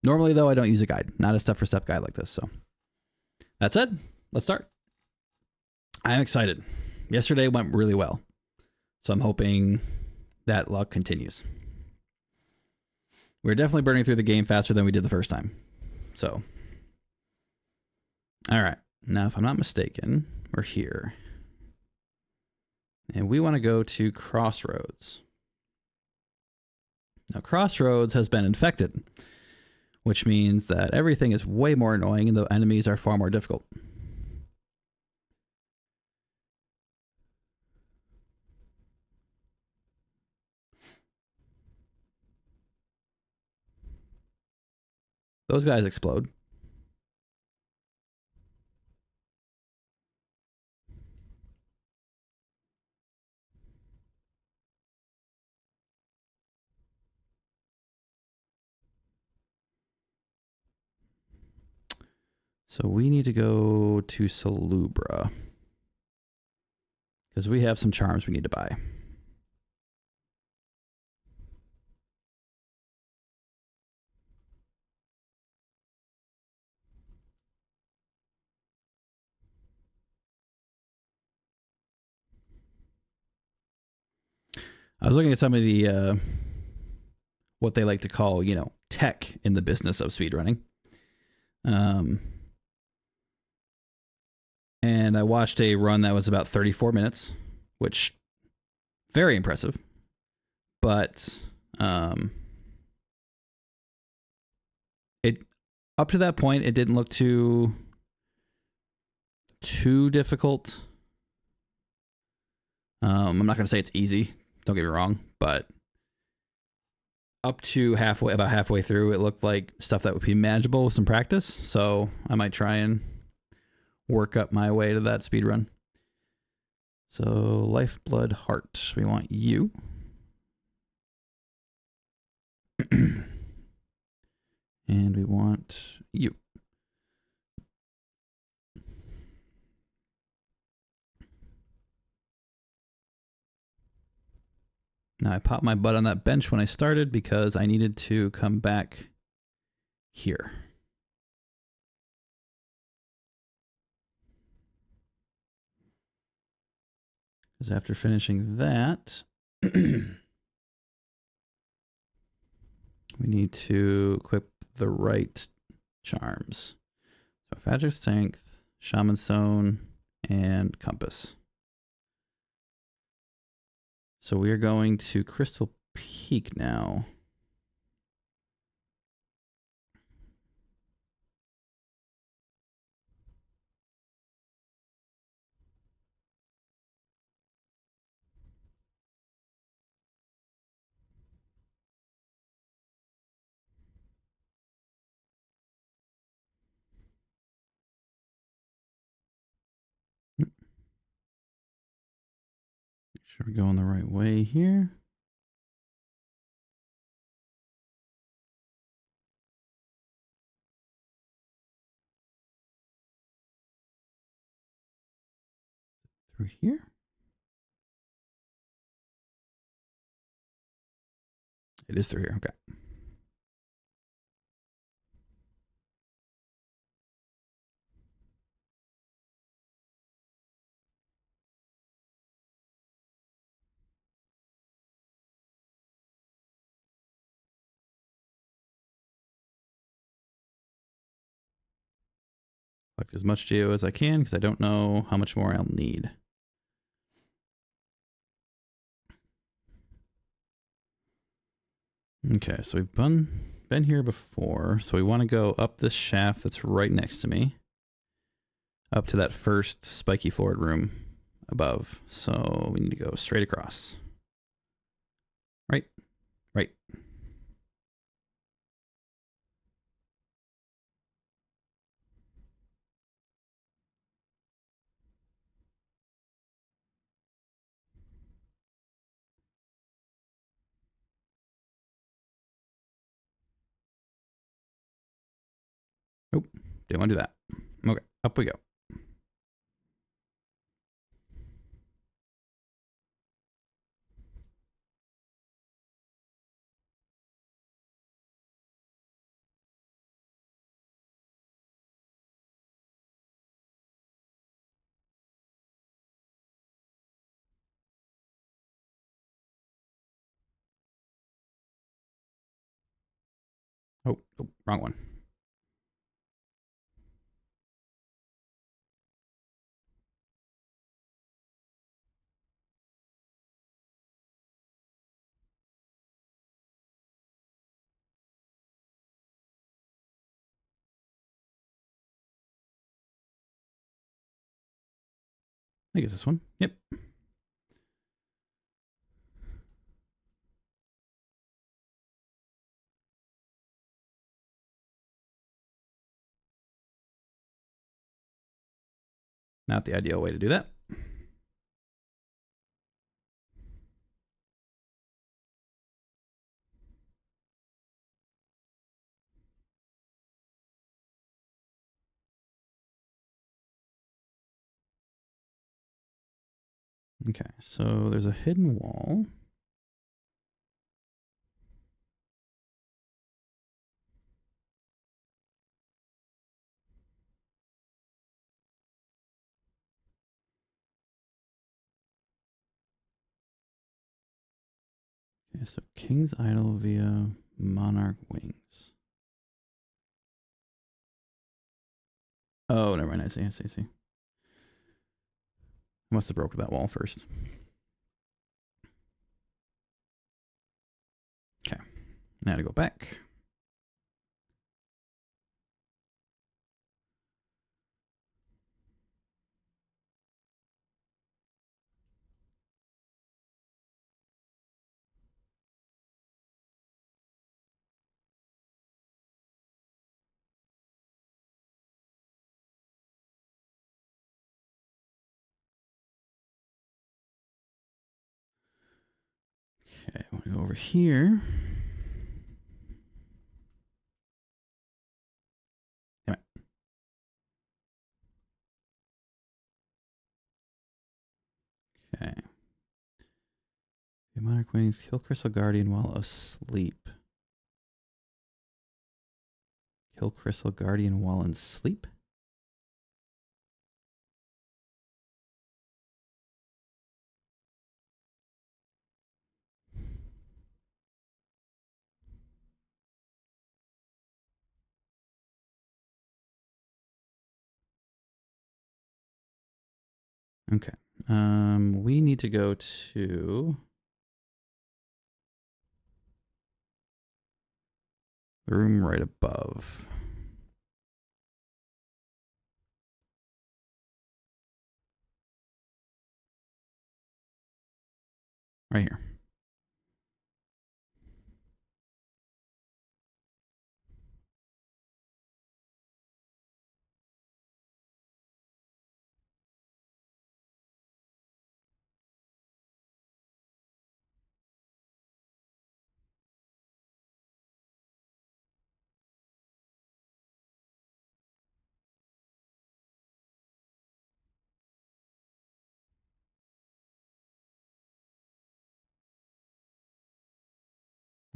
Normally, though, I don't use a guide, not a step-for-step guide like this. So that said, let's start. I'm excited. Yesterday went really well, so I'm hoping that luck continues. We're definitely burning through the game faster than we did the first time. So, all right. Now, if I'm not mistaken, we're here. And we want to go to Crossroads. Now, Crossroads has been infected, which means that everything is way more annoying and the enemies are far more difficult. Those guys explode. So we need to go to Salubra because we have some charms we need to buy. I was looking at some of the what they like to call, tech in the business of speedrunning. And I watched a run that was about 34 minutes, which very impressive. But it up to that point, it didn't look too difficult. I'm not going to say it's easy. Don't get me wrong, but up to about halfway through, it looked like stuff that would be manageable with some practice. So I might try and work up my way to that speed run. So Lifeblood Heart, we want you. And we want you. Now I popped my butt on that bench when I started because I needed to come back here. Because after finishing that, we need to equip the right charms. So Magic Strength, Shaman Stone, and Compass. So we are going to Crystal Peak now. Make sure we're going the right way here. Through here? It is through here, okay. Collect as much geo as I can because I don't know how much more I'll need. Okay, so we've been here before. So we want to go up this shaft that's right next to me. Up to that first spiky floored room above. So we need to go straight across. Right. Right. Nope. Didn't want to do that. Okay. Up we go. Oh, wrong one. I think it's this one. Yep. Not the ideal way to do that. Okay, so there's a hidden wall. Okay, so King's Idol via Monarch Wings. Oh, never mind. I see. Must have broke that wall first. Okay, now to go back. Okay, I want to go over here. Damn it. Okay. Monarch Wings, kill Crystal Guardian while asleep. Kill Crystal Guardian while in sleep? Okay. We need to go to the room right above. Right here.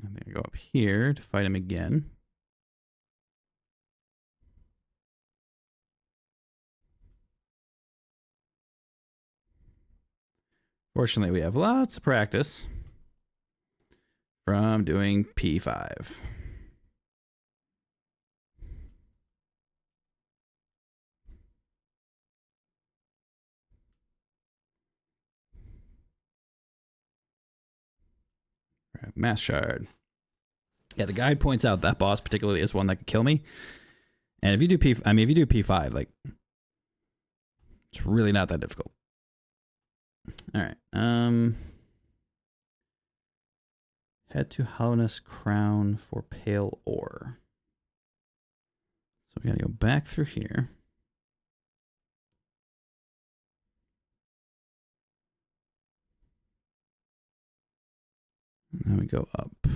I'm going to go up here to fight him again. Fortunately, we have lots of practice from doing P5. Mass Shard. Yeah, the guide points out that boss particularly is one that could kill me. And if you do if you do P5, like, it's really not that difficult. All right. Head to Hallownest Crown for Pale Ore. So we gotta go back through here. And then we go up.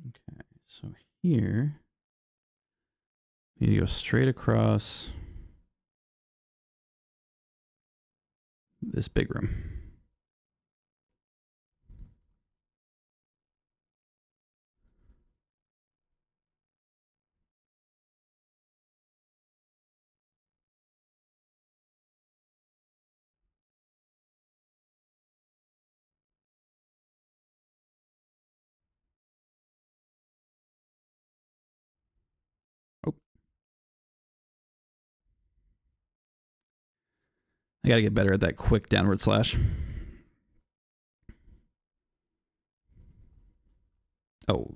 Okay, so here we need to go straight across this big room. I gotta get better at that quick downward slash. Oh.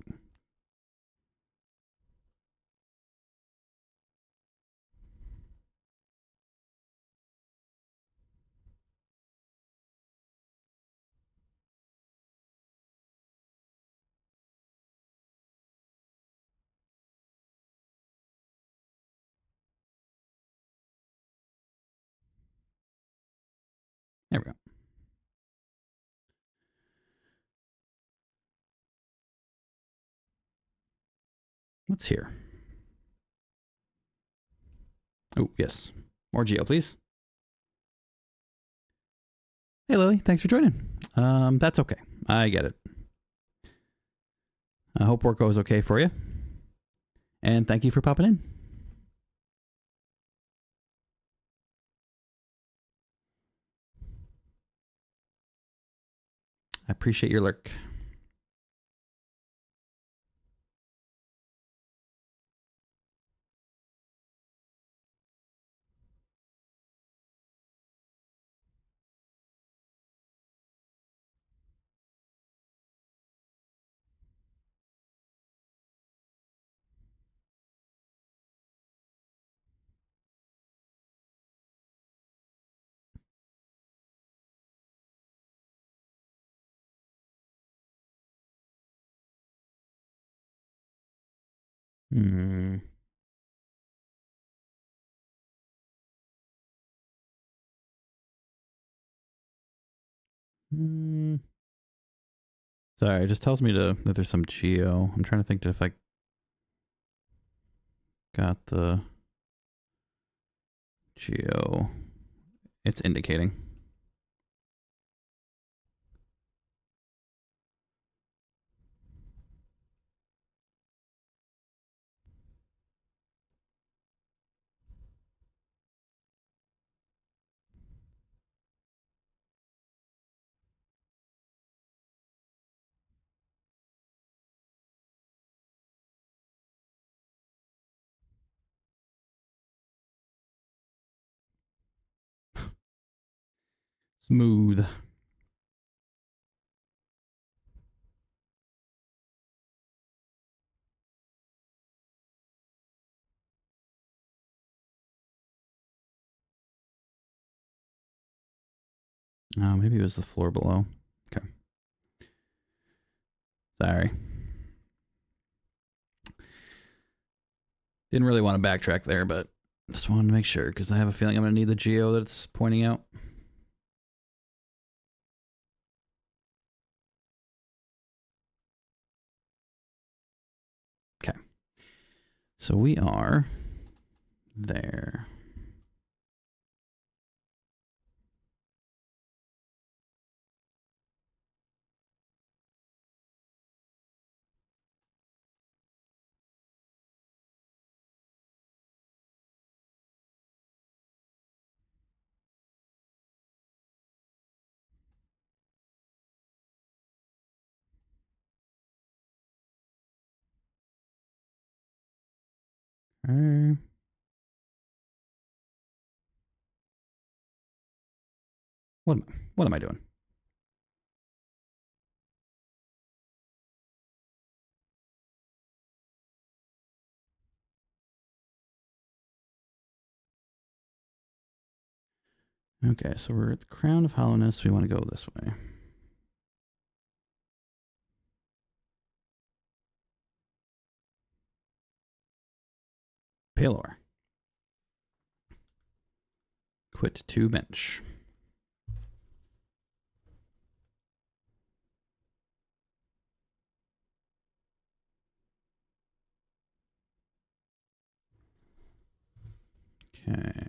There we go. What's here? Oh, yes. More Geo, please. Hey, Lily. Thanks for joining. That's okay. I get it. I hope work goes okay for you. And thank you for popping in. I appreciate your lurk. Hmm. Hmm. Sorry, it just tells me that there's some Geo. I'm trying to think if I got the Geo. It's indicating. Smooth. Oh, maybe it was the floor below. Okay. Sorry. Didn't really want to backtrack there, but just wanted to make sure because I have a feeling I'm going to need the Geo that's pointing out. Okay. So we are there. What am I doing? Okay, so we're at the Crown of Hollowness. We want to go this way. Palor. Quit to bench. Okay.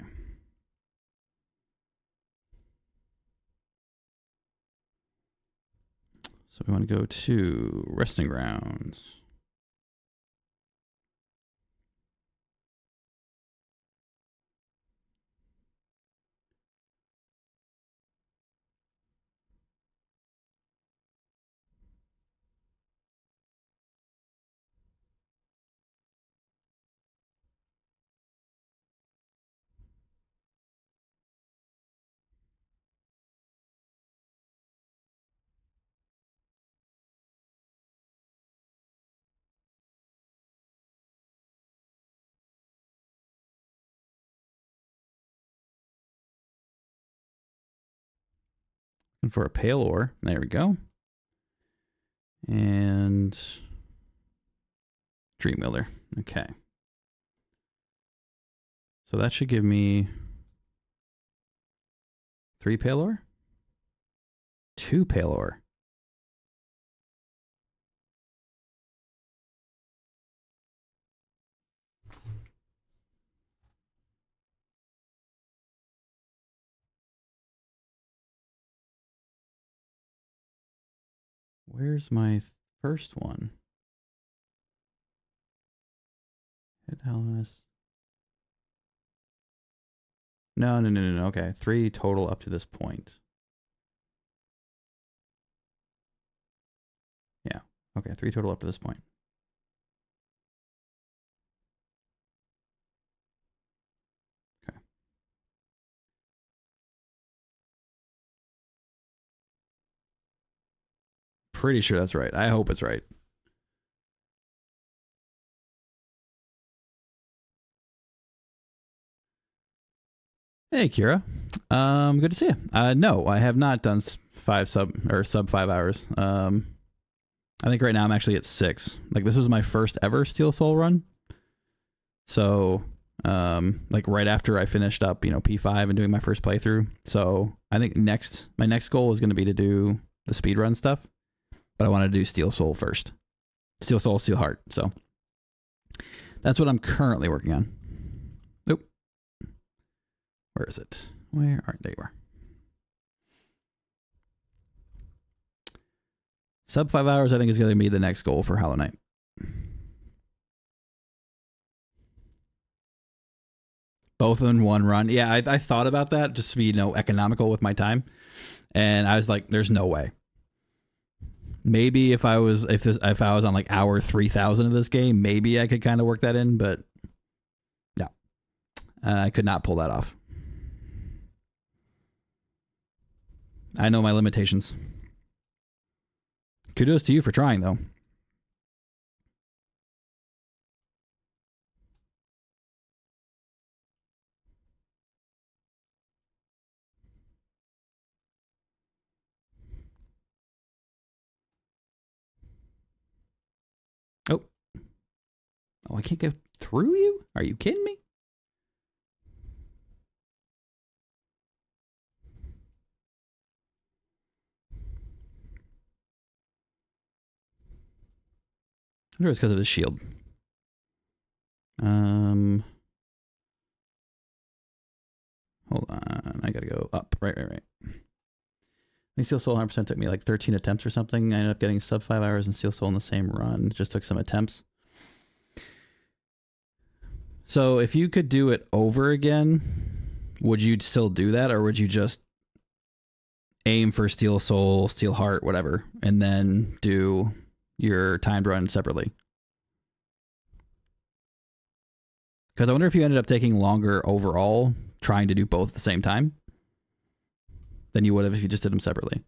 So we want to go to Resting Grounds. And for a pale ore, there we go. And Dreamwheeler. Okay. So that should give me 3 pale ore? 2 pale ore. Where's my first one? Hit Hellas. No. Okay, 3 total up to this point. Yeah. Okay, 3 total up to this point. Okay. Pretty sure that's right. I hope it's right. Hey, Kira. Good to see you. No, I have not done sub 5 hours. I think right now I'm actually at 6. Like, this was my first ever Steel Soul run. So, like right after I finished up, P5 and doing my first playthrough. So I think my next goal is going to be to do the speedrun stuff, but I want to do Steel Soul first. Steel Soul, Steel Heart. So that's what I'm currently working on. Nope. Where is it? Where are there you are. Sub 5 hours, I think, is going to be the next goal for Hollow Knight. Both in one run. Yeah, I thought about that just to be, economical with my time. And I was like, there's no way. Maybe if I was on like hour 3000 of this game, maybe I could kind of work that in, but no. I could not pull that off. I know my limitations. Kudos to you for trying, though. Oh, I can't get through you? Are you kidding me? I wonder if it's because of his shield. Hold on. I gotta go up. Right. I think Steel Soul 100% took me like 13 attempts or something. I ended up getting sub 5 hours in Steel Soul in the same run. It just took some attempts. So if you could do it over again, would you still do that, or would you just aim for Steel Soul, Steel Heart, whatever, and then do your timed run separately? Because I wonder if you ended up taking longer overall trying to do both at the same time than you would have if you just did them separately.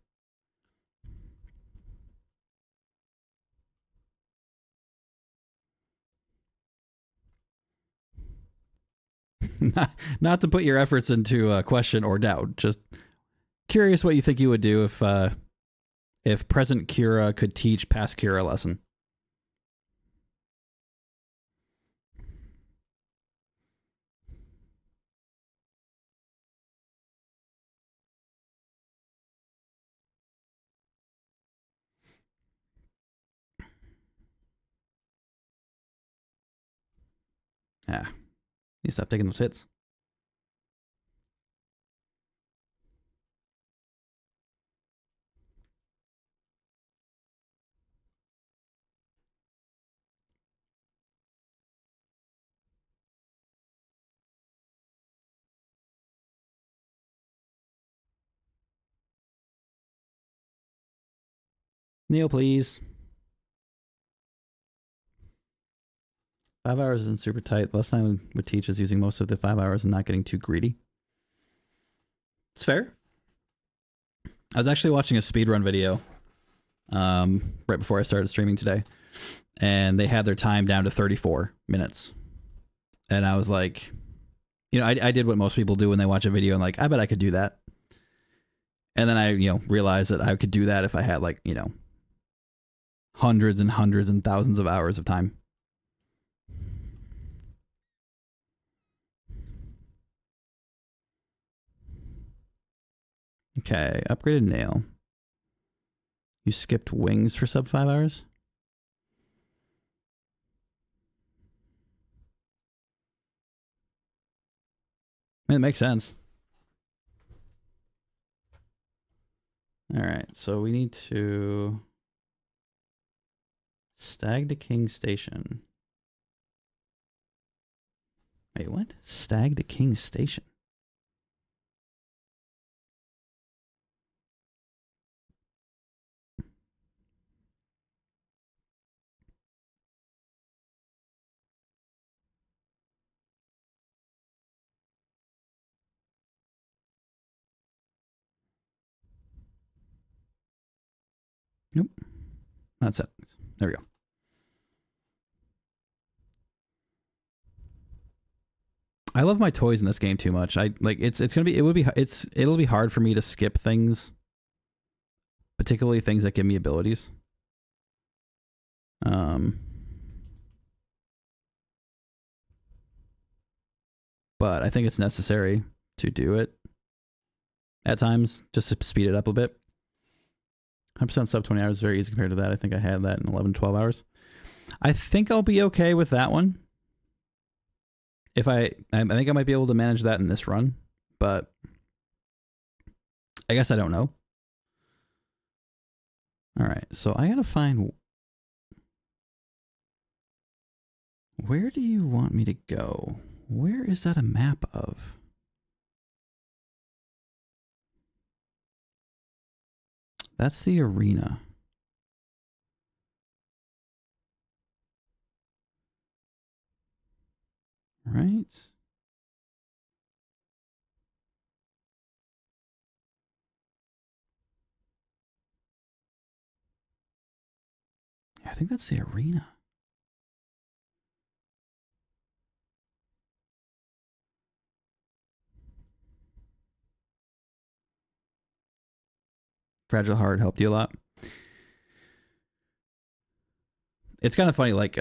Not to put your efforts into question or doubt, just curious what you think you would do if present Kira could teach past Kira a lesson. Yeah. You stop taking those hits. Neil, please. 5 hours isn't super tight. Last time I would teach is using most of the 5 hours and not getting too greedy. It's fair. I was actually watching a speedrun video right before I started streaming today, and they had their time down to 34 minutes. And I was like, I did what most people do when they watch a video and like, I bet I could do that. And then I, realized that I could do that if I had like, hundreds and hundreds and thousands of hours of time. Okay, upgraded nail. You skipped wings for sub 5 hours? I mean, it makes sense. All right, so we need to Stag to King Station. Wait, what? Stag to King Station. Nope. That's it. There we go. I love my toys in this game too much. It'll be hard for me to skip things, particularly things that give me abilities. But I think it's necessary to do it at times just to speed it up a bit. 100% sub 20 hours is very easy compared to that. I think I had that in 11, 12 hours. I think I'll be okay with that one. I think I might be able to manage that in this run, but I guess I don't know. All right, so I gotta find, where do you want me to go? Where is that a map of? That's the arena. Right? Yeah, I think that's the arena. Fragile Heart helped you a lot. It's kind of funny, like,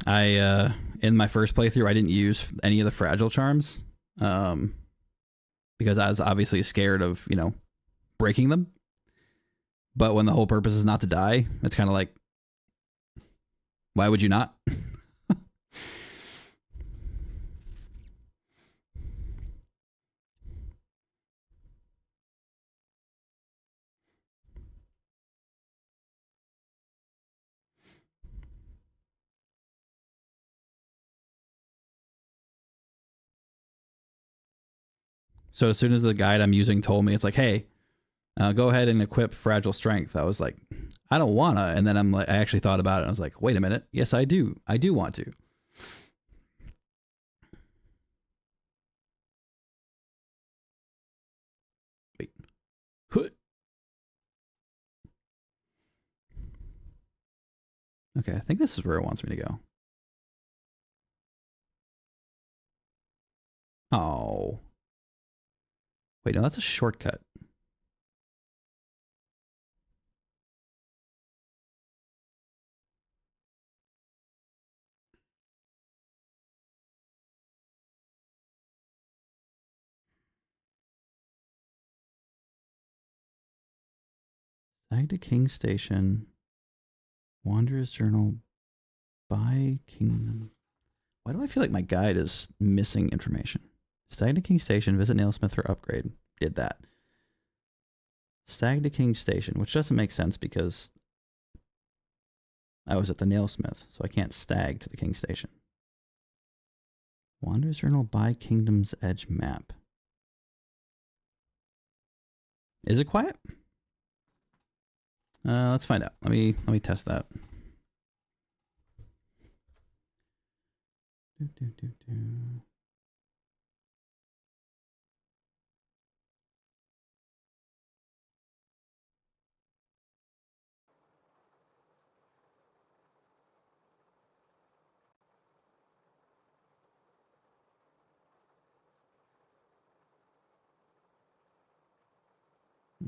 I in my first playthrough I didn't use any of the fragile charms. Because I was obviously scared of, breaking them. But when the whole purpose is not to die, it's kind of like, why would you not? So as soon as the guide I'm using told me, it's like, hey, go ahead and equip Fragile Strength. I was like, I don't wanna. And then I actually thought about it. And I was like, wait a minute. Yes, I do. I do want to. Wait. Okay, I think this is where it wants me to go. Oh. Wait, no, that's a shortcut. Stag to King Station. Wanderer's Journal. By Kingdom. Why do I feel like my guide is missing information? Stag to King Station. Visit Nailsmith for upgrade. Did that. Stag to King Station, which doesn't make sense because I was at the Nailsmith, so I can't stag to the King Station. Wanderer's Journal by Kingdom's Edge map. Is it quiet? Let's find out. Let me test that.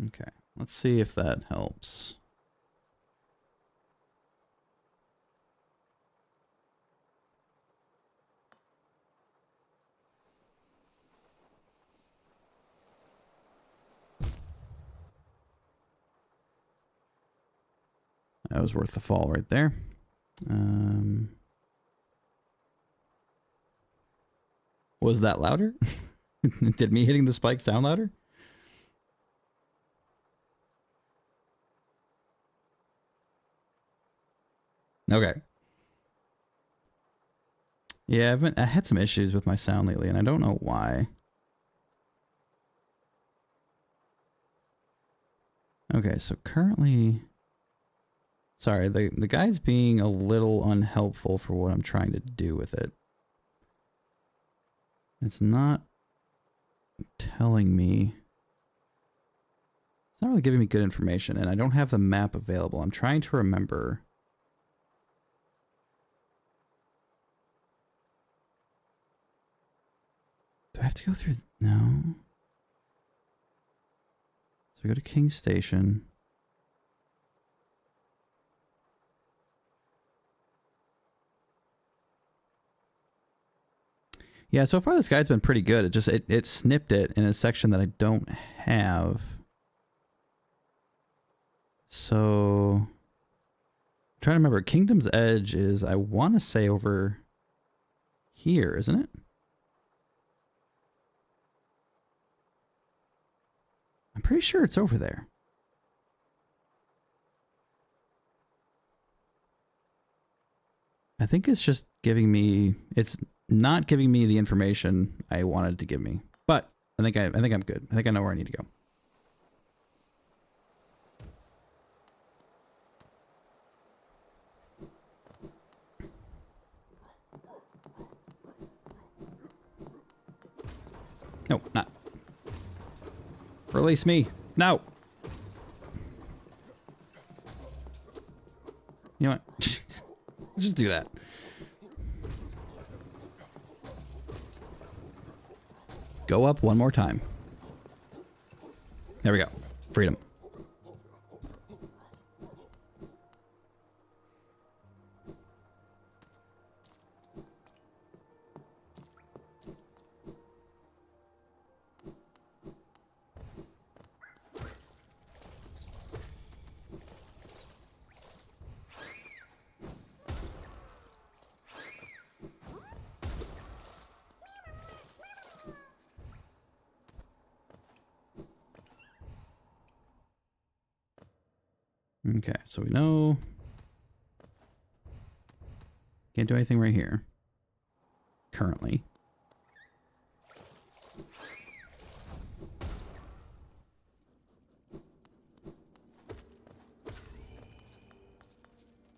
Okay, let's see if that helps. That was worth the fall right there. Was that louder? Did me hitting the spike sound louder? Okay. Yeah, I had some issues with my sound lately, and I don't know why. Okay, so currently... Sorry, the guy's being a little unhelpful for what I'm trying to do with it. It's not telling me... It's not really giving me good information, and I don't have the map available. I'm trying to remember... Do I have to go through... No. So we go to King Station. Yeah, so far this guide's been pretty good. It snipped it in a section that I don't have. So... I'm trying to remember. Kingdom's Edge is, I want to say, over here, isn't it? I'm pretty sure it's over there. I think it's just giving me... It's not giving me the information I wanted to give me. But I think I'm good. I think I know where I need to go. No, not. Release me. No. You know what? Let's just do that. Go up one more time. There we go. Freedom. Okay, so we know. Can't do anything right here. Currently.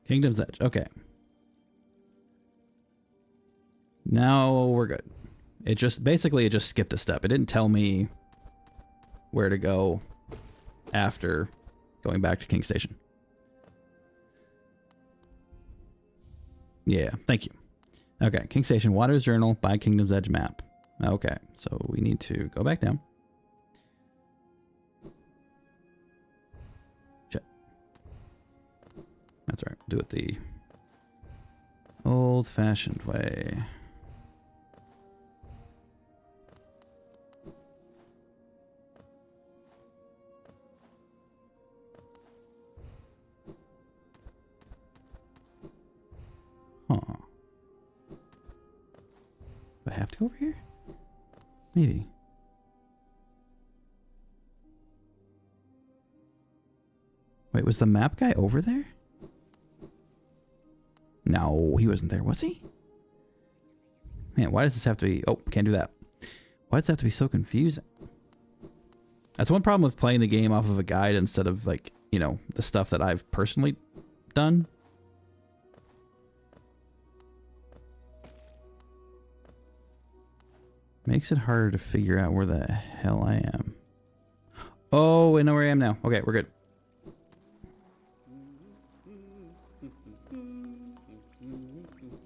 Kingdom's Edge. Okay. Now we're good. It just skipped a step. It didn't tell me where to go after going back to King Station. Yeah, thank you. Okay, King Station, Waters Journal by Kingdom's Edge map. Okay, so we need to go back down. Check. That's right, do it the old-fashioned way. Huh. Do I have to go over here? Maybe. Wait, was the map guy over there? No, he wasn't there, was he? Man, why does this have to be... Oh, can't do that. Why does it have to be so confusing? That's one problem with playing the game off of a guide instead of, like, you know, the stuff that I've personally done. Makes it harder to figure out where the hell I am. Oh, I know where I am now. Okay, we're good.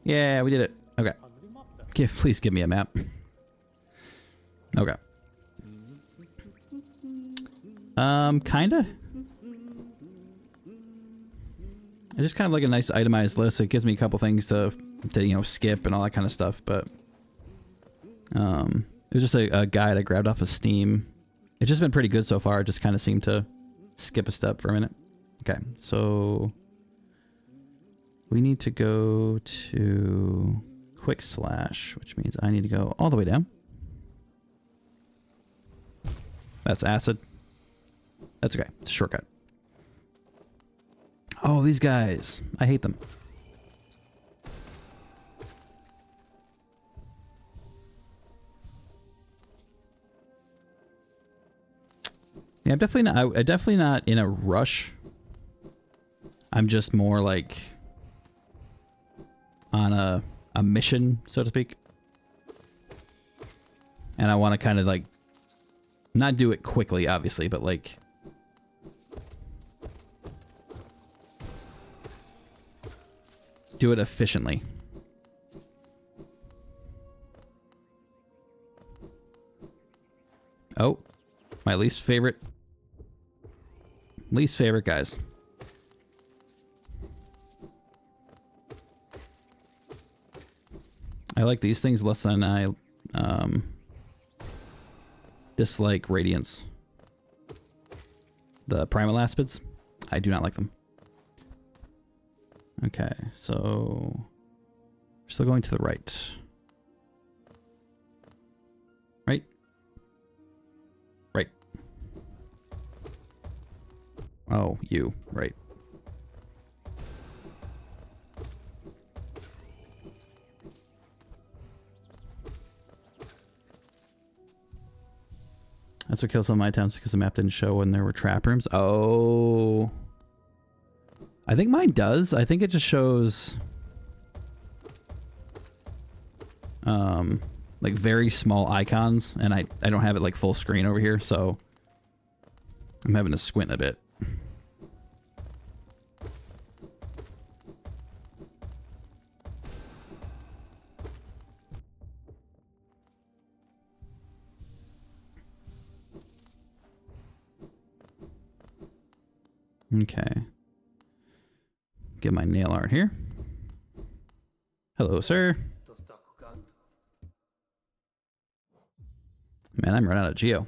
Yeah, we did it. Okay. Please give me a map. Okay. Kinda. It's just kind of like a nice itemized list. It gives me a couple things to you know, skip and all that kind of stuff, but it was just a guide I grabbed off of Steam. It's just been pretty good so far. It just kind of seemed to skip a step for a minute. Okay, so we need to go to quick slash, which means I need to go all the way down. That's acid. That's okay. It's a shortcut. Oh, these guys. I hate them. Yeah, I'm definitely not in a rush. I'm just more like on a mission, so to speak. And I want to kind of like not do it quickly, obviously, but like do it efficiently. Oh, my least favorite guys. I like these things less than I dislike Radiance. The Primal Aspids, I do not like them. Okay, so we're still going to the right. Right? Right. Oh, you. Right. That's what kills some of my towns, because the map didn't show when there were trap rooms. Oh. I think mine does. I think it just shows like very small icons, and I don't have it like full screen over here, so I'm having to squint a bit. Okay. Get my nail art here. Hello, sir. Man, I'm running out of geo.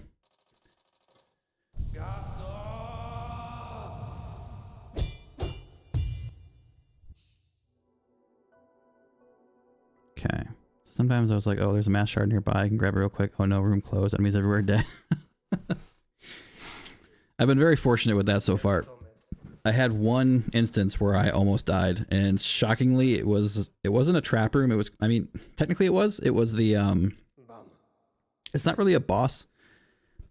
Okay. Sometimes I was like, oh, there's a mass shard nearby. I can grab it real quick. Oh no, room closed. That means everywhere dead. I've been very fortunate with that so far. I had one instance where I almost died, and shockingly, it wasn't a trap room. It was, I mean, technically it was the it's not really a boss,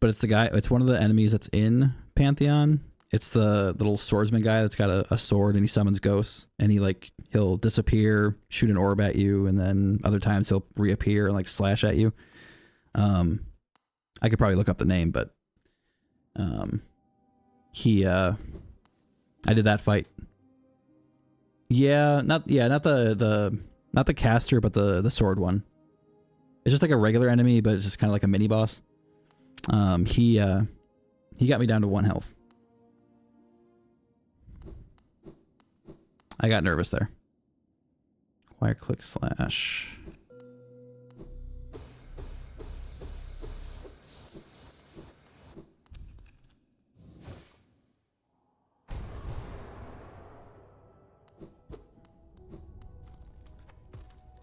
but it's the guy. It's one of the enemies that's in Pantheon. It's the little swordsman guy that's got a sword, and he summons ghosts, and he'll disappear, shoot an orb at you, and then other times he'll reappear and like slash at you. I could probably look up the name, but I did that fight. Not the caster, but the sword one. It's just like a regular enemy, but it's just kind of like a mini boss. He got me down to 1 health. I got nervous there. Wire click slash.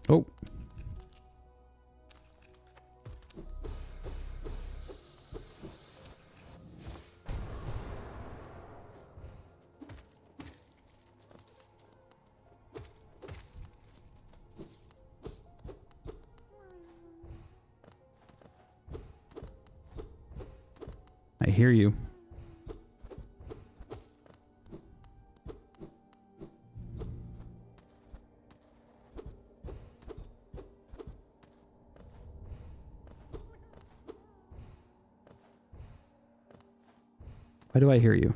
Oh. I hear you. Why do I hear you?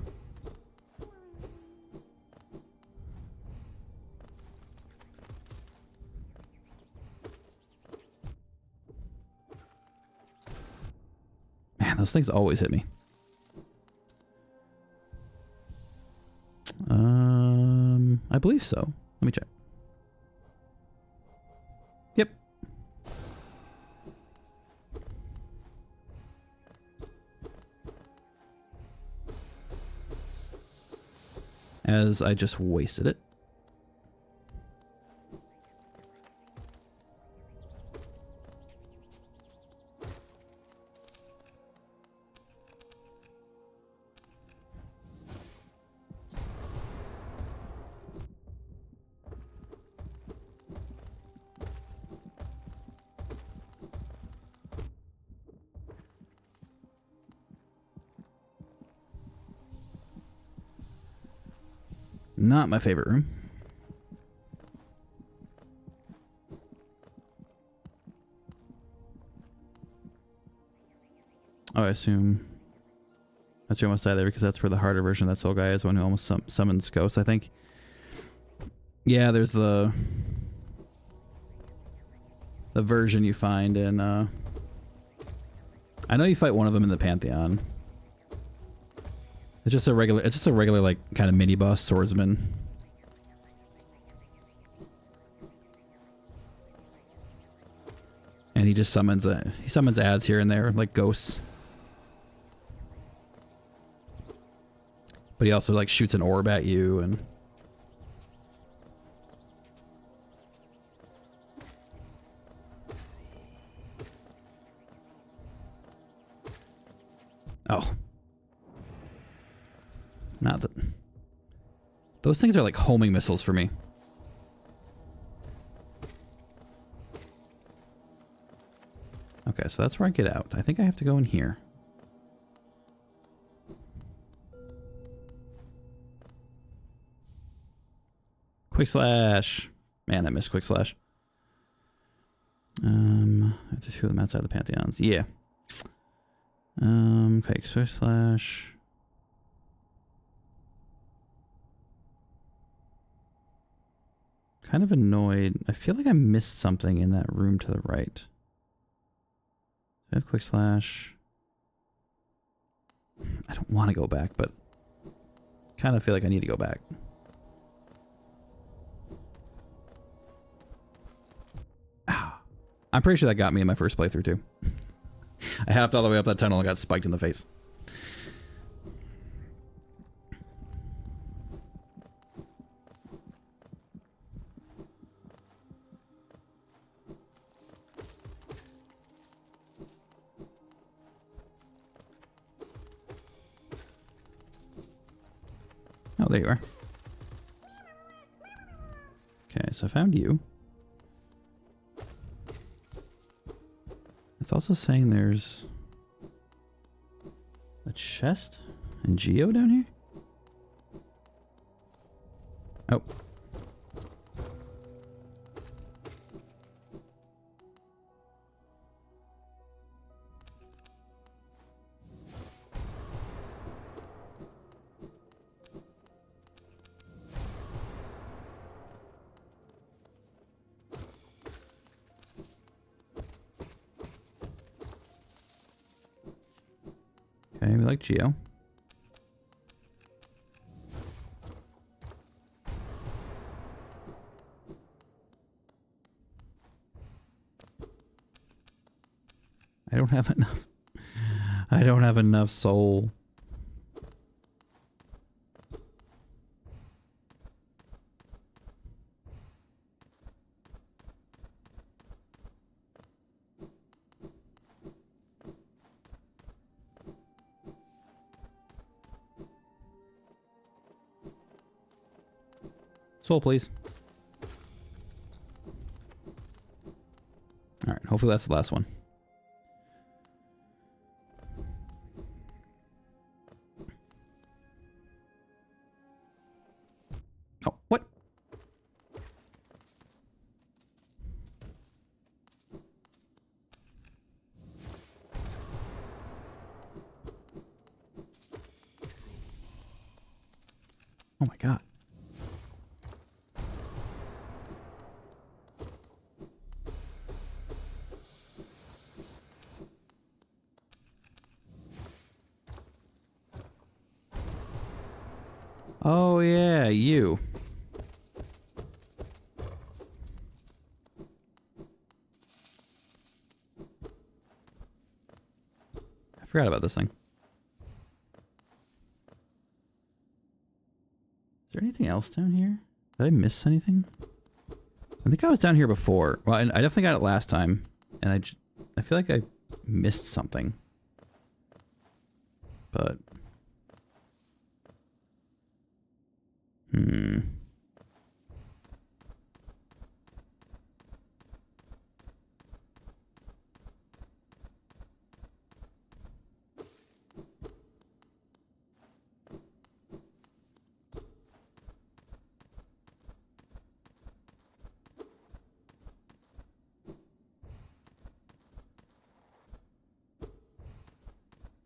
Man, those things always hit me. believe so. Let me check. Yep. As I just wasted it. Not my favorite room. Oh, I assume that's your almost die there because that's where the harder version of that soul guy is, the one who almost summons ghosts, I think. Yeah, there's the version you find in I know you fight one of them in the Pantheon. It's just a regular like kind of mini boss swordsman. And he just summons ads here and there like ghosts. But he also like shoots an orb at you and oh. Not that. Those things are like homing missiles for me. Okay, so that's where I get out. I think I have to go in here. Quick slash. Man, I missed quick slash. I have to shoot them outside the Pantheons. Yeah. Okay, quick slash. Kind of annoyed. I feel like I missed something in that room to the right. I have quick slash. I don't want to go back, but kind of feel like I need to go back. I'm pretty sure that got me in my first playthrough too. I hopped all the way up that tunnel and got spiked in the face. Oh, there you are. Okay, so I found you. It's also saying there's a chest and Geo down here? Oh. Okay, we like Geo. I don't have enough. I don't have enough soul. Soul, please. All right, hopefully that's the last one. Oh, what? Oh my God. Oh yeah, you. forgot about this thing. Is there anything else down here? Did I miss anything? I think I was down here before. Well, I definitely got it last time. And I feel like I missed something. But...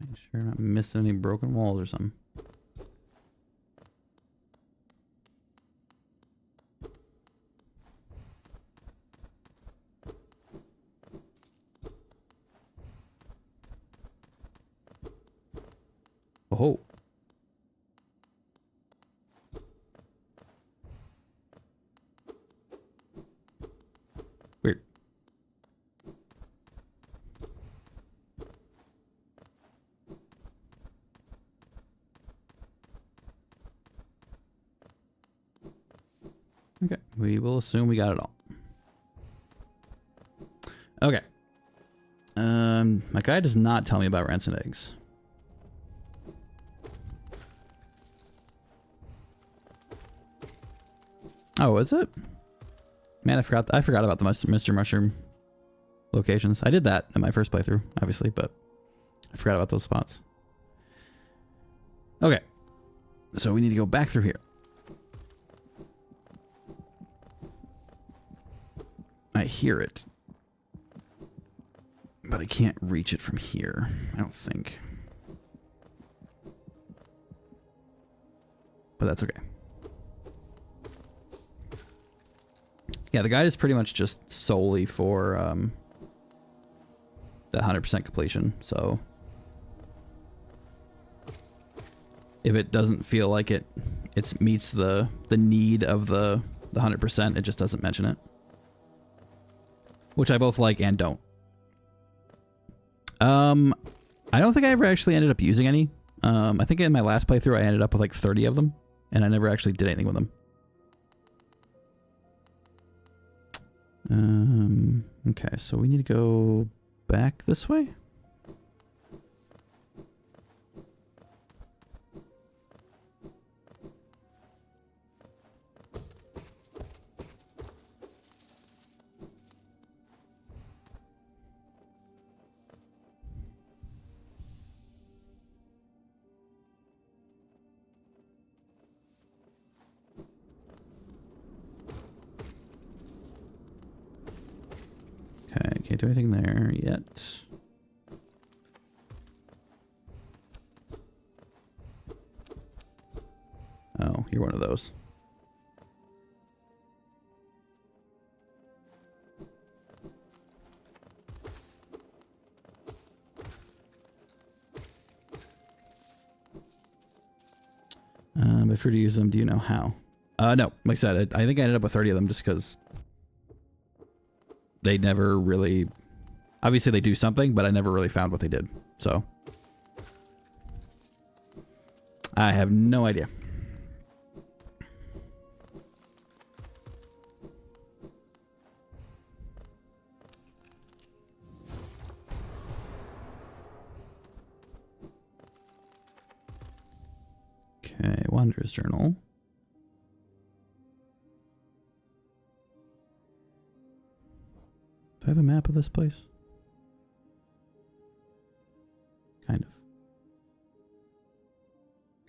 Make sure I'm not missing any broken walls or something. Oh. Weird. Okay, we will assume we got it all. Okay. My guy does not tell me about rancid eggs. Oh, is it? Man, I forgot about the Mr. Mushroom locations. I did that in my first playthrough, obviously, but I forgot about those spots. Okay. So we need to go back through here. I hear it. But I can't reach it from here, I don't think. But that's okay. Yeah, the guide is pretty much just solely for the 100% completion, so if it doesn't feel like it meets the need of the 100%, it just doesn't mention it. Which I both like and don't. I don't think I ever actually ended up using any. I think in my last playthrough I ended up with like 30 of them, and I never actually did anything with them. Okay, so we need to go back this way? Okay, can't do anything there yet. Oh, you're one of those. If you're to use them, do you know how? No, like I said, I think I ended up with 30 of them just because they never really... Obviously they do something, but I never really found what they did, so... I have no idea. Okay, Wanderer's Journal. Do I have a map of this place? Kind of.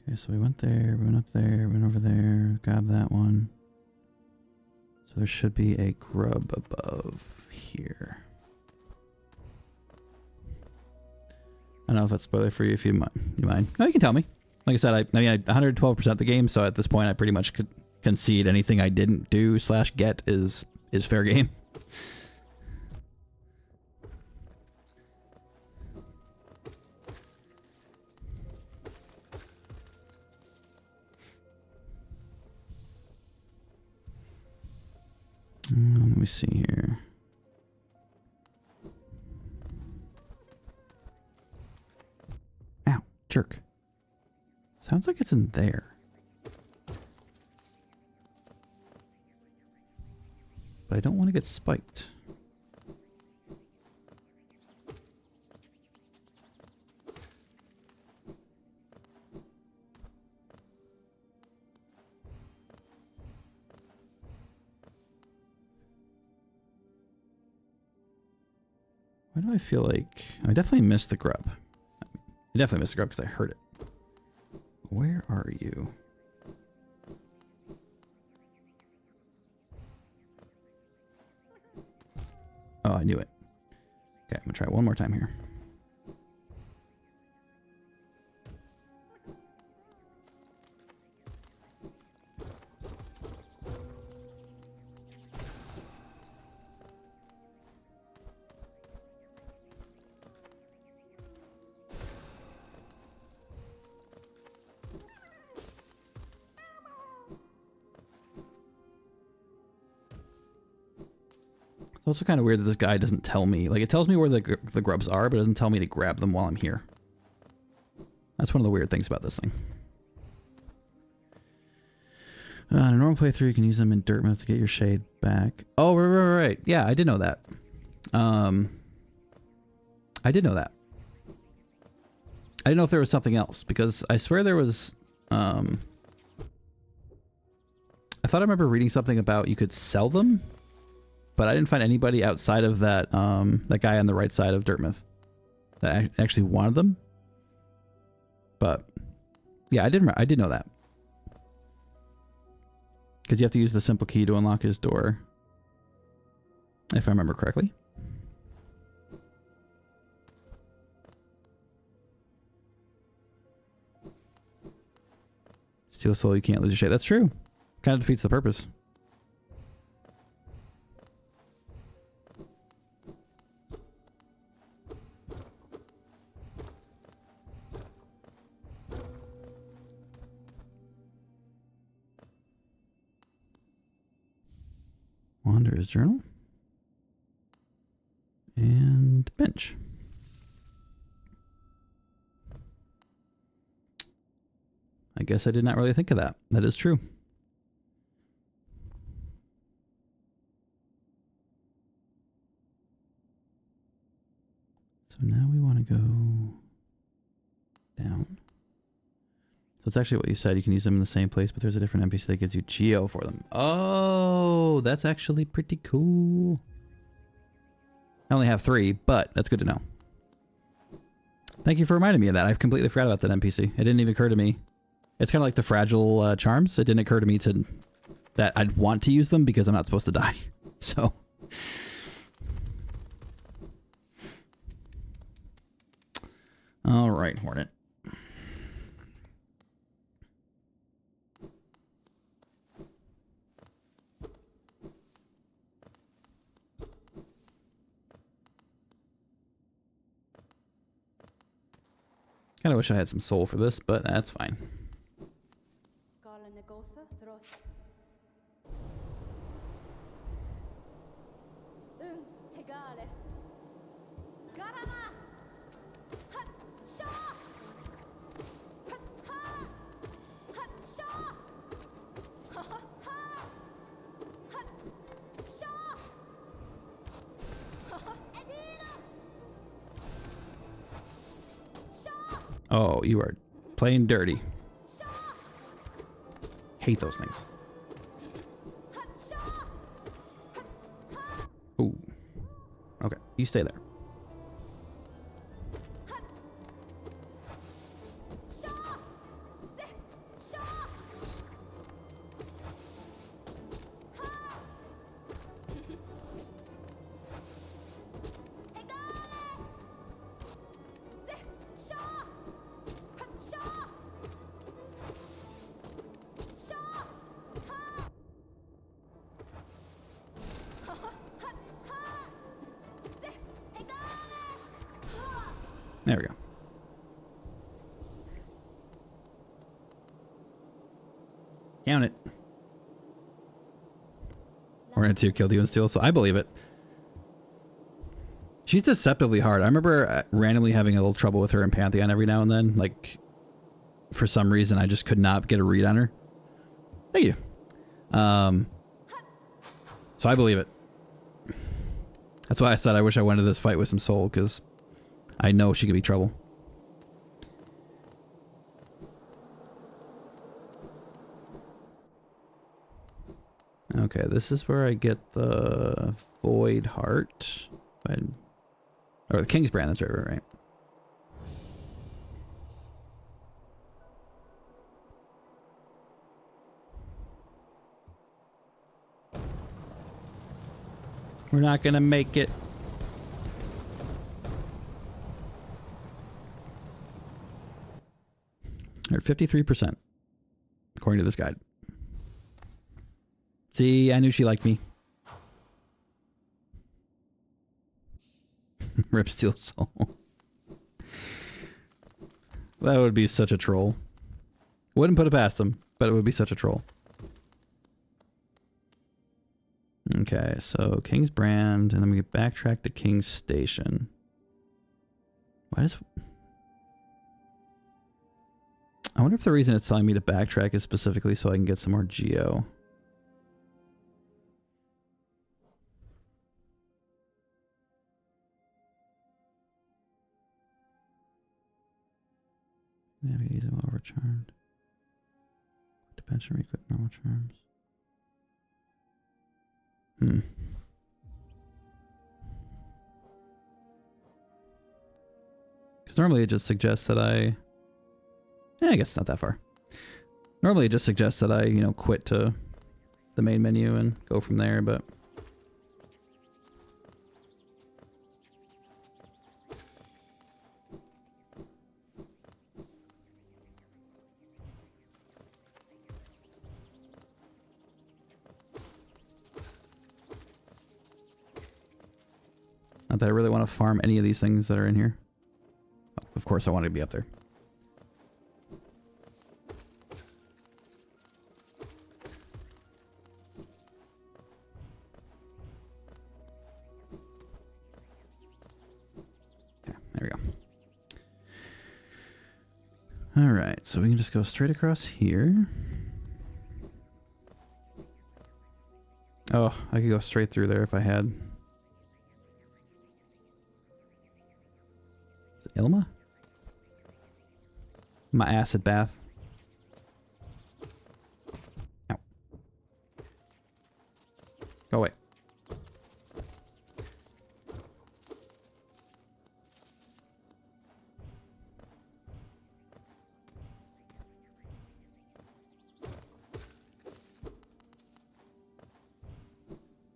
Okay, so we went there, we went up there, went over there, grabbed that one. So there should be a grub above here. I don't know if that's a spoiler for you, if you mind. No, you can tell me. Like I said, I mean, I 112% the game, so at this point I pretty much could concede anything I didn't do / get is fair game. Let me see here. Jerk. Sounds like it's in there. But I don't want to get spiked. Why do I feel like... I definitely missed the grub. I definitely missed the grub because I heard it. Where are you? Oh, I knew it. Okay, I'm gonna try one more time here. It's also kind of weird that this guy doesn't tell me. Like, it tells me where the grubs are, but it doesn't tell me to grab them while I'm here. That's one of the weird things about this thing. In a normal playthrough, you can use them in dirt modes to get your shade back. Oh, right. Yeah, I did know that. I did know that. I didn't know if there was something else, because I swear there was... I thought I remember reading something about you could sell them, but I didn't find anybody outside of that that guy on the right side of Dirtmouth that actually wanted them. But yeah, I did know that. Because you have to use the simple key to unlock his door, if I remember correctly. Steal a soul, you can't lose your shade. That's true. Kind of defeats the purpose. Wanderer's Journal. And bench. I guess I did not really think of that. That is true. So now we want to go down. So it's actually what you said. You can use them in the same place, but there's a different NPC that gives you geo for them. Oh, that's actually pretty cool. I only have 3, but that's good to know. Thank you for reminding me of that. I completely forgot about that NPC. It didn't even occur to me. It's kind of like the fragile charms. It didn't occur to me that I'd want to use them because I'm not supposed to die. So... All right, Hornet. Kind of wish I had some soul for this, but that's fine. Oh, you are playing dirty. Hate those things. Ooh. Okay, you stay there. There we go. Count it. Hornet 2 killed you and Steel, so I believe it. She's deceptively hard. I remember randomly having a little trouble with her in Pantheon every now and then. Like, for some reason, I just could not get a read on her. Thank you. So I believe it. That's why I said I wish I went to this fight with some soul, because I know she could be trouble. Okay, this is where I get the Void Heart. Or the King's Brand, that's right. We're not gonna make it. Or 53%, according to this guide. See, I knew she liked me. Rip Steel Soul. That would be such a troll. Wouldn't put it past them, but it would be such a troll. Okay, so King's Brand, and then we backtrack to King's Station. Why does... I wonder if the reason it's telling me to backtrack is specifically so I can get some more geo. Navigate easy while overcharmed. Dimension re-equip normal charms. Because normally it just suggests that I guess it's not that far. Normally it just suggests that I, you know, quit to the main menu and go from there, but... Not that I really want to farm any of these things that are in here. Of course I want to be up there. Okay, there we go. Alright, so we can just go straight across here. Oh, I could go straight through there if I had... Is it Ilma? My acid bath. Ow. Go away.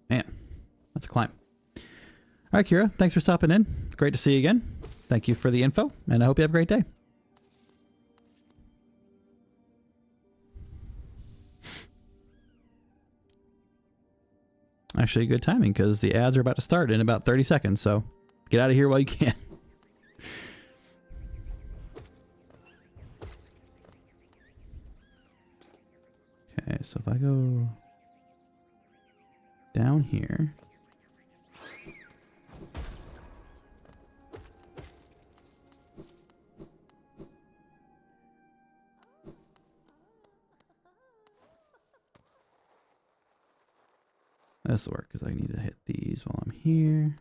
Man, that's a climb. All right, Kira, thanks for stopping in. Great to see you again. Thank you for the info, and I hope you have a great day. Actually, good timing, because the ads are about to start in about 30 seconds, so get out of here while you can. Okay, so if I go down here... This will work because I need to hit these while I'm here.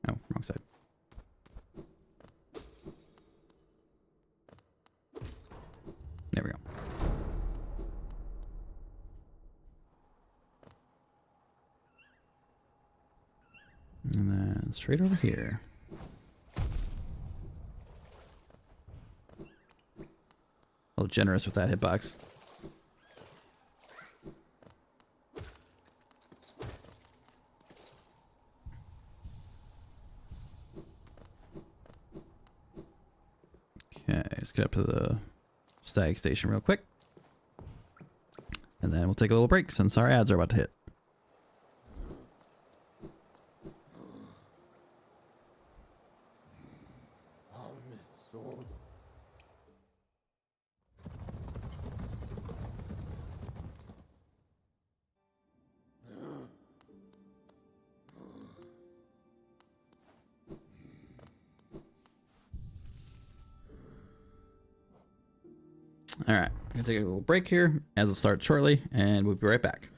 Oh, wrong side. There we go. And then straight over here. A little generous with that hitbox. Okay, let's get up to the stag station real quick. And then we'll take a little break since our ads are about to hit. All right, I'm gonna take a little break here, as will start shortly, and we'll be right back.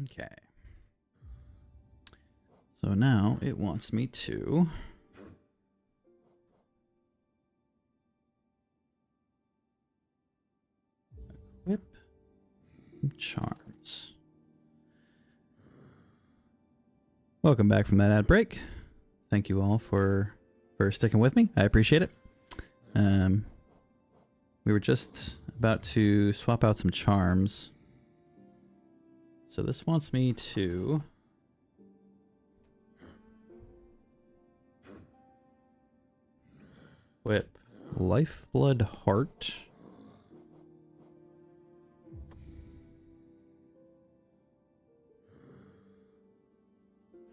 Okay. So now it wants me to equip charms. Welcome back from that ad break. Thank you all for sticking with me. I appreciate it. We were just about to swap out some charms. So this wants me to equip Lifeblood Heart.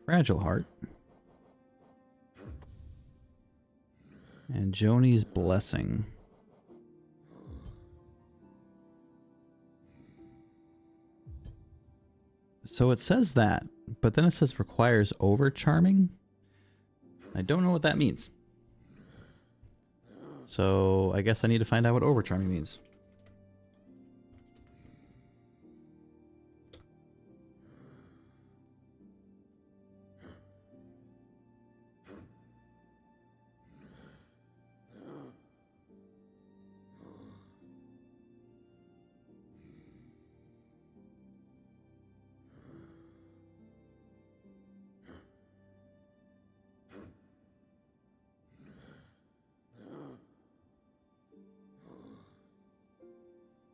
Fragile Heart. And Joni's Blessing. So it says that, but then it says requires over charming. I don't know what that means. So I guess I need to find out what over charming means.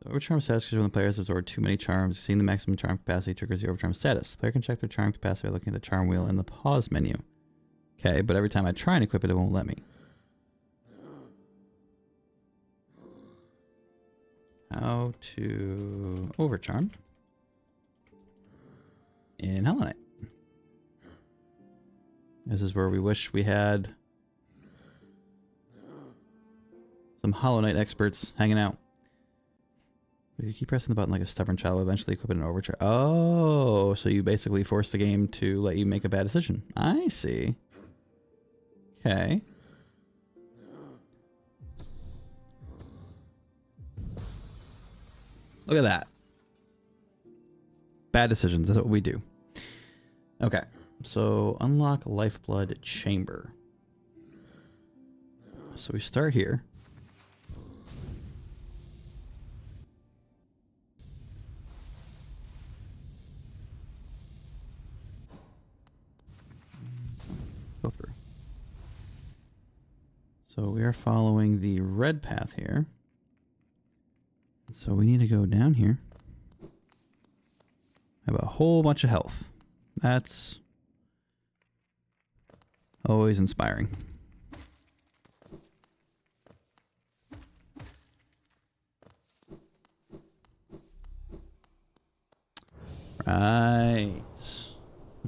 The overcharm status is when the player has absorbed too many charms. Seeing the maximum charm capacity triggers the overcharm status. The player can check their charm capacity by looking at the charm wheel in the pause menu. Okay, but every time I try and equip it, it won't let me. How to overcharm in Hollow Knight. This is where we wish we had Some Hollow Knight experts hanging out. If you keep pressing the button like a stubborn child, will eventually equip an overcharge. Oh, so you basically force the game to let you make a bad decision. I see. Okay. Look at that. Bad decisions. That's what we do. Okay. So unlock Lifeblood Chamber. So we start here. Go through. So we are following the red path here. So we need to go down here. Have a whole bunch of health. That's always inspiring. Right.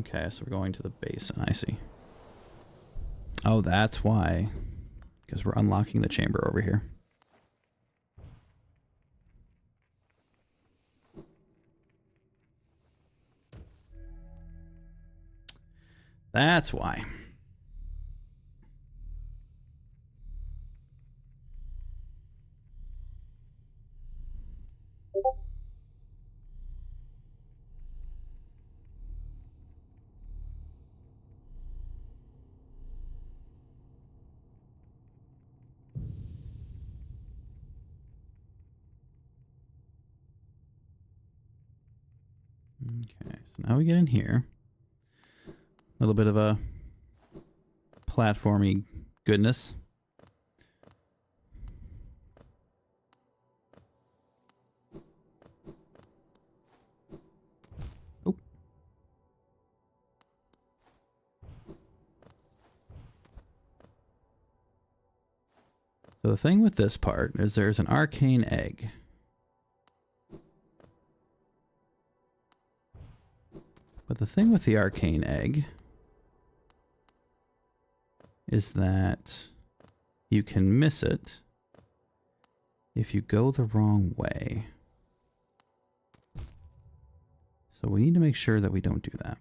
Okay, so we're going to the basin. I see. Oh, that's why. Because we're unlocking the chamber over here. That's why. Okay, so now we get in here. A little bit of a platformy goodness. Oh. So the thing with this part is there's an arcane egg. But the thing with the arcane egg is that you can miss it if you go the wrong way. So we need to make sure that we don't do that.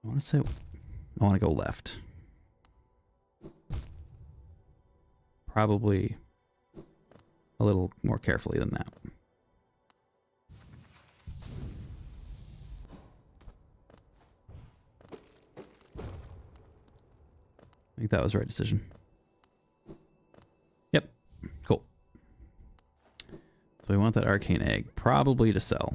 I want to say I want to go left. Probably a little more carefully than that. I think that was the right decision. Yep. Cool. So we want that arcane egg probably to sell.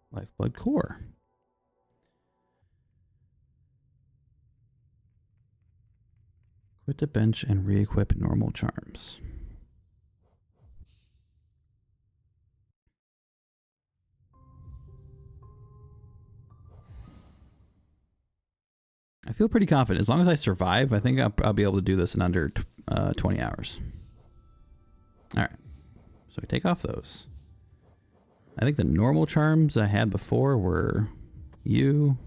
Lifeblood core. Quit the bench and re-equip normal charms. I feel pretty confident. As long as I survive, I think I'll be able to do this in under 20 hours. All right. So we take off those. I think the normal charms I had before were you,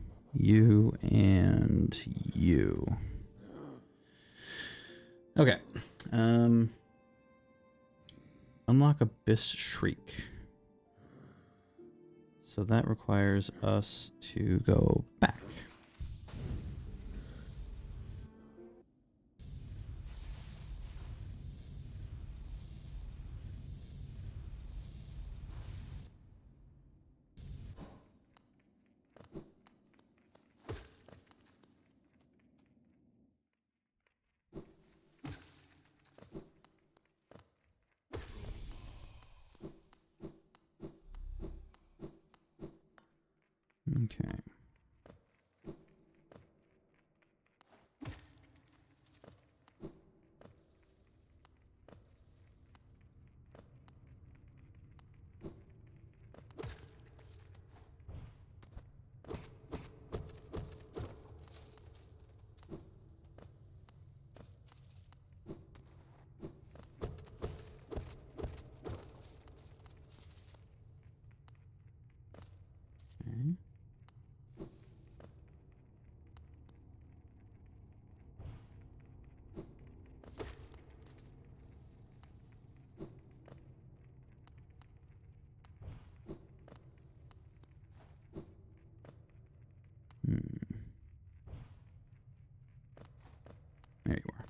and you. Okay. Unlock Abyss Shriek. So that requires us to go back. Okay. There you are.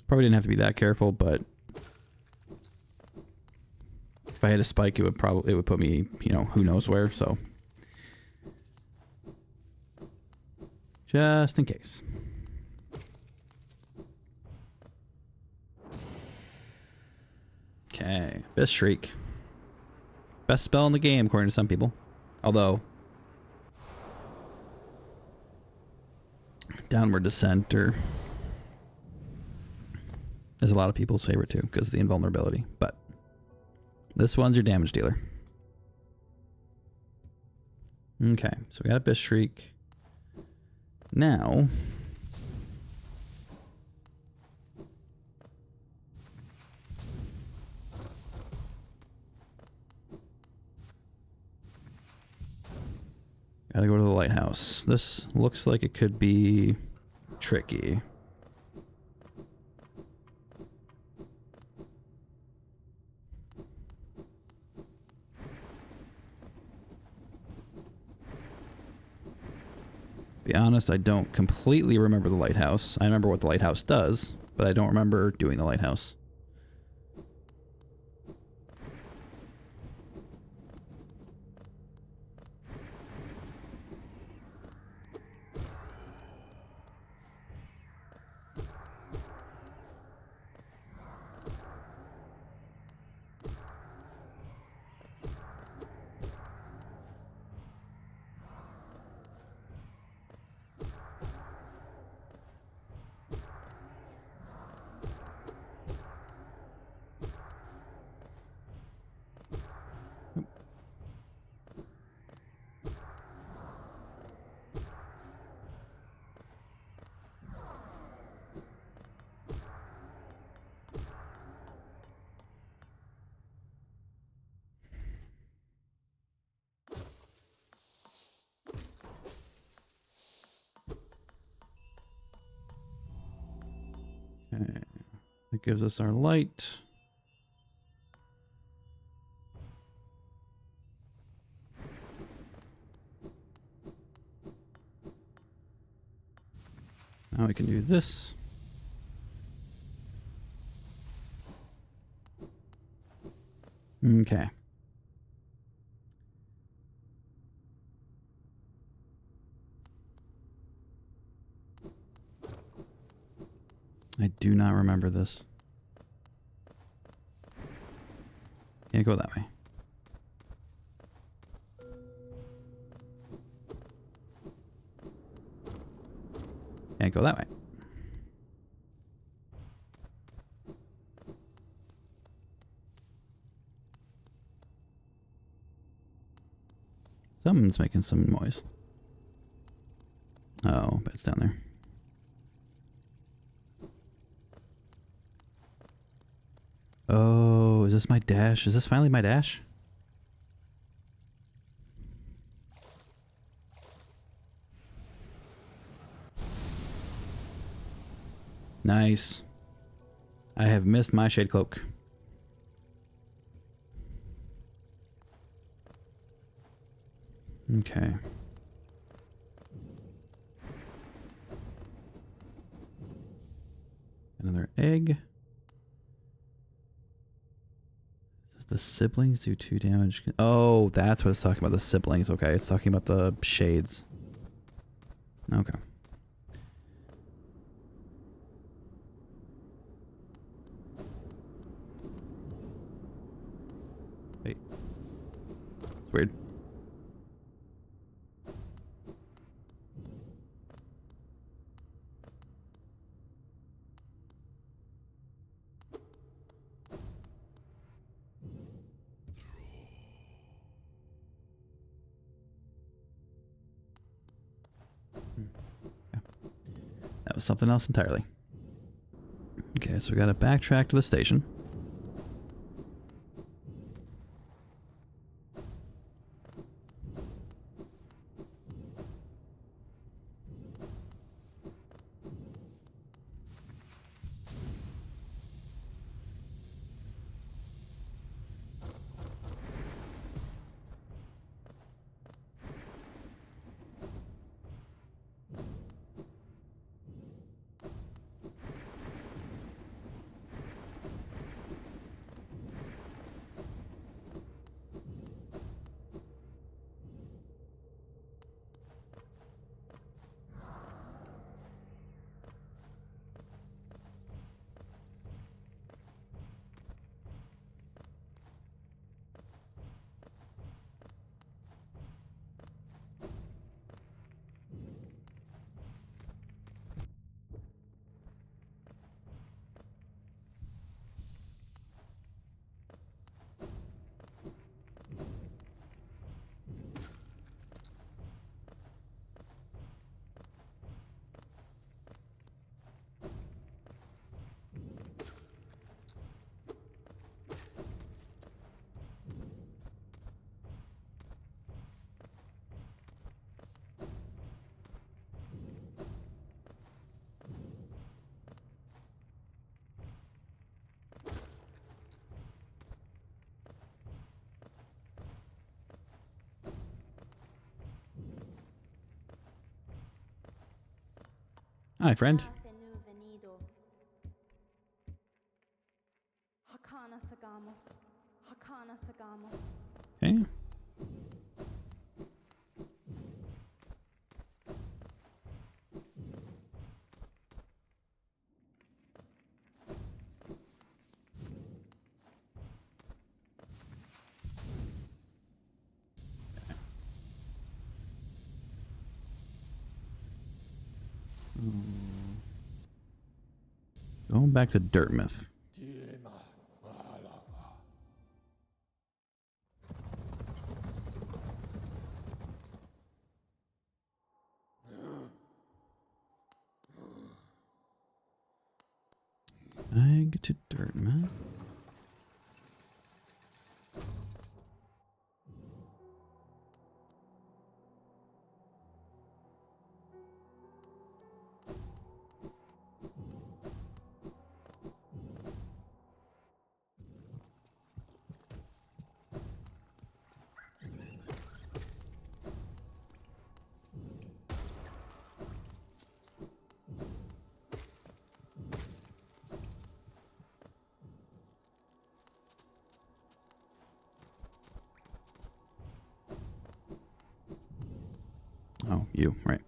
Probably didn't have to be that careful, but if I had a spike, it would put me, you know, who knows where. So just in case. Okay, Abyss Shriek. Best spell in the game, according to some people. Although Downward Descent is a lot of people's favorite too, because of the invulnerability. But this one's your damage dealer. Okay, so we got Abyss Shriek. Now, gotta go to the lighthouse. This looks like it could be tricky. Be honest, I don't completely remember the lighthouse. I remember what the lighthouse does, but I don't remember doing the lighthouse. Okay, that gives us our light. Now we can do this. Okay. I do not remember this. Can't go that way. Can't go that way. Something's making some noise. Oh, but it's down there. Oh, is this my dash? Is this finally my dash? Nice. I have missed my Shade Cloak. Okay. Another egg. The siblings do 2 damage. Oh, that's what it's talking about. The siblings. Okay, it's talking about the shades. Okay. Wait. It's weird. That was something else entirely. Okay, so we gotta backtrack to the station. Hi, friend. Okay. Going back to Dirtmouth. Back to Dirtmouth. Oh, you, right.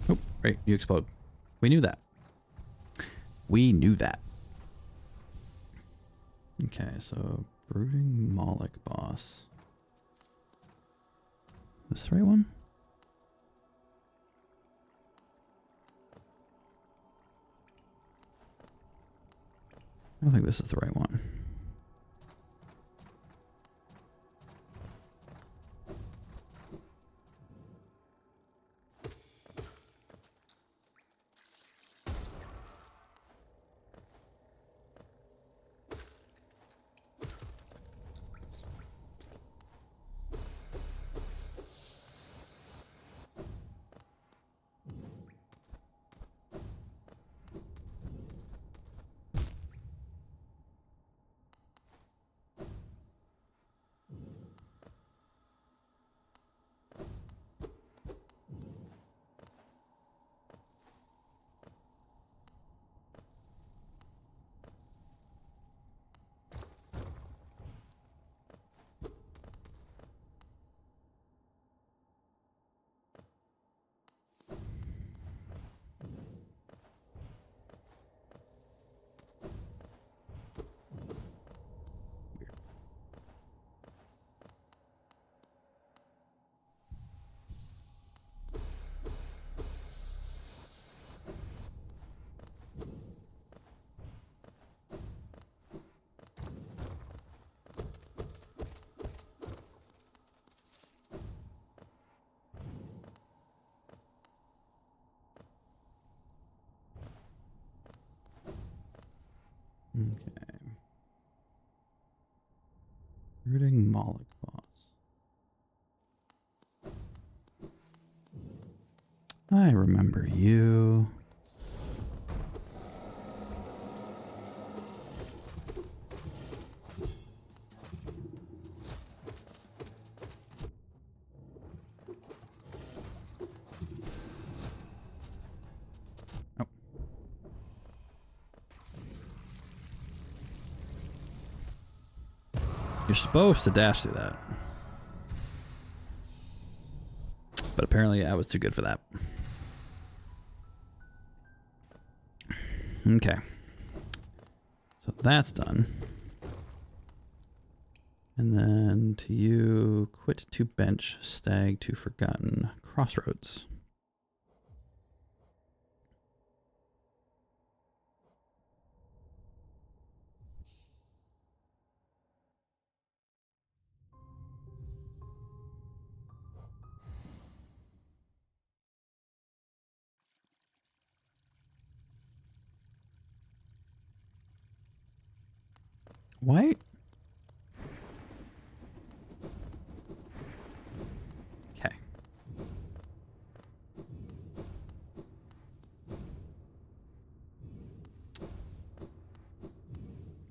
Oh, right, you explode. We knew that. We knew that. Okay, so Brooding Moloch boss. This the right one? I don't think this is the right one. Okay. Brooding Moloch boss. I remember you. Oh. You're supposed to dash through that. But apparently I was too good for that. Okay. So that's done. And then to you, quit to bench, stag to forgotten, crossroads. Why?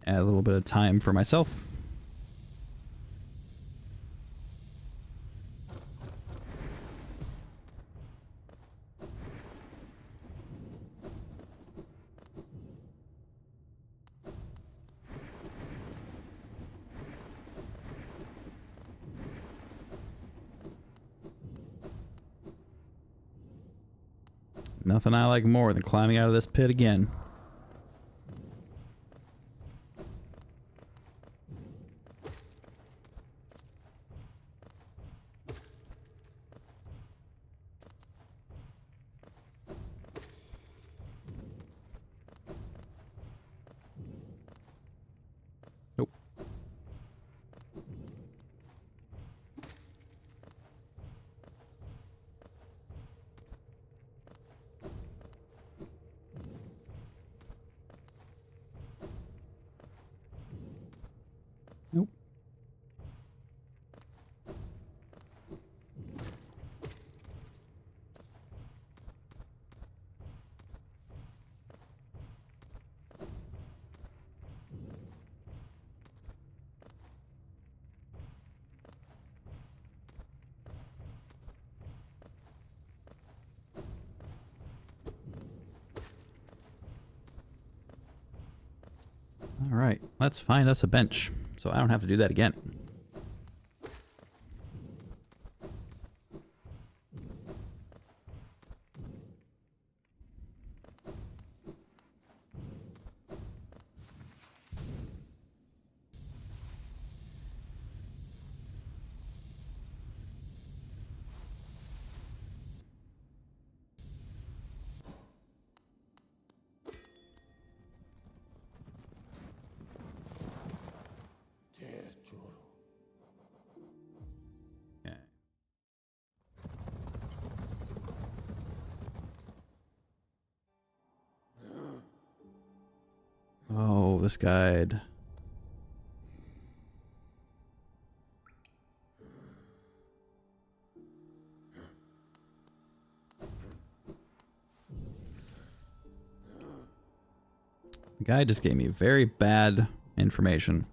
Add a little bit of time for myself. Nothing I like more than climbing out of this pit again. Nope. Nope. All right, let's find us a bench so I don't have to do that again. Okay. Oh, this guide. The guy just gave me very bad information.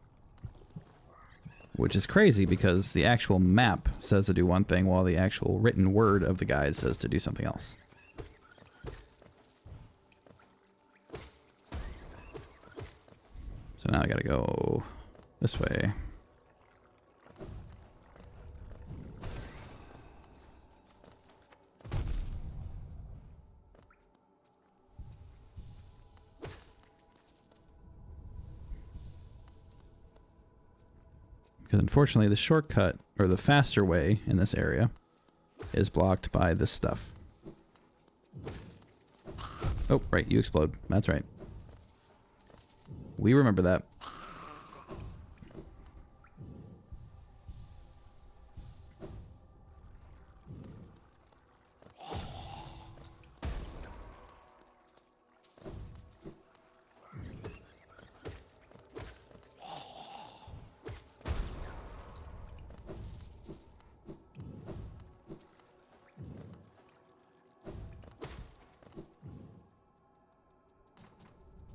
Which is crazy because the actual map says to do one thing while the actual written word of the guide says to do something else. So now I gotta go this way. Because unfortunately the shortcut, or the faster way in this area, is blocked by this stuff. Oh, right, you explode. That's right. We remember that.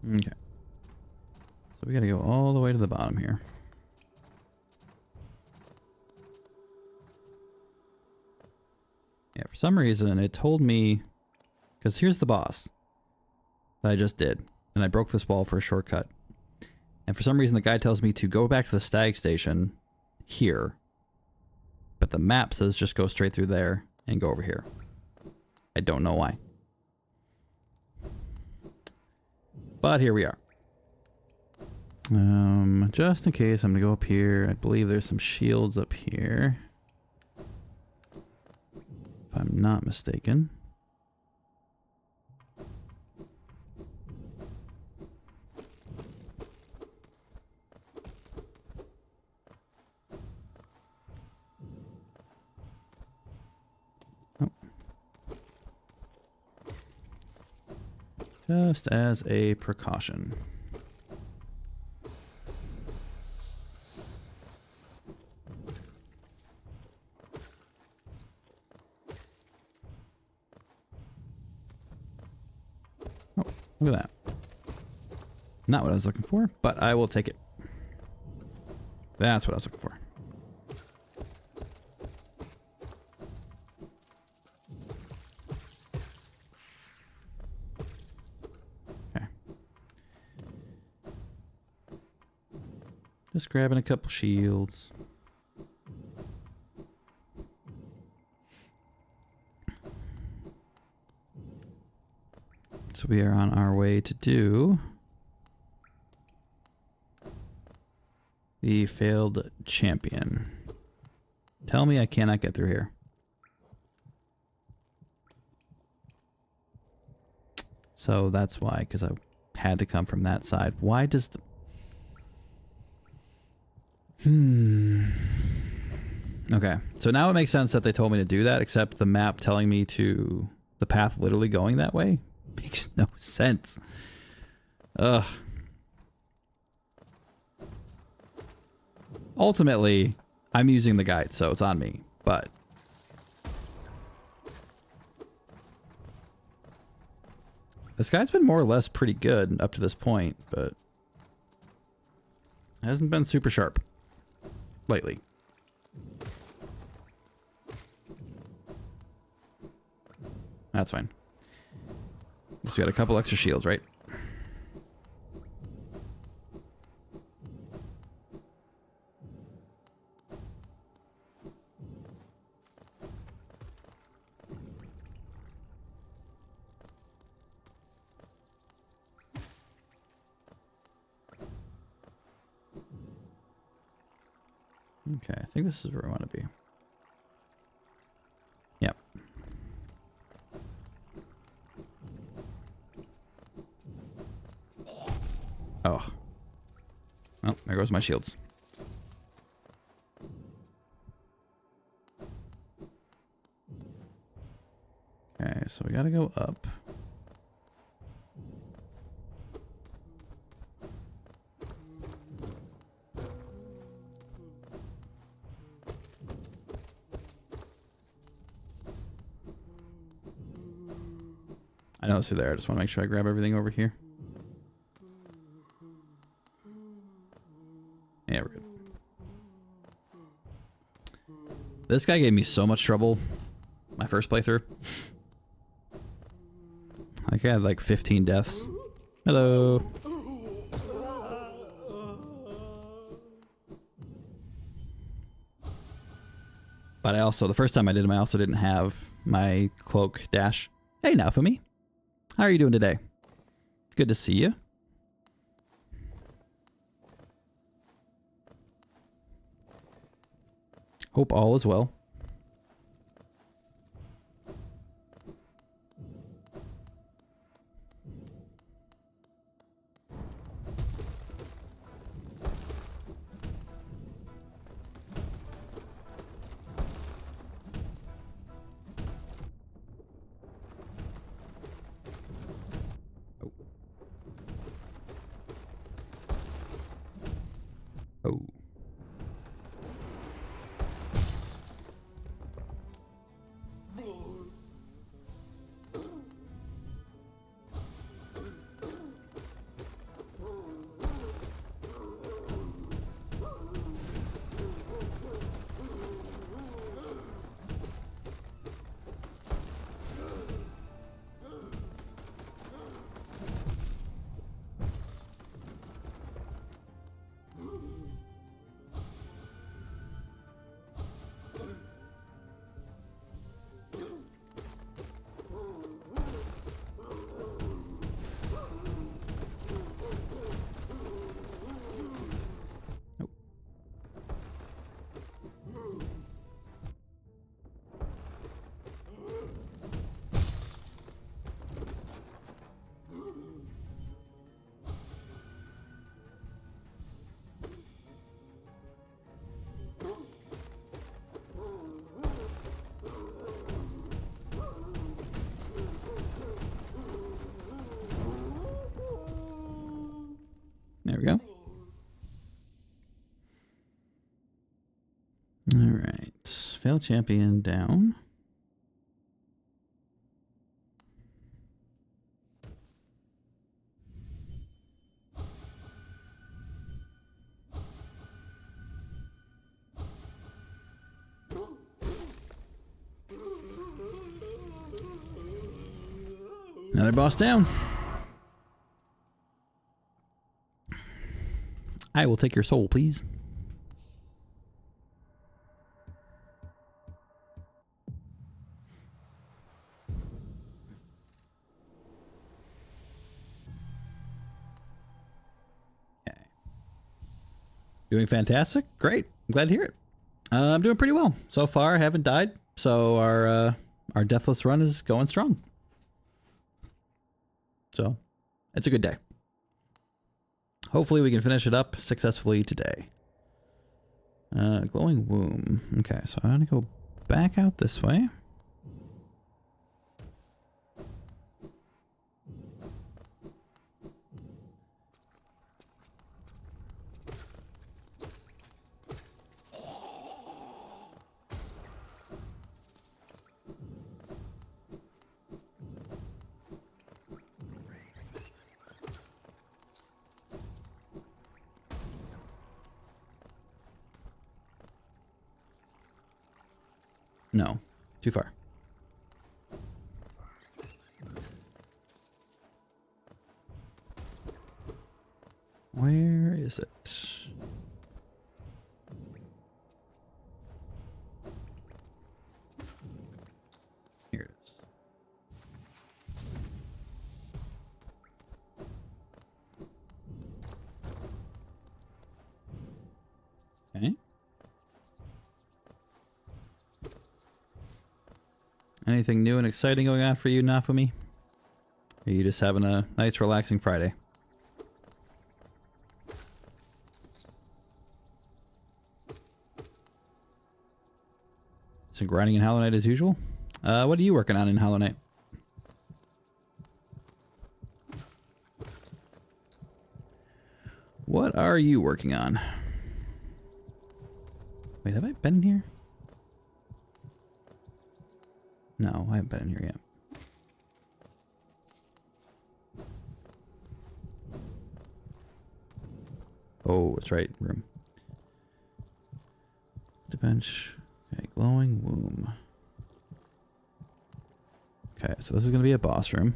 Okay. So we gotta go all the way to the bottom here. Yeah, for some reason it told me, because here's the boss that I just did, and I broke this wall for a shortcut. And for some reason the guy tells me to go back to the stag station here, but the map says just go straight through there and go over here. I don't know why. But here we are. Just in case, I'm gonna go up here. I believe there's some shields up here, if I'm not mistaken. Oh. Just as a precaution. Oh, look at that. Not what I was looking for, but I will take it. That's what I was looking for. Okay. Just grabbing a couple shields. So we are on our way to do the failed champion. Tell me I cannot get through here. So that's why, because I had to come from that side. Why does the... Okay, so now it makes sense that they told me to do that, except the map telling me to... The path literally going that way? Makes no sense. Ugh. Ultimately, I'm using the guide, so it's on me, but... This guy's been more or less pretty good up to this point, but... Hasn't been super sharp. Lately. That's fine. Guess we got a couple extra shields, right? Okay, I think this is where I want to be. Yep. Oh. Oh, there goes my shields. Okay, so we gotta go up. I know it's through there. I just want to make sure I grab everything over here. Yeah, we're good. This guy gave me so much trouble my first playthrough. Like I had like 15 deaths. Hello. But I also, the first time I did him, I also didn't have my cloak dash. Hey, Naofumi. How are you doing today? Good to see you. Hope all is well. Oh. There we go. All right. Failed champion down. Another boss down. I will take your soul, please. Okay. Doing fantastic. Great. I'm glad to hear it. I'm doing pretty well so far. I haven't died, so our deathless run is going strong. So, it's a good day. Hopefully we can finish it up successfully today. Glowing womb. Okay, so I'm gonna go back out this way. No, too far. Where is it? Here it is. Okay. Anything new and exciting going on for you, Nafumi? Or are you just having a nice, relaxing Friday? So grinding in Hollow Knight as usual? What are you working on in Hollow Knight? What are you working on? Wait, have I been in here? No, I haven't been in here yet. Oh, that's right. Room. The bench. Okay, glowing womb. Okay, so this is going to be a boss room.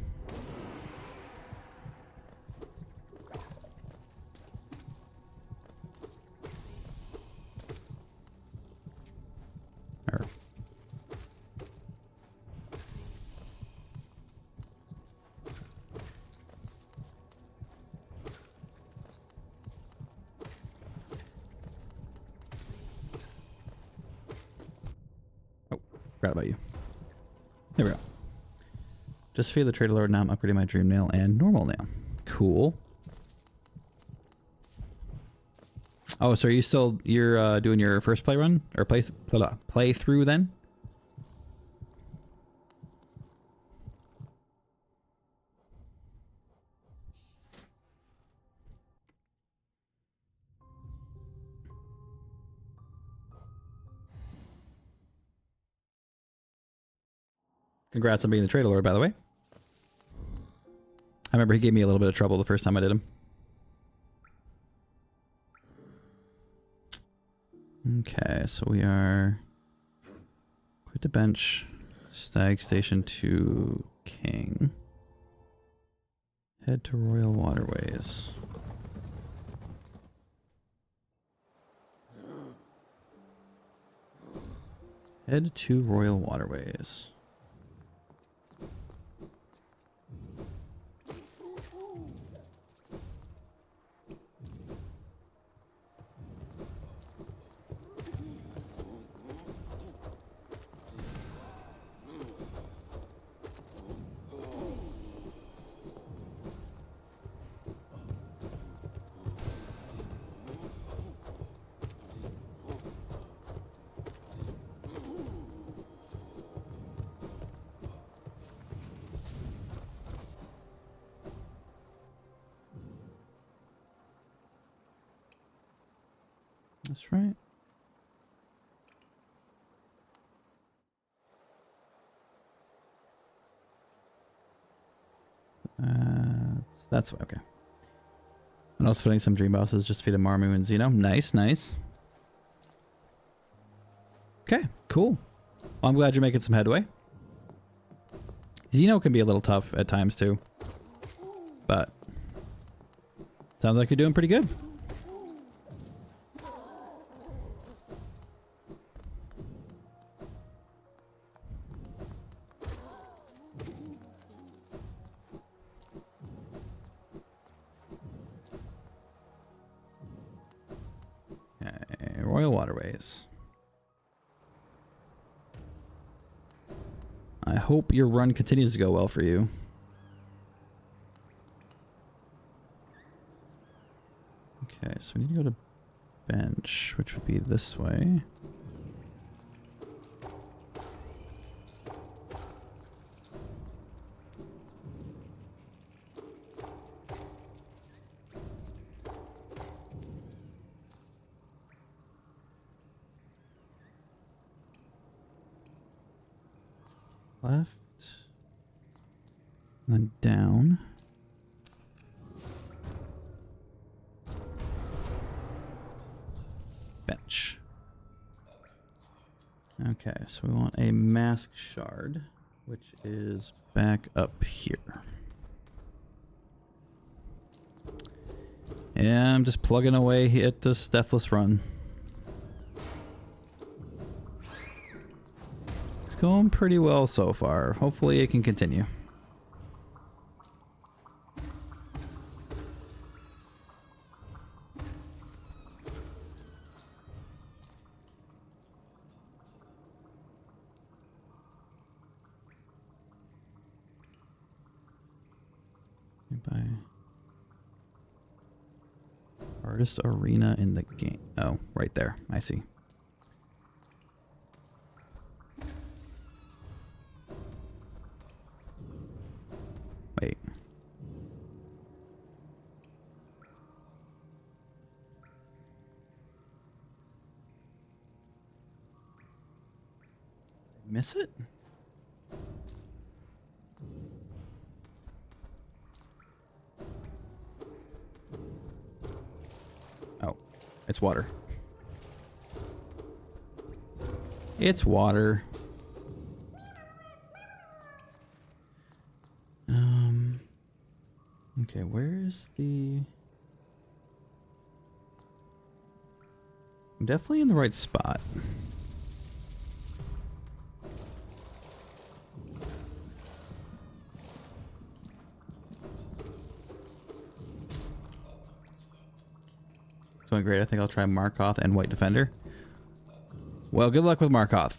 Forgot about you. There we go. Just feed the Trader Lord. Now I'm upgrading my Dream Nail and Normal Nail. Cool. Oh, so are you still you're doing your first play run or play through then? Congrats on being the Trader Lord, by the way. I remember he gave me a little bit of trouble the first time I did him. Okay, so we are... Quit the bench. Stag Station to King. Head to Royal Waterways. Head to Royal Waterways. That's right. That's okay. And also fitting some dream bosses. Just defeated Marmu and Xeno. Nice, nice. Okay, cool. Well, I'm glad you're making some headway. Xeno can be a little tough at times too. But sounds like you're doing pretty good. Okay, Royal Waterways. I hope your run continues to go well for you. Okay, so we need to go to bench, which would be this way. Left. And then down. Bench. Okay, so we want a mask shard, which is back up here. Yeah, I'm just plugging away at this deathless run. It's going pretty well so far. Hopefully it can continue. By Artist Arena in the game. Oh, right there. I see. Wait. Miss it? Oh, it's water. It's water. Okay, where is the... I'm definitely in the right spot. It's going great. I think I'll try Markoth and White Defender. Well, good luck with Markoth.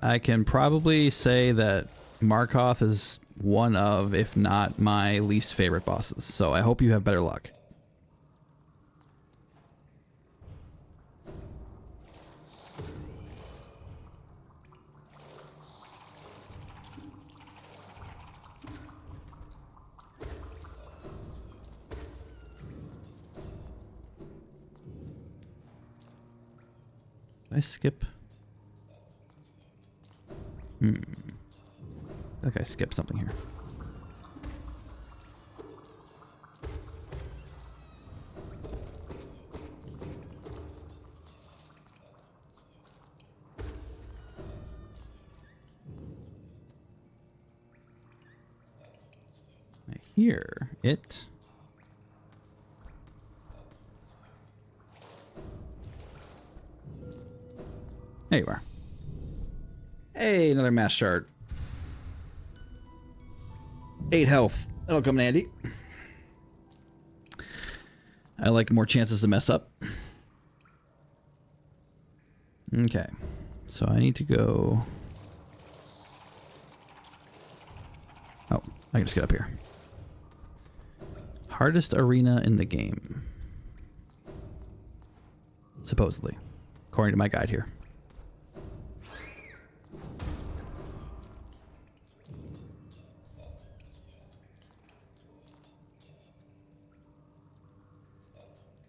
I can probably say that Markoth is one of, if not my least favorite bosses, so I hope you have better luck. Did I skip? I think I skipped something here. I hear it. There you are. Hey, another mass shard. 8 health. That'll come in handy. I like more chances to mess up. Okay. So I need to go... Oh, I can just get up here. Hardest arena in the game. Supposedly. According to my guide here.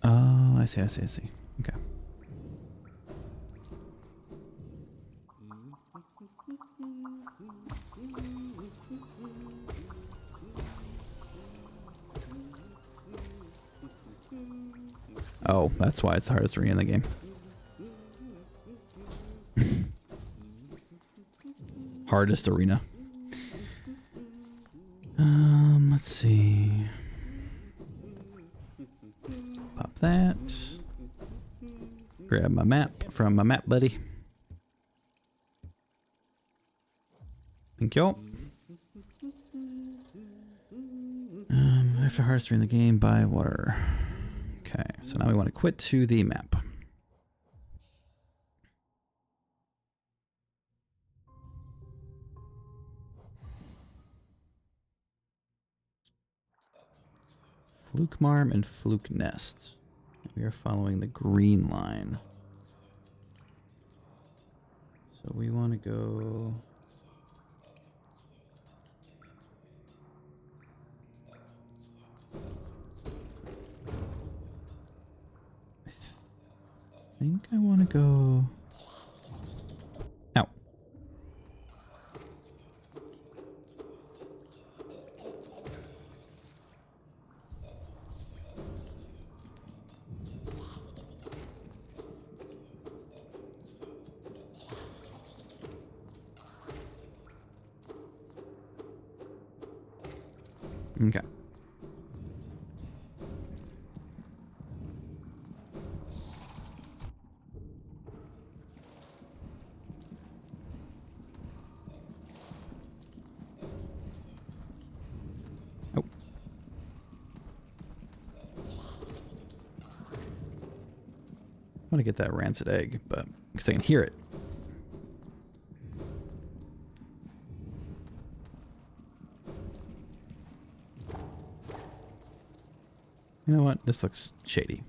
Oh, I see. Okay. Oh, that's why it's the hardest arena in the game. Hardest arena. that. Grab my map from my map buddy. Thank you. After hardest during the game, buy water. Okay, so now we want to quit to the map. Fluke Marm and Fluke Nest. We are following the green line. So we want to go... I think I want to go... Out. Okay. Oh. I want to get that rancid egg, but because I can hear it. You know what? This looks shady.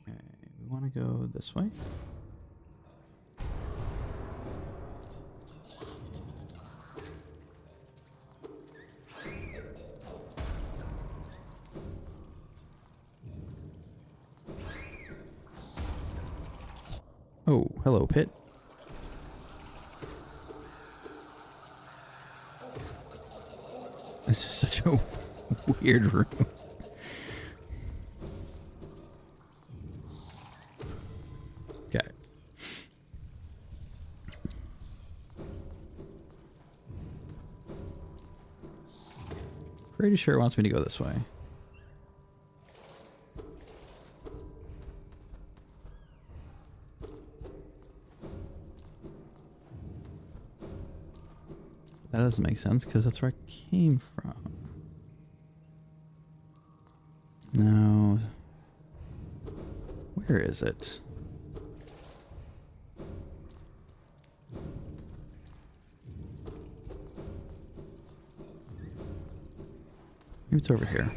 Okay, we want to go this way. Oh, hello, pit. This is such a weird room. Okay. Pretty sure it wants me to go this way. That doesn't make sense because that's where I came from. No. Where is it? Maybe it's over here.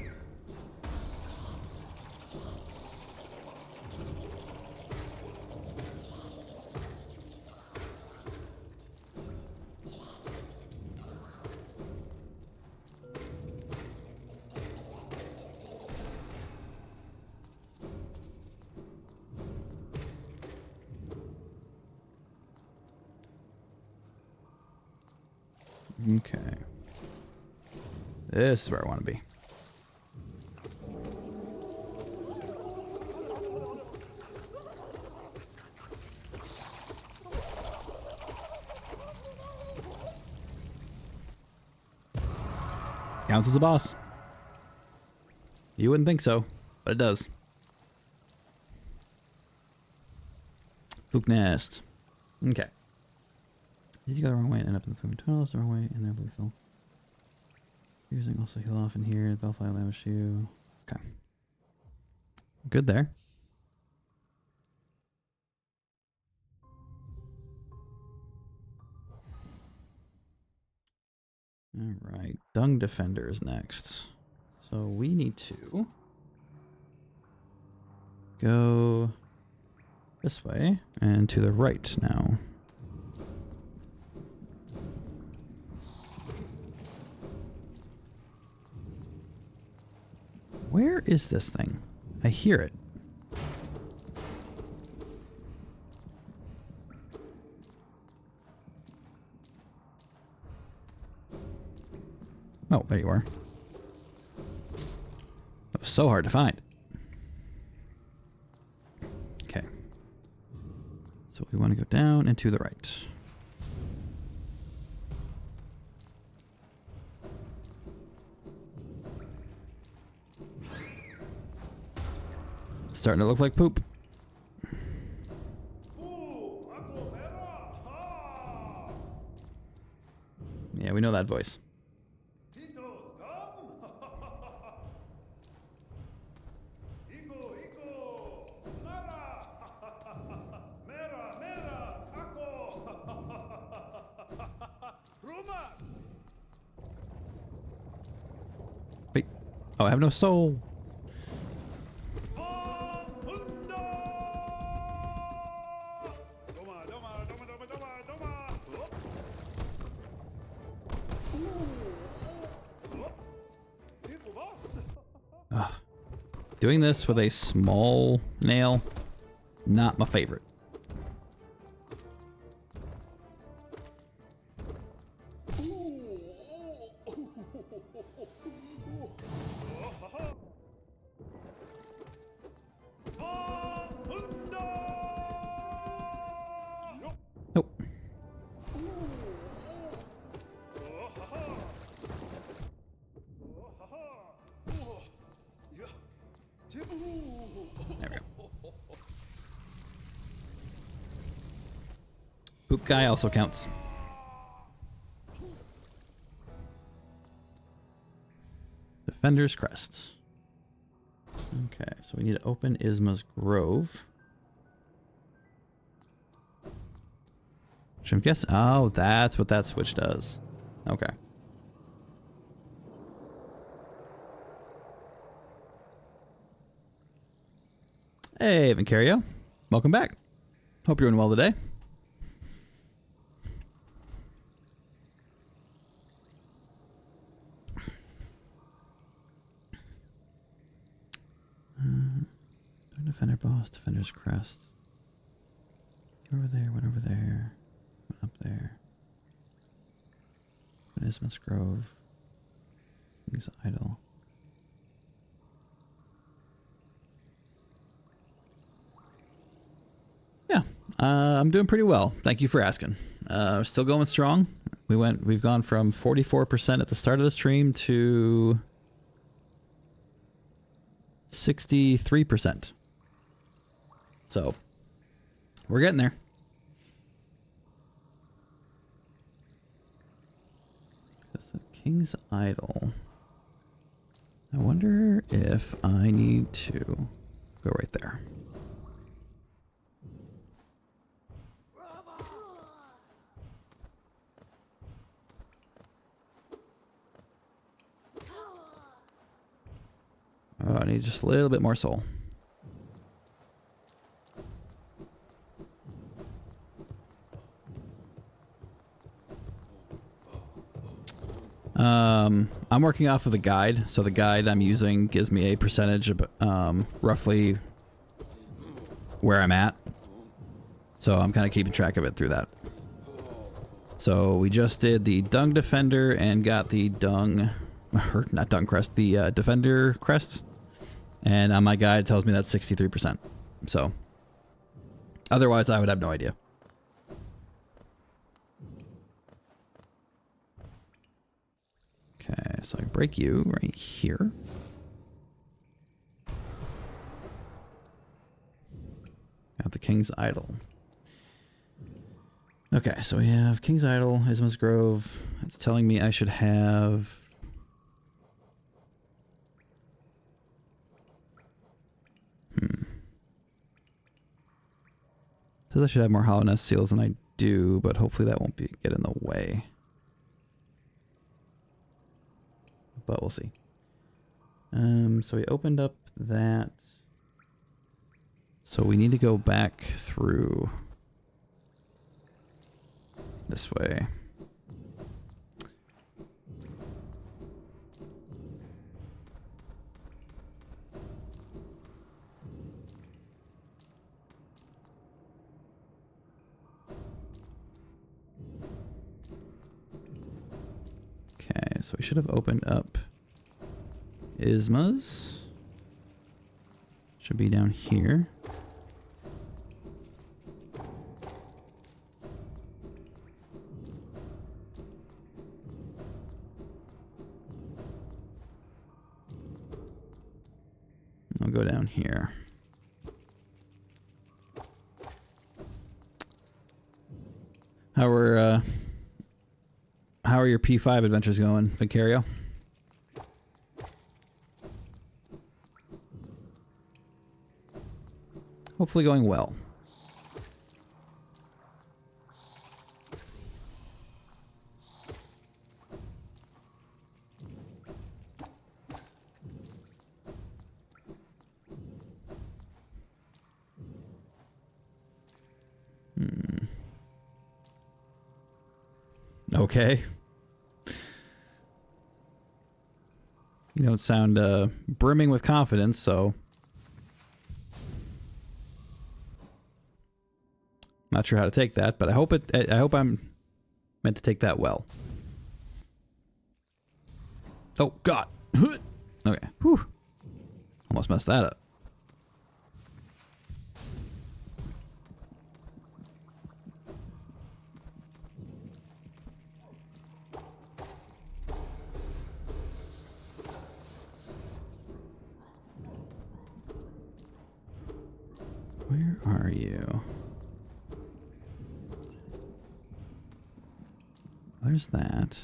Okay. This is where I want to be. Counts as a boss. You wouldn't think so, but it does. Fluke Nest. Okay. Did you go the wrong way and end up in the foaming tunnels? The wrong way and never fell. Using also heal off in here. Bellfly damage you. Okay. Good there. Alright. Dung Defender is next. So we need to go this way and to the right now. Where is this thing? I hear it. Oh, there you are. That was so hard to find. So we want to go down and to the right. It's starting to look like poop. Yeah, we know that voice. Wait. Oh, I have no soul. Ugh. Doing this with a small nail, not my favorite. Nope. There we go. Poop guy also counts. Defender's Crest. Okay, so we need to open Isma's Grove. Which I'm guessing... Oh, that's what that switch does. Okay. Hey, Vincario. Welcome back. Hope you're doing well today. Defender boss, Defender's Crest. Went over there, went over there. Went up there. Isma's Grove. King's Idol. Yeah, I'm doing pretty well. Thank you for asking. Still going strong. We've gone from 44% at the start of the stream to 63%. So we're getting there. That's the King's Idol. I wonder if I need to go right there. Oh, I need just a little bit more soul. I'm working off of the guide, so the guide I'm using gives me a percentage of roughly where I'm at. So I'm kind of keeping track of it through that. So we just did the Dung Defender and got the Dung, or not Dung Crest, the Defender Crest. And on my guide it tells me that's 63%. So otherwise I would have no idea. Okay, so I break you right here. Got the King's Idol. Okay, so we have King's Idol, Isma's Grove. It's telling me I should have... Says I should have more Hollow Nest seals than I do, but hopefully that won't get in the way. But we'll see. So we opened up that. So we need to go back through this way. Okay, so we should have opened up Isma's. Should be down here. We'll go down here. How are your P5 adventures going, Vicario? Hopefully going well. Okay. You don't sound brimming with confidence, so not sure how to take that, but I hope I'm meant to take that well. Oh God. Okay. Whew. Almost messed that up. Where are you? There's that.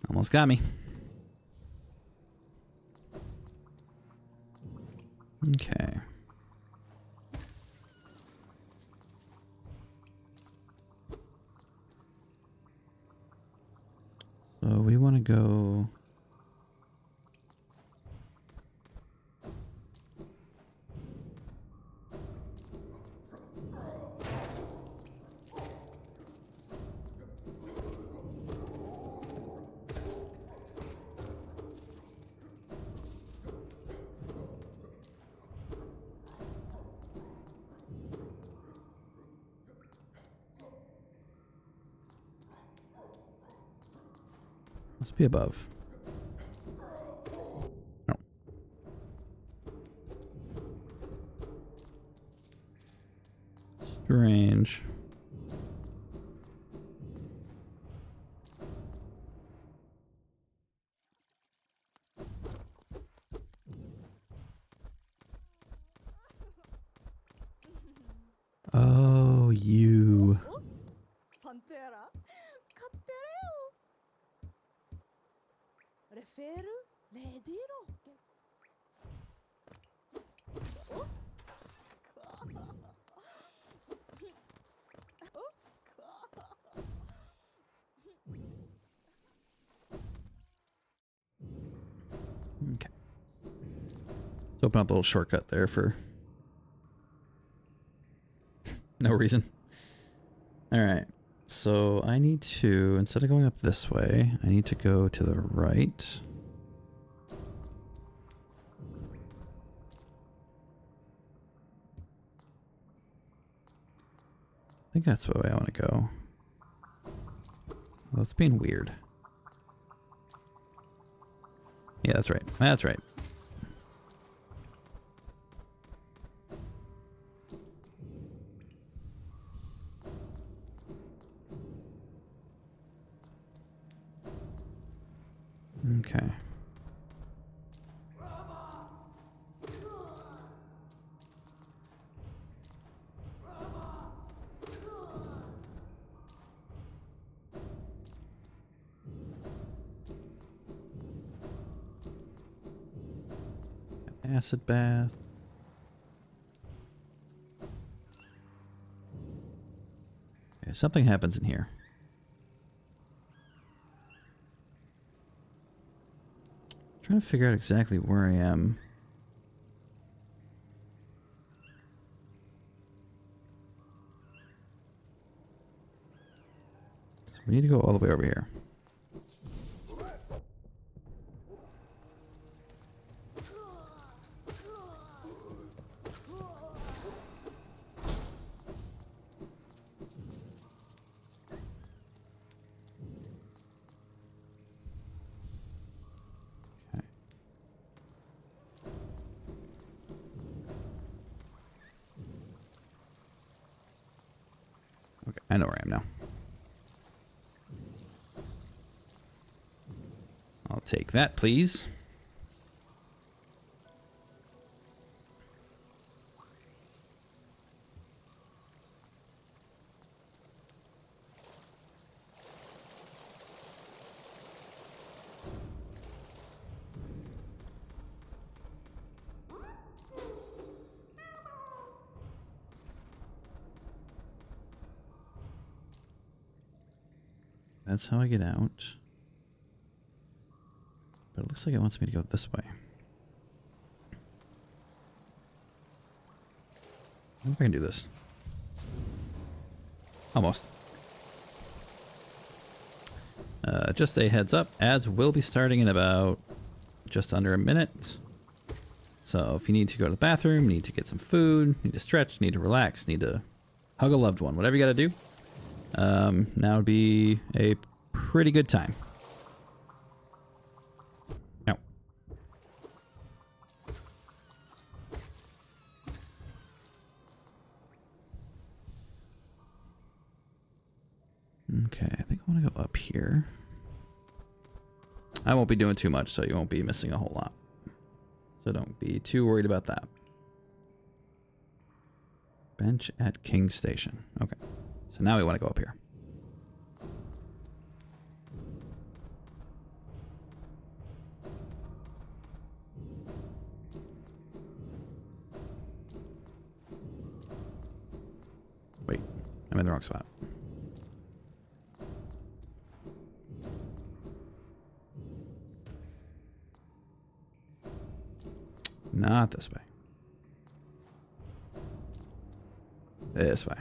Almost got me. Okay. So we want to go... Must be above. No. Strange. Oh, you. Pantera, Catereo, Referu, Lediro. Okay. Let's open up a little shortcut there for no reason. All right. So I need to, instead of going up this way, I need to go to the right. I think that's the way I want to go. Well, it's being weird. Yeah, that's right. That's right. Okay. Acid bath. Okay, something happens in here. Trying to figure out exactly where I am. So we need to go all the way over here. I know where I am now. I'll take that, please. That's how I get out. But it looks like it wants me to go this way. I wonder if I can do this. Almost. Just a heads up, ads will be starting in about just under a minute. So if you need to go to the bathroom, need to get some food, need to stretch, need to relax, need to hug a loved one, whatever you gotta do, now would be a pretty good time. Now. Okay, I think I want to go up here. I won't be doing too much, so you won't be missing a whole lot. So don't be too worried about that. Bench at King Station. Okay. So now we want to go up here. Wait, I'm in the wrong spot. Not this way. This way.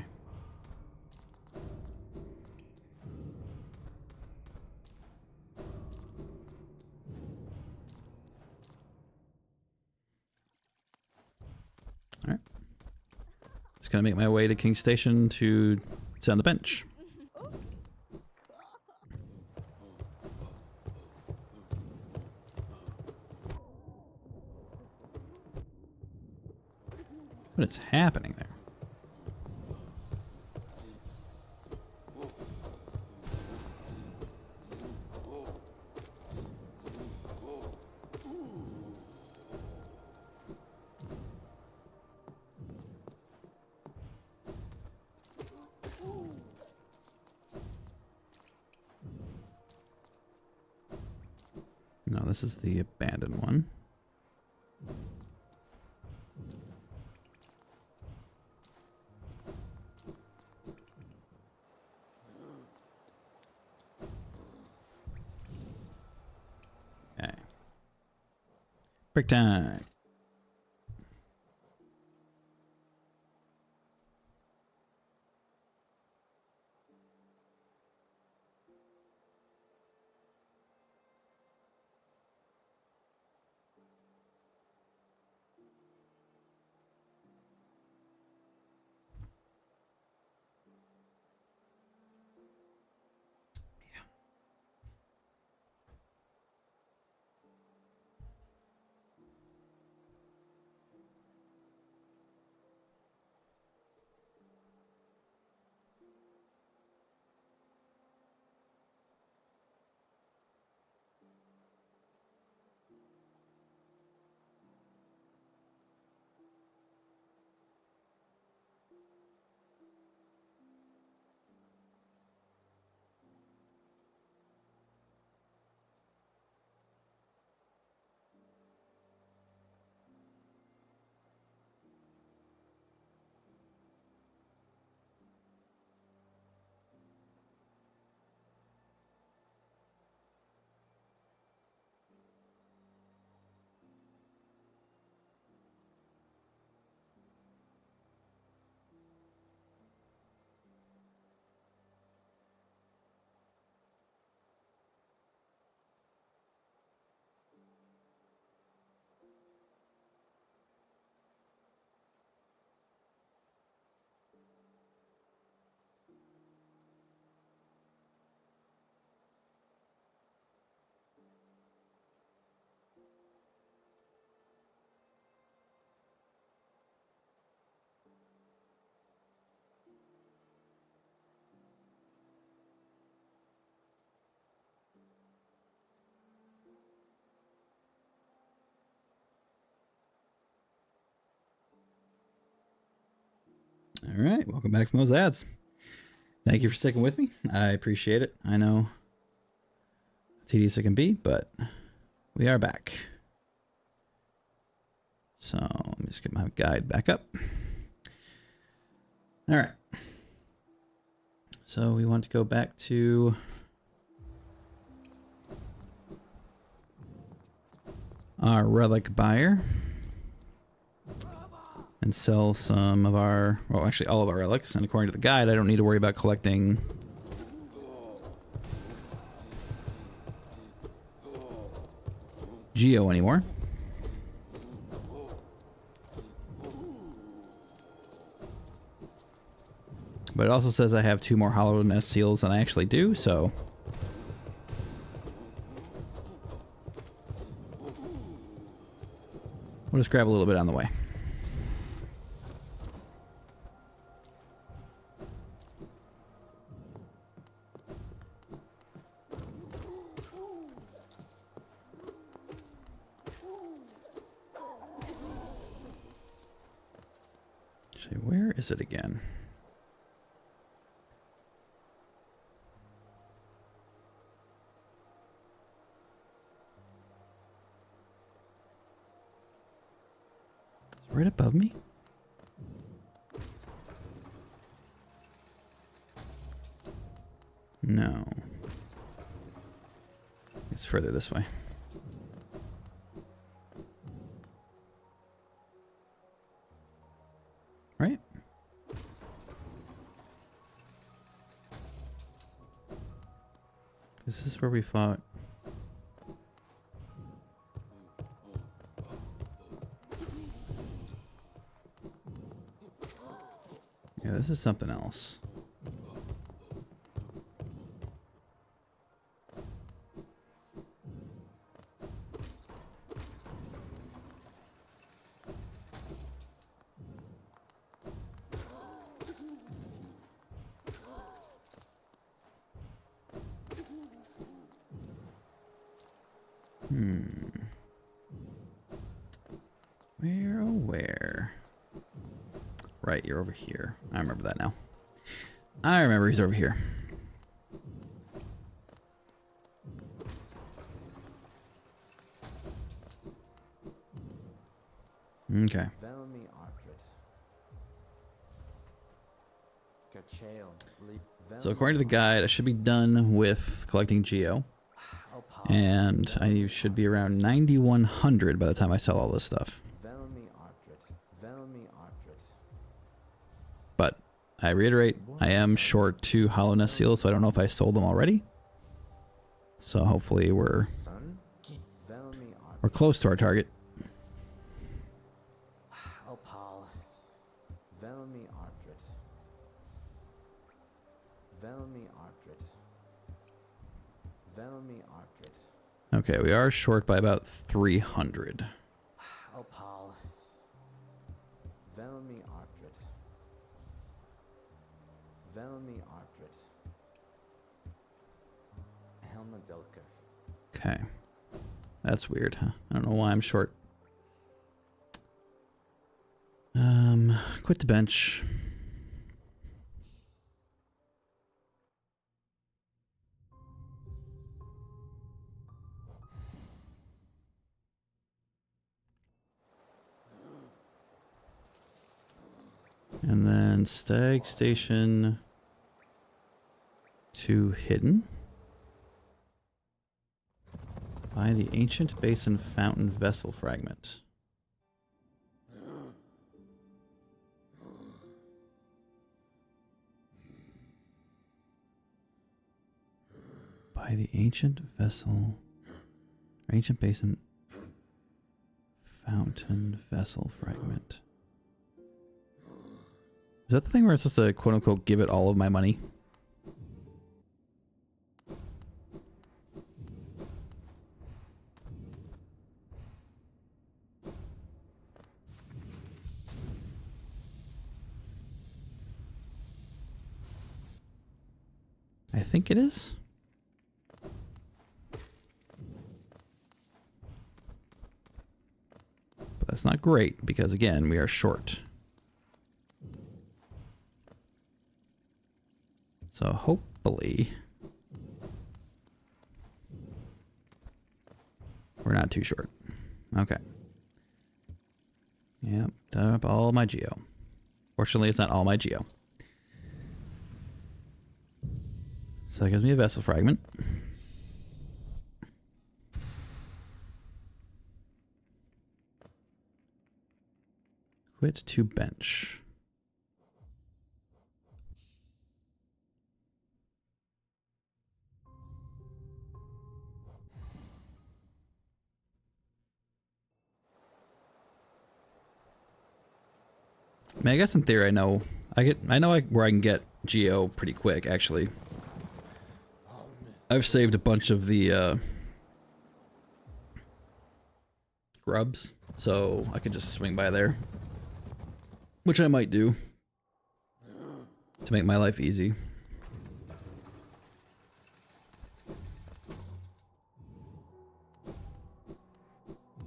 All right. Just gonna make my way to King Station to sit on the bench. What is happening there? No, this is the abandoned one. Okay. Break time. All right, welcome back from those ads. Thank you for sticking with me. I appreciate it. I know tedious it can be, but we are back. So let me just get my guide back up. All right. So we want to go back to our relic buyer and sell some of our, well, actually all of our relics. And according to the guide, I don't need to worry about collecting Geo anymore. But it also says I have 2 more Hollow Nest seals than I actually do, so we'll just grab a little bit on the way. Actually, where is it again? Right above me? No. It's further this way. Right? This is where we fought. Yeah, this is something else. Where, oh where? Right, you're over here. I remember that now. I remember he's over here. Okay. So according to the guide, I should be done with collecting Geo. And I should be around 9,100 by the time I sell all this stuff. But I reiterate, I am short 2 Hollow Nest seals, so I don't know if I sold them already. So hopefully we're close to our target. Okay, we are short by about 300. Okay. That's weird, huh? I don't know why I'm short. Quit the bench. And then Stag Station to Hidden. By the Ancient Basin Fountain Vessel Fragment. By the Ancient Vessel... Ancient Basin Fountain Vessel Fragment. Is that the thing where I'm supposed to quote-unquote give it all of my money? I think it is. But that's not great because, again, we are short. So hopefully we're not too short. Okay. Yep, done up all my geo. Fortunately, it's not all my geo. So that gives me a vessel fragment. Quit to bench. I mean, I guess in theory, I know where I can get geo pretty quick. Actually, I've saved a bunch of the grubs, so I could just swing by there, which I might do to make my life easy.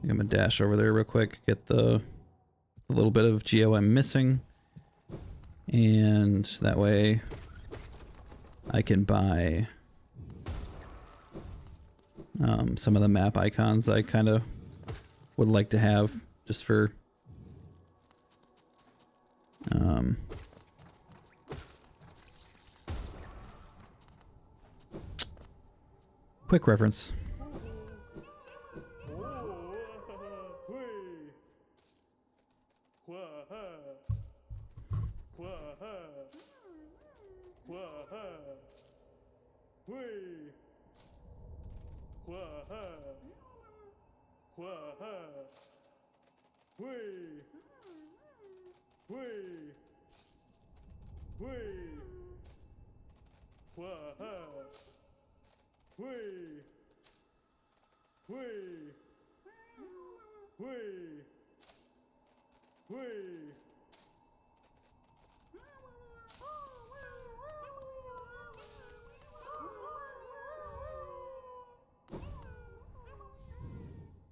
I'm gonna dash over there real quick, get the little bit of geo I'm missing, and that way I can buy some of the map icons I kind of would like to have just for quick reference.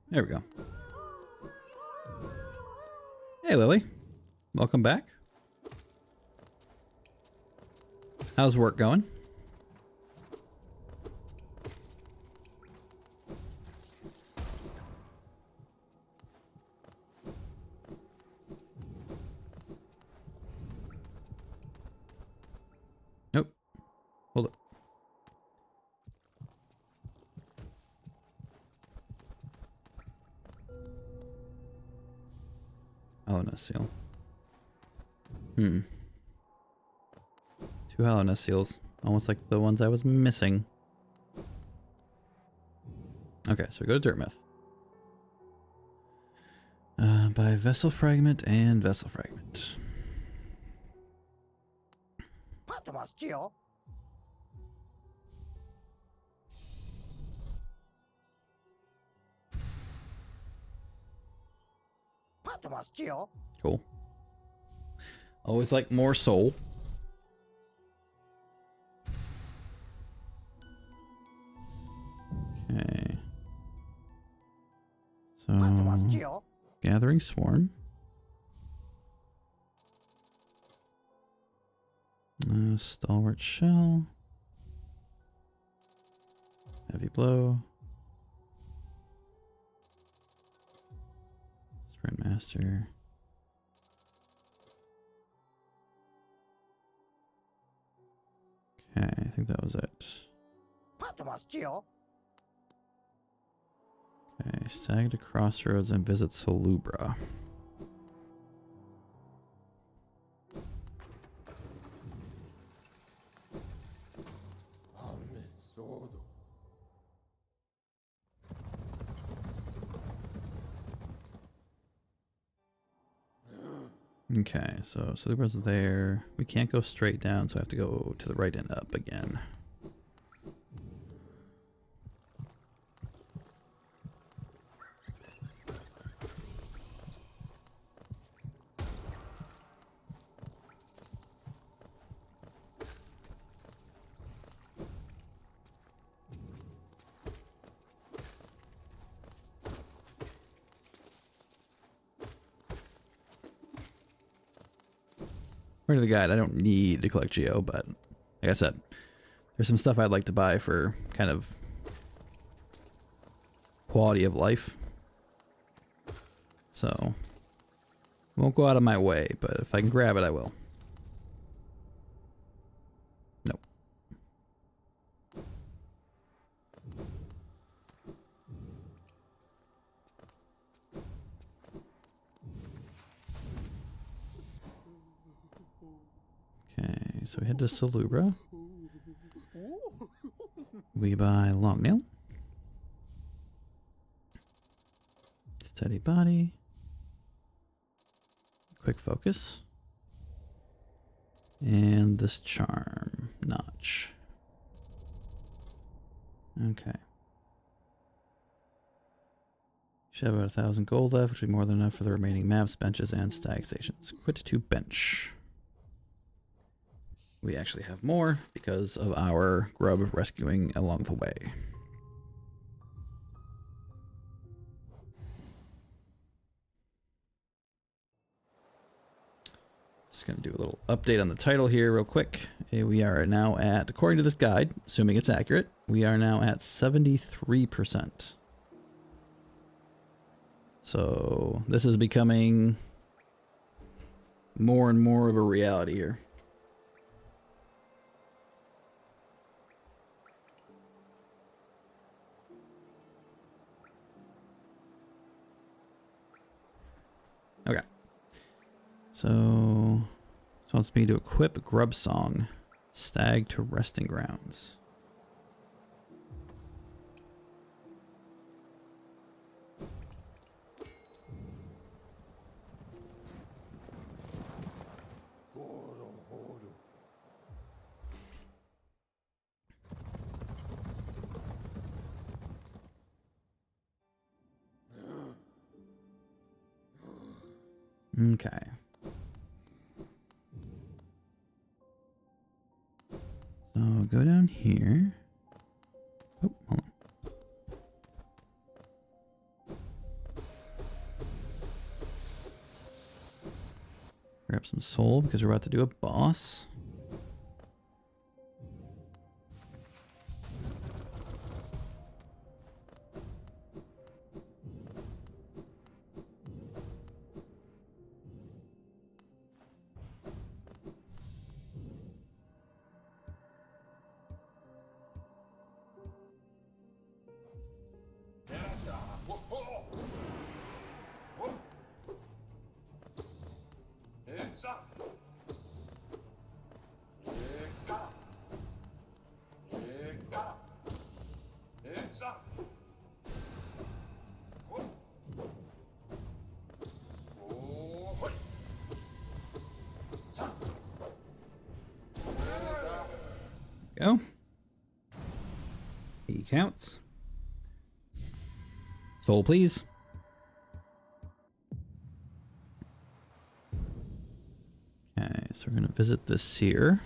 There we go. Hey, Lily. Welcome back. How's work going? Nope. Hold it. Hollowness seal. Two hollowness seals. Almost like the ones I was missing. Okay, so we go to Dirtmouth. Buy vessel fragment and vessel fragment. Cool. Always like more soul. Okay. So, gathering swarm. Stalwart shell. Heavy blow. Sprint master. Okay, I think that was it. Okay, sag to Crossroads and visit Salubra. Okay, so Salubra's there. We can't go straight down, so I have to go to the right and up again. According to the guide, I don't need to collect geo, but like I said, there's some stuff I'd like to buy for kind of quality of life. So, won't go out of my way, but if I can grab it, I will. Nope. Okay, so we head to Salubra. We buy Longnail. Steady body. Quick focus. And this charm notch. Okay. Should have about 1,000 gold left, which would be more than enough for the remaining maps, benches, and stag stations. Quit to bench. We actually have more because of our grub rescuing along the way. Just going to do a little update on the title here real quick. We are now at, according to this guide, assuming it's accurate, we are now at 73%. So this is becoming more and more of a reality here. Okay. So this wants me to equip Grub Song, Stag to Resting Grounds. Okay. So go down here. Oh, hold on. Grab some soul because we're about to do a boss. Go. He counts. Soul, please. Okay, so we're going to visit the seer.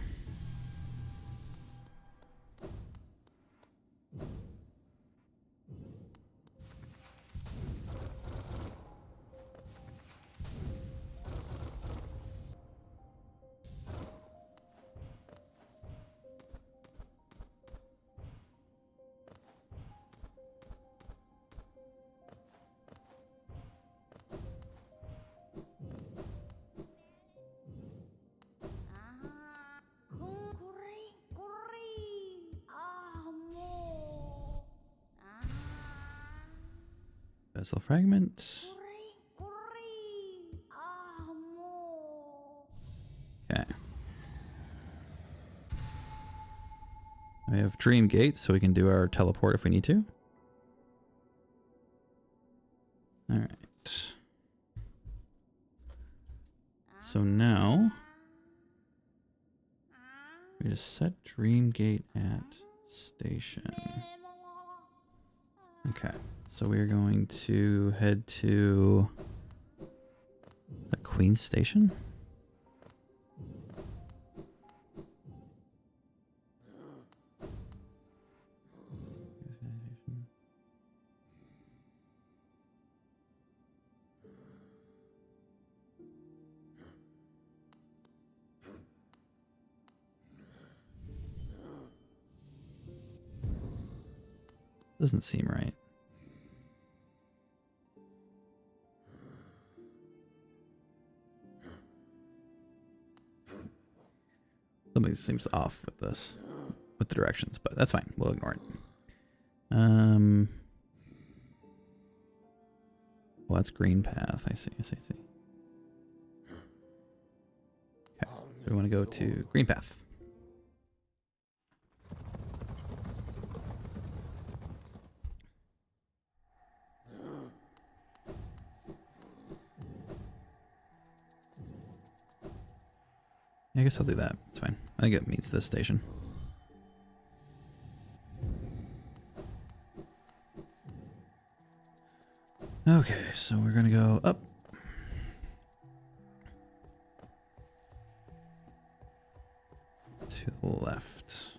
Vessel fragment. Okay. We have Dream Gate, so we can do our teleport if we need to. All right. So now we just set Dream Gate at station. Okay. So we're going to head to the Queen's Station. Doesn't seem right. Something seems off with this, with the directions, but that's fine. We'll ignore it. Well, that's green path. I see. Okay, so we want to go to green path. I guess I'll do that. It's fine. I think it meets this station. Okay, so we're gonna go up. To the left.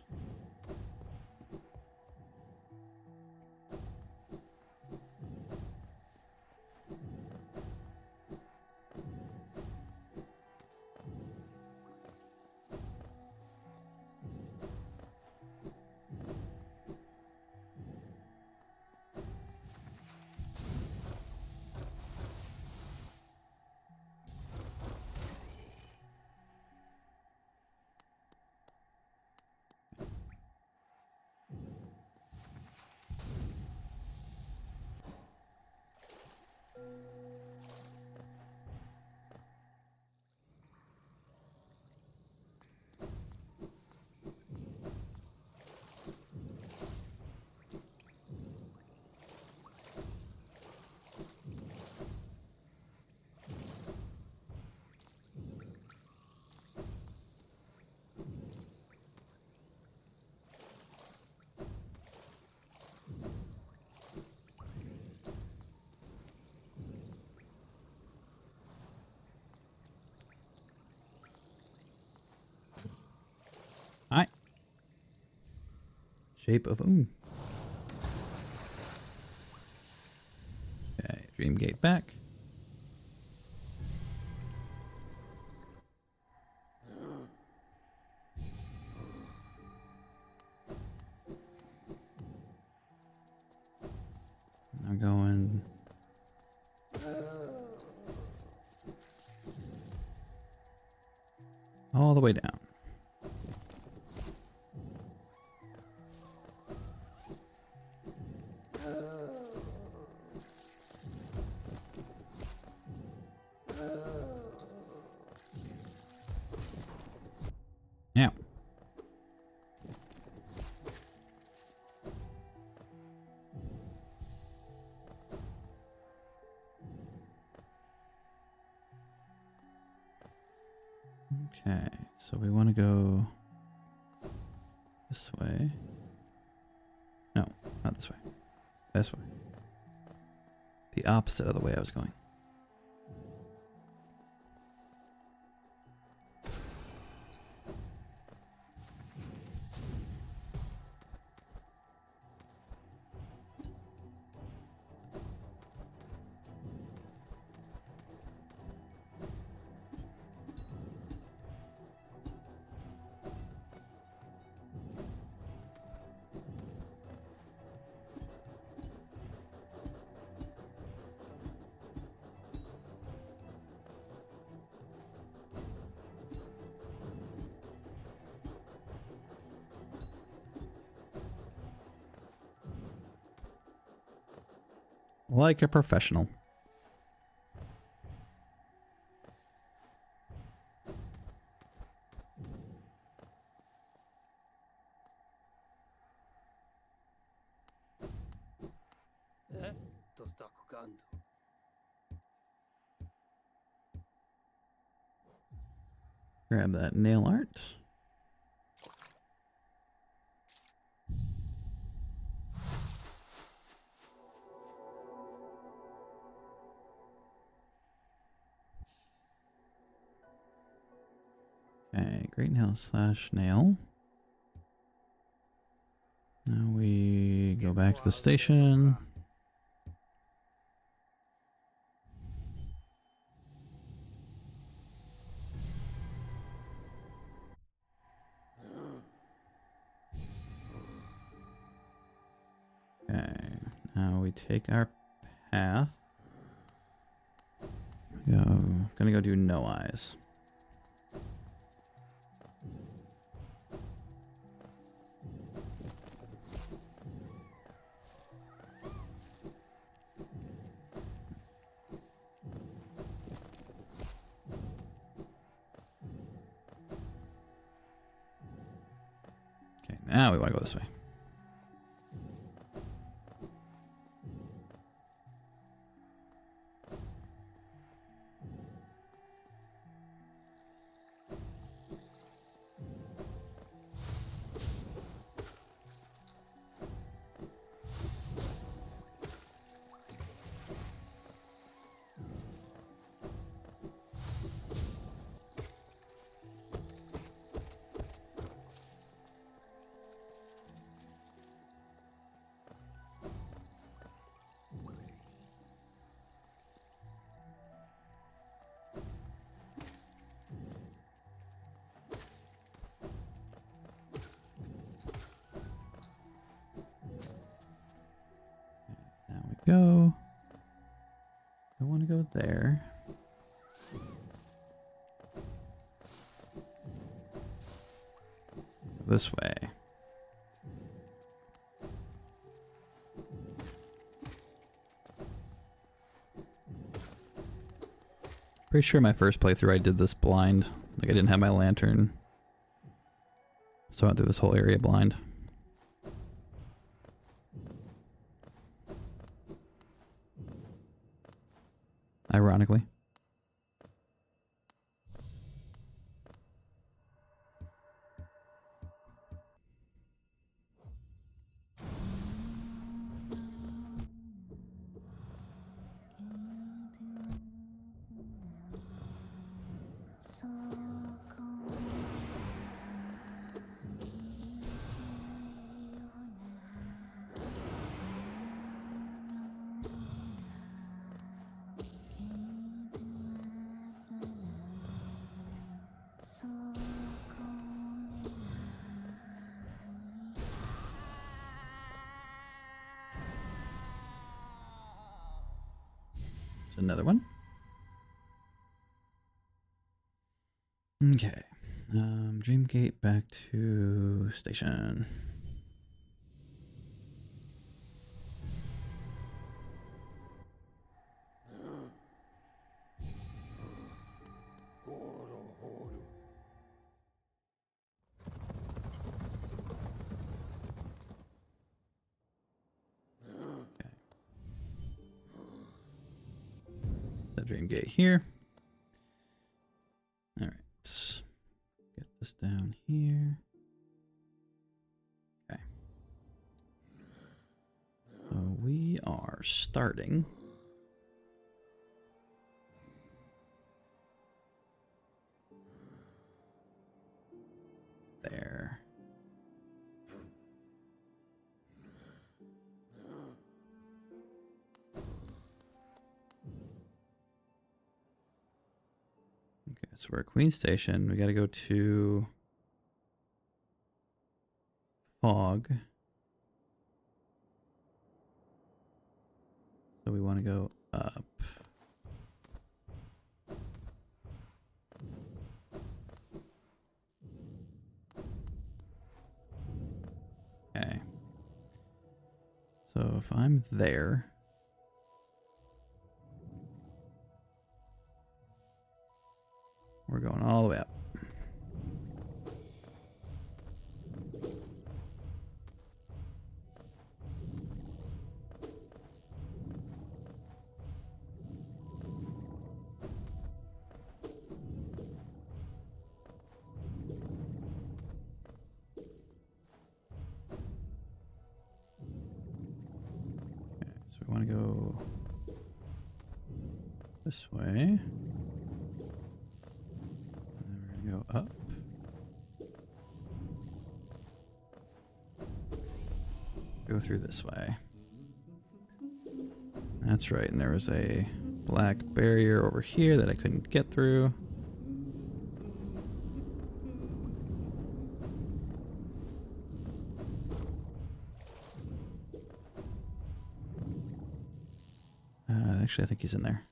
Hi. Shape of Oon. Okay, Dream Gate back. Now going all the way down. Yeah. Okay, so we want to go this way. No, not this way. This way. The opposite of the way I was going. Like a professional. To sta cocando. Grab that nail art. Okay, great nail slash nail. Now we go back to the station. Okay. Now we take our path. Gonna go do no eyes. Okay, now we want to go this way. Now we go. I want to go there. This way. Pretty sure my first playthrough I did this blind. Like I didn't have my lantern. So I went through this whole area blind. Ironically. Another one. Okay. Dreamgate back to station. Dreamgate here. All right, get this down here. Okay. So we are starting. There. So we're at Queen Station. We got to go to Fog. So we want to go up. Okay. So if I'm there, we're going all the way up. Okay, so we want to go this way. Go up. Go through this way. That's right, and there was a black barrier over here that I couldn't get through. Actually, I think he's in there.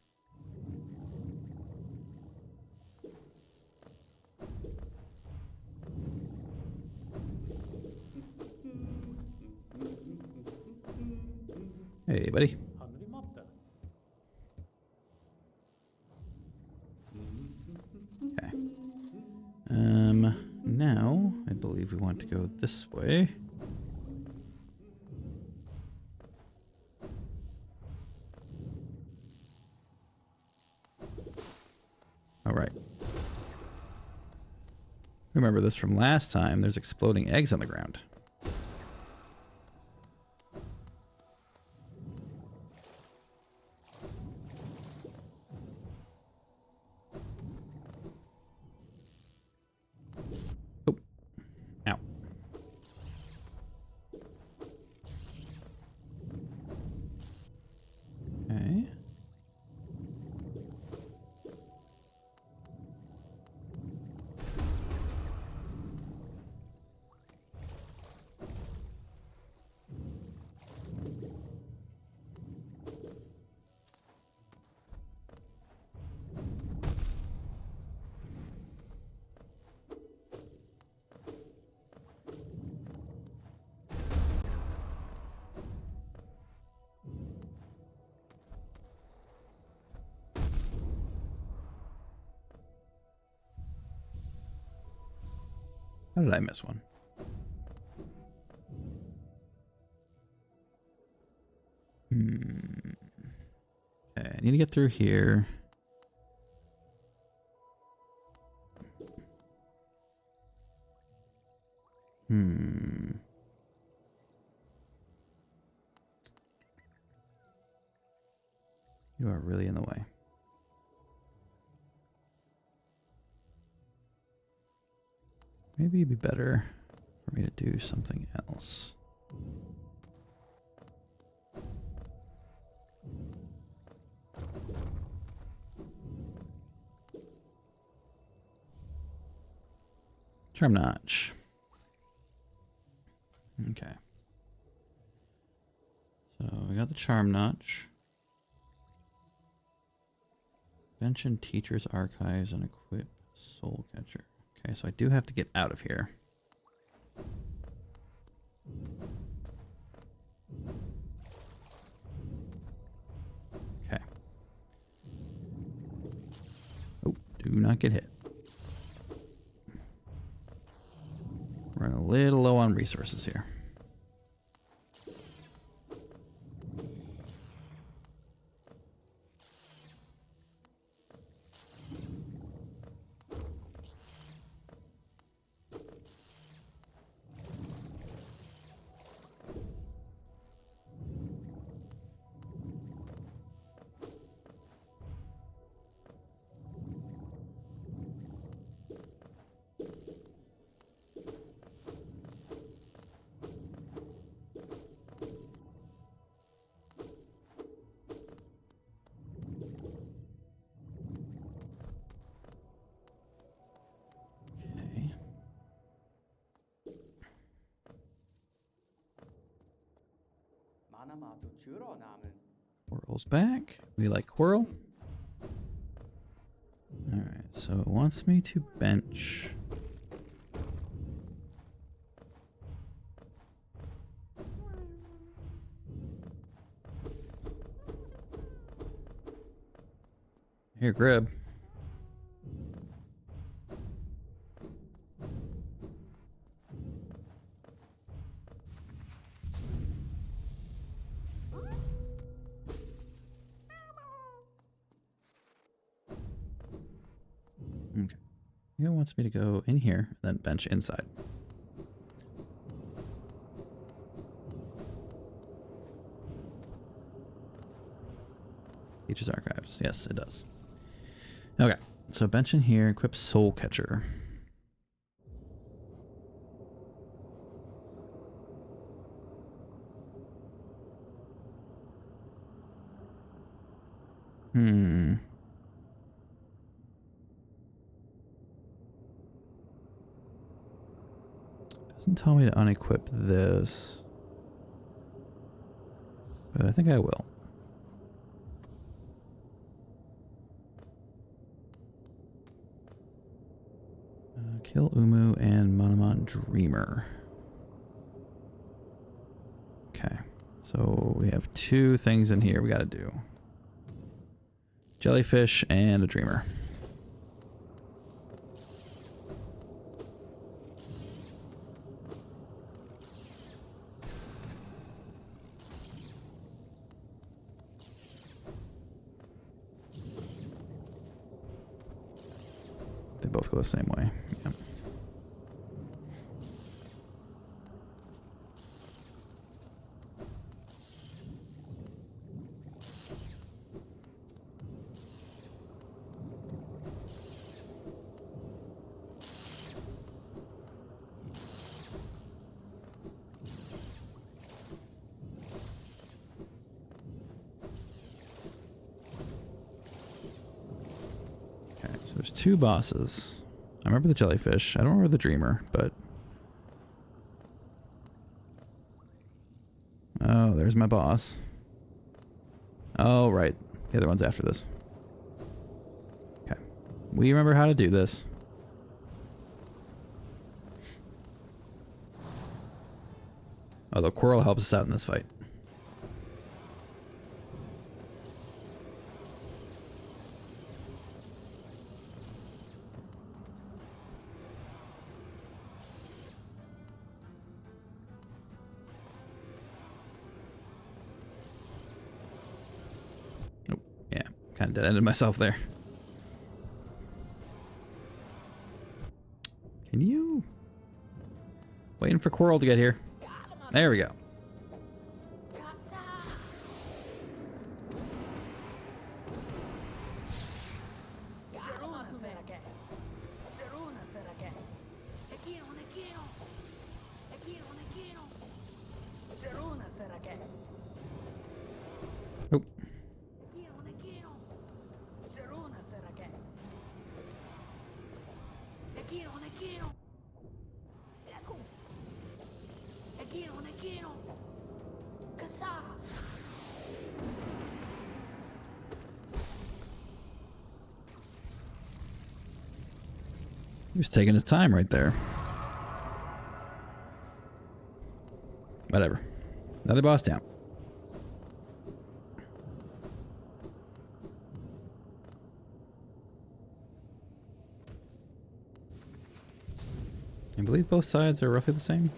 Hey, buddy. Okay. Now I believe we want to go this way. All right. Remember this from last time. There's exploding eggs on the ground. Oh. Ow. Okay. How did I miss one? Okay, I need to get through here. You are really in the way. Maybe it'd be better for me to do something else. Charm notch. Okay. So we got the charm notch. Mention teacher's archives and equip soul catcher. Okay, so I do have to get out of here. Okay. Oh, do not get hit. Running a little low on resources here. Okay. Quirrell's back. We like Quirrell. Alright, so it wants me to bench. Here, Grib. Okay. It wants me to go in here, then bench inside. Teacher's archives. Yes, it does. Okay. So bench in here, equip soul catcher. Doesn't tell me to unequip this. But I think I will. Kill Umu and Manamon Dreamer. Okay. So we have 2 things in here we gotta do. Jellyfish and a Dreamer. They both go the same way. Yeah. Okay, so there's 2 bosses. I remember the jellyfish. I don't remember the dreamer, but... Oh, there's my boss. Oh, right. The other one's after this. Okay. We remember how to do this. Oh, the Quirrell helps us out in this fight. Nope. Yeah, kind of dead-ended myself there. Can you... Waiting for Quirrell to get here. There we go. Oh. He was taking his time right there. Whatever. Another boss down. I believe both sides are roughly the same.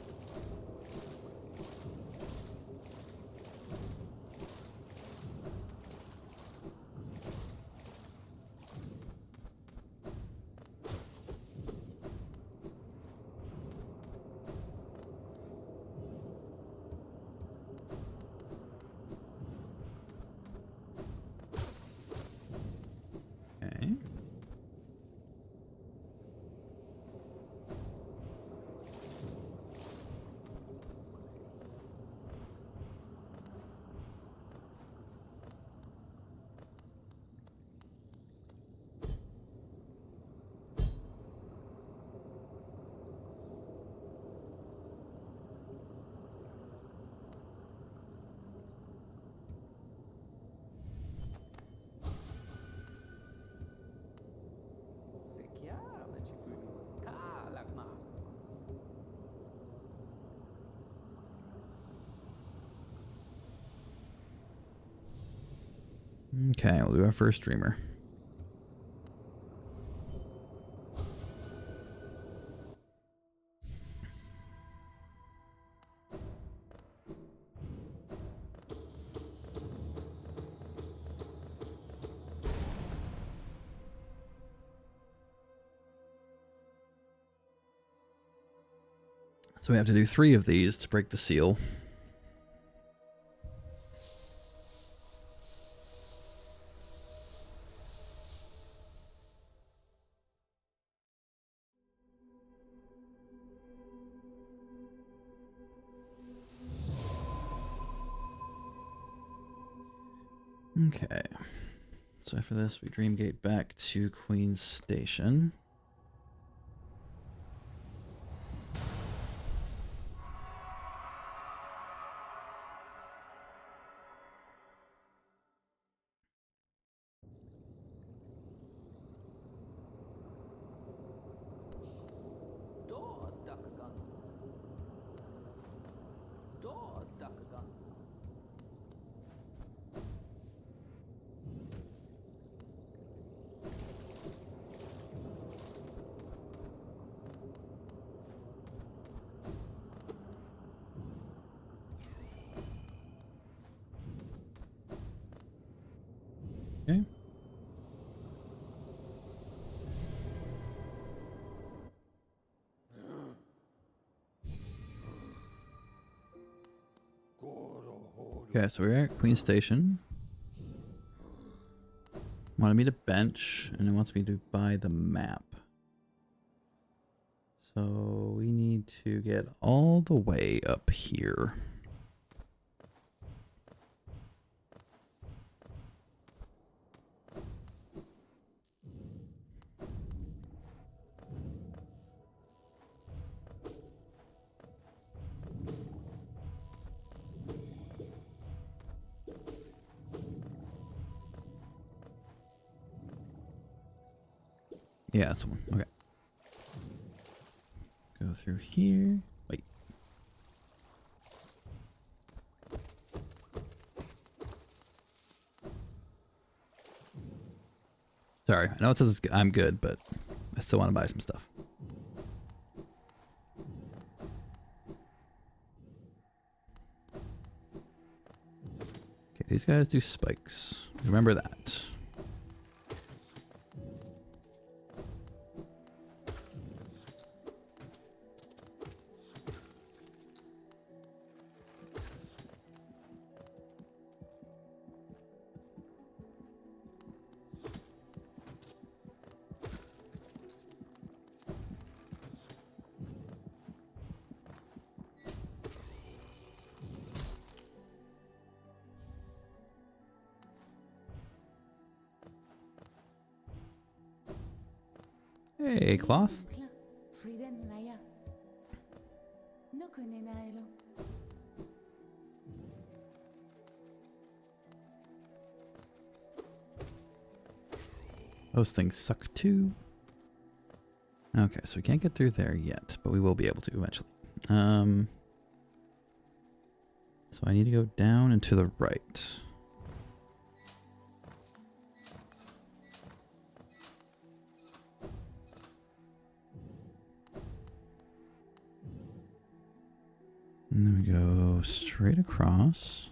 Okay. Okay, we'll do our first dreamer. So we have to do 3 of these to break the seal. Okay. So after this, we Dreamgate back to Queen's Station. Okay. Okay, so we're at Queen Station. Wanted me to bench, and it wants me to buy the map. So we need to get all the way up here. Yeah, that's the one. Okay. Go through here. Wait. Sorry, I know it says I'm good, but I still want to buy some stuff. Okay, these guys do spikes. Remember that. Hey, cloth. Those things suck too. Okay, so we can't get through there yet, but we will be able to eventually. So I need to go down and to the right. And then we go straight across.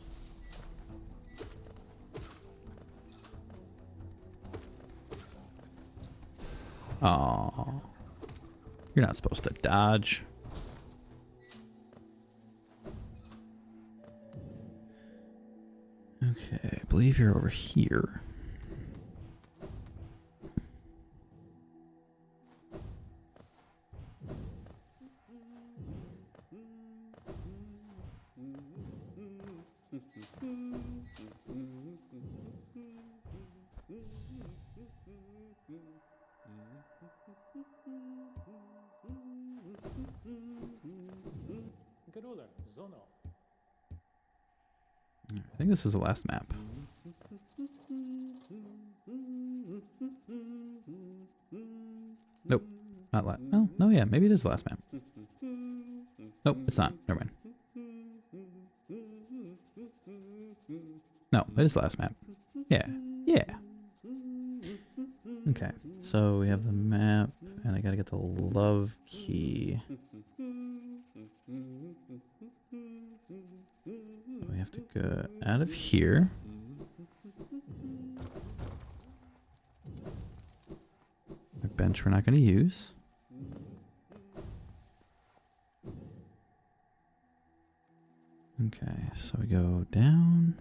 Aww. You're not supposed to dodge. Okay, I believe you're over here. I think this is the last map. Nope. Not last. Oh, no, yeah. Maybe it is the last map. Nope, it's not. Never mind. No, it is the last map. Yeah. Yeah. Okay. So we have the map, and I gotta get the love key. We have to go out of here. A bench we're not going to use. Okay, so we go down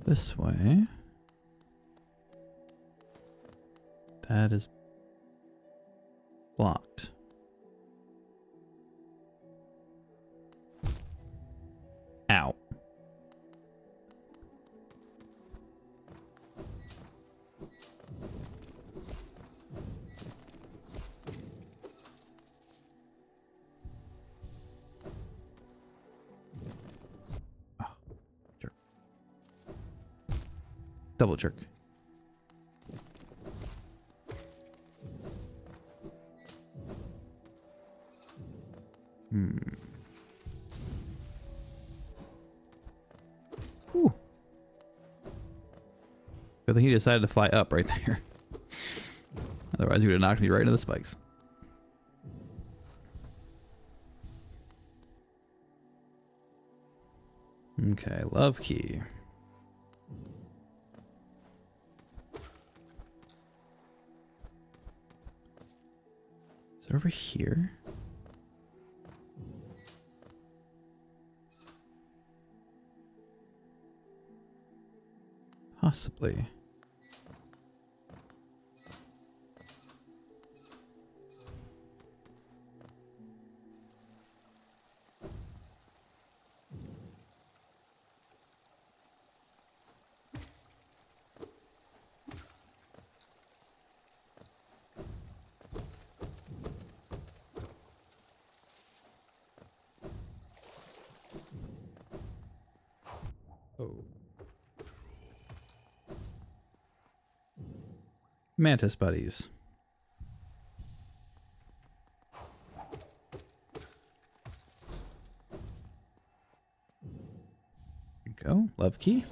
this way. That is blocked. Ow. Oh, jerk. Double jerk. Whew. Good thing he decided to fly up right there. Otherwise, he would have knocked me right into the spikes. Okay, love key. Is it over here? Possibly. Oh. Mantis buddies. There you go. Love key.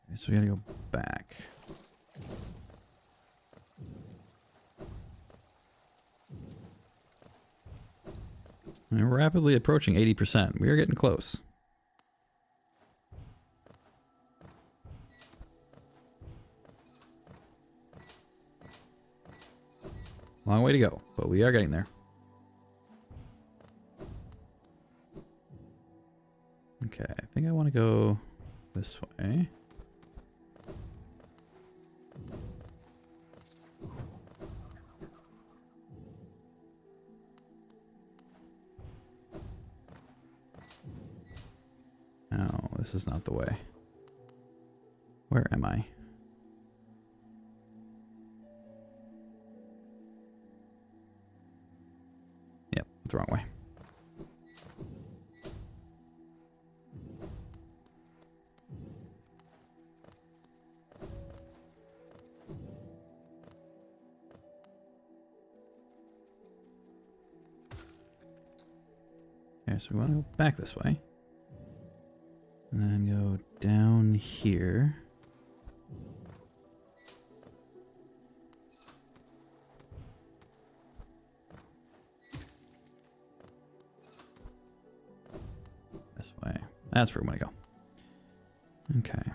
Okay, so we gotta go back. We're rapidly approaching 80%. We are getting close. Long way to go, but we are getting there. Okay, I think I want to go this way. No, this is not the way. Where am I? Yep, the wrong way. Okay, so we want to go back this way. And then go down here. This way. That's where we want to go. Okay.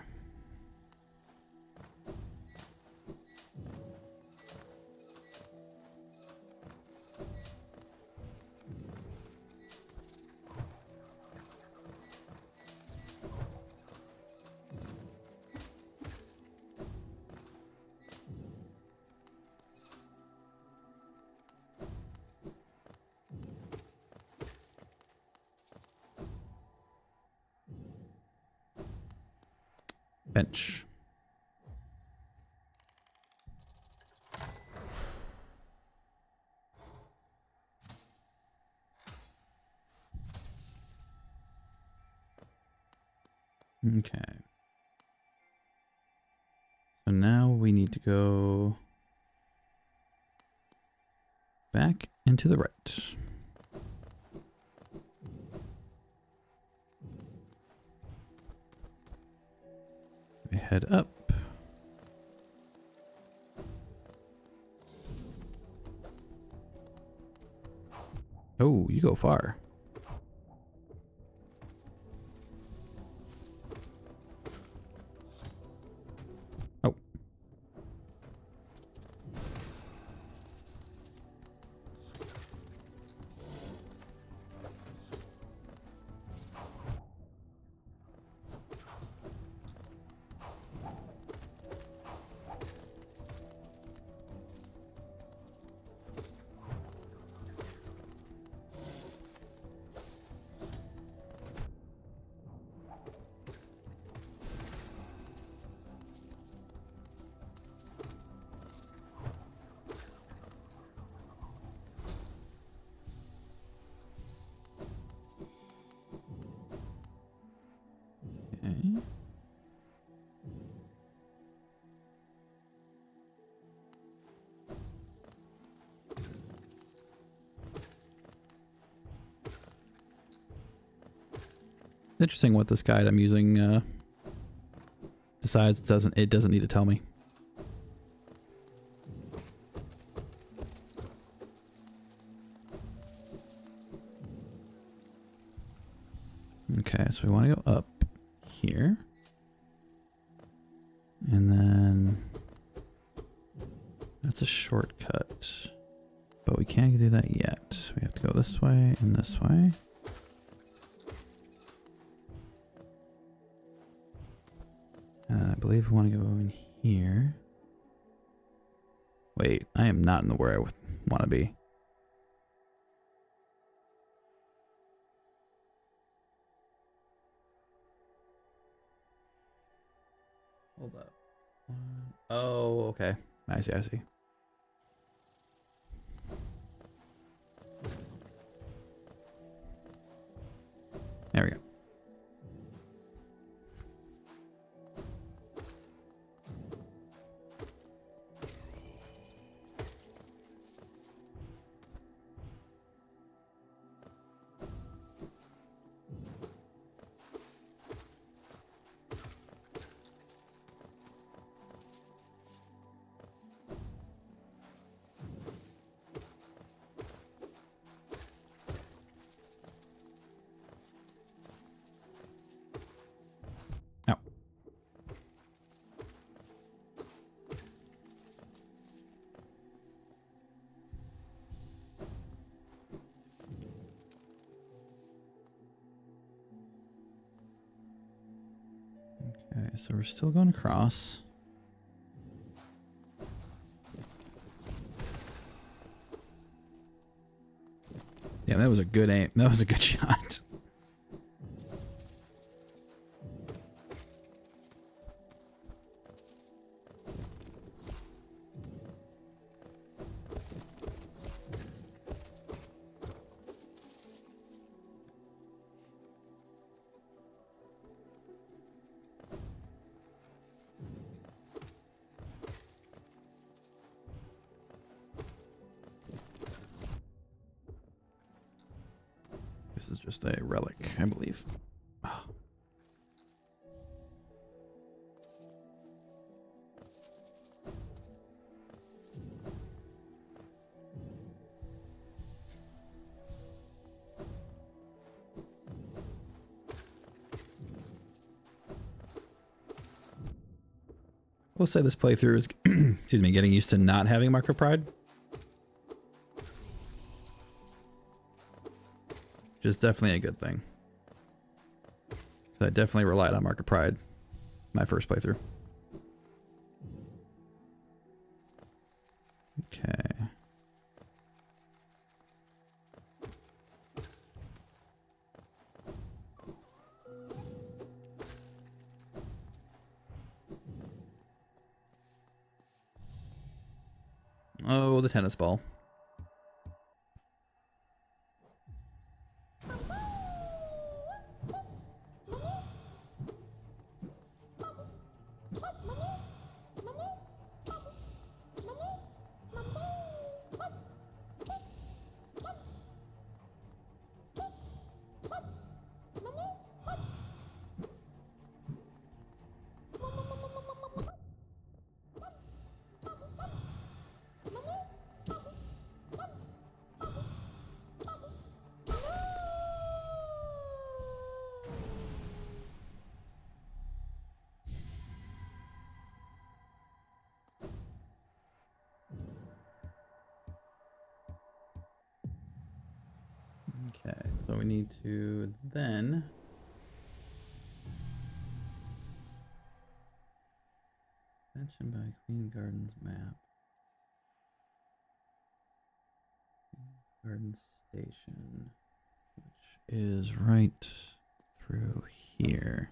Bench. Okay. So now we need to go back and to the right. We head up. Oh, you go far. Oh. Okay. Interesting what this guide I'm using decides it doesn't need to tell me. Okay, so we want to go up here. And then that's a shortcut. But we can't do that yet. We have to go this way and this way. I believe we want to go in here. Wait, I am not in the where I want to be. Hold up. Oh, okay. I see, I see. There we go. Now. Okay, so we're still going across. Yeah, that was a good aim. That was a good shot. This is just a relic, I believe. Oh. We'll say this playthrough is, excuse me, getting used to not having Mark of Pride. Which is definitely a good thing. I definitely relied on Mark of Pride my first playthrough. Okay. Oh, the tennis ball. Okay, so we need to then mention by Queen Gardens map. Garden Station, which is right through here.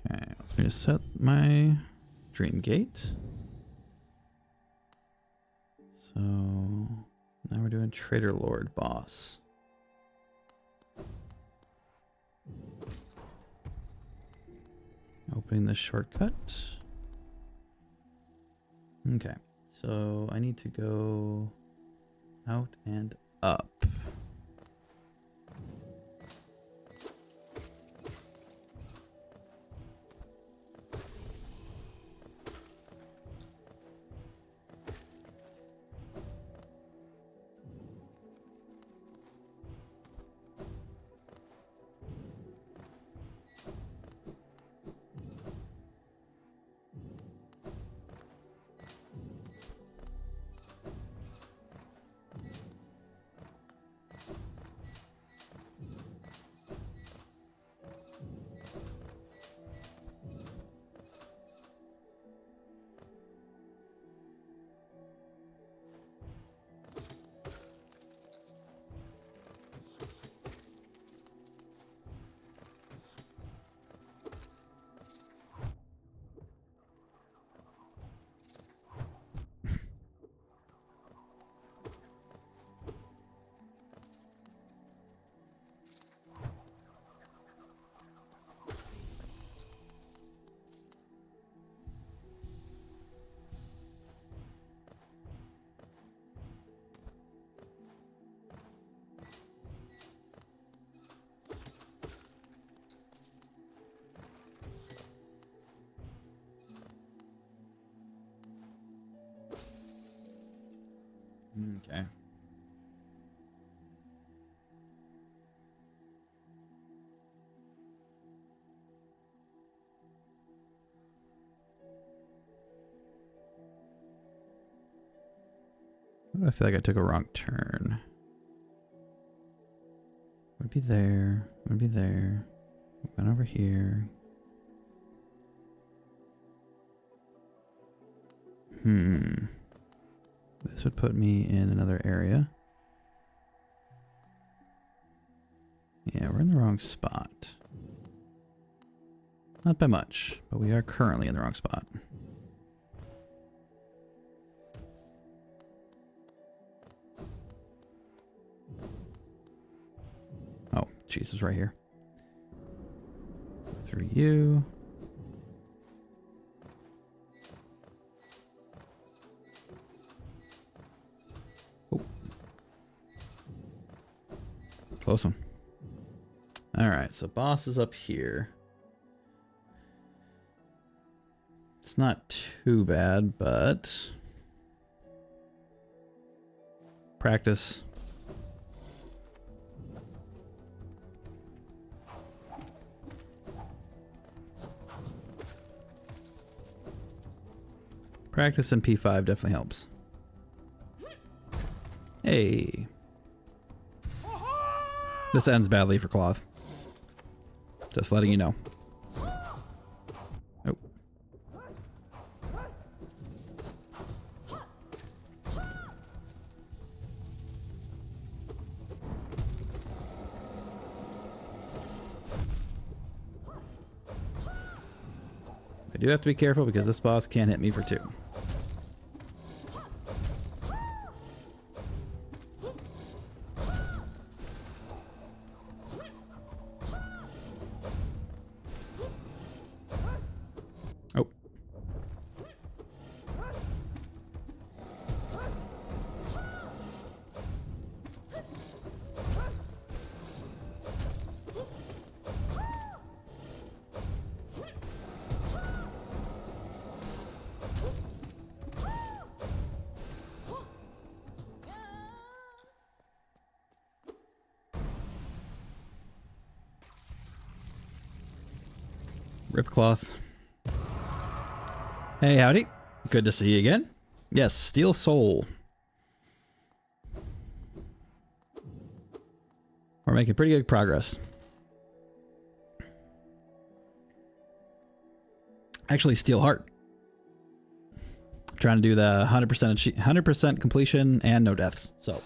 Okay, let's me set my Dream Gate. So now we're doing Trader Lord boss. Opening the shortcut. Okay, So I need to go out and up. Okay. I feel like I took a wrong turn. Would be there. Would be there. Went over here. This would put me in another area. Yeah, we're in the wrong spot. Not by much, but we are currently in the wrong spot. Oh, Jesus, right here. Through you. Oh. Close one. Alright, so boss is up here. It's not too bad, but practice. Practice in P5 definitely helps. Hey. This ends badly for Cloth. Just letting you know. Oh. I do have to be careful because this boss can't hit me for 2. Oh. Rip Cloth. Hey, howdy. Good to see you again. Yes, Steel Soul. We're making pretty good progress. Actually, Steel Heart. Trying to do the 100% completion and no deaths. So,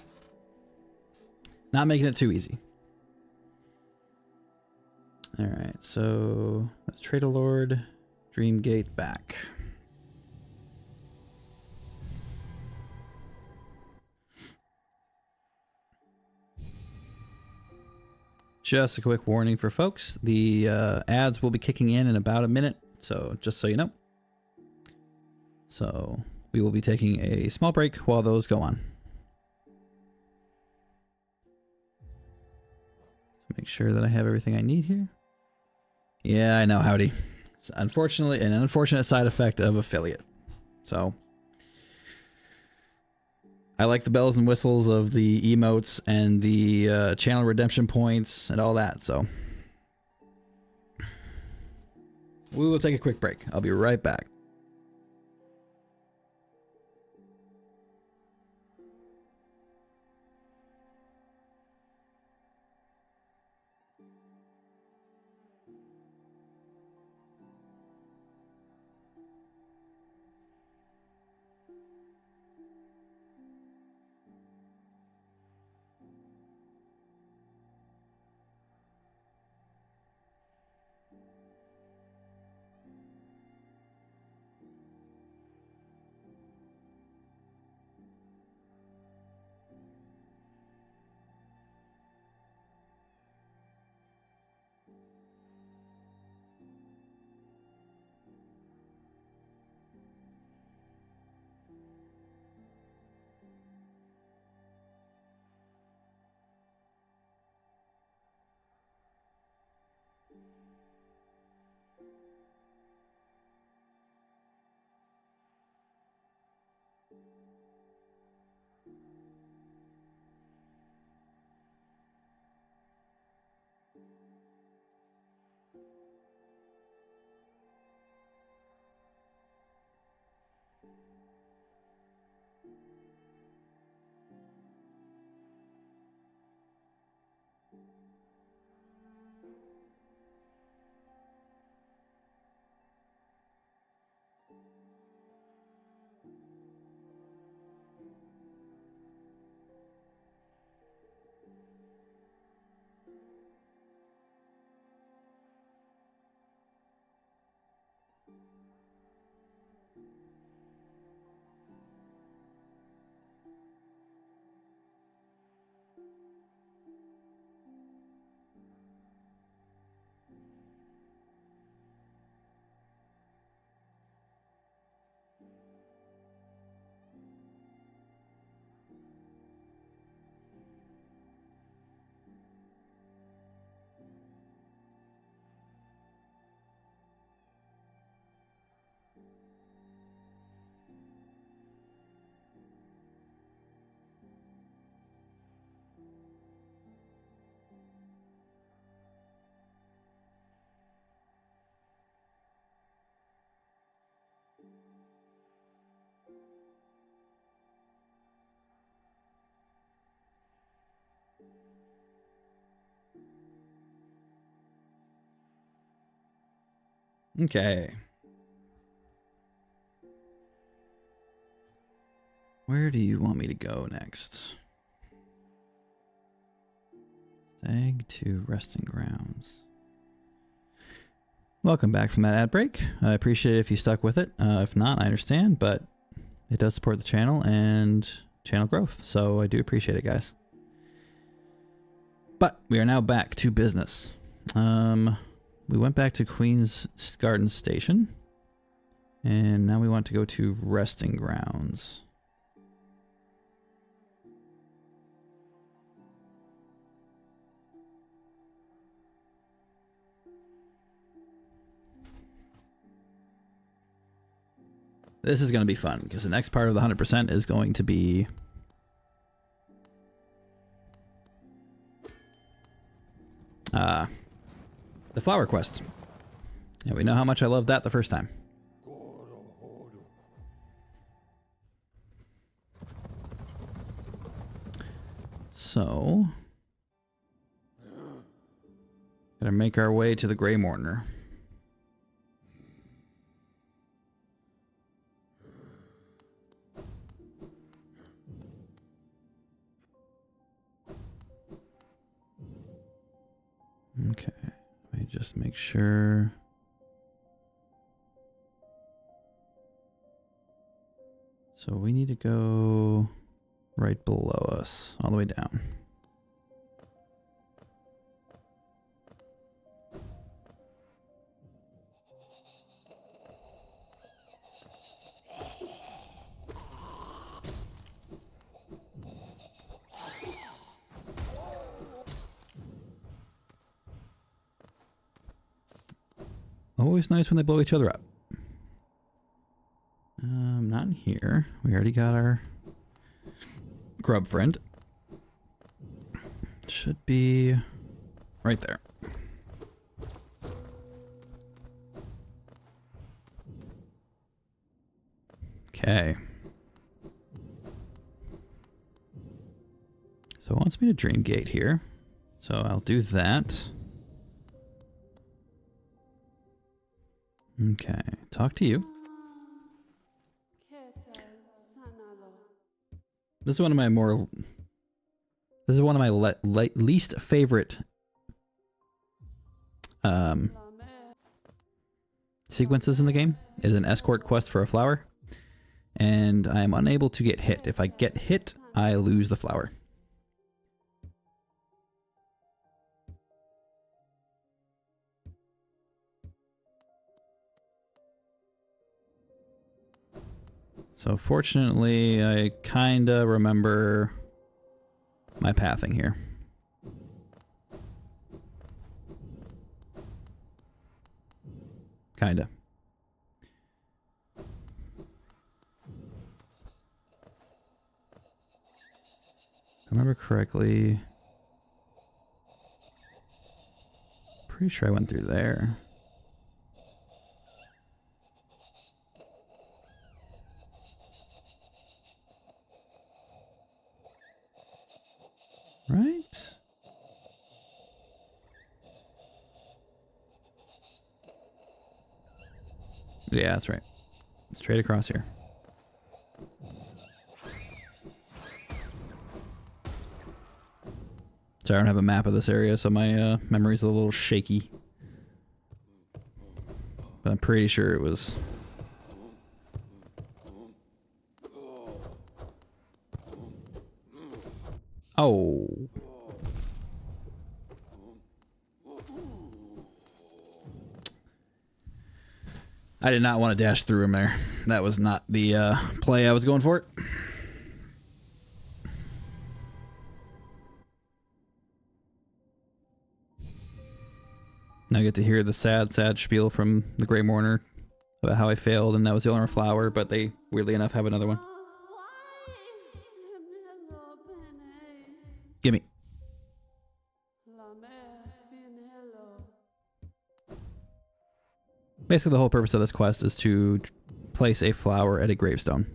not making it too easy. All right, so let's trade a Lord, Dreamgate back. Just a quick warning for folks. The ads will be kicking in about a minute. So just so you know. So we will be taking a small break while those go on. Make sure that I have everything I need here. Yeah, I know, howdy. It's unfortunately an unfortunate side effect of affiliate. So I like the bells and whistles of the emotes and the channel redemption points and all that, so we will take a quick break. I'll be right back. Okay. Where do you want me to go next? Stag to resting grounds. Welcome back from that ad break. I appreciate it if you stuck with it. If not, I understand, but it does support the channel and channel growth, so I do appreciate it, guys. But we are now back to business. We went back to Queen's Garden Station, and now we want to go to resting grounds. This is going to be fun because the next part of the 100% is going to be the flower quest. And we know how much I loved that the first time. So, gotta make our way to the Grey Mourner. Okay, let me just make sure. So we need to go right below us, all the way down. Always nice when they blow each other up. Not in here. We already got our grub friend. Should be right there. Okay. So it wants me to dream gate here. So I'll do that. Okay, talk to you. This is one of my more... This is one of my least favorite sequences in the game, is an escort quest for a flower. And I am unable to get hit. If I get hit, I lose the flower. So fortunately, I kinda remember my pathing here. Kinda. If I remember correctly, pretty sure I went through there. Right? Yeah, that's right. Straight across here. So I don't have a map of this area, so my memory's a little shaky. But I'm pretty sure it was... Oh. I did not want to dash through him there. That was not the play I was going for. Now I get to hear the sad spiel from the Grey Mourner about how I failed and that was the only flower, but they, weirdly enough, have another one. Gimme. Basically, the whole purpose of this quest is to place a flower at a gravestone.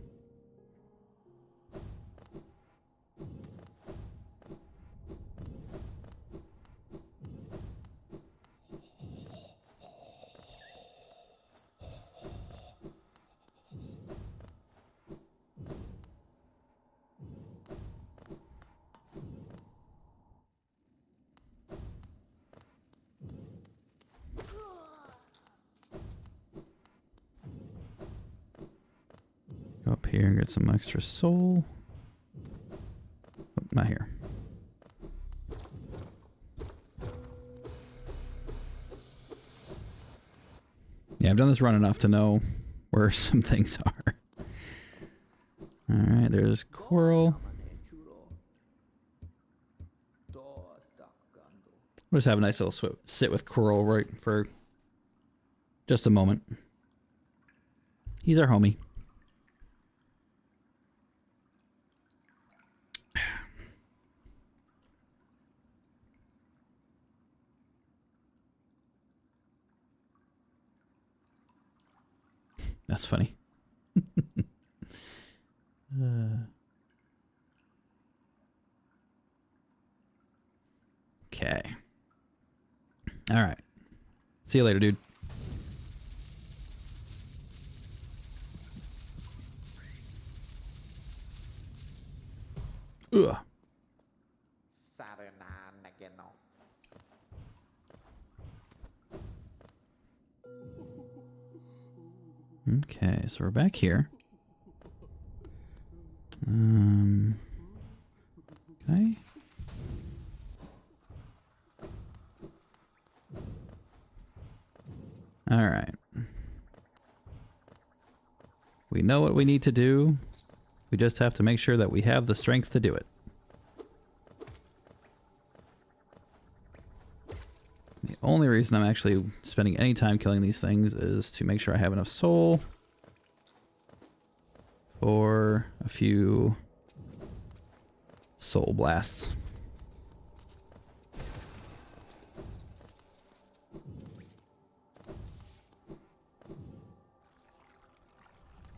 Go up here and get some extra soul. Oh, not here. Yeah, I've done this run enough to know where some things are. Alright, there's Coral. We'll just have a nice little sit with Coral right for just a moment. He's our homie. That's funny. Okay. All right. See you later, dude. Ugh. Okay, so we're back here. Okay. All right. We know what we need to do. We just have to make sure that we have the strength to do it. The only reason I'm actually spending any time killing these things is to make sure I have enough soul for a few soul blasts.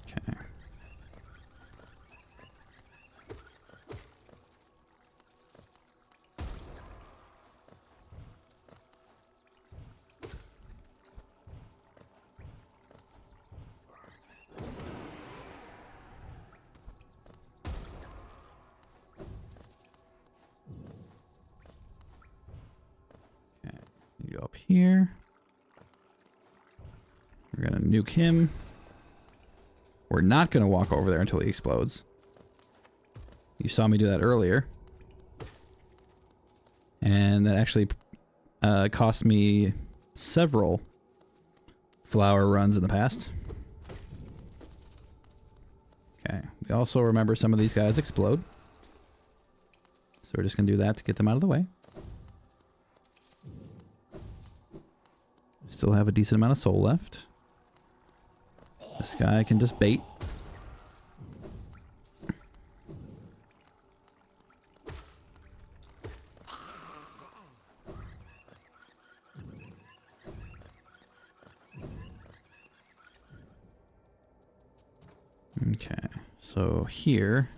Okay. You go up here. We're gonna nuke him. We're not gonna walk over there until he explodes. You saw me do that earlier. And that actually cost me several flower runs in the past. Okay, we also remember some of these guys explode. So we're just gonna do that to get them out of the way. Still have a decent amount of soul left. This guy can just bait. Okay, so here.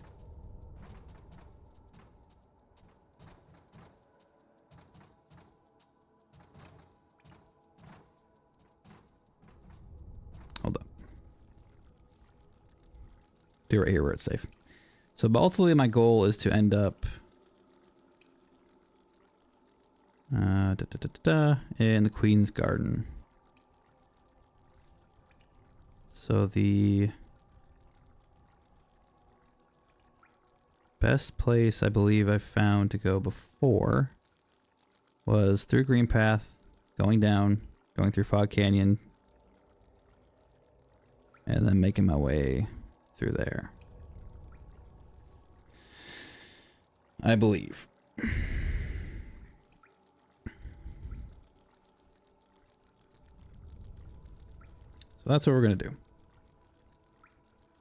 Hold up. Do right here where it's safe. So ultimately my goal is to end up in the Queen's Garden. So the best place I believe I found to go before was through Green Path, going down, going through Fog Canyon, and then making my way through there. I believe. So that's what we're going to do.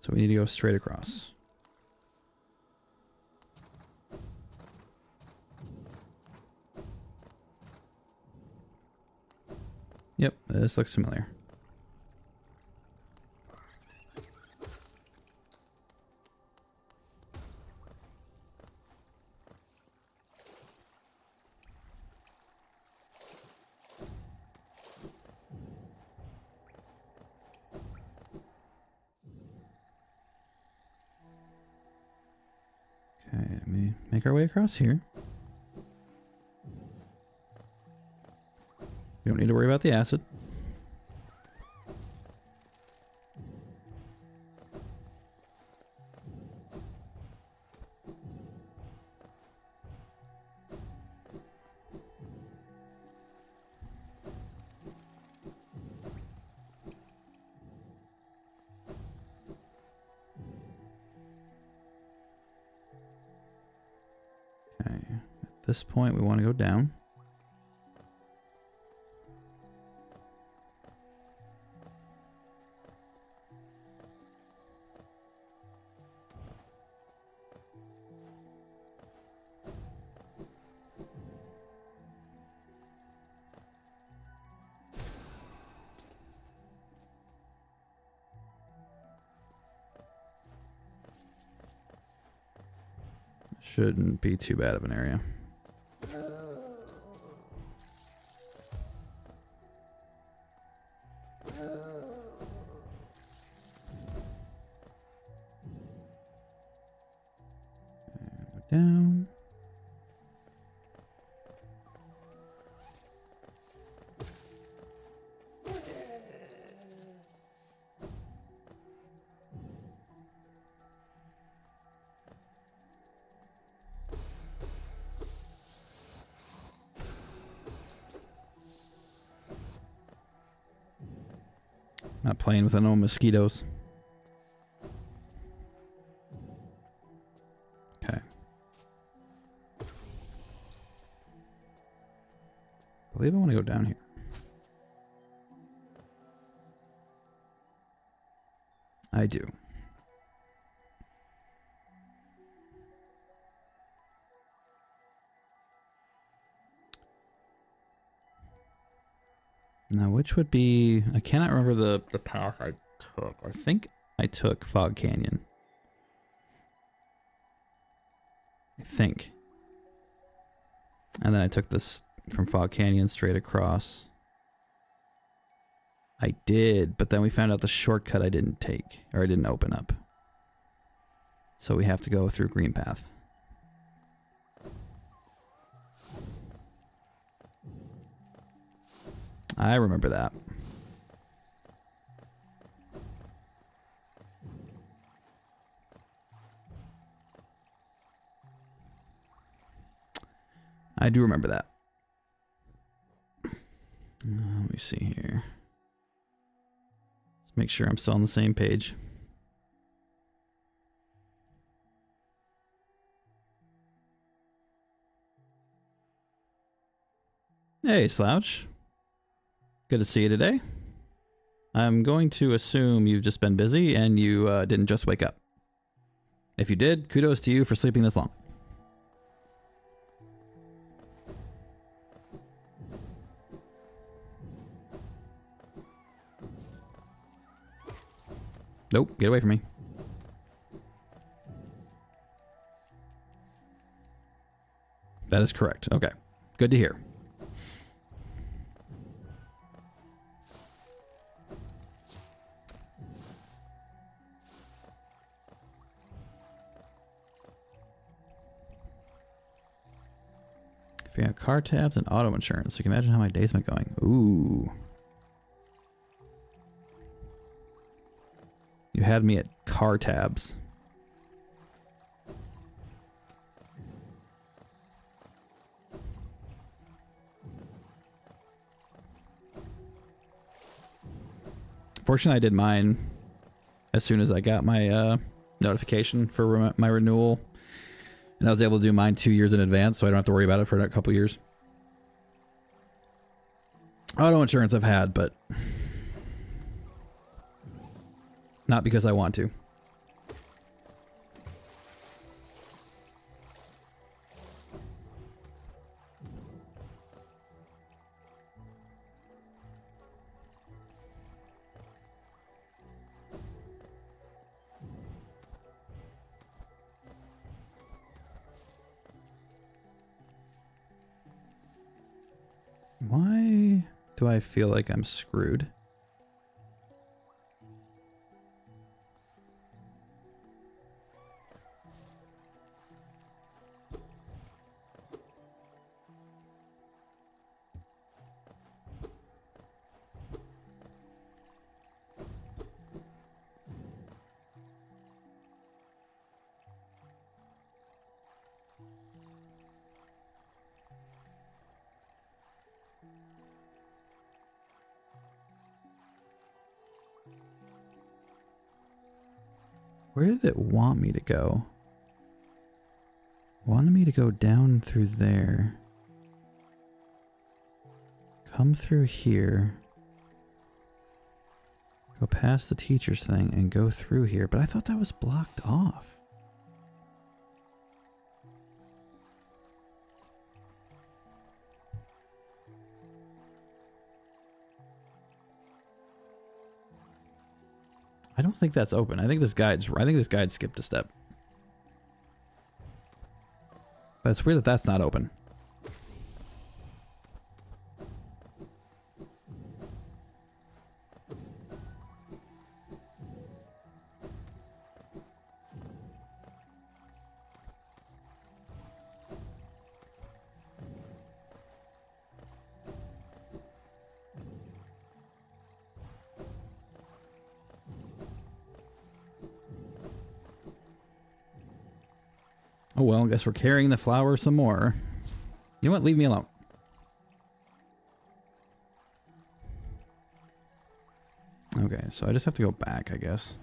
So we need to go straight across. Yep, this looks familiar. Okay, let me make our way across here. We don't need to worry about the acid. Okay, at this point we want to go down. Shouldn't be too bad of an area. And go down. Not playing with no mosquitoes. Okay. believe I want to go down here. I do. Now, which would be... I cannot remember the path I took. I think I took Fog Canyon. I think. And then I took this from Fog Canyon straight across. I did, but then we found out the shortcut I didn't take, or I didn't open up. So we have to go through Green Path. I remember that. I do remember that. Let me see here. Let's make sure I'm still on the same page. Hey, Slouch. Good to see you today. I'm going to assume you've just been busy and you didn't just wake up. If you did, kudos to you for sleeping this long. Nope, get away from me. That is correct. Okay, good to hear. If you have car tabs and auto insurance, you can imagine how my day's been going. Ooh. You had me at car tabs. Fortunately, I did mine as soon as I got my notification for my renewal. And I was able to do mine 2 years in advance, so I don't have to worry about it for a couple years. Auto insurance I've had, but not because I want to. Why do I feel like I'm screwed? Where did it want me to go? It wanted me to go down through there. Come through here. Go past the teacher's thing and go through here. But I thought that was blocked off. I don't think that's open. I think this guide skipped a step. But it's weird that that's not open. Oh well, I guess we're carrying the flower some more. You know what? Leave me alone. Okay, so I just have to go back, I guess.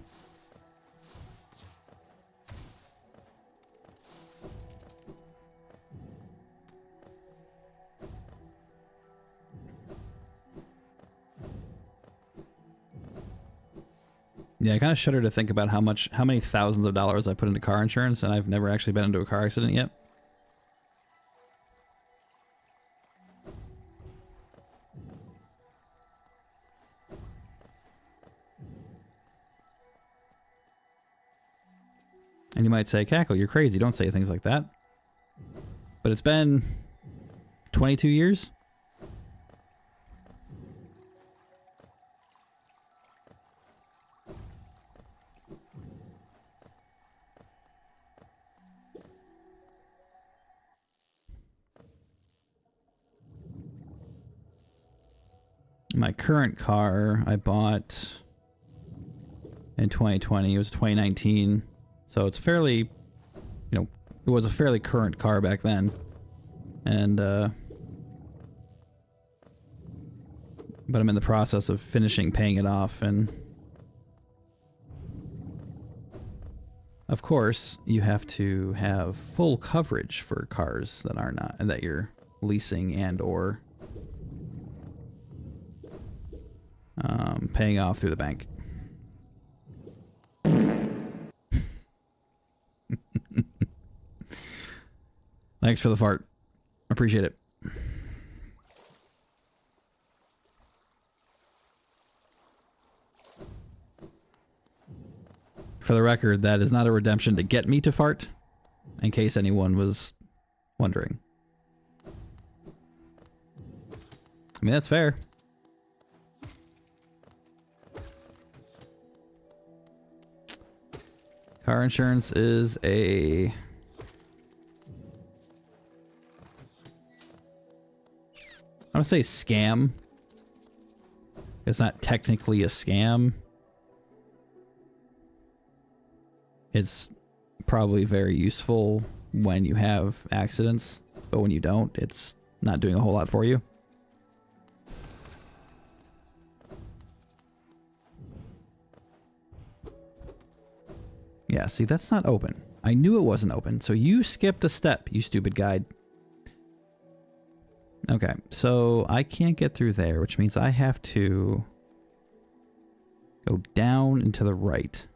Yeah, I kind of shudder to think about how many thousands of dollars I put into car insurance, and I've never actually been into a car accident yet. And you might say, Cackle, you're crazy. Don't say things like that. But it's been 22 years? My current car I bought in 2020. It was 2019. So it's fairly, you know, it was a fairly current car back then. And, but I'm in the process of finishing paying it off, and of course, you have to have full coverage for cars that are not, and that you're leasing and or paying off through the bank. Thanks for the fart. Appreciate it. For the record, that is not a redemption to get me to fart, in case anyone was wondering. I mean, that's fair. Car insurance is a... I don't say scam. It's not technically a scam. It's probably very useful when you have accidents, but when you don't, it's not doing a whole lot for you. Yeah, see, that's not open. I knew it wasn't open, so you skipped a step, you stupid guide. Okay, so I can't get through there, which means I have to go down and to the right.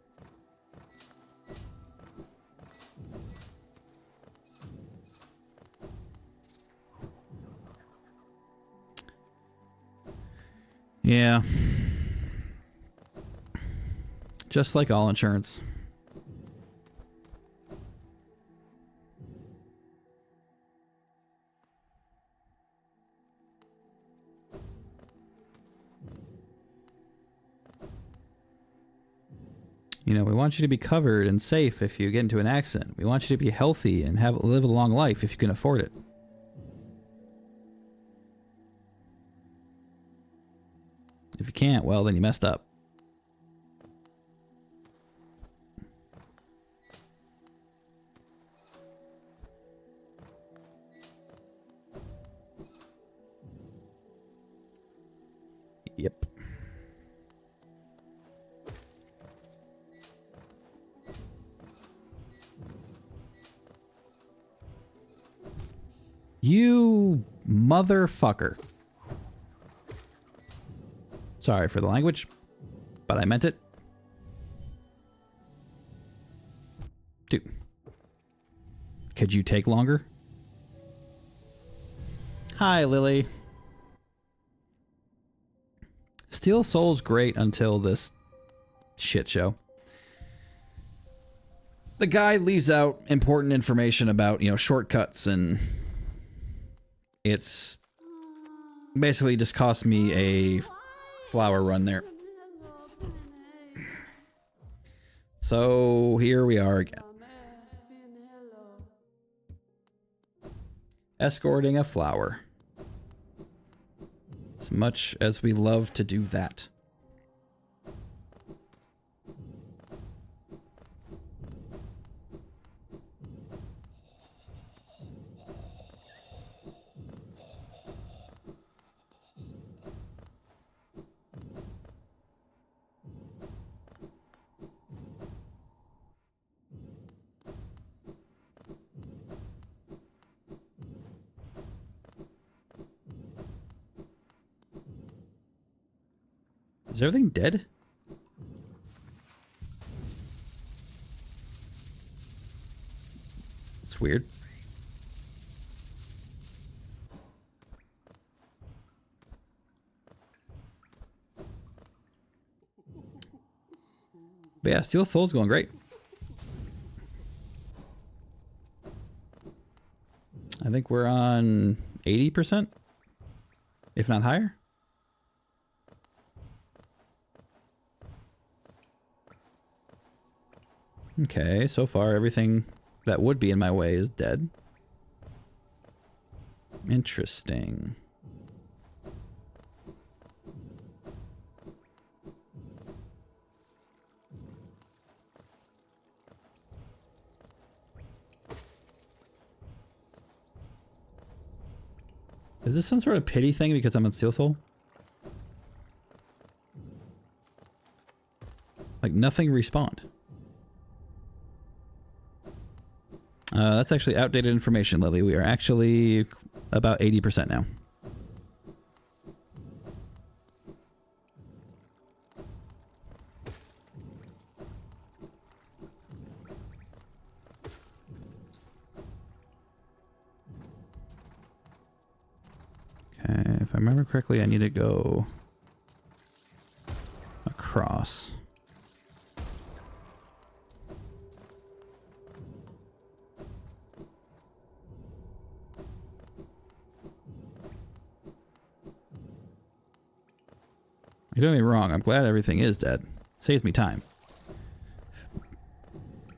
Yeah. Just like all insurance. You know, we want you to be covered and safe if you get into an accident. We want you to be healthy and live a long life if you can afford it. If you can't, well, then you messed up. Yep. You motherfucker. Sorry for the language, but I meant it. Dude. Could you take longer? Hi, Lily. Steel Soul's great until this shit show. The guy leaves out important information about, you know, shortcuts, and it's basically just cost me a flower run there. So here we are again. Escorting a flower. As much as we love to do that. Is everything dead? weird. But yeah, Steel Soul's going great. I think we're on 80%, if not higher. Okay, so far everything that would be in my way is dead. Interesting. Is this some sort of pity thing because I'm on Steel Soul? Like nothing respawned. That's actually outdated information, Lily. We are actually about 80% now. Okay, if I remember correctly, I need to go across. Don't get me wrong, I'm glad everything is dead. Saves me time.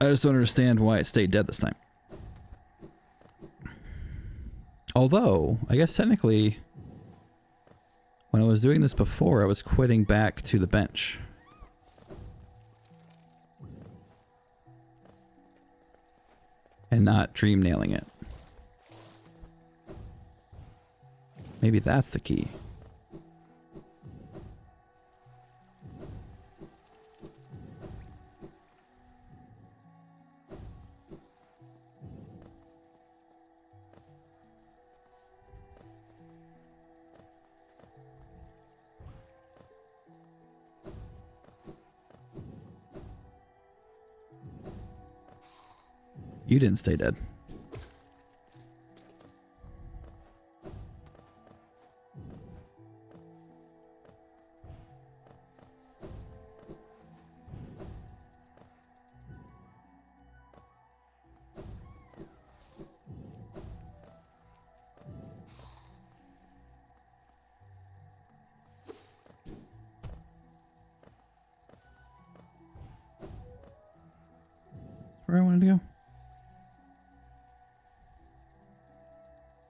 I just don't understand why it stayed dead this time. Although, I guess technically, when I was doing this before, I was quitting back to the bench. And not dream nailing it. Maybe that's the key. You didn't stay dead. Where I wanted to go?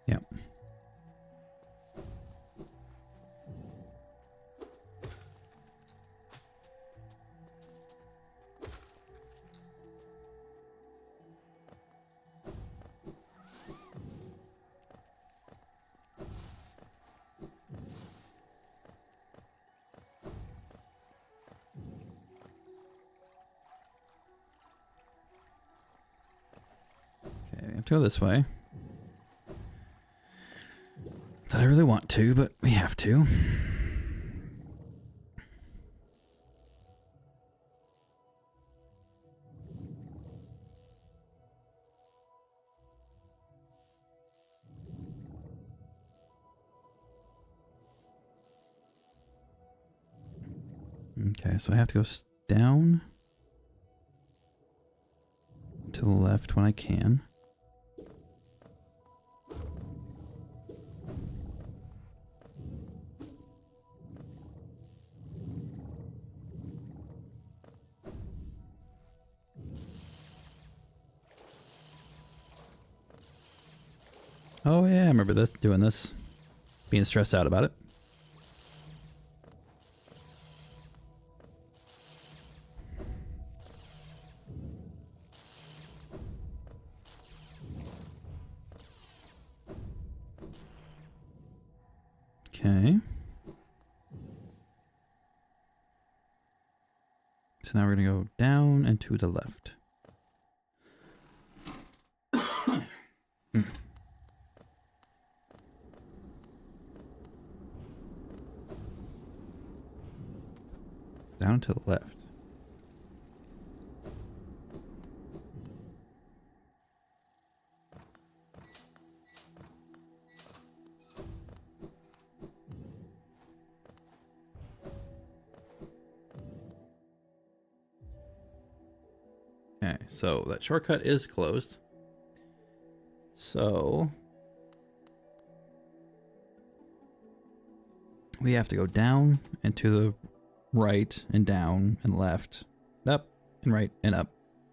Yep. Okay, I have to go this way. That I really want to, but we have to. Okay, so I have to go down to the left when I can. Oh yeah, I remember this, doing this. Being stressed out about it. Okay. So now we're going to go down and to the left. Down to the left. Okay, so that shortcut is closed. So we have to go down and to the right and down and left, up and right and up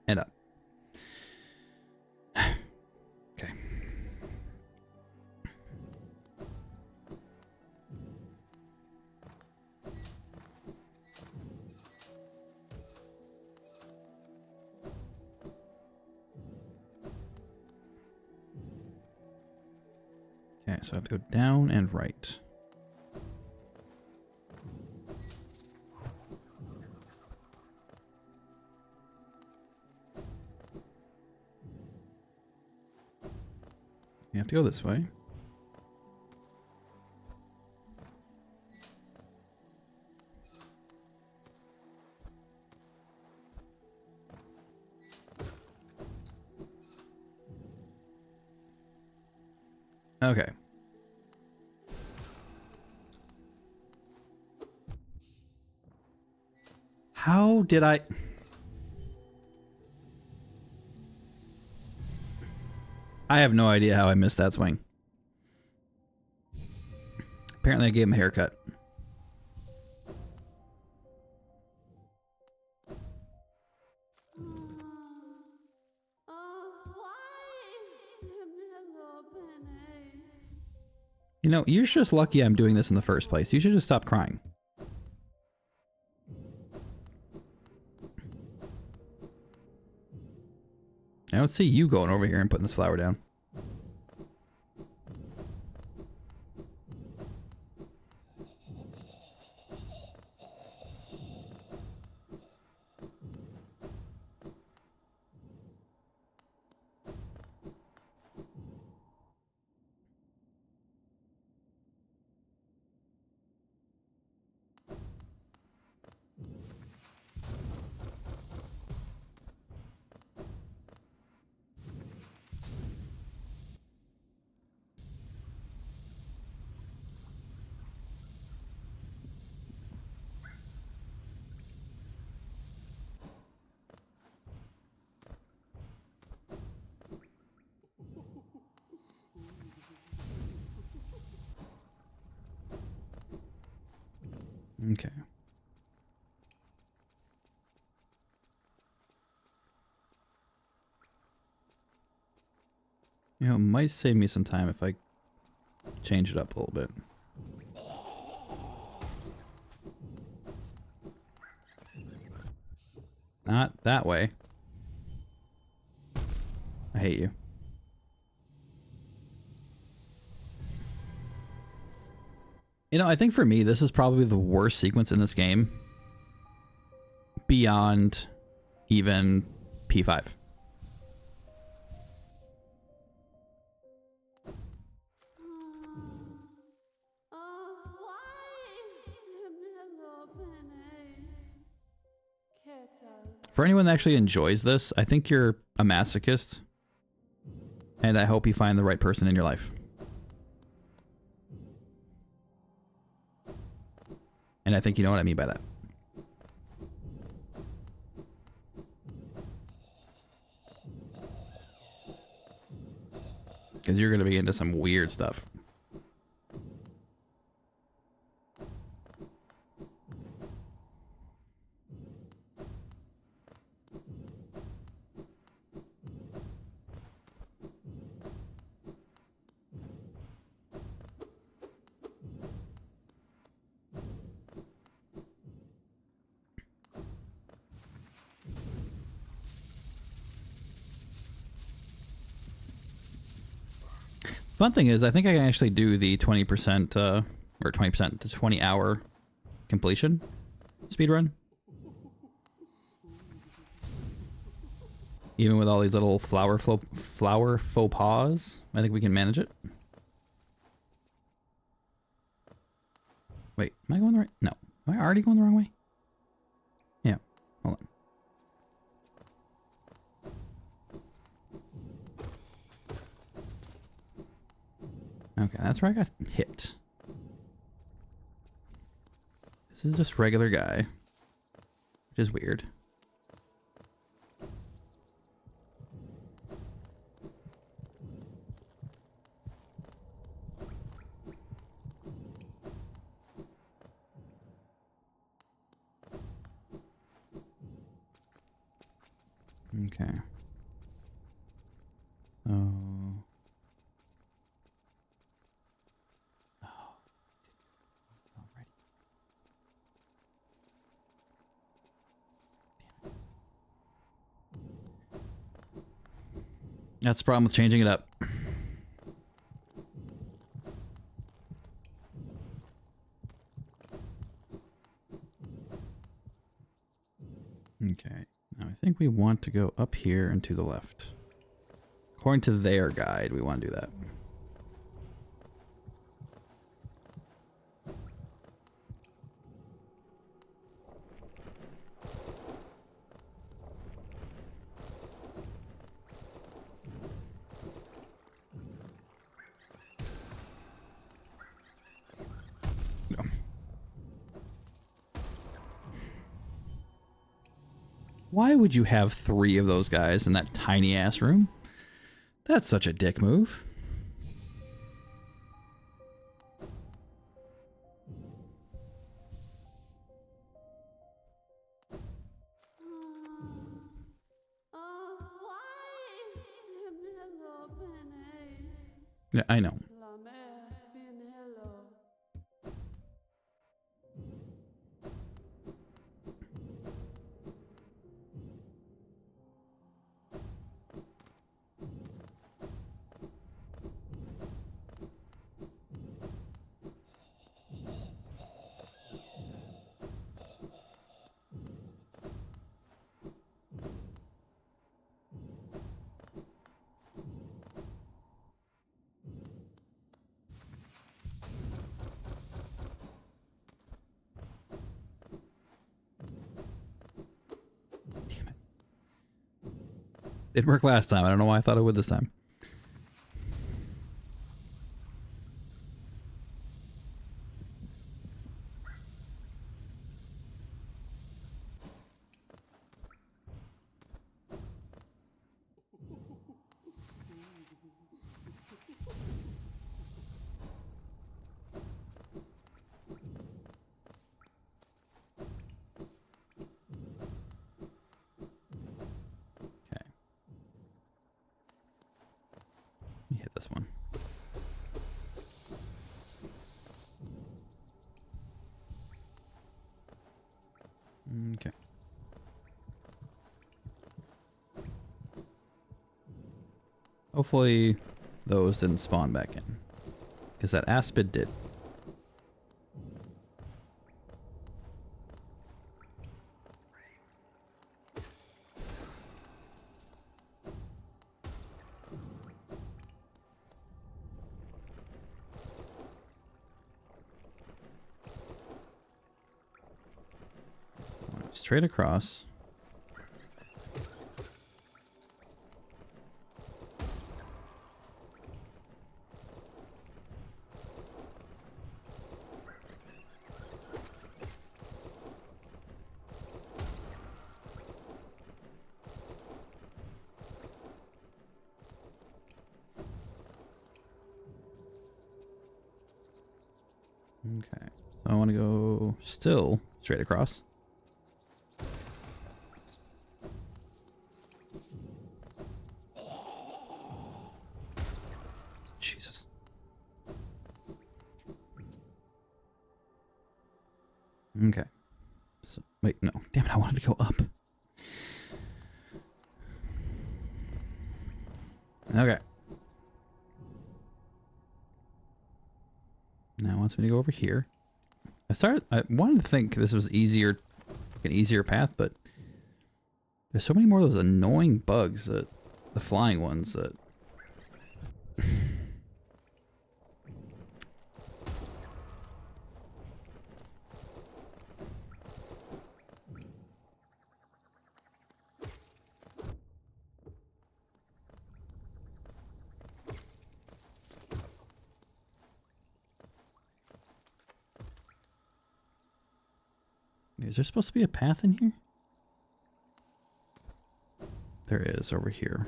and up. Okay. Okay, so I have to go down and right. You have to go this way. Okay. How did I... I have no idea how I missed that swing. Apparently I gave him a haircut. You know, you're just lucky I'm doing this in the first place. You should just stop crying. I don't see you going over here and putting this flower down. Okay. You know, it might save me some time if I change it up a little bit. Not that way. I hate you. You know, I think for me, this is probably the worst sequence in this game. Beyond even P5. For anyone that actually enjoys this, I think you're a masochist. And I hope you find the right person in your life. And I think you know what I mean by that. Because you're going to be into some weird stuff. Fun thing is, I think I can actually do the 20% or 20% to 20 hour completion speedrun. Even with all these little flower faux pas, I think we can manage it. Wait, am I going the right? No. Am I already going the wrong way? Yeah. Hold on. Okay, that's where I got hit. This is just regular guy, which is weird. Okay. Oh. Oh. Already. That's the problem with changing it up. Okay. Now I think we want to go up here and to the left. According to their guide, we want to do that. No. Why would you have 3 of those guys in that tiny ass room? That's such a dick move. Yeah, I know. Damn it. It worked last time. I don't know why I thought it would this time. Okay. Let me hit this one. Okay. Hopefully those didn't spawn back in. Because that aspid did. Straight across. Okay. So I want to go still straight across. Jesus. Okay. So, wait, no. Damn it, I wanted to go up. Okay. Now it wants me to go over here. I wanted to think this was easier, an easier path, but there's so many more of those annoying bugs, that the flying ones that is there supposed to be a path in here? There is over here.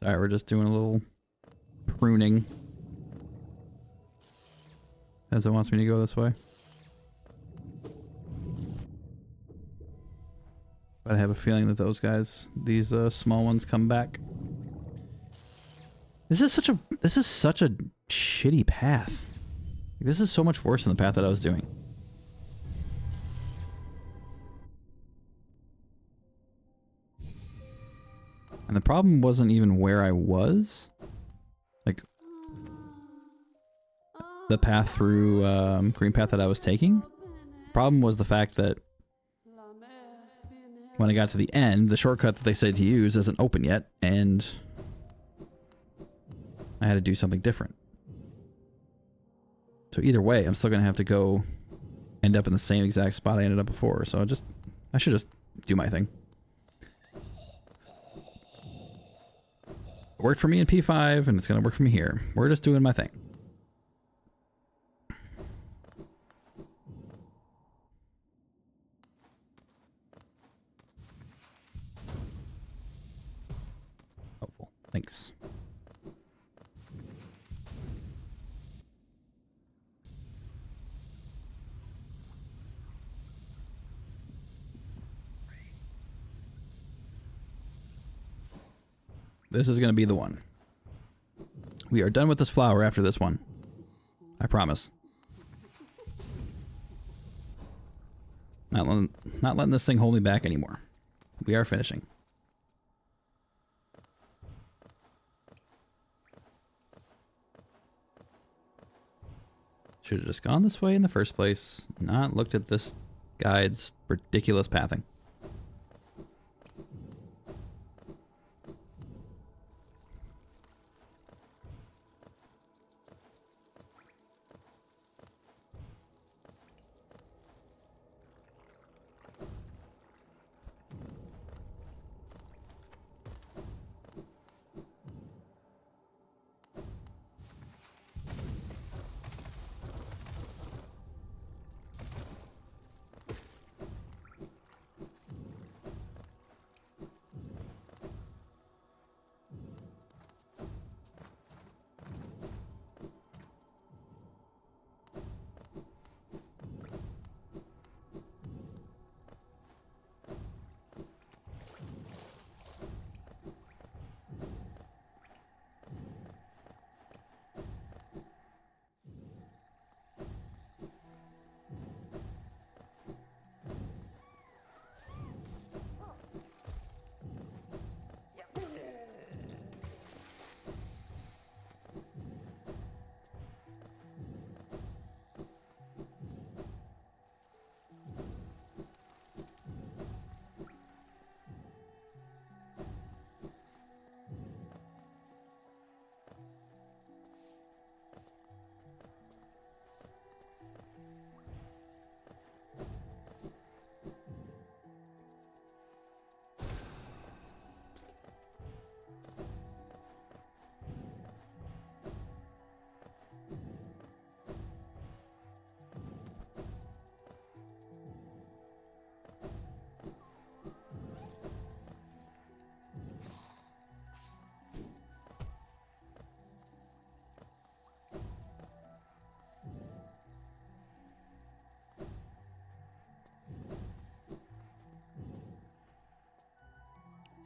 Alright, we're just doing a little pruning. As it wants me to go this way. But I have a feeling that those guys, these small ones, come back. This is such a shitty path. This is so much worse than the path that I was doing. And the problem wasn't even where I was. Like, the path through green path that I was taking. The problem was the fact that when I got to the end, the shortcut that they said to use isn't open yet, and I had to do something different. So either way, I'm still gonna have to go end up in the same exact spot I ended up before. So I should just do my thing. It worked for me in P5, and it's gonna work for me here. We're just doing my thing. Helpful. Thanks. This is going to be the one. We are done with this flower after this one. I promise. Not letting this thing hold me back anymore. We are finishing. Should have just gone this way in the first place. Not looked at this guide's ridiculous pathing.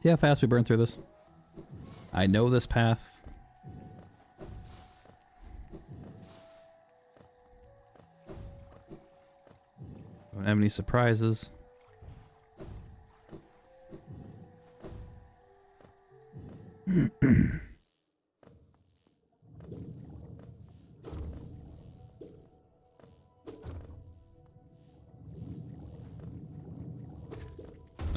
See how fast we burn through this? I know this path. Don't have any surprises.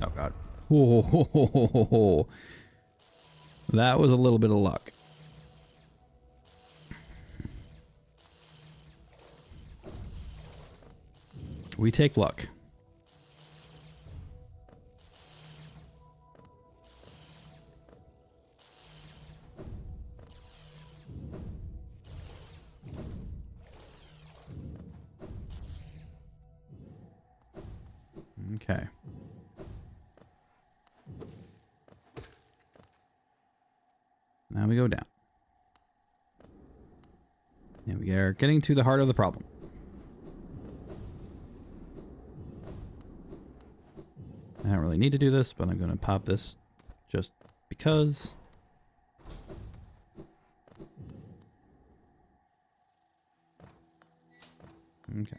Oh god. Whoa. That was a little bit of luck. We take luck. Okay. are getting to the heart of the problem. I don't really need to do this, but I'm going to pop this just because. Okay.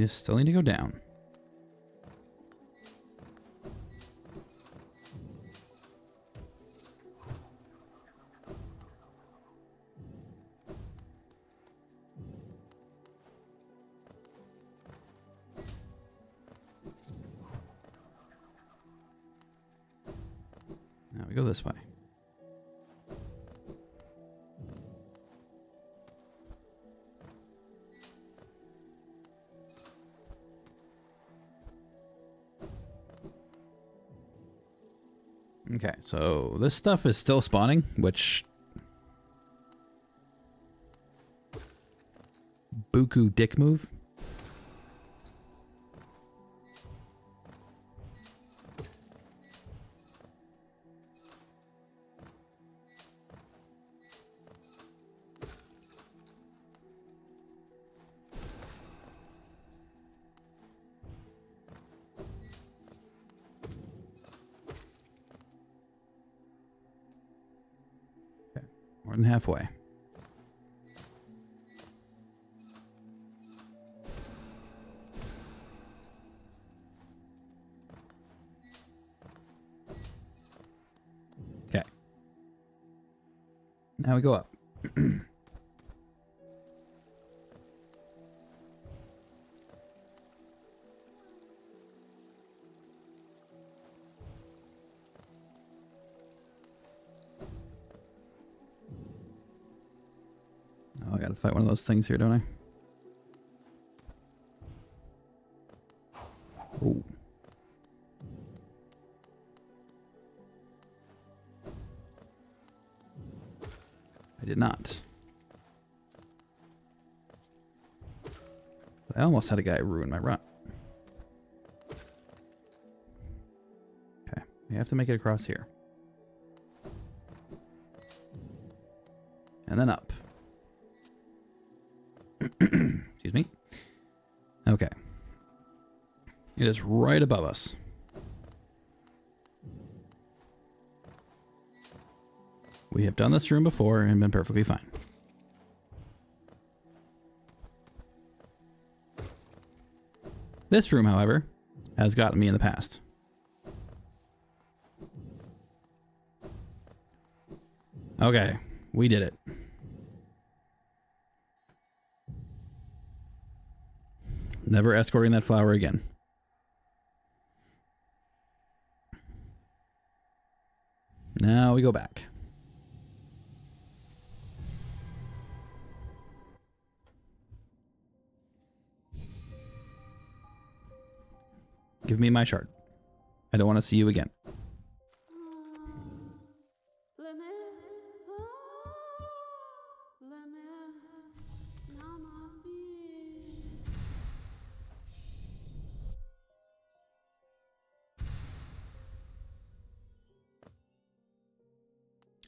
Still need to go down. Now we go this way. Okay, so this stuff is still spawning, which... Buku dick move. More than halfway. Okay. Now we go up. Oh, I gotta fight one of those things here, don't I? Oh. I did not. I almost had a guy ruin my run. Okay, we have to make it across here. And then up. Excuse me. Okay. It is right above us. We have done this room before and been perfectly fine. This room, however, has gotten me in the past. Okay, we did it. Never escorting that flower again. Now we go back. Give me my shard. I don't want to see you again.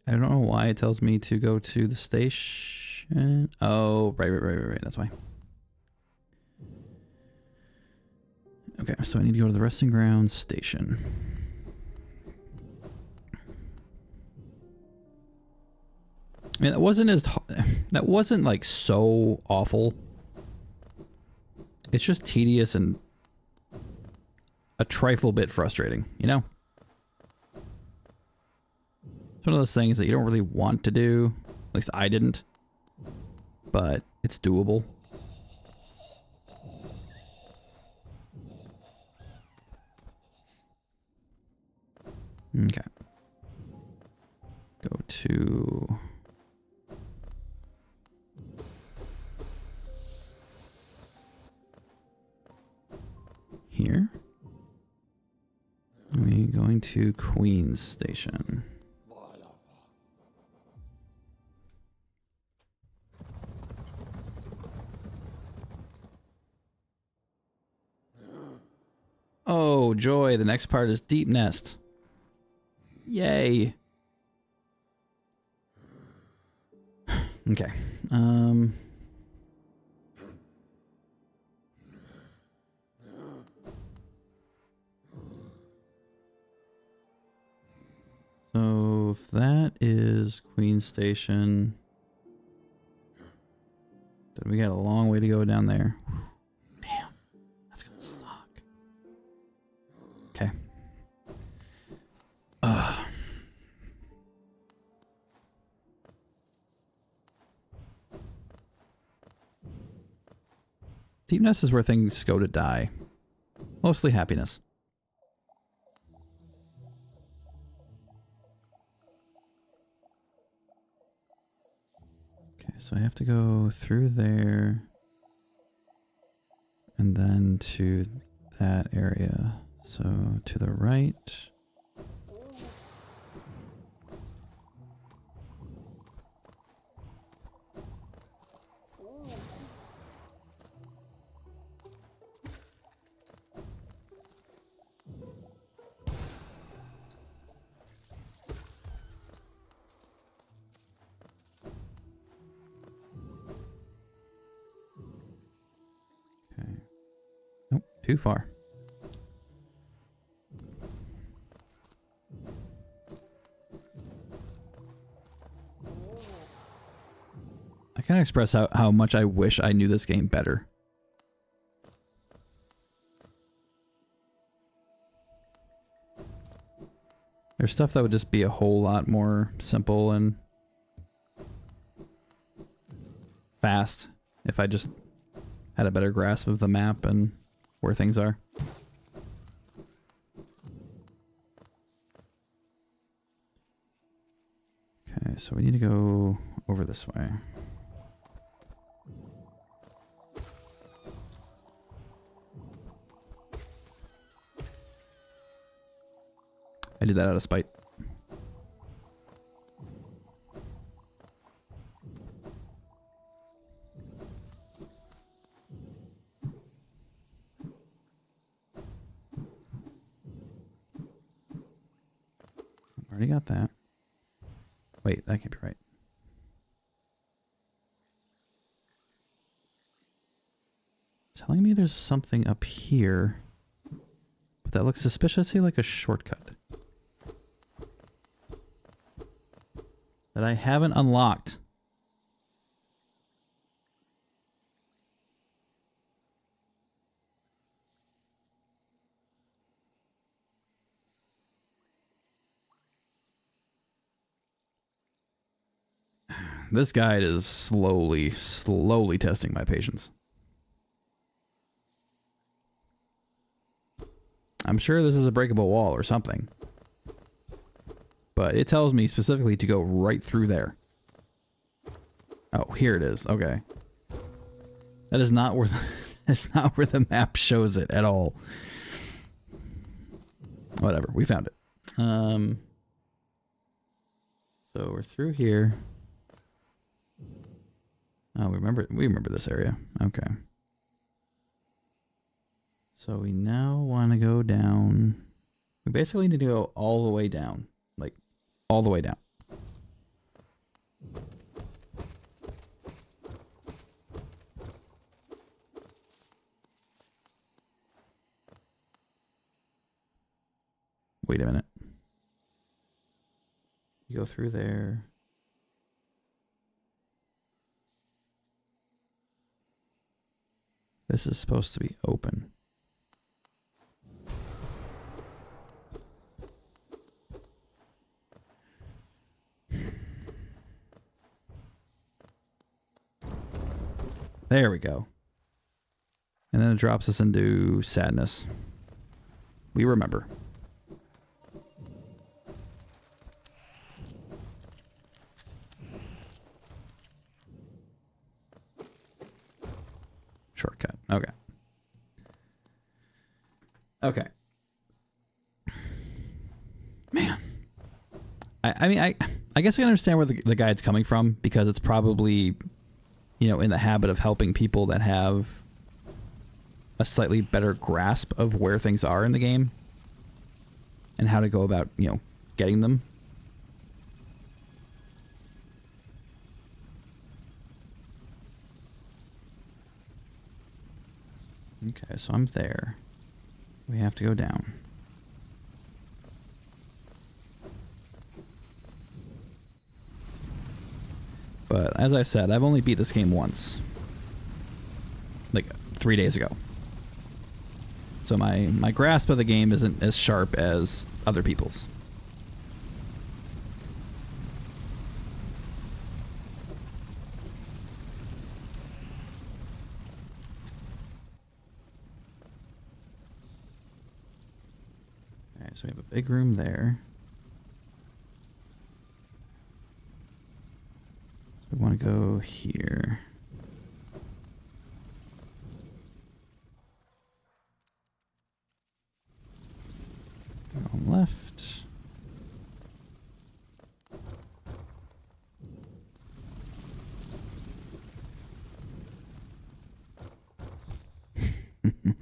I don't know why it tells me to go to the station. Oh, right. That's why. Okay, so I need to go to the resting grounds station. I mean, that wasn't like so awful. It's just tedious and a trifle bit frustrating, you know? It's one of those things that you don't really want to do. At least I didn't. But it's doable. Okay. Go to... here. We're going to Queen's Station. Oh, joy. The next part is Deep Nest. Yay. Okay. So if that is Queen Station, then we got a long way to go down there. Damn, that's gonna suck. Okay. Deep Nest is where things go to die. Mostly happiness. Okay, so I have to go through there and then to that area. So to the right. Nope, too far. I can't express how much I wish I knew this game better. There's stuff that would just be a whole lot more simple and fast if I just had a better grasp of the map and where things are. Okay, so we need to go over this way. I did that out of spite. Already got that. Wait, that can't be right. Telling me there's something up here, but that looks suspiciously like a shortcut that I haven't unlocked. This guide is slowly testing my patience. I'm sure this is a breakable wall or something. But it tells me specifically to go right through there. Oh, here it is. Okay. That is not where that's not where the map shows it at all. Whatever, we found it. So we're through here. Oh, we remember this area. Okay. So we now want to go down. We basically need to go all the way down. Like, all the way down. Wait a minute. You go through there. This is supposed to be open. There we go. And then it drops us into sadness. We remember. Shortcut. Okay. Okay. Man. I mean, I guess I can understand where the guide's coming from, because it's probably, you know, in the habit of helping people that have a slightly better grasp of where things are in the game. and how to go about, getting them. Okay, so I'm there. We have to go down. But as I've said, I've only beat this game once. Like 3 days ago. So my grasp of the game isn't as sharp as other people's. Okay, so we have a big room there. So we want to go here. On left.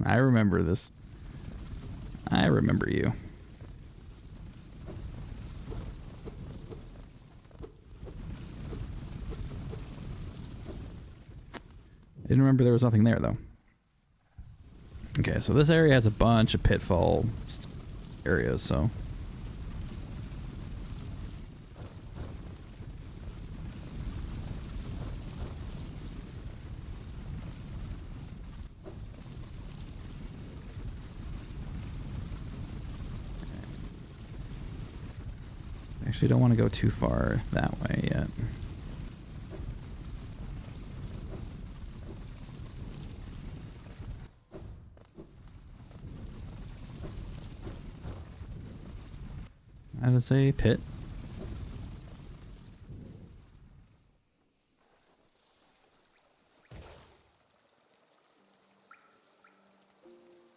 I remember this. I remember you. I didn't remember there was nothing there though. Okay, so this area has a bunch of pitfall areas, so actually don't want to go too far that way yet. That is a pit.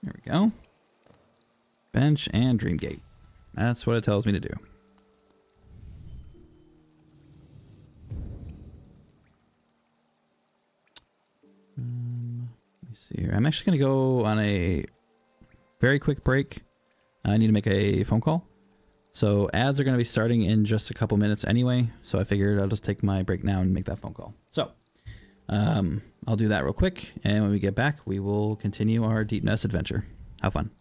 There we go. Bench and Dreamgate. That's what it tells me to do. Let me see here. I'm actually going to go on a very quick break. I need to make a phone call. So ads are going to be starting in just a couple minutes anyway. So I figured I'll just take my break now and make that phone call. So I'll do that real quick. And when we get back, we will continue our Deep Nest adventure. Have fun.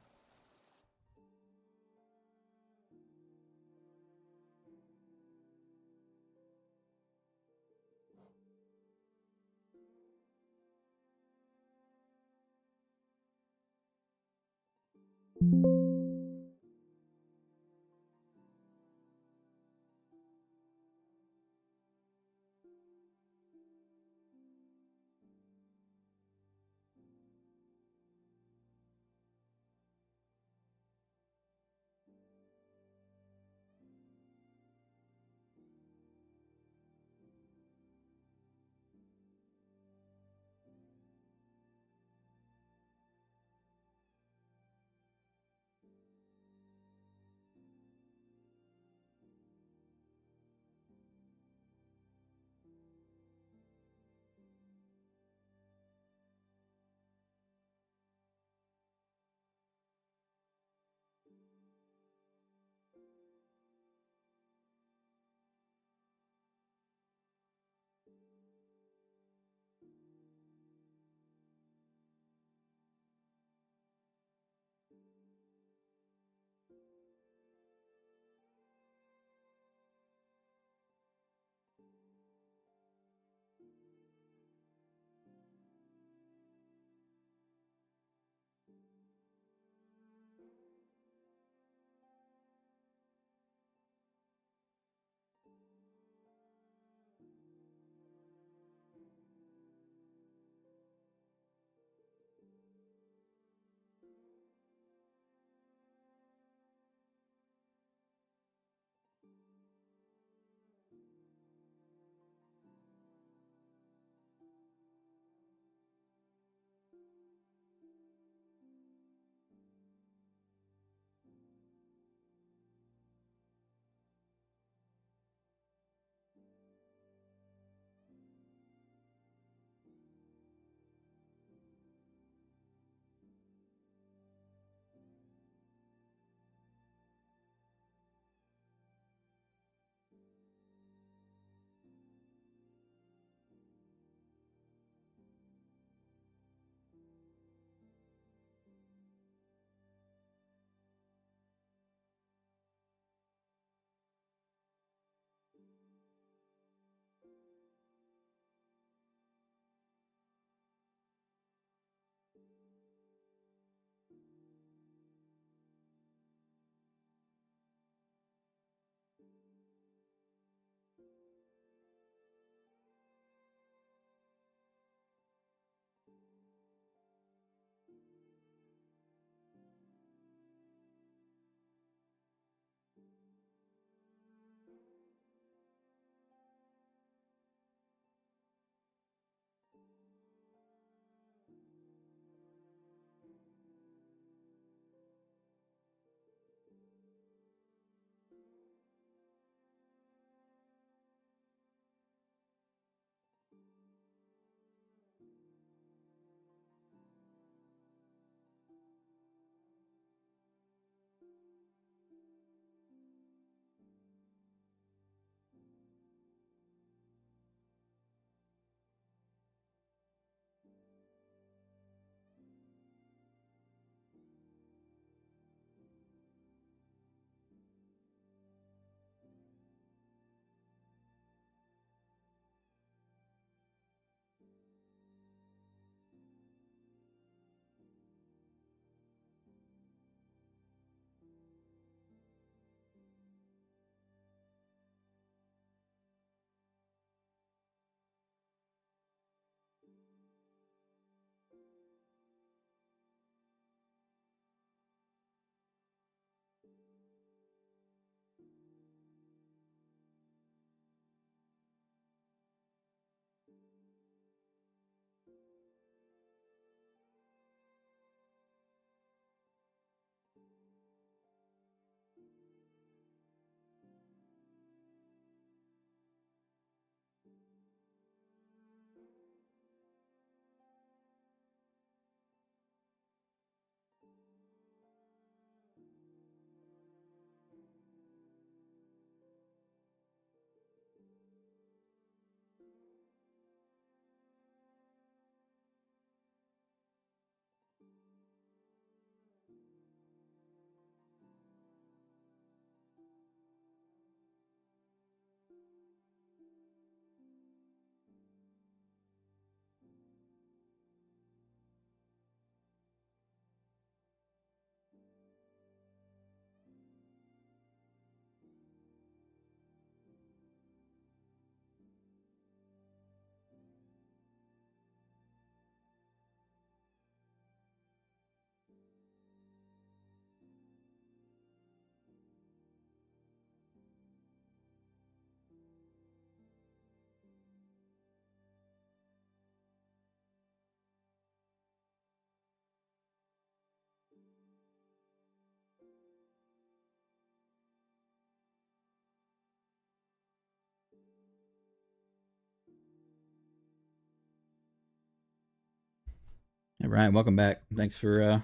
Hey, Ryan, welcome back. Thanks for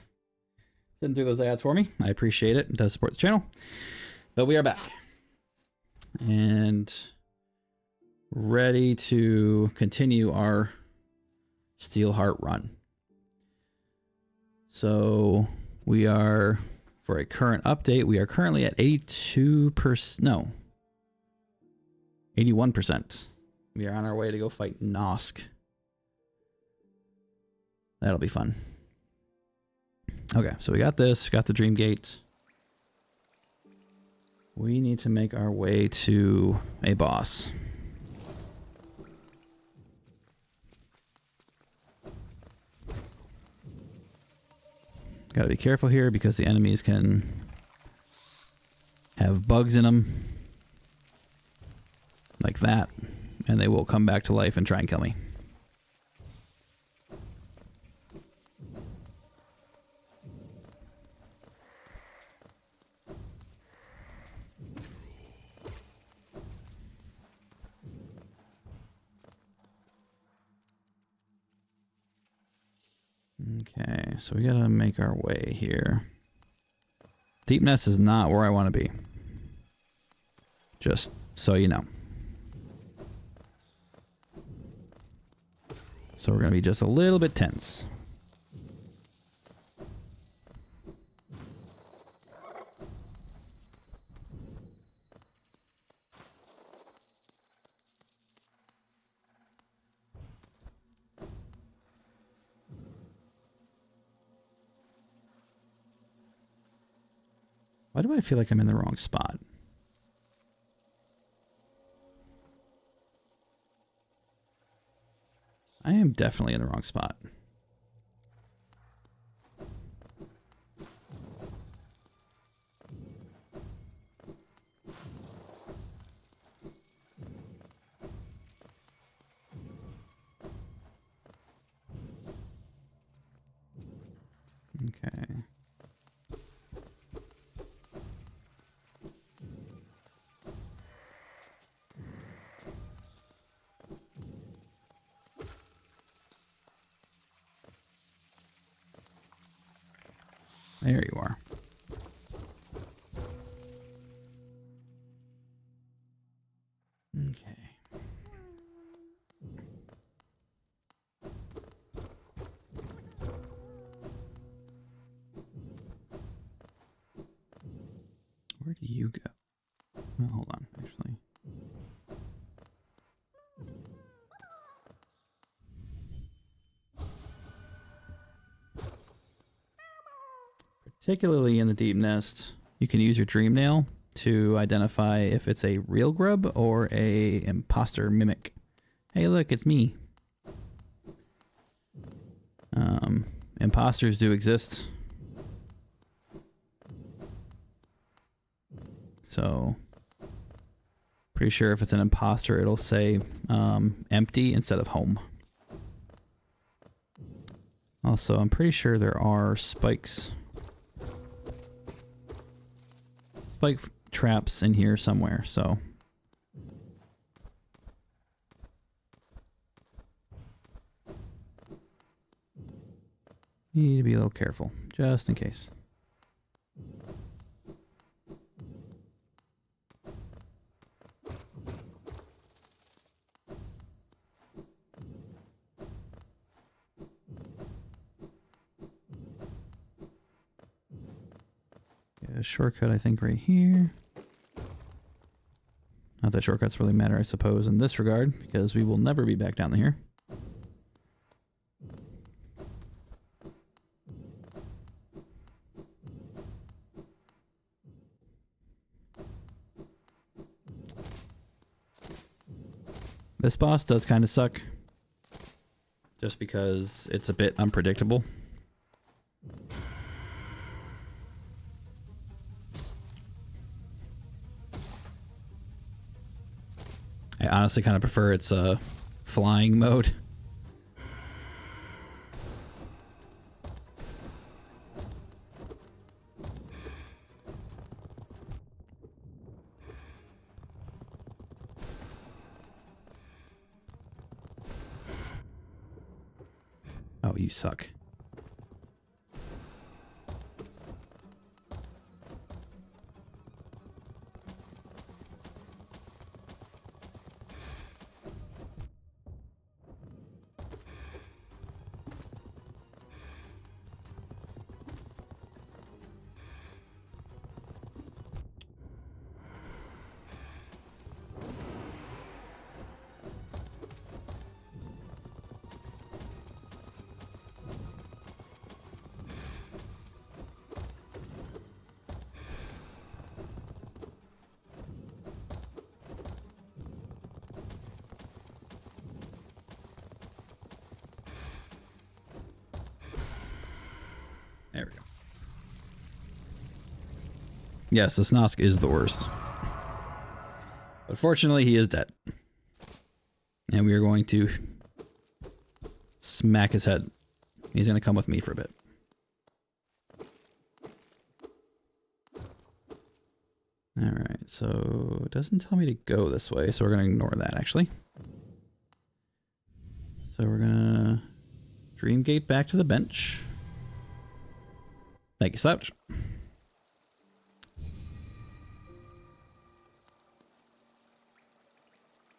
sitting through those ads for me. I appreciate it. It does support the channel. But we are back. And ready to continue our Steelheart run. So we are, for a current update, we are currently at 82%, no, 81%. We are on our way to go fight Nosk. That'll be fun. Okay, so we got this, got the Dream Gate. We need to make our way to a boss. Gotta be careful here because the enemies can have bugs in them. Like that. And they will come back to life and try and kill me. Okay, so we gotta make our way here. Deep Nest is not where I want to be. Just so you know. So we're gonna be just a little bit tense. Why do I feel like I'm in the wrong spot? I am definitely in the wrong spot. Okay. There you are. Okay. Where do you go? Well, hold on, actually. Particularly in the Deep Nest, you can use your Dream Nail to identify if it's a real grub or a imposter mimic. Hey, look, it's me. Imposters do exist. So, pretty sure if it's an imposter, it'll say empty instead of home. Also, I'm pretty sure there are spike traps in here somewhere, so. You need to be a little careful, just in case. A shortcut, I think, right here. Not that shortcuts really matter, I suppose, in this regard, because we will never be back down here. This boss does kind of suck, just because it's a bit unpredictable. I honestly kind of prefer its flying mode. Oh, you suck. There we go. Yes, the Snosk is the worst. But fortunately, he is dead. And we are going to smack his head. He's going to come with me for a bit. Alright, so it doesn't tell me to go this way, so we're going to ignore that, actually. So we're going to Dreamgate back to the bench. Thank you, Slouch.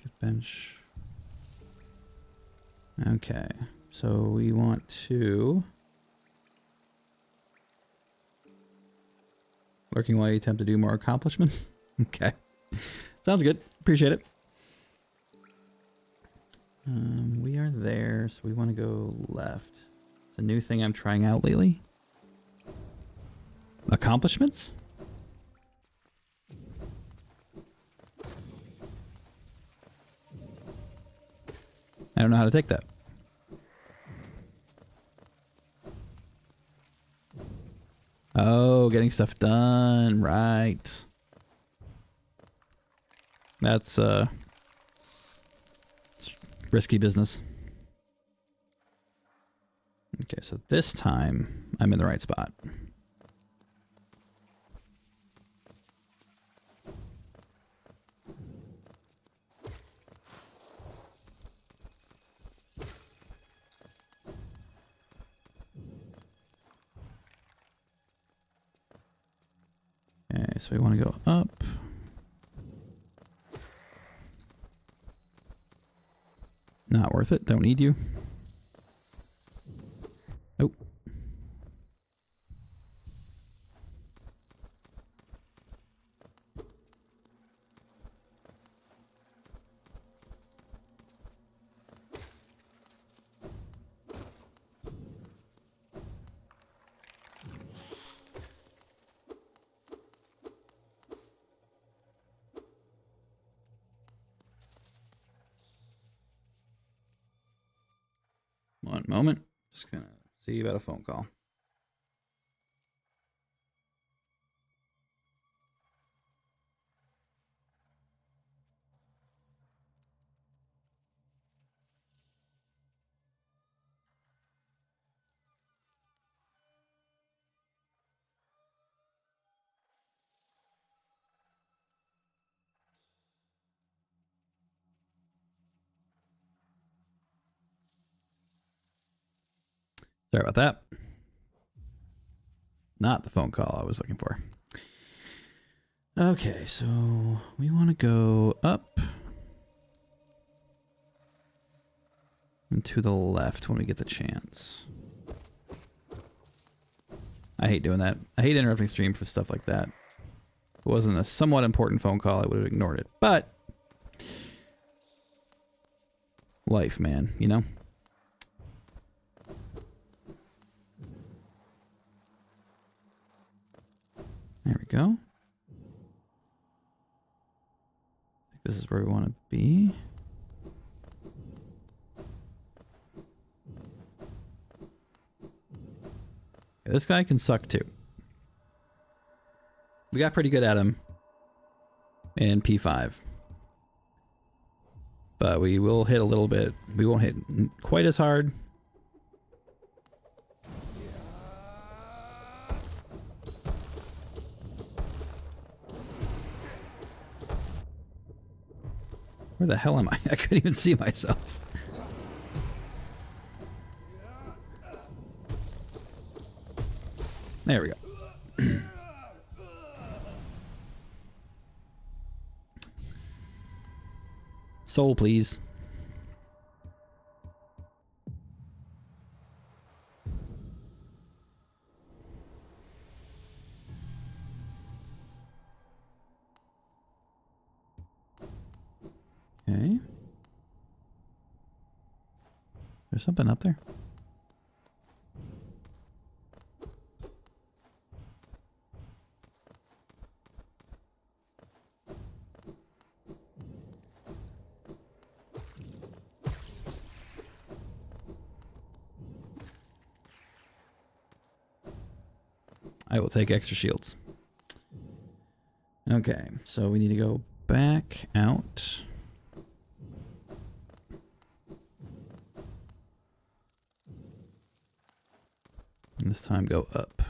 Good bench. Okay, so we want to... Lurking while you attempt to do more accomplishments? Okay. Sounds good. Appreciate it. We are there, so we want to go left. It's a new thing I'm trying out lately. Accomplishments? I don't know how to take that. Oh, getting stuff done, right. That's risky business. Okay, so this time I'm in the right spot. Okay, so we want to go up. Not worth it. Don't need you. Nope. One moment. Just gonna see about a phone call. Sorry about that. Not the phone call I was looking for. Okay, so we want to go up and to the left when we get the chance. I hate doing that. I hate interrupting stream for stuff like that. If it wasn't a somewhat important phone call, I would have ignored it. But life, man, you know? There we go. I think this is where we want to be. Okay, this guy can suck too. We got pretty good at him in P5. But we will hit a little bit. We won't hit quite as hard. Where the hell am I? I couldn't even see myself. There we go. Soul, please. Okay. There's something up there. I will take extra shields. Okay, so we need to go back out. And this time go up.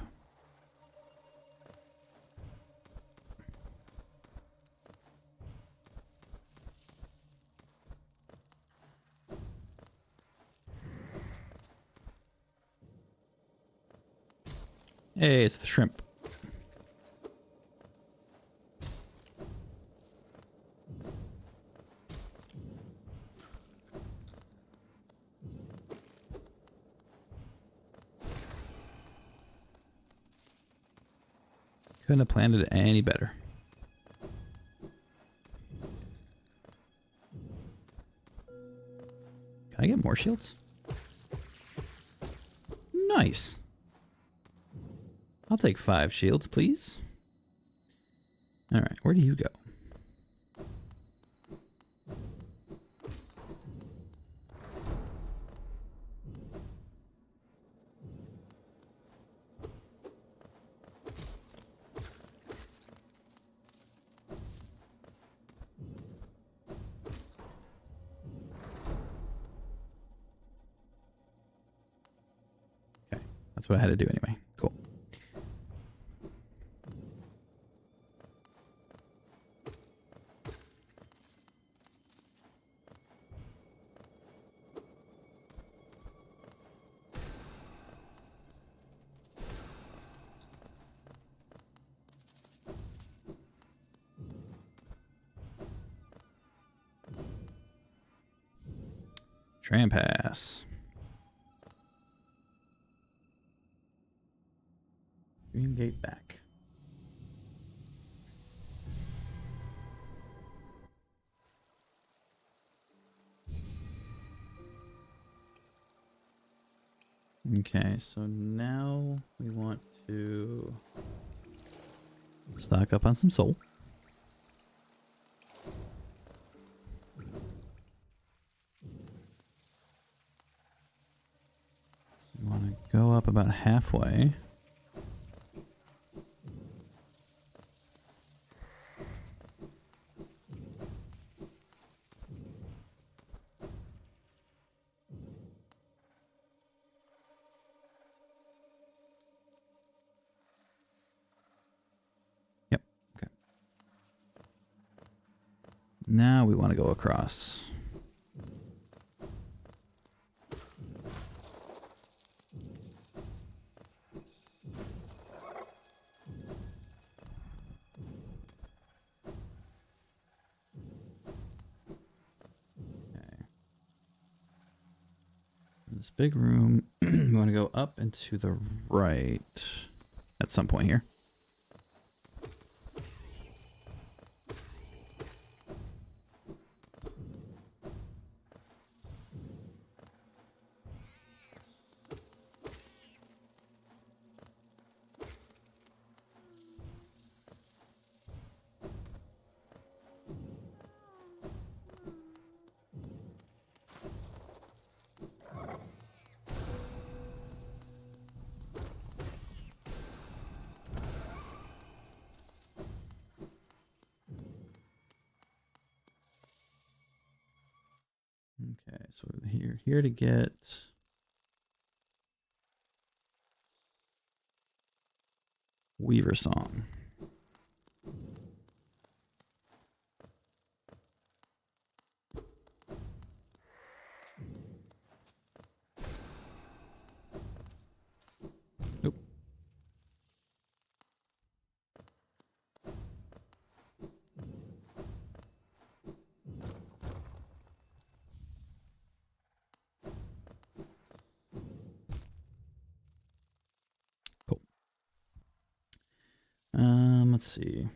Hey, it's the shrimp. Couldn't have planned it any better. Can I get more shields? Nice. I'll take 5 shields, please. All right, where do you go? Okay, that's what I had to do anyway. Cool. Tram pass. Dream gate back. Okay, so now we want to stock up on some soul. We want to go up about halfway. Yep, okay. Now we want to go across. This big room, we want to go up and to the right at some point here. Okay, so we're here to get Weaver Song. Nope. Cool. Let's see.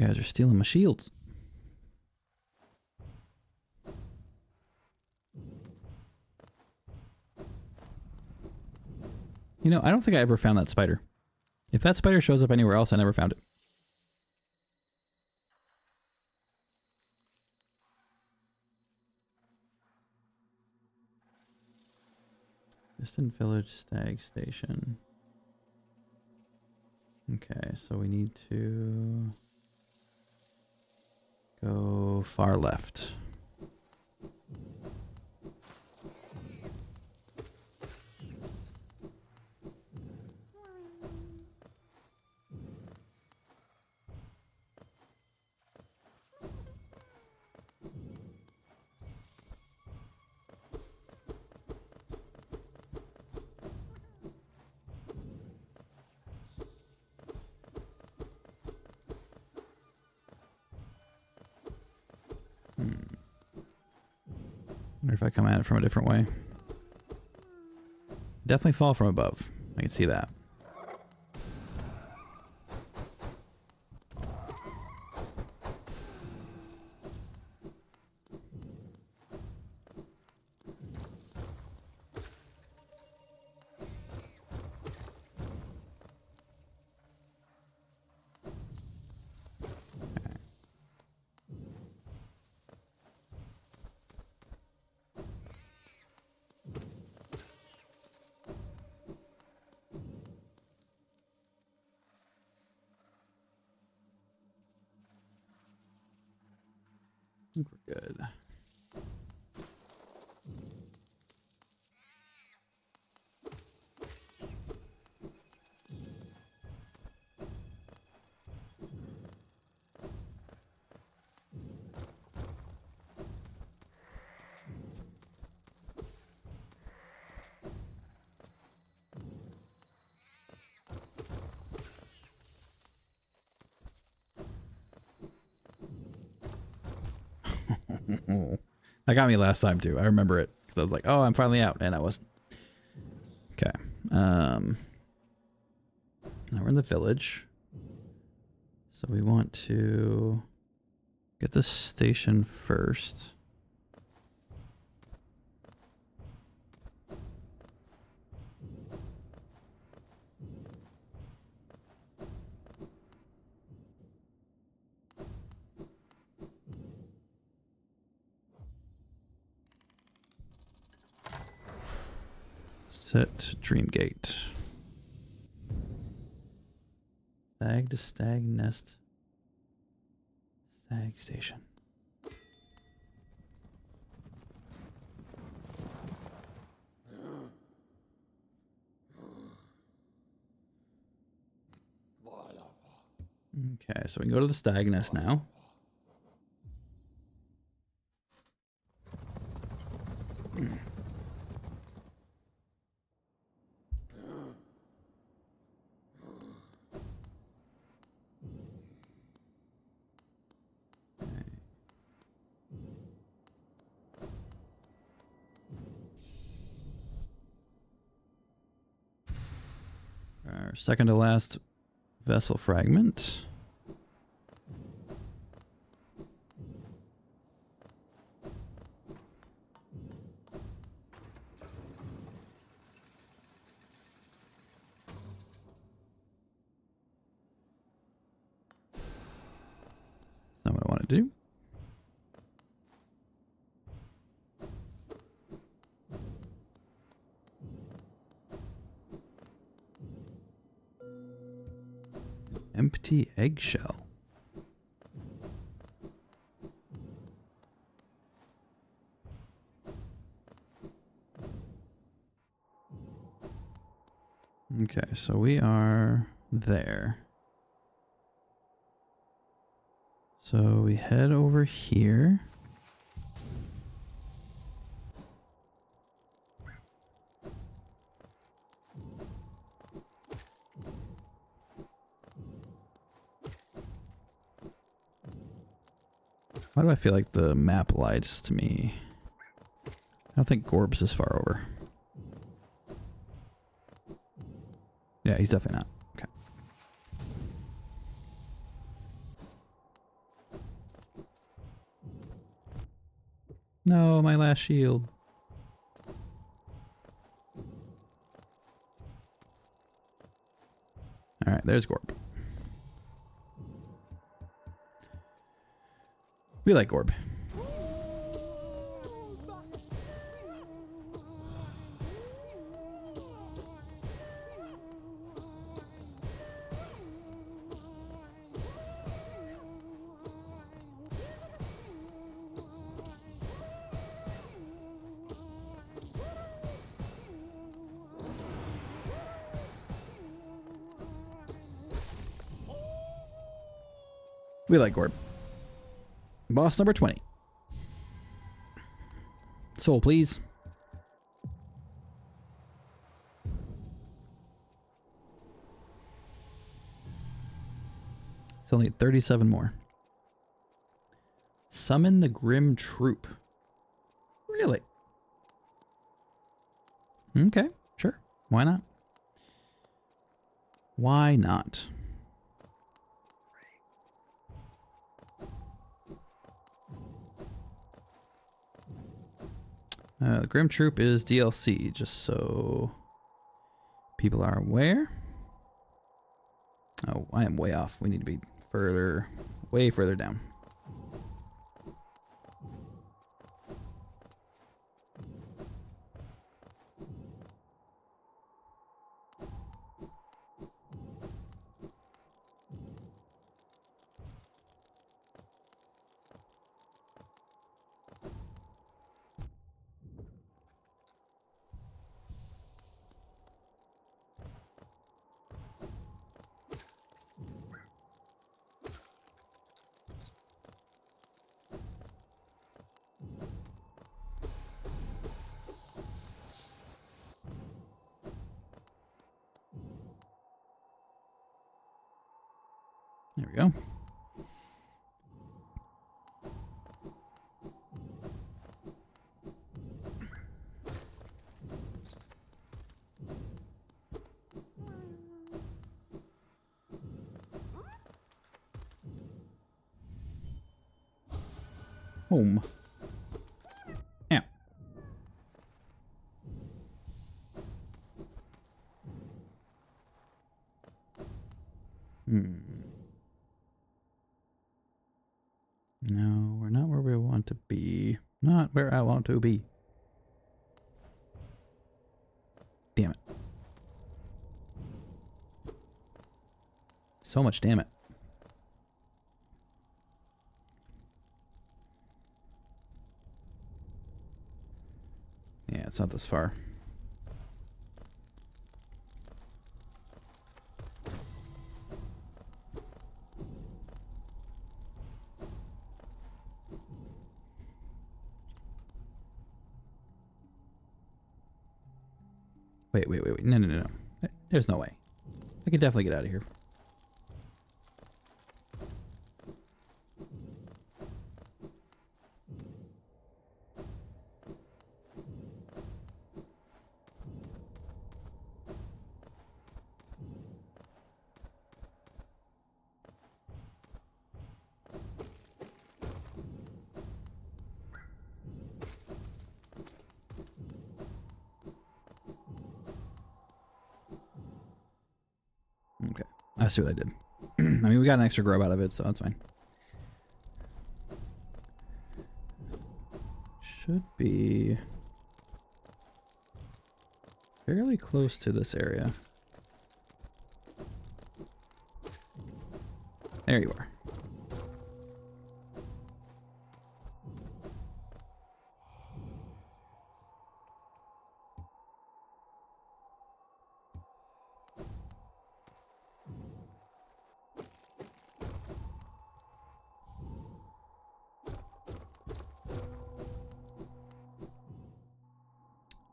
Guys are stealing my shields. You know, I don't think I ever found that spider. If that spider shows up anywhere else, I never found it. Distant village stag station. Okay, so we need to go far left. Wonder if I come at it from a different way. Definitely fall from above. I can see that. I think we're good. That got me last time too. I remember it because I was like, "Oh, I'm finally out," and I wasn't. Okay. Now we're in the village, so we want to get the station first. Set Dreamgate. Stag to stag nest. Stag station. Okay, so we can go to the stag nest now. Our second to last vessel fragment. That's not what I want to do. Empty eggshell. Okay, so we are there. So we head over here. Why do I feel like the map lies to me? I don't think Gorb's is far over. Yeah, he's definitely not. Okay. No, my last shield. Alright, there's Gorb. We like Gorb. We like Gorb. Boss number 20. Soul, please. Still need 37 more. Summon the Grim Troop. Really? Okay, sure. Why not? Why not? The Grim Troop is DLC, just so people are aware. Oh, I am way off. We need to be further, way further down. There we go. Home. Yeah. No, we're not where we want to be. Not where I want to be. Damn it. So much damn it. Yeah, it's not this far. Wait. No. There's no way. I could definitely get out of here. Okay. I see what I did. I mean, we got an extra grub out of it, so that's fine. Should be fairly close to this area. There you are.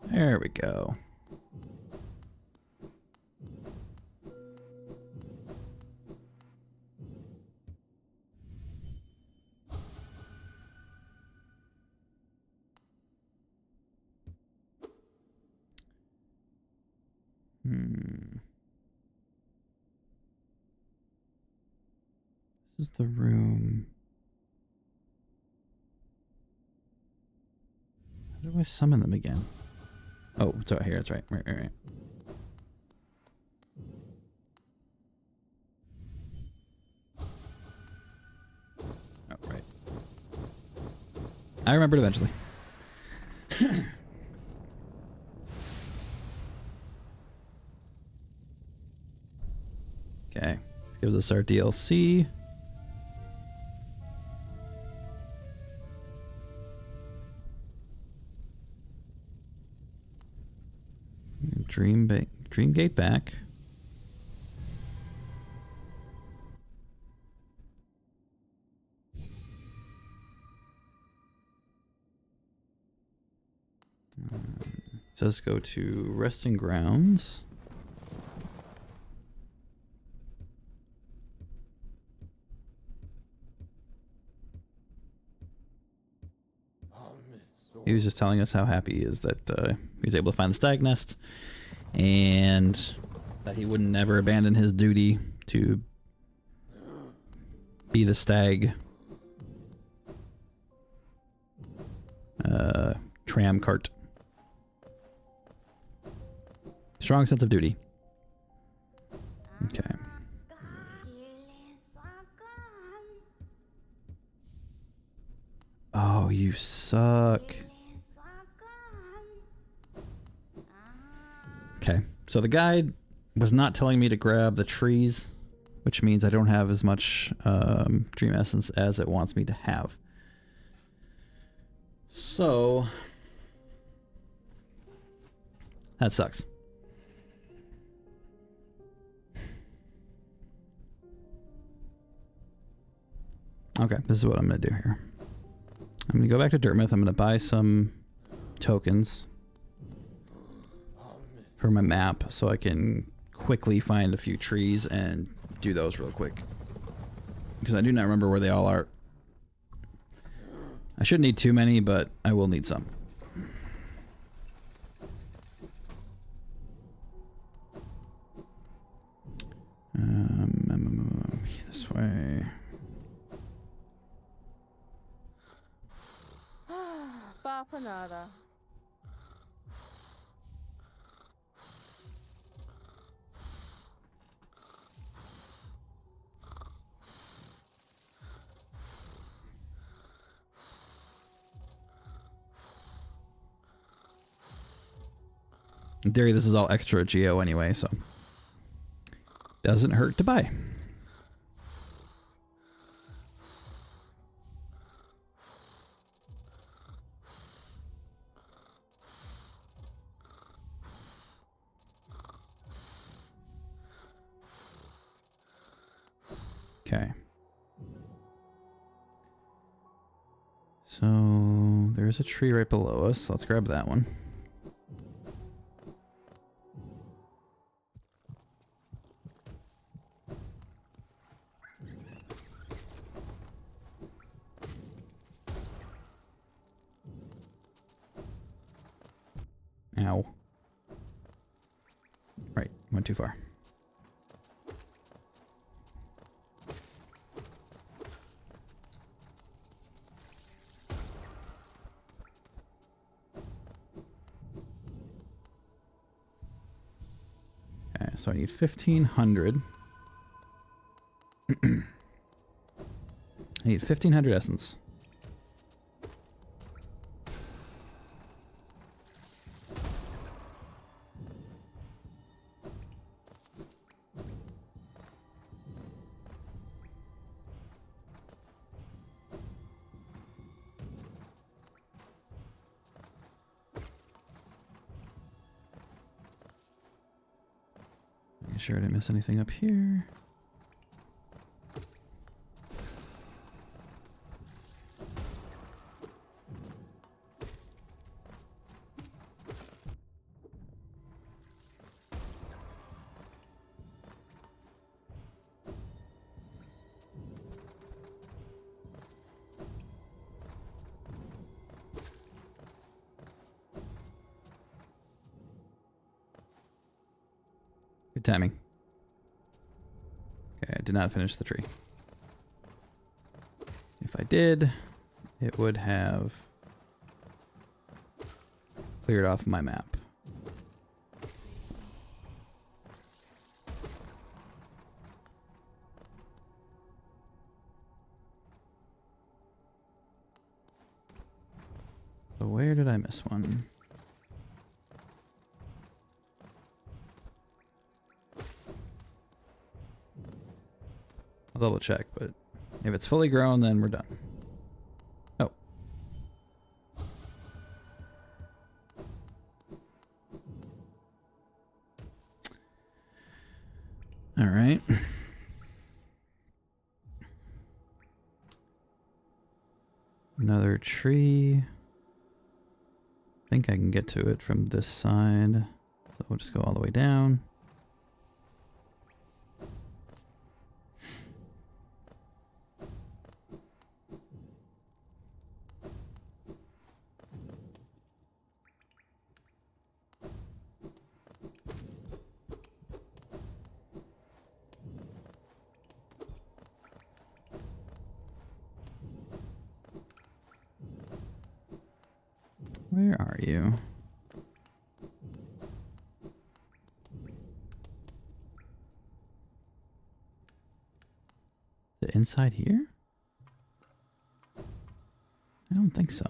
There we go. This is the room. How do I summon them again? Oh, it's right here. That's right. Right. Oh, right. I remembered eventually. Okay. This gives us our DLC. Dreamgate back. It says go to resting grounds. He was just telling us how happy he is that he was able to find the stag nest, and that he would never abandon his duty to be the stag tram cart. Strong sense of duty. Okay. Oh, you suck. Okay, so the guide was not telling me to grab the trees, which means I don't have as much dream essence as it wants me to have. So that sucks. Okay, this is what I'm gonna do here. I'm gonna go back to Dirtmouth. I'm gonna buy some tokens for my map so I can quickly find a few trees and do those real quick. Because I do not remember where they all are. I shouldn't need too many, but I will need some. This way. Papa nada. In theory, this is all extra geo anyway, so doesn't hurt to buy. Okay. So there's a tree right below us. Let's grab that one. Ow. Right, went too far. Okay, so I need 1,500. I need 1,500 essence. Making sure I didn't miss anything up here. Good timing. Okay, I did not finish the tree. If I did, it would have cleared off my map. So where did I miss one? I'll double check, but if it's fully grown, then we're done. Oh. All right. Another tree. I think I can get to it from this side. So we'll just go all the way down. Where are you? Is it inside here? I don't think so.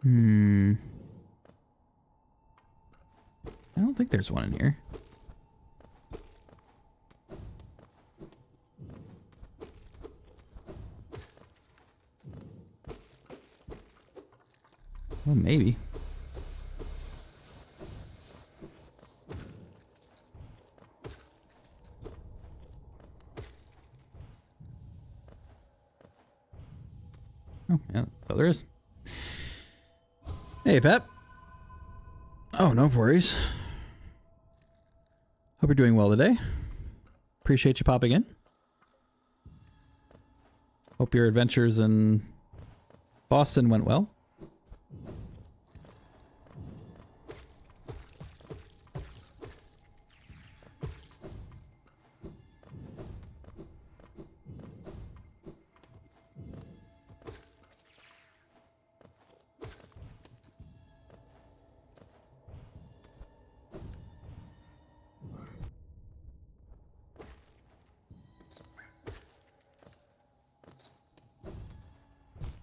I don't think there's one in here. Well, maybe. Oh, yeah, so there is. Hey, Pep. Oh, no worries. Hope you're doing well today. Appreciate you popping in. Hope your adventures in Boston went well.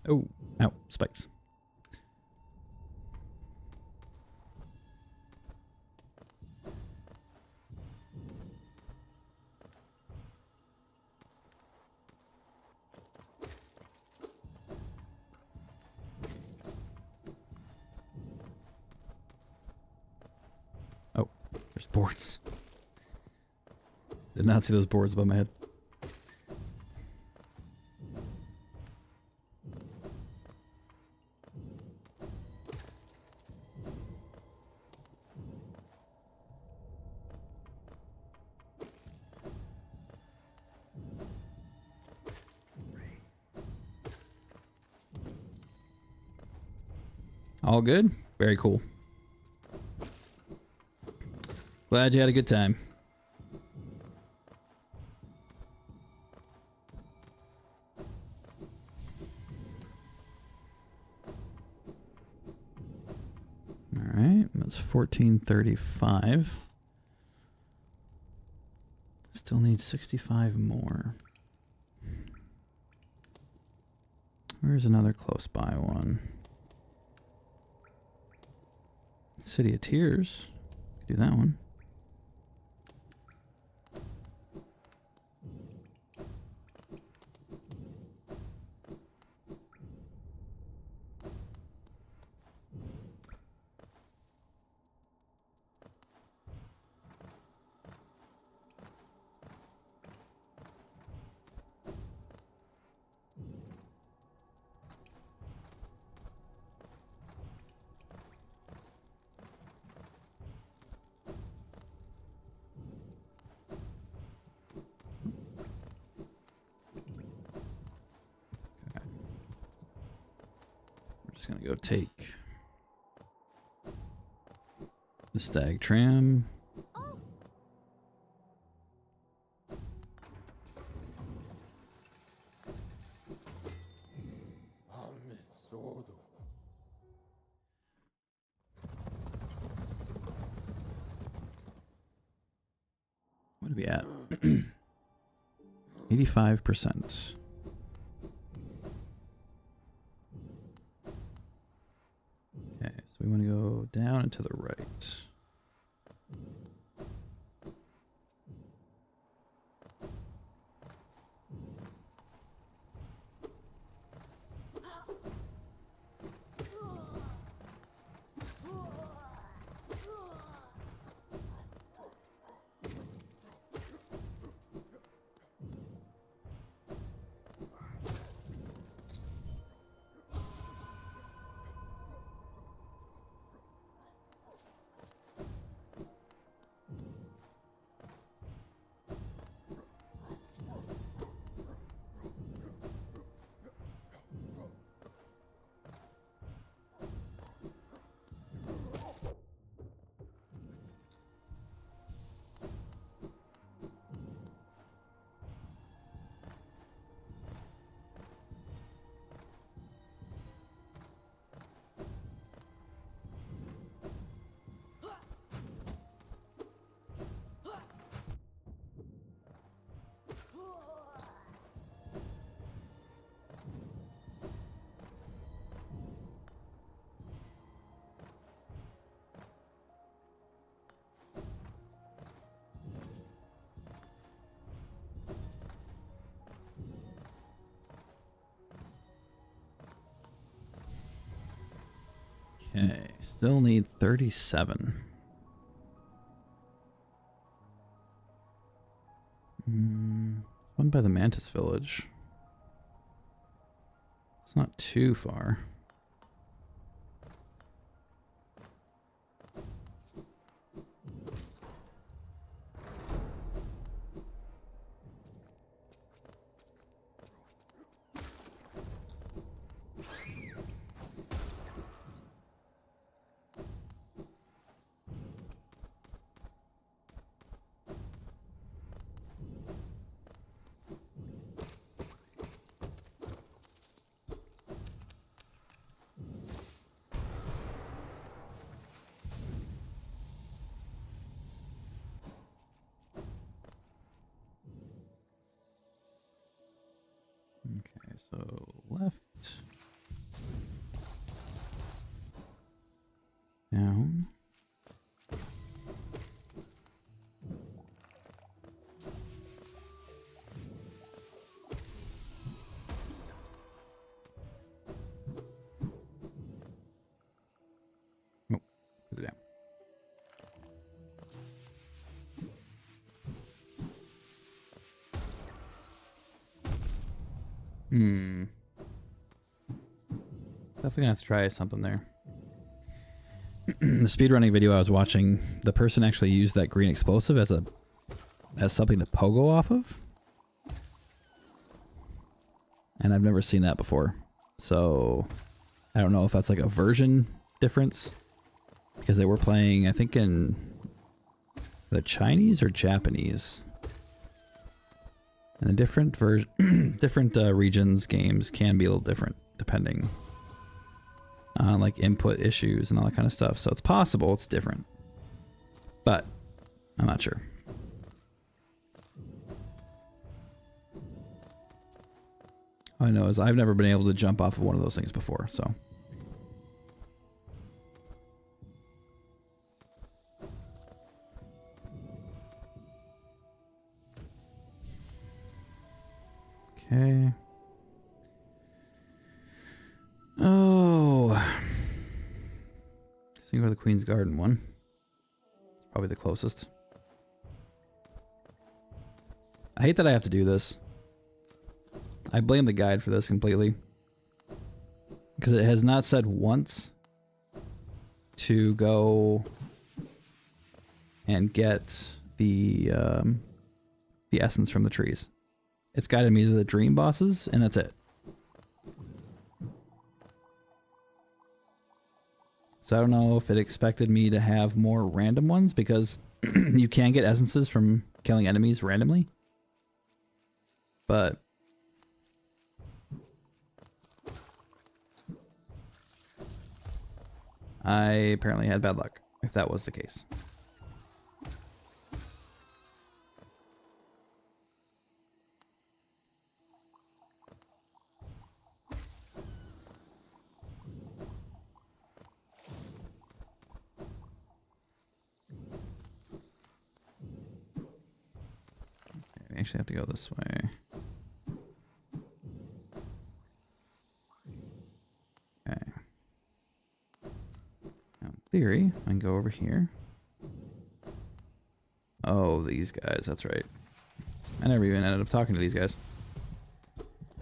Oh, ow, spikes. Oh, there's boards. Did not see those boards above my head. All good? Very cool. Glad you had a good time. All right, that's 1435. Still need 65 more. Where's another close by one? City of Tears. Do that one. Just gonna go take the stag tram. we at? 85%. Okay, so we want to go down and to the right. Okay, still need 37. One by the Mantis Village. It's not too far. Okay, so left. Down. Oh, put it down. Definitely gonna have to try something there. The speedrunning video I was watching, the person actually used that green explosive as something to pogo off of. And I've never seen that before. So I don't know if that's like a version difference. Because they were playing, I think, in the Chinese or Japanese. And the different regions, games can be a little different depending on like input issues and all that kind of stuff. So it's possible it's different, but I'm not sure. All I know is I've never been able to jump off of one of those things before, so. Okay. Oh. So you go to the Queen's Garden one. Probably the closest. I hate that I have to do this. I blame the guide for this completely. Because it has not said once to go and get the essence from the trees. It's guided me to the dream bosses, and that's it. So I don't know if it expected me to have more random ones, because you can get essences from killing enemies randomly. But I apparently had bad luck, if that was the case. actually have to go this way. Okay. Now, in theory, I can go over here. Oh, these guys. That's right. I never even ended up talking to these guys.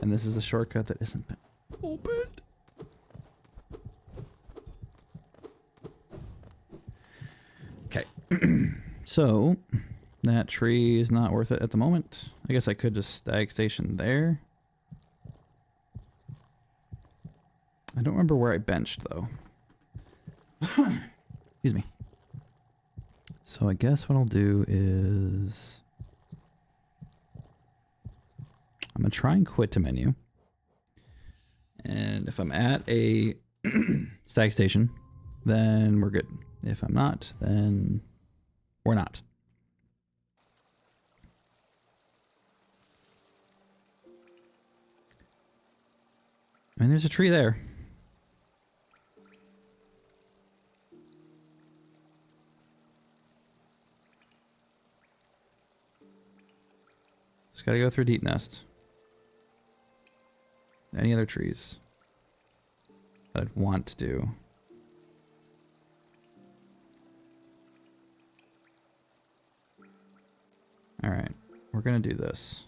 And this is a shortcut that isn't opened. Okay. So, that tree is not worth it at the moment. I guess I could just stag station there. I don't remember where I benched, though. Excuse me. So I guess what I'll do is... I'm going to try and quit to menu. And if I'm at a stag station, then we're good. If I'm not, then we're not. I mean, there's a tree there. Just gotta go through Deep Nest. Any other trees that I'd want to do? Alright, we're gonna do this.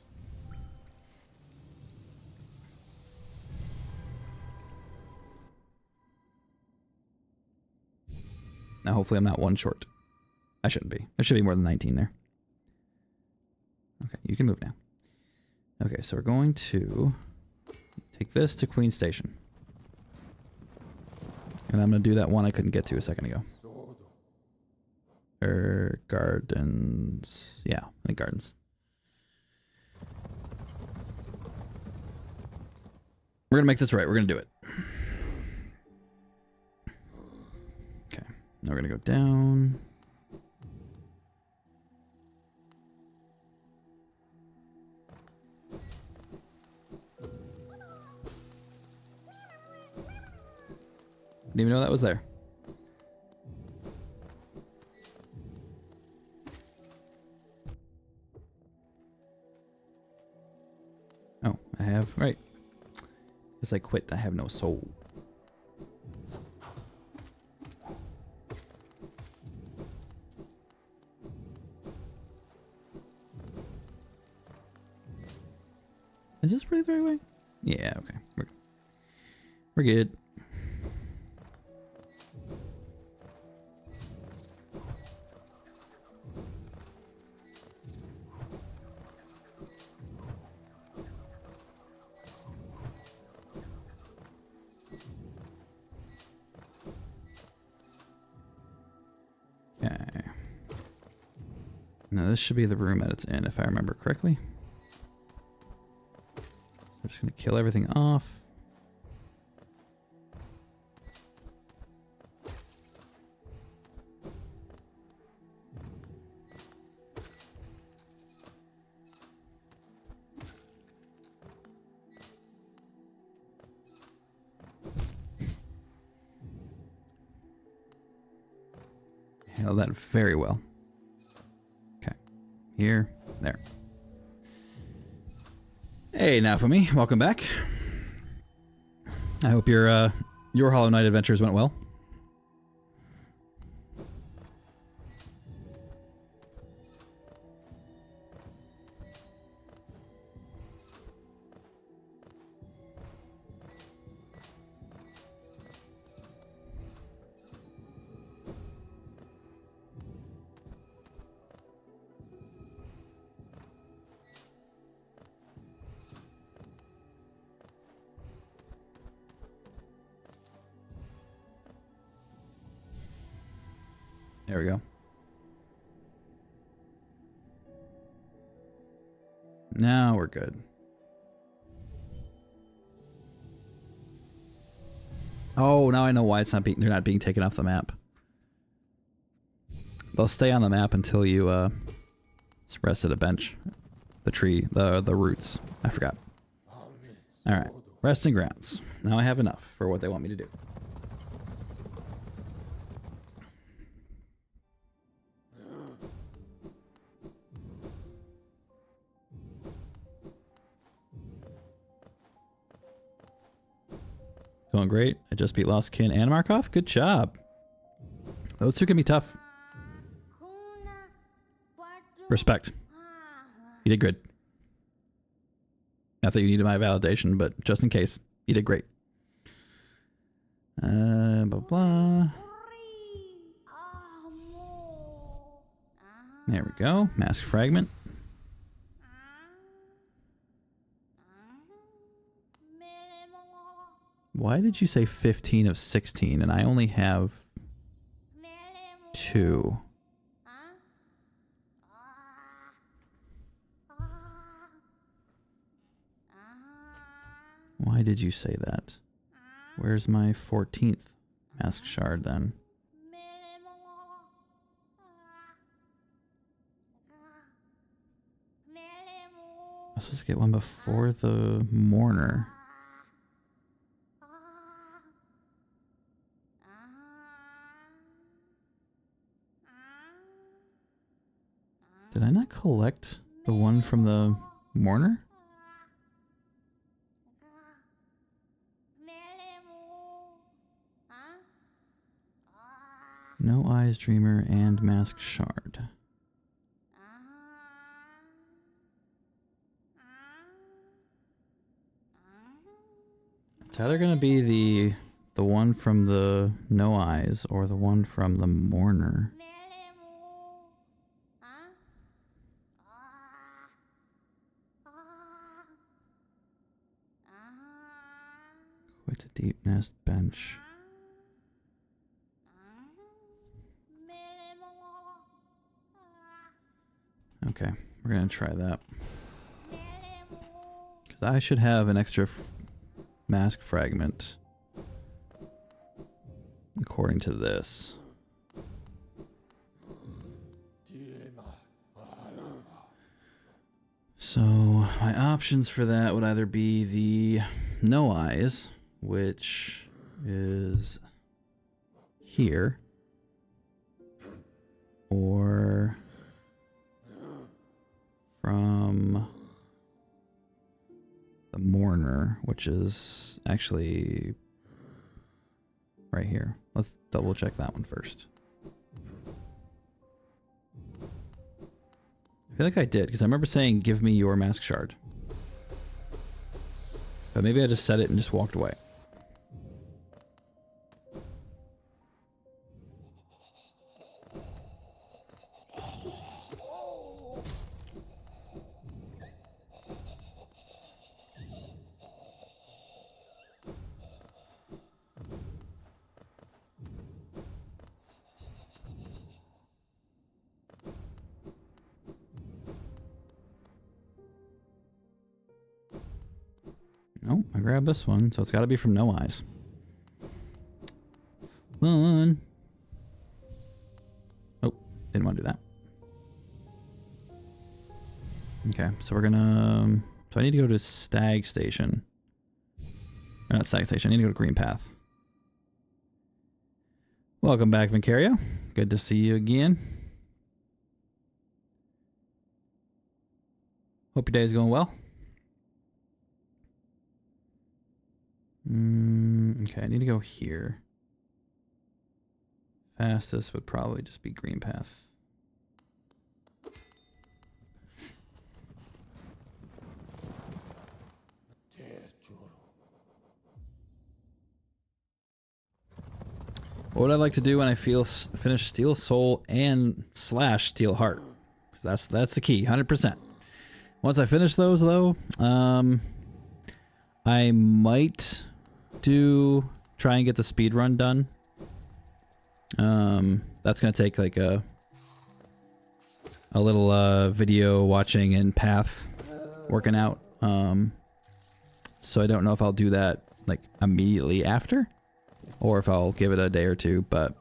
Now hopefully I'm not one short. I shouldn't be. There should be more than 19 there. Okay, you can move now. Okay, so we're going to take this to Queen Station. And I'm going to do that one I couldn't get to a second ago. Or gardens. Yeah, I think gardens. We're going to make this right. We're going to do it. Okay, now we're going to go down. Didn't even know that was there. Oh, I have, right. As I quit, I have no soul. Is this really the right way? Yeah, okay. We're good. Okay. Now this should be the room that it's in, if I remember correctly. I'm just going to kill everything off. Handle that very well. Okay. Here. There. Hey, Naofumi. Welcome back. I hope your Hollow Knight adventures went well. There we go. Now we're good. Oh, now I know why they're not being taken off the map. They'll stay on the map until you rest at a bench. The tree, the roots. I forgot. All right, resting grounds. Now I have enough for what they want me to do. Going great. I just beat Lost Kin and Markoth. Good job. Those two can be tough. Respect. You did good. Not that you needed my validation, but just in case, you did great. Blah blah. There we go. Mask fragment. Why did you say 15 of 16 and I only have 2? Why did you say that? Where's my 14th mask shard then? I was supposed to get one before the mourner. Did I not collect the one from the mourner? No Eyes Dreamer and Mask Shard. It's either gonna be the one from the No Eyes or the one from the mourner. Quite a deep nest bench. Okay, we're gonna try that. Because I should have an extra mask fragment. According to this. So, my options for that would either be the No Eyes, which is here, or from the mourner, which is actually right here. Let's double check that one first. I feel like I did, because I remember saying, give me your mask shard. But maybe I just said it and just walked away. Oh, I grabbed this one, so it's got to be from No Eyes. Fun. Oh, didn't want to do that. Okay, so we're gonna... So I need to go to Stag Station. Or not Stag Station, I need to go to Green Path. Welcome back, Vincario. Good to see you again. Hope your day is going well. Okay, I need to go here. Fastest would probably just be Green Path. What would I like to do when I finish Steel Soul and / Steel Heart? Because that's the key, 100%. Once I finish those, though, I might try and get the speed run done. That's gonna take like a little video watching and path working out. So I don't know if I'll do that like immediately after, or if I'll give it a day or two. But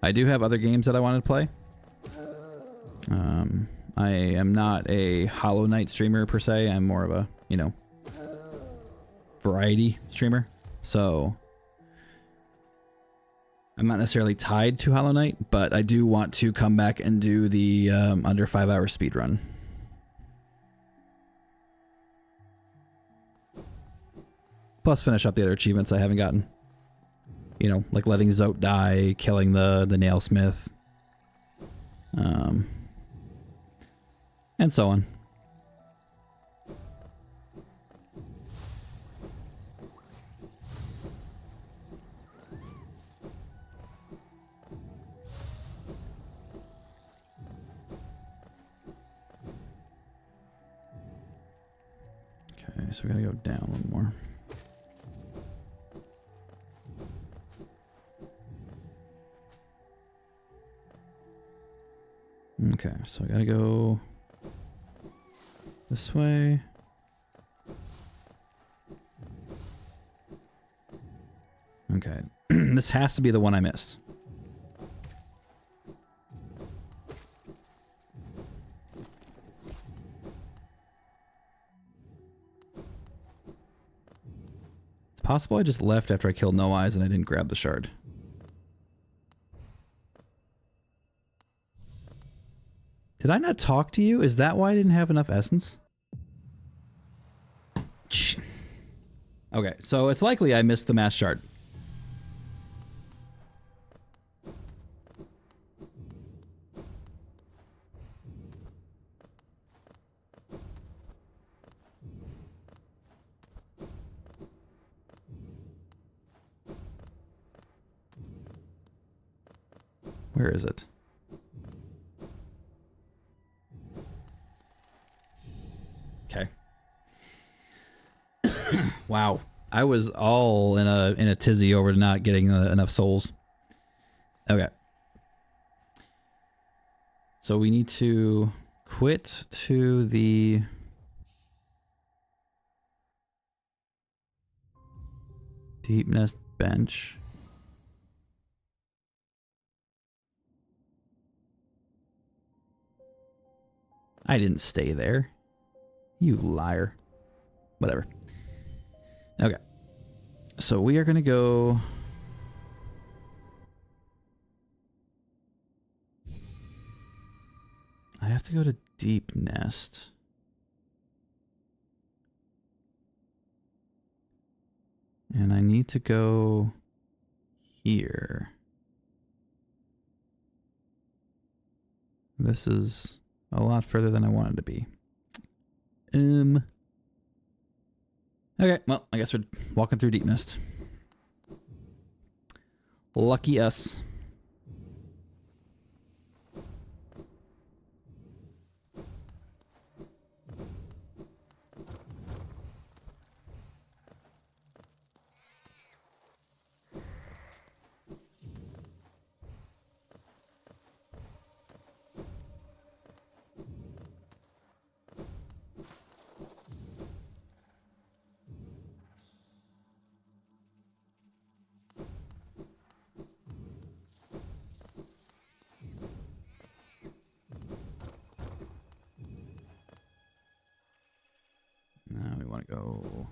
I do have other games that I want to play. I am not a Hollow Knight streamer per se. I'm more of a, you know, variety streamer. So I'm not necessarily tied to Hollow Knight, but I do want to come back and do the under 5 hour speed run. Plus finish up the other achievements I haven't gotten. You know, like letting Zote die, killing the nailsmith. And so on. Okay, so we gotta go down a little more. Okay, so I gotta go this way. Okay, this has to be the one I missed. It's possible I just left after I killed No Eyes and I didn't grab the shard. Did I not talk to you? Is that why I didn't have enough essence? Okay, so it's likely I missed the mass shard. Where is it? Okay. Wow. I was all in a tizzy over not getting enough souls. Okay. So we need to quit to the Deep Nest bench. I didn't stay there. You liar. Whatever. Okay. So we are going to go... I have to go to Deep Nest. And I need to go here. This is a lot further than I wanted to be. Okay, well, I guess we're walking through Deep Nest. Lucky us. Now we want to go...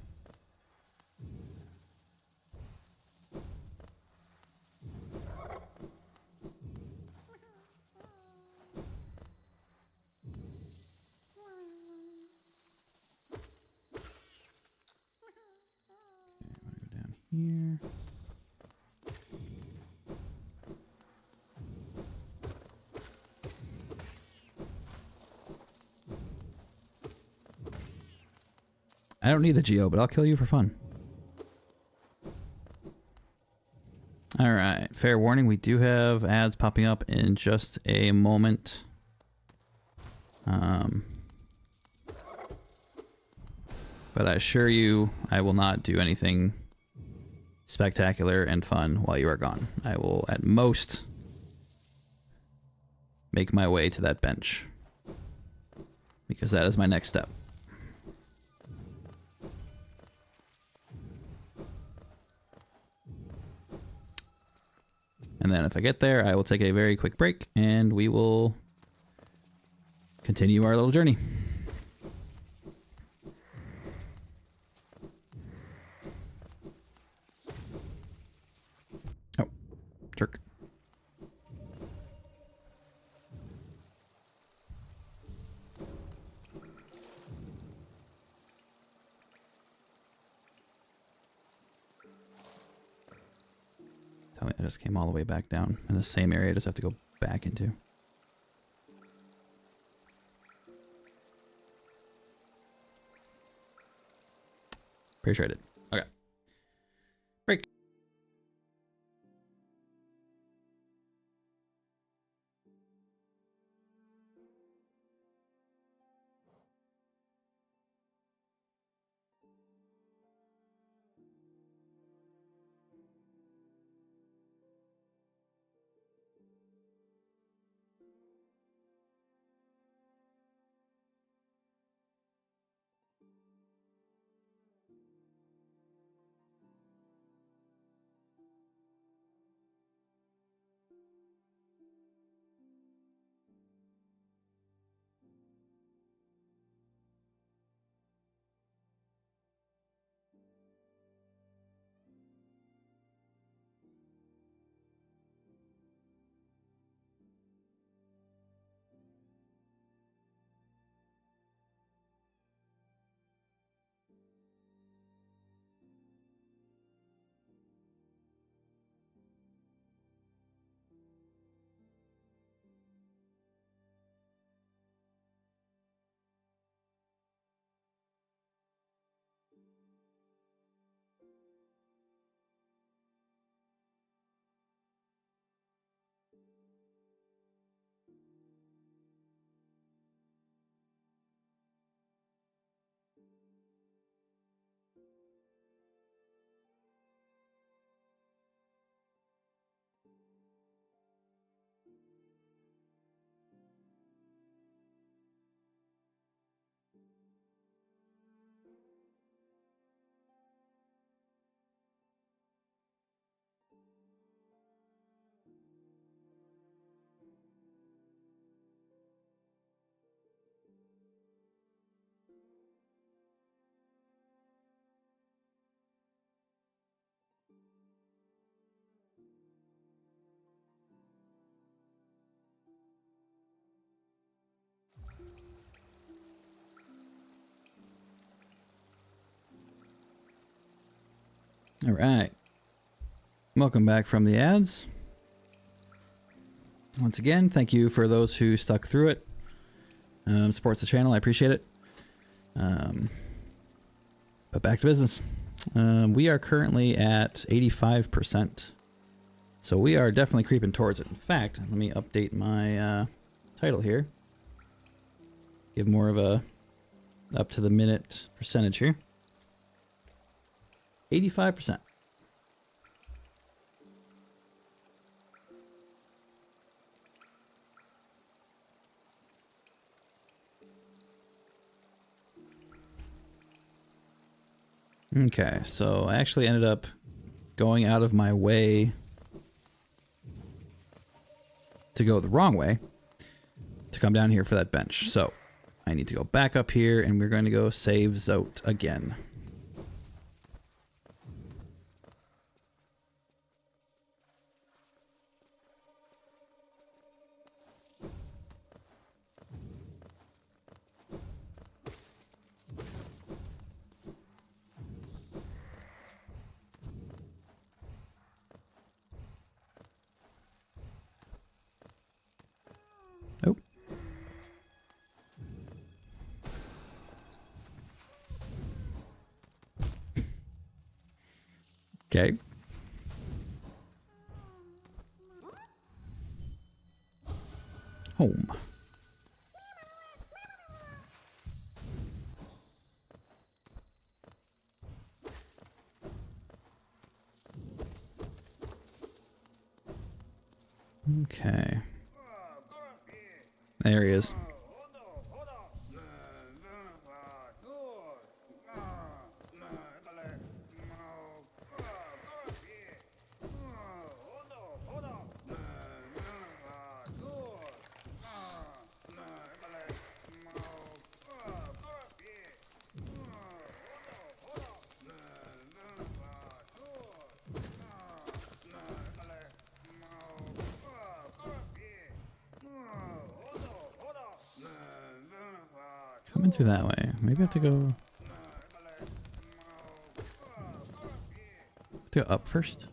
here. I don't need the Geo, but I'll kill you for fun. Alright, fair warning, we do have ads popping up in just a moment. But I assure you, I will not do anything spectacular and fun while you are gone. I will, at most, make my way to that bench. Because that is my next step. And then if I get there, I will take a very quick break and we will continue our little journey. Oh, jerk. wait, I just came all the way back down in the same area. I just have to go back into. Pretty sure I did. Okay. Break. All right. Welcome back from the ads. Once again, thank you for those who stuck through it. Supports the channel. I appreciate it. But back to business. We are currently at 85%. So we are definitely creeping towards it. In fact, let me update my title here. Give more of a up to the minute percentage here. 85%. Okay, so I actually ended up going out of my way to go the wrong way to come down here for that bench. So I need to go back up here and we're going to go save Zote again. Oh. Okay. Home. Okay. There he is. Coming through that way. Maybe I have to go up first.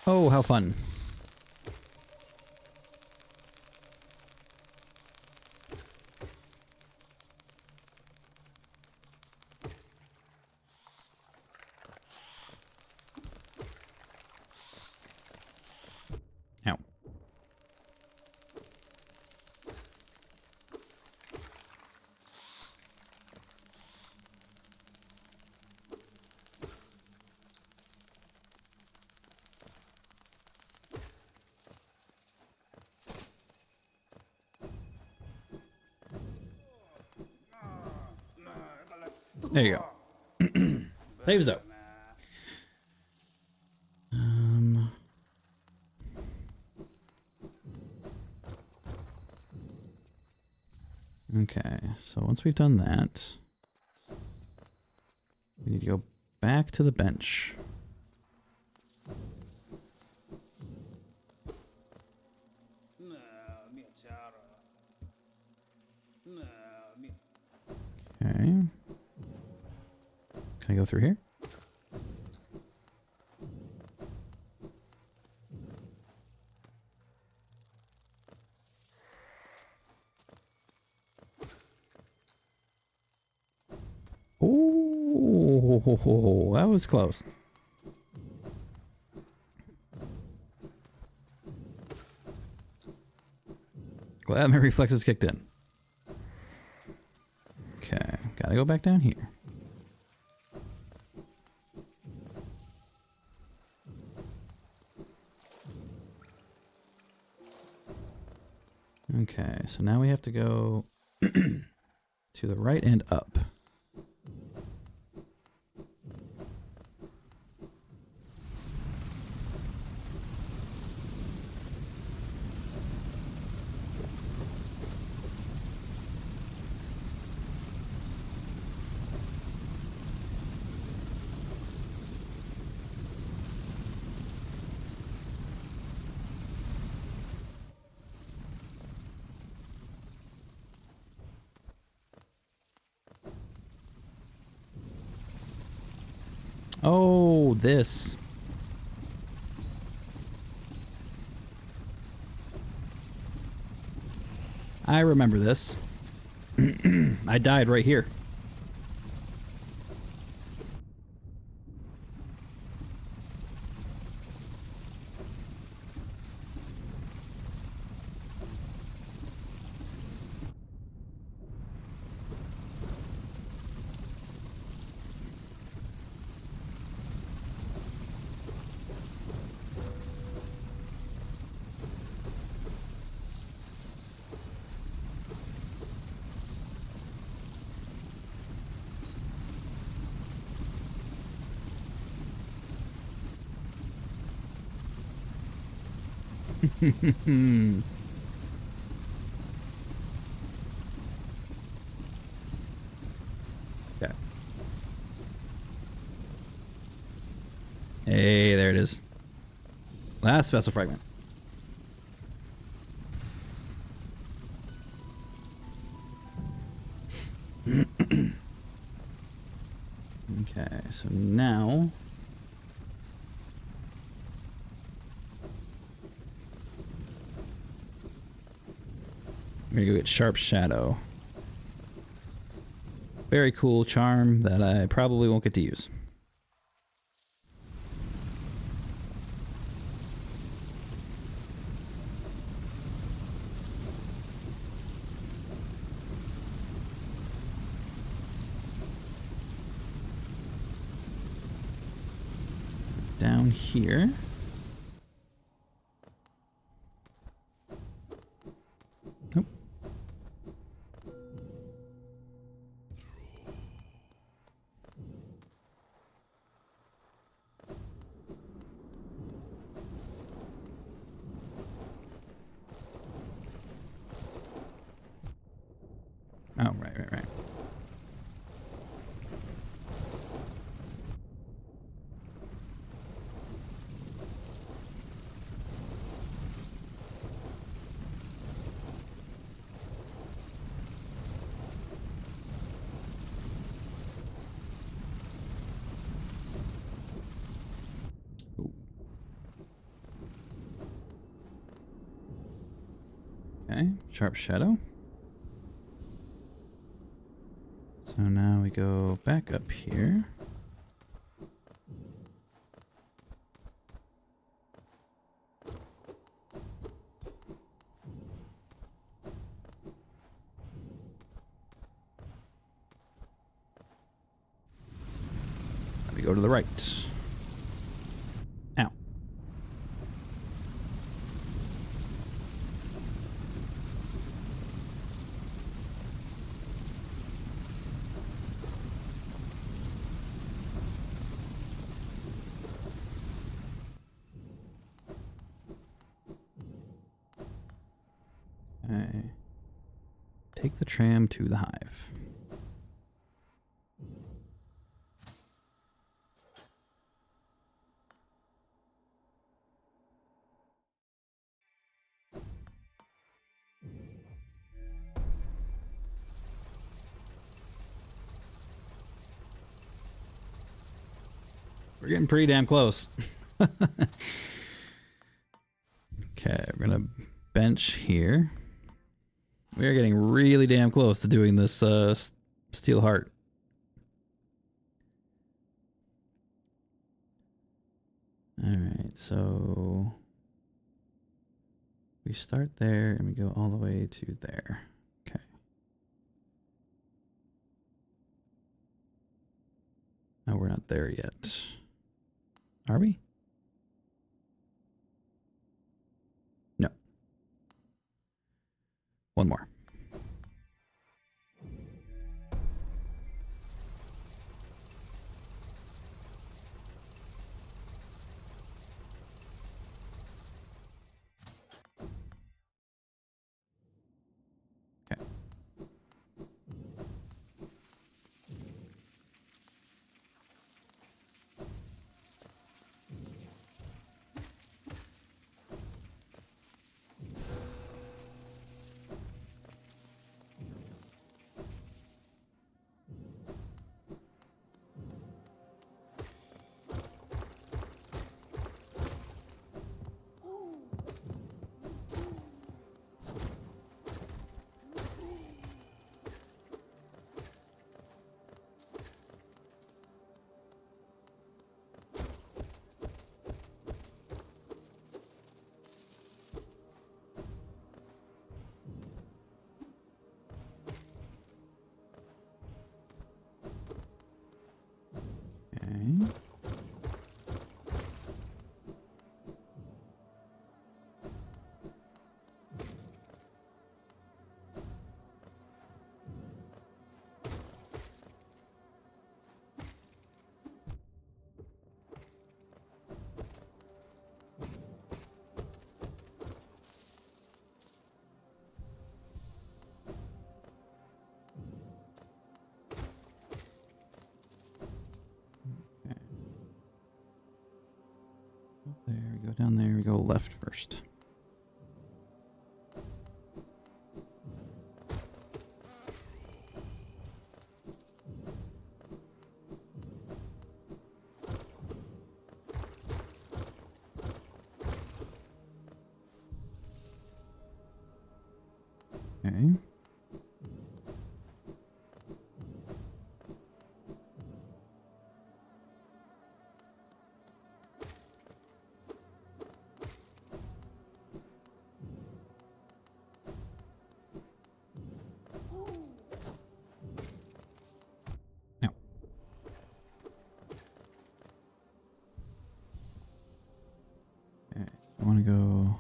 Oh, how fun. Ow. There you go. Saves up. Okay, so once we've done that, we need to go back to the bench. Okay. Can I go through here? Oh, that was close. Glad my reflexes kicked in. Okay, gotta go back down here. Okay, so now we have to go to the right and up. Oh, this. I remember this. I died right here. Okay. Hey, there it is. Last vessel fragment. Okay, so now we're gonna go get Sharp Shadow. Very cool charm that I probably won't get to use. Down here. Nope. Oh, right. Ooh. Sharp Shadow. So now we go back up here. We go to the right. Ow. Okay. Take the tram to the hive. We're getting pretty damn close. Okay, we're gonna bench here. We are getting really damn close to doing this steel heart. Alright, so we start there and we go all the way to there. Okay. No, we're not there yet. Are we? No. One more. Okay. Okay. There we go, down there we go, left first. Okay. Now. Okay, I want to go.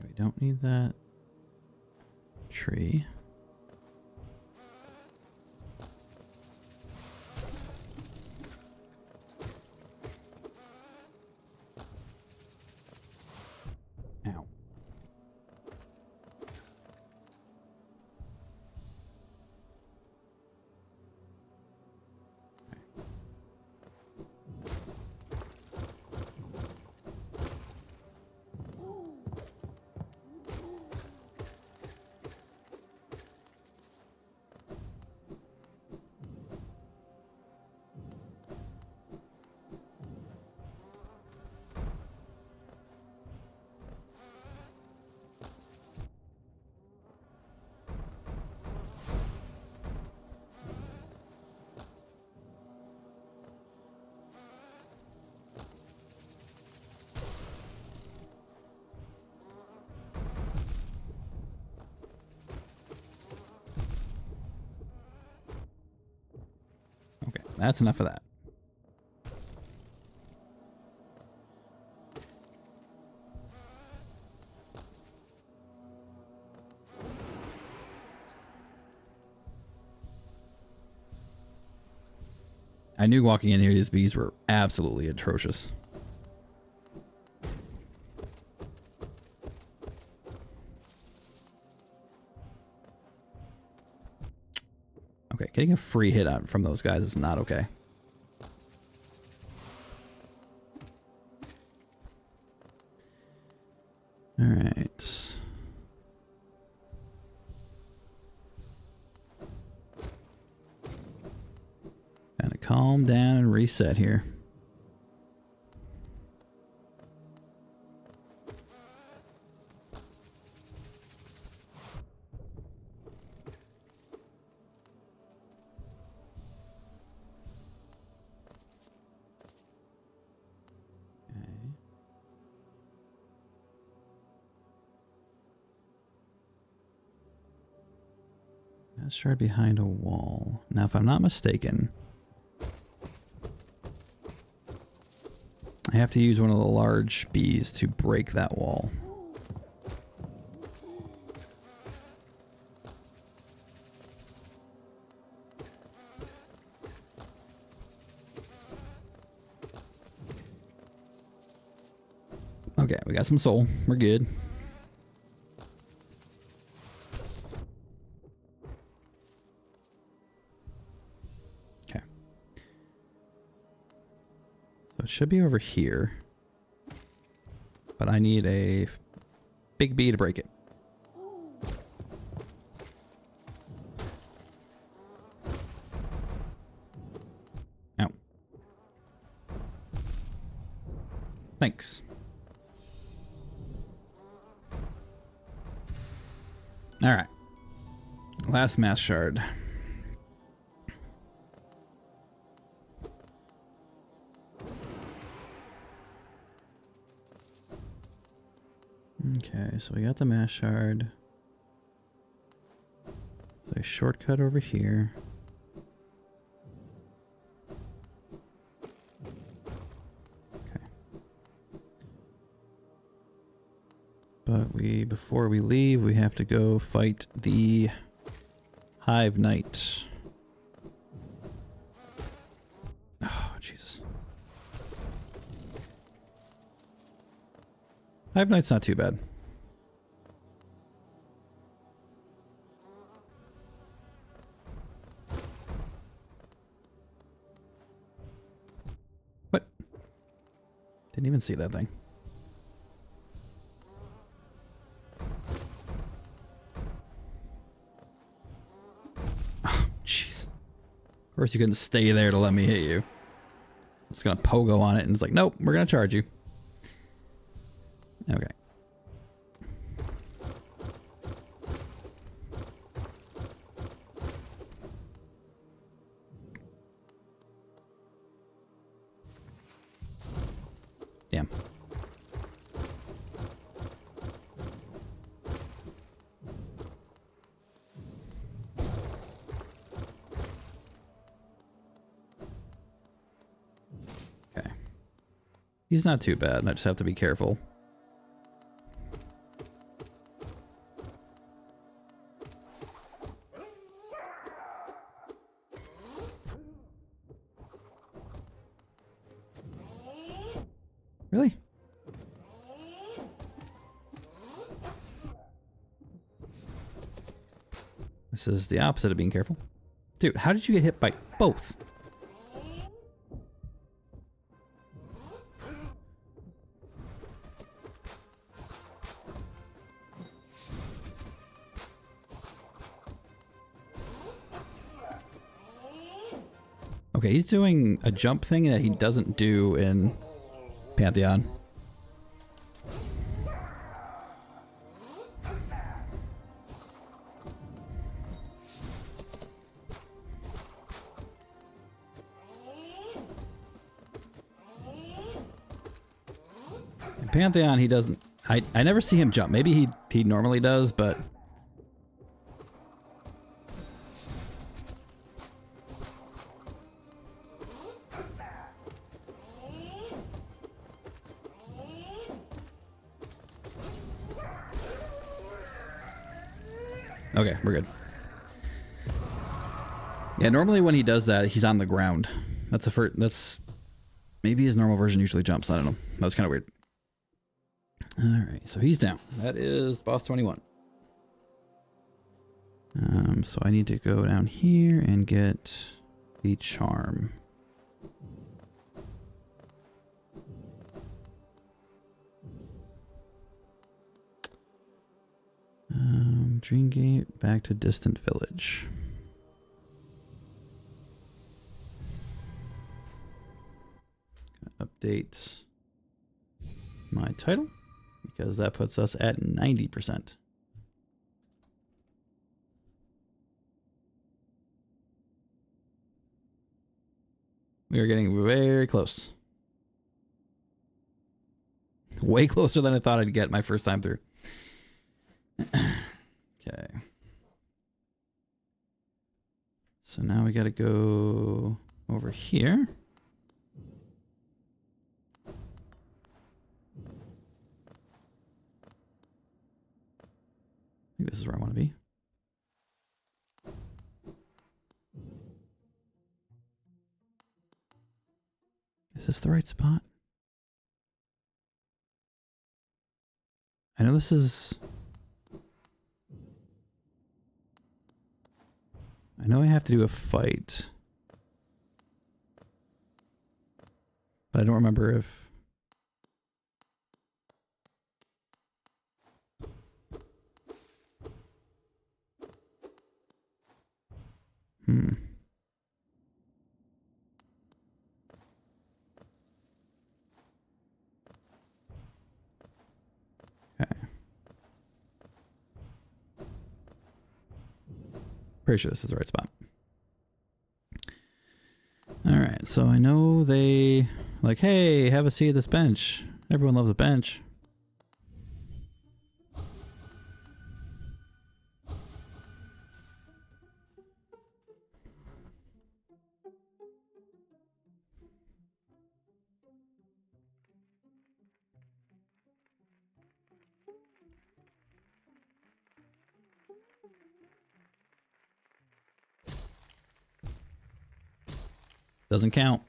We don't need that tree. Ow. That's enough of that. I knew walking in here these bees were absolutely atrocious. Okay, getting a free hit out from those guys is not okay. All right. Kind of calm down and reset here. Let's try behind a wall. Now, if I'm not mistaken, I have to use one of the large bees to break that wall. Okay, we got some soul. We're good. It should be over here, but I need a big bee to break it. Ow. Thanks. All right. Last mass shard. Okay, so we got the mass shard. So a shortcut over here. Okay. But before we leave, we have to go fight the Hive Knight. Oh, Jesus. Hive Knight's not too bad. What? Didn't even see that thing. Oh, jeez. Of course you couldn't stay there to let me hit you. I'm just gonna pogo on it and it's like, nope, we're gonna charge you. Okay. Damn. Okay. He's not too bad. I just have to be careful. Really? This is the opposite of being careful. Dude, how did you get hit by both? Okay, he's doing a jump thing that he doesn't do in Pantheon. In Pantheon, he doesn't. I never see him jump. Maybe he normally does, but Okay, we're good. Yeah, normally when he does that, he's on the ground. That's the first. That's maybe his normal version usually jumps. I don't know. That was kind of weird. All right, so he's down. That is boss 21. So I need to go down here and get the charm. Dreamgate back to Distant Village. Update my title because that puts us at 90%. We are getting very close. Way closer than I thought I'd get my first time through. Okay. So now we got to go over here. I think this is where I want to be. Is this the right spot? I know this is... I know I have to do a fight. But I don't remember if... Okay. Pretty sure this is the right spot. Alright, so I know they... Like, hey, have a seat at this bench. Everyone loves a bench. Doesn't count.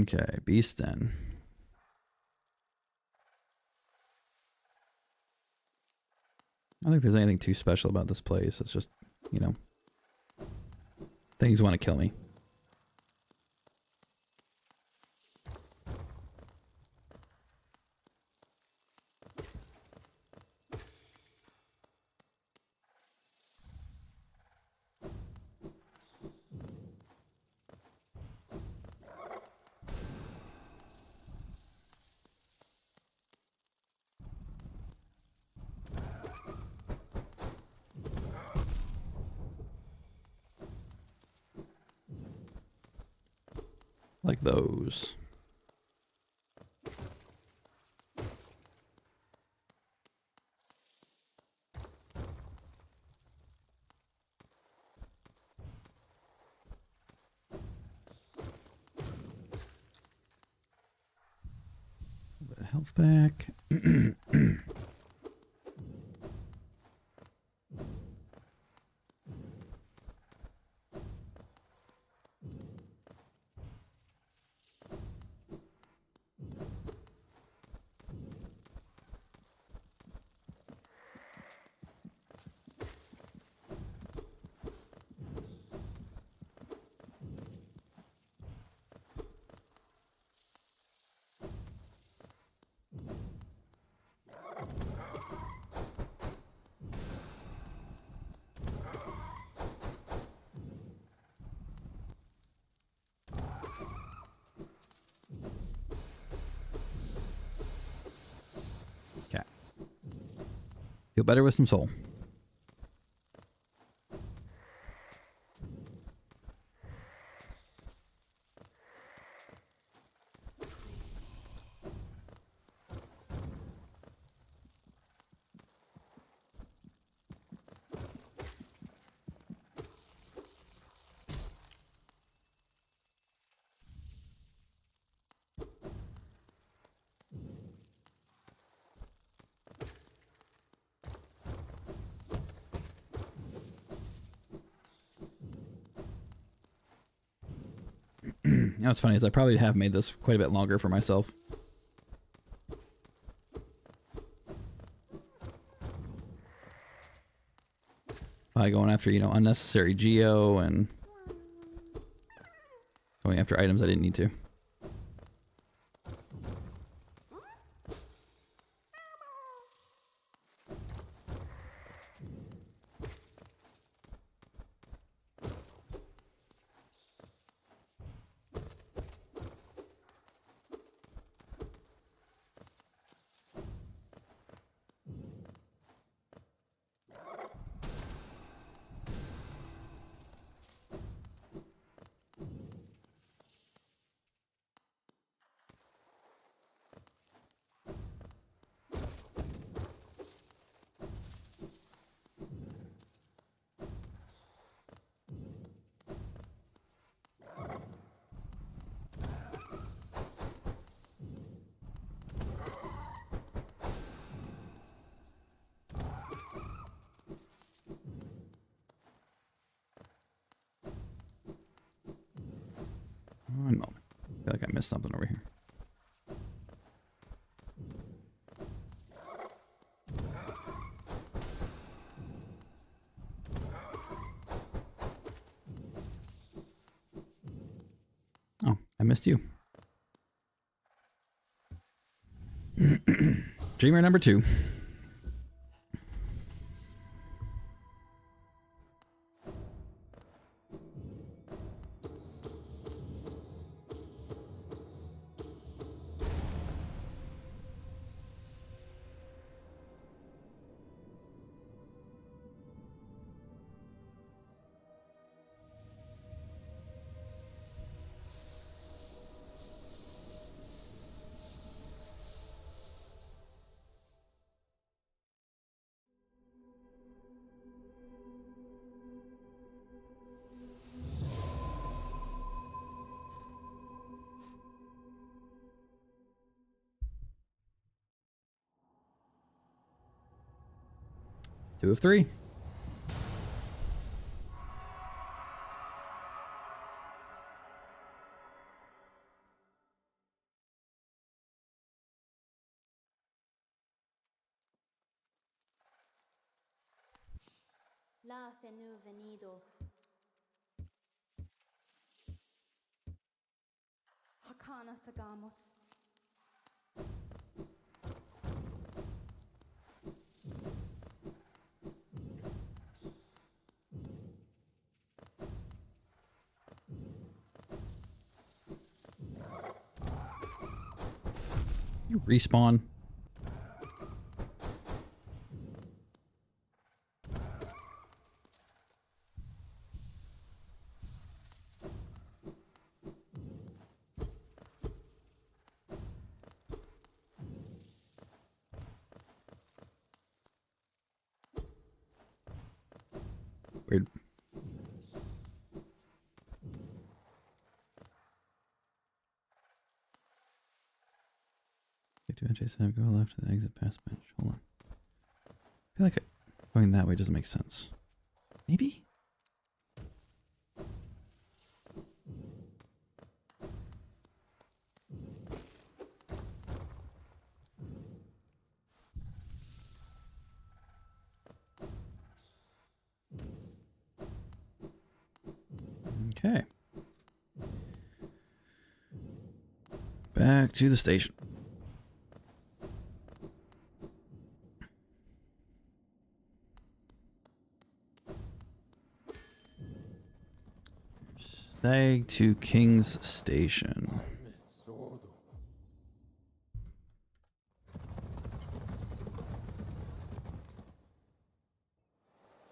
Okay, Beast Den. I don't think there's anything too special about this place. It's just, you know, things want to kill me. Like those. A bit of health back. Feel better with some soul. You know what's funny is I probably have made this quite a bit longer for myself. By going after, you know, unnecessary geo and going after items I didn't need to. One moment. I feel like I missed something over here. Oh, I missed you. Dreamer number 2. Two of 3. La fenu venido. Hakana sagamos. You respawn. Weird. Go left to the exit past bench. Hold on. I feel like going that way doesn't make sense. Maybe? Okay. Back to the station. Stag to King's Station. Is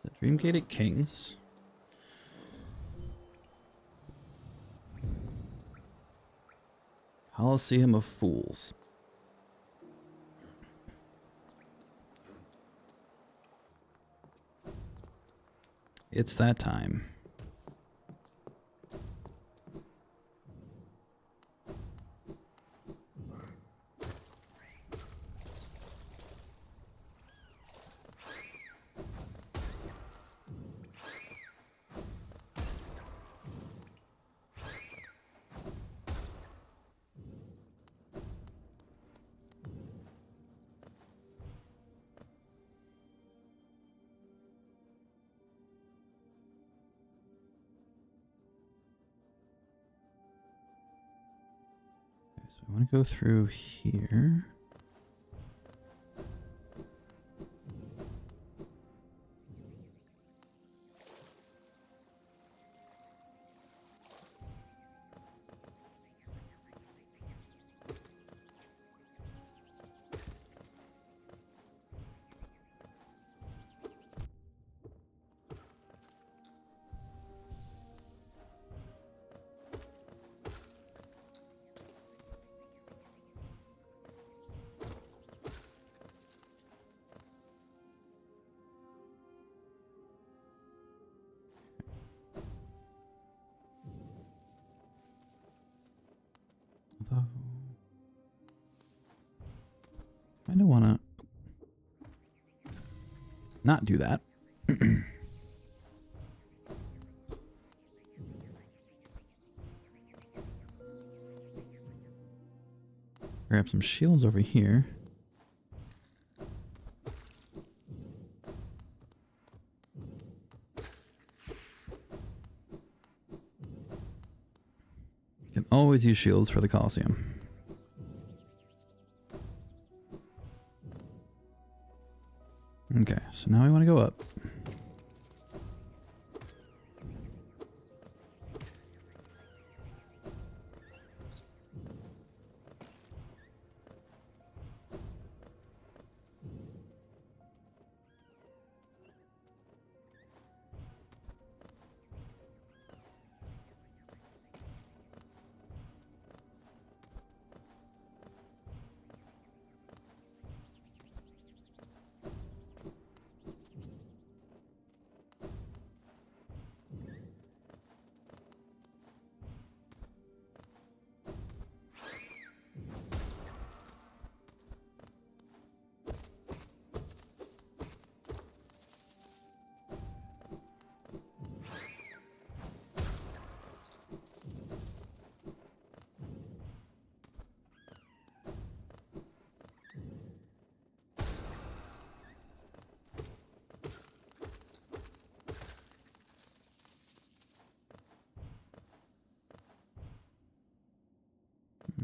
that Dreamgate at King's? Coliseum of Fools. It's that time. So I want to go through here. I don't want to not do that. Grab some shields over here. Can always use shields for the Colosseum. Okay, so now we want to go up.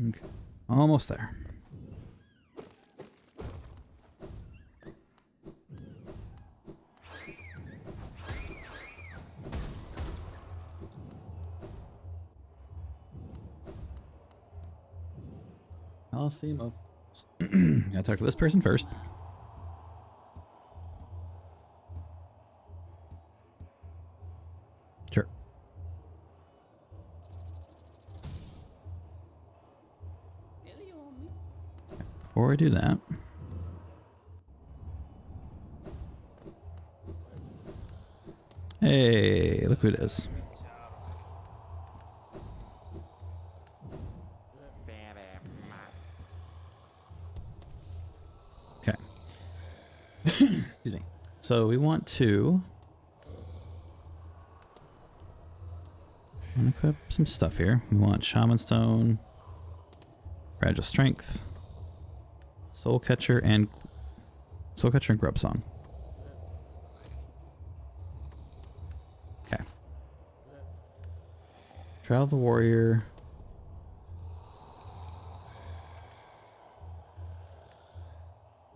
Okay, almost there. Coliseum of... Gotta talk to this person first. Sure. Before I do that, hey, look who it is. Okay. Excuse me. So we want to equip some stuff here. We want Shaman Stone, Fragile Strength, Soul Catcher, and Grub Song. Okay. Trial the Warrior.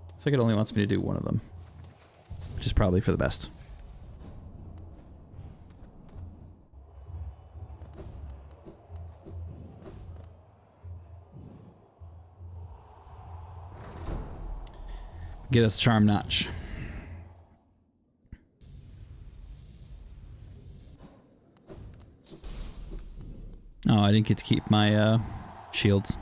Looks like it only wants me to do one of them, which is probably for the best. Get us Charm Notch. Oh, I didn't get to keep my shields.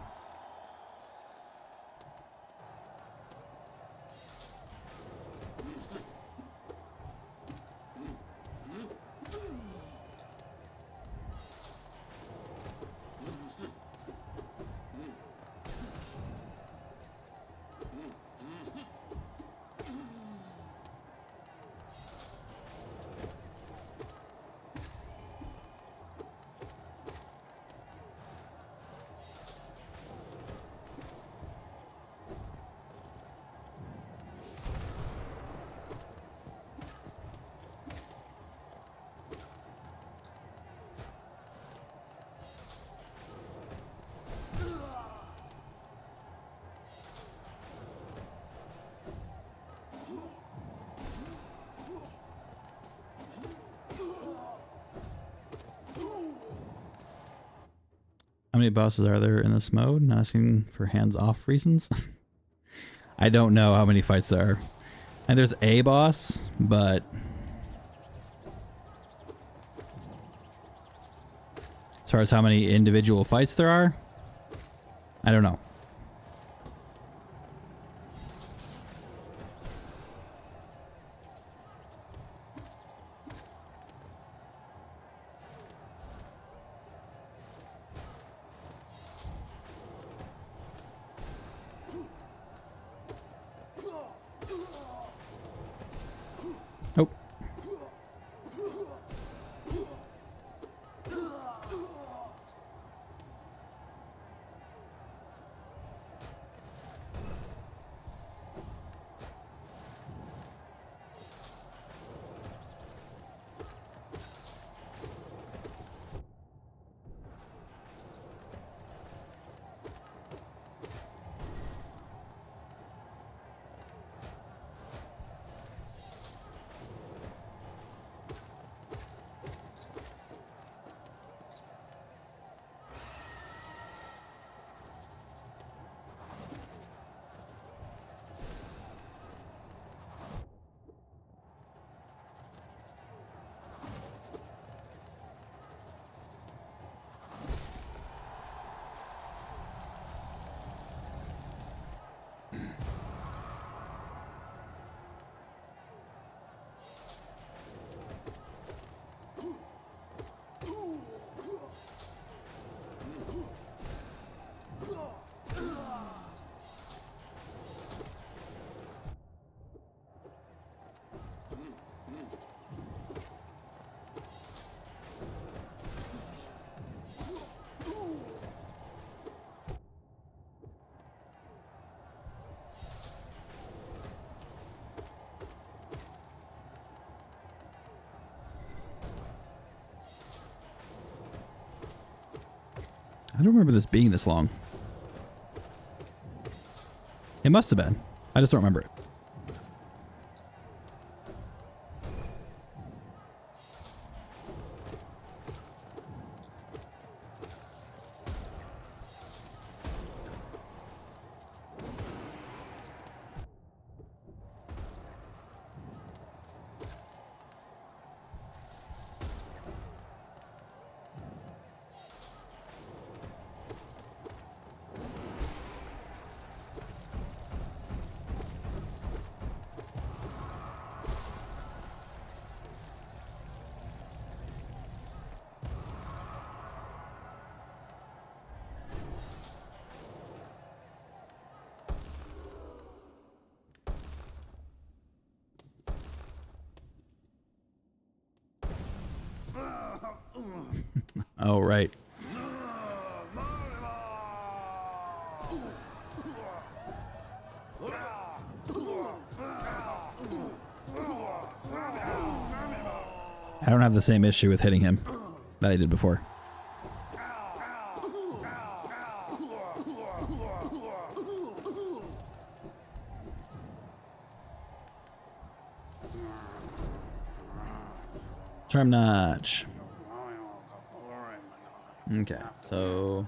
How many bosses are there in this mode? Not asking for hands-off reasons. I don't know how many fights there are. And there's a boss, but... as far as how many individual fights there are, I don't know. Nope. I don't remember this being this long. It must have been. I just don't remember it. Oh, right. I don't have the same issue with hitting him that I did before. Charm Notch. Okay, so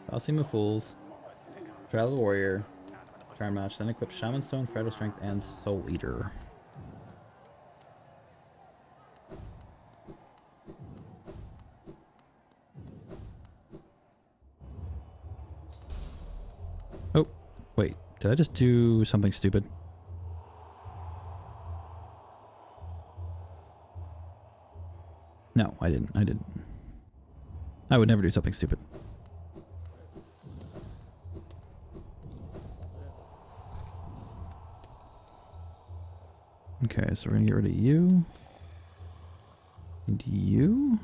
Falsima Fools, Travel Warrior, Charm Notch, then equip Shaman Stone, Fragile Strength, and Soul Eater. Oh, wait, did I just do something stupid? No, I didn't. I would never do something stupid. Okay, so we're gonna get rid of you. And you?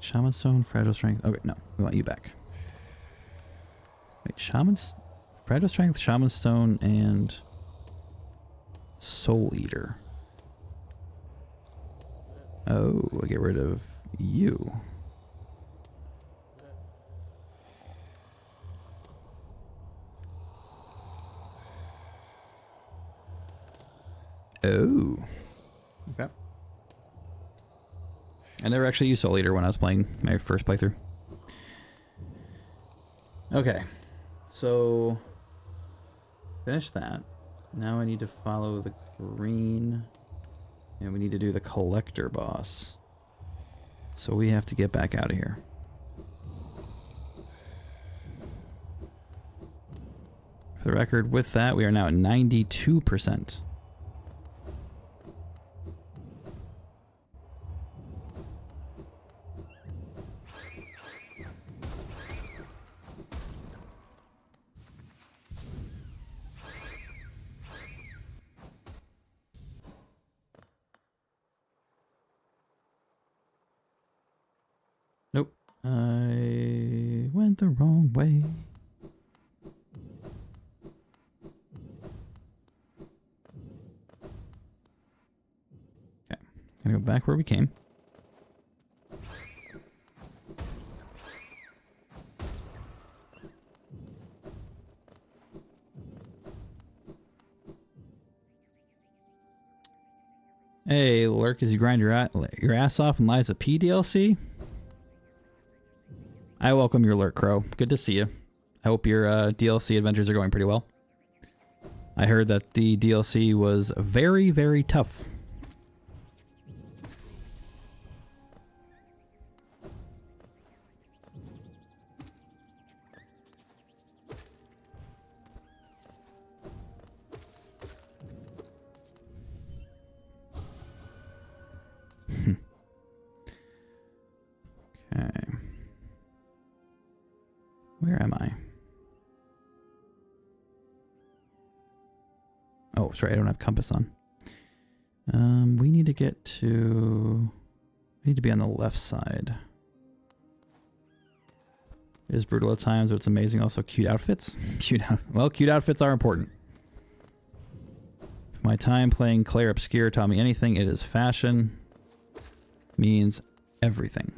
Shaman Stone, Fragile Strength. Okay, no, we want you back. Wait, Fragile Strength, Shaman Stone, and Soul Eater. Oh, I get rid of you. Oh. Okay. I never actually used Soul Eater when I was playing my first playthrough. Okay, so finish that. Now I need to follow the green, and we need to do the collector boss. So we have to get back out of here. For the record, with that, we are now at 92%. Nope. I went the wrong way. Okay. Gonna go back where we came. Hey, Lurk, as you grind your ass off in Lies of P DLC? I welcome your Lurk, Crow. Good to see you. I hope your DLC adventures are going pretty well. I heard that the DLC was very, very tough. Okay. Where am I? Oh, that's right. I don't have compass on. We need to get to... We need to be on the left side. It is brutal at times, but it's amazing. Also, cute outfits. Cute outfits are important. If my time playing Claire Obscure taught me anything, it is fashion means everything.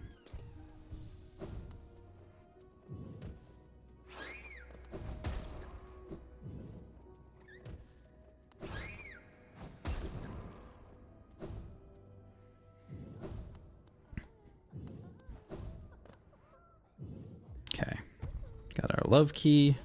Okay, got our love key.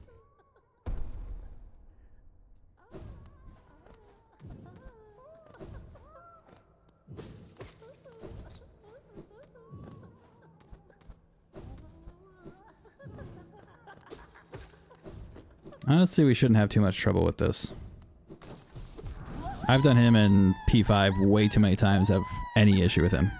Honestly, we shouldn't have too much trouble with this. I've done him in P5 way too many times to have any issue with him.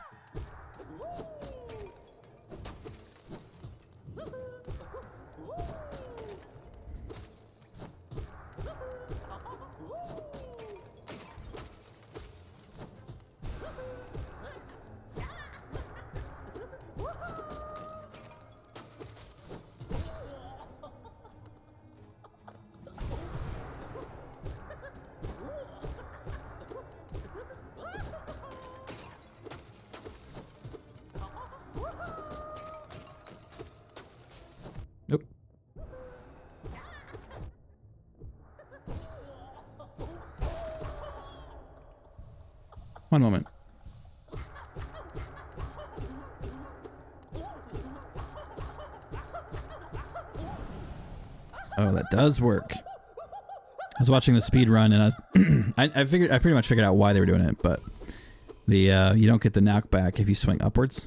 Nope. One moment. Oh, that does work. I was watching the speed run and I was I pretty much figured out why they were doing it, but the you don't get the knockback if you swing upwards.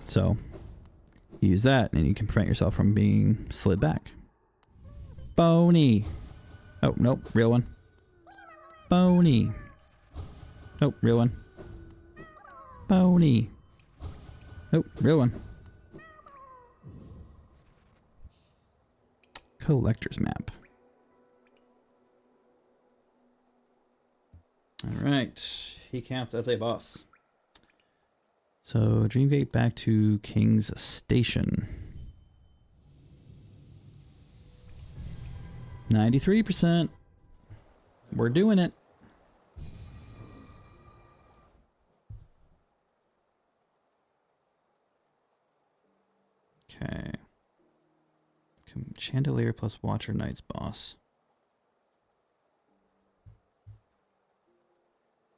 So you use that and you can prevent yourself from being slid back. Phony. Oh, nope, real one. Phony. Nope, real one. Phony. Nope, real one. Collector's map. Alright, he counts as a boss. So, Dreamgate back to King's Station. 93%. We're doing it. Okay. Chandelier plus Watcher Knight's boss.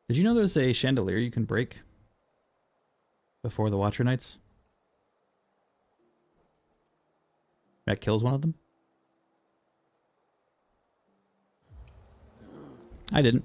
Did you know there's a chandelier you can break before the Watcher Knights. That kills one of them. I didn't.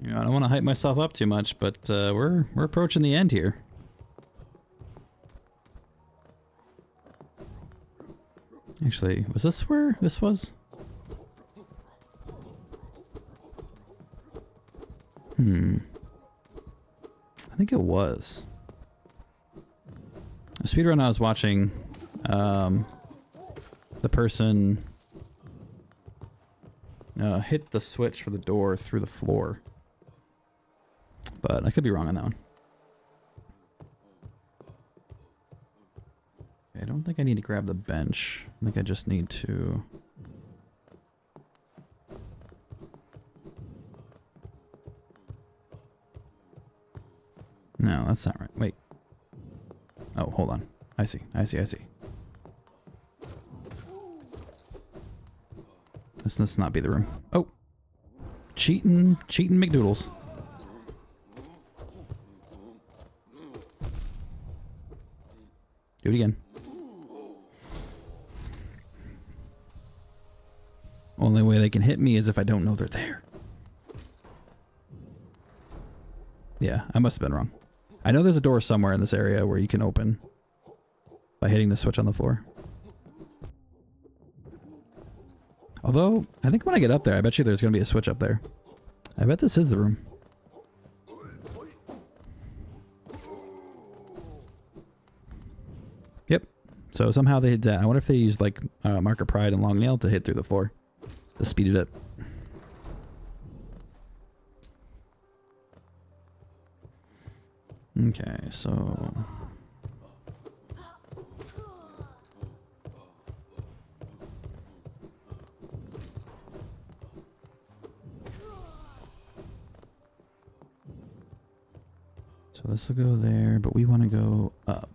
You know, I don't want to hype myself up too much, but we're approaching the end here. Actually, was this where this was? I think it was. A speedrun I was watching, the person hit the switch for the door through the floor. But I could be wrong on that one. Okay, I don't think I need to grab the bench. I think I just need to... No, that's not right. Wait. Oh, hold on. I see. This must not be the room. Oh! Cheating McDoodles. Do it again. Only way they can hit me is if I don't know they're there. Yeah, I must have been wrong. I know there's a door somewhere in this area where you can open by hitting the switch on the floor. Although, I think when I get up there, I bet you there's going to be a switch up there. I bet this is the room. Yep. So somehow they did that. I wonder if they used like Marker Pride and Long Nail to hit through the floor to speed it up. Okay, so... So this will go there, but we want to go up.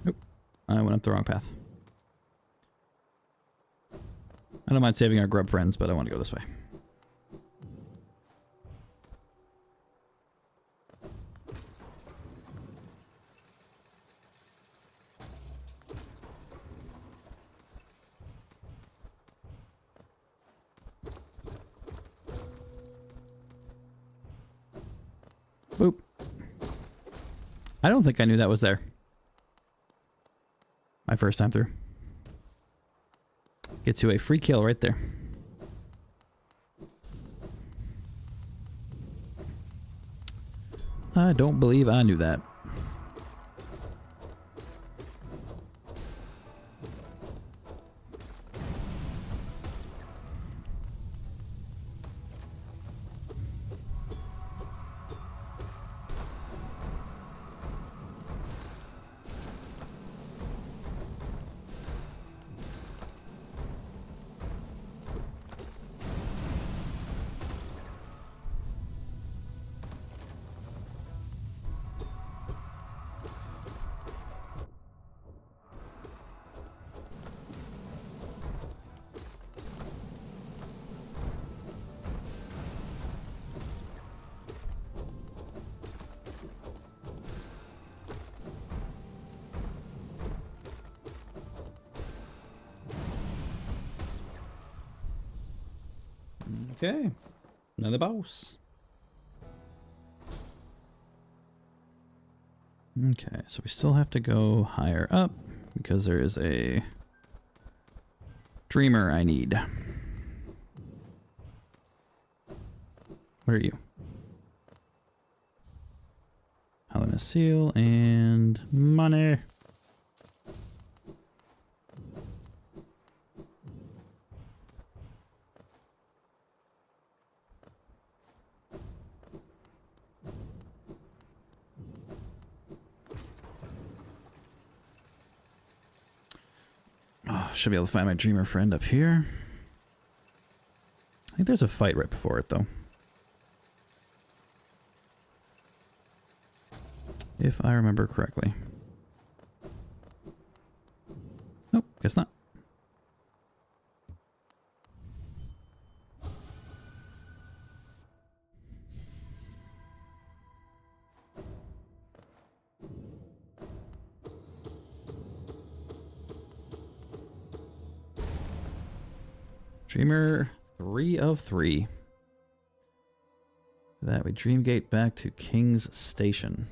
Nope. I went up the wrong path. I don't mind saving our grub friends, but I want to go this way. Boop. I don't think I knew that was there. My first time through. Gets you a free kill right there. I don't believe I knew that. Okay. Another boss. Okay, so we still have to go higher up because there is a dreamer I need. What are you? Helena Seal and money. Oh, should be able to find my dreamer friend up here. I think there's a fight right before it, though. If I remember correctly. Nope, guess not. Dreamer 3 of 3. For that we Dreamgate back to King's Station.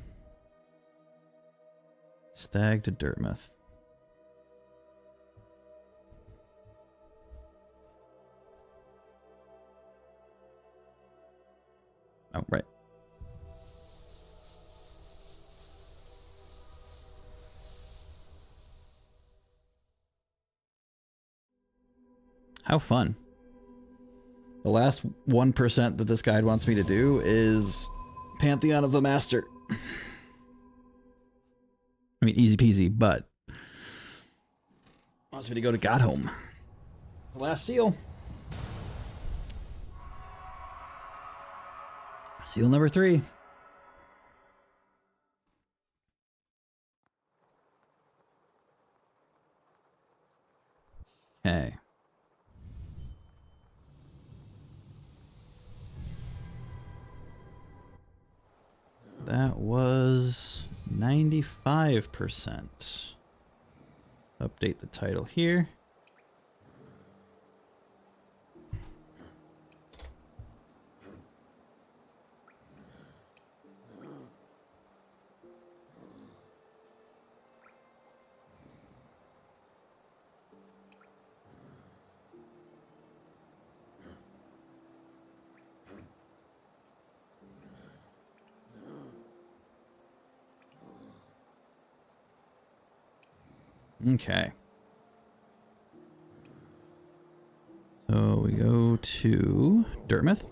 Stag to Dirtmouth. Oh, right. How fun. The last 1% that this guide wants me to do is Pantheon of the Master. I mean, easy peasy, but wants me to go to Godhome. The last seal. Seal number 3. Okay. That was 95%. Update the title here. Okay. So we go to Dirtmouth.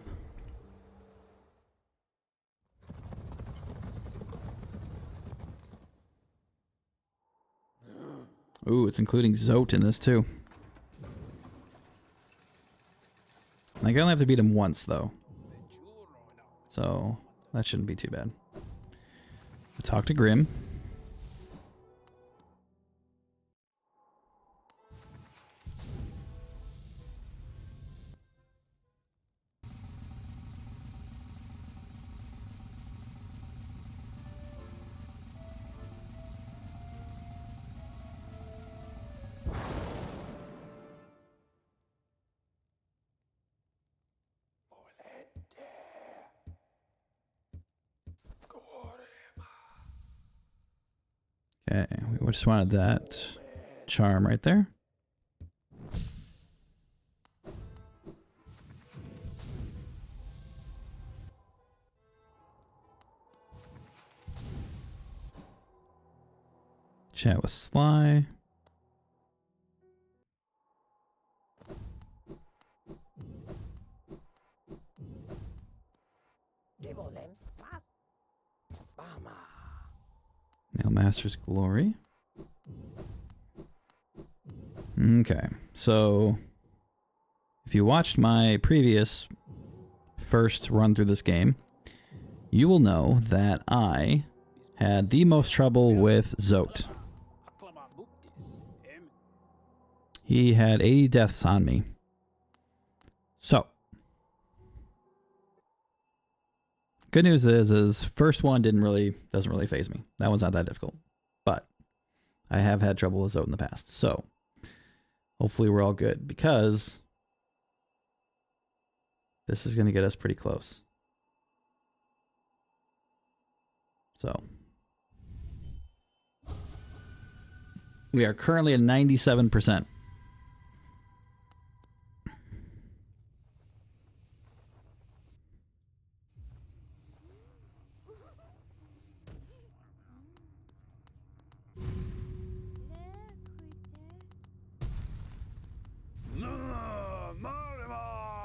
Ooh, it's including Zote in this too. Like, I only have to beat him once though. So that shouldn't be too bad. We'll talk to Grim. Okay, we just wanted that charm right there. Chat with Sly. Nail Master's Glory. Okay, so if you watched my previous first run through this game, you will know that I had the most trouble with Zote. He had 80 deaths on me. So, good news is first one doesn't really faze me. That one's not that difficult. But I have had trouble with Zote in the past. So, hopefully we're all good because This is going to get us pretty close. So we are currently at 97%.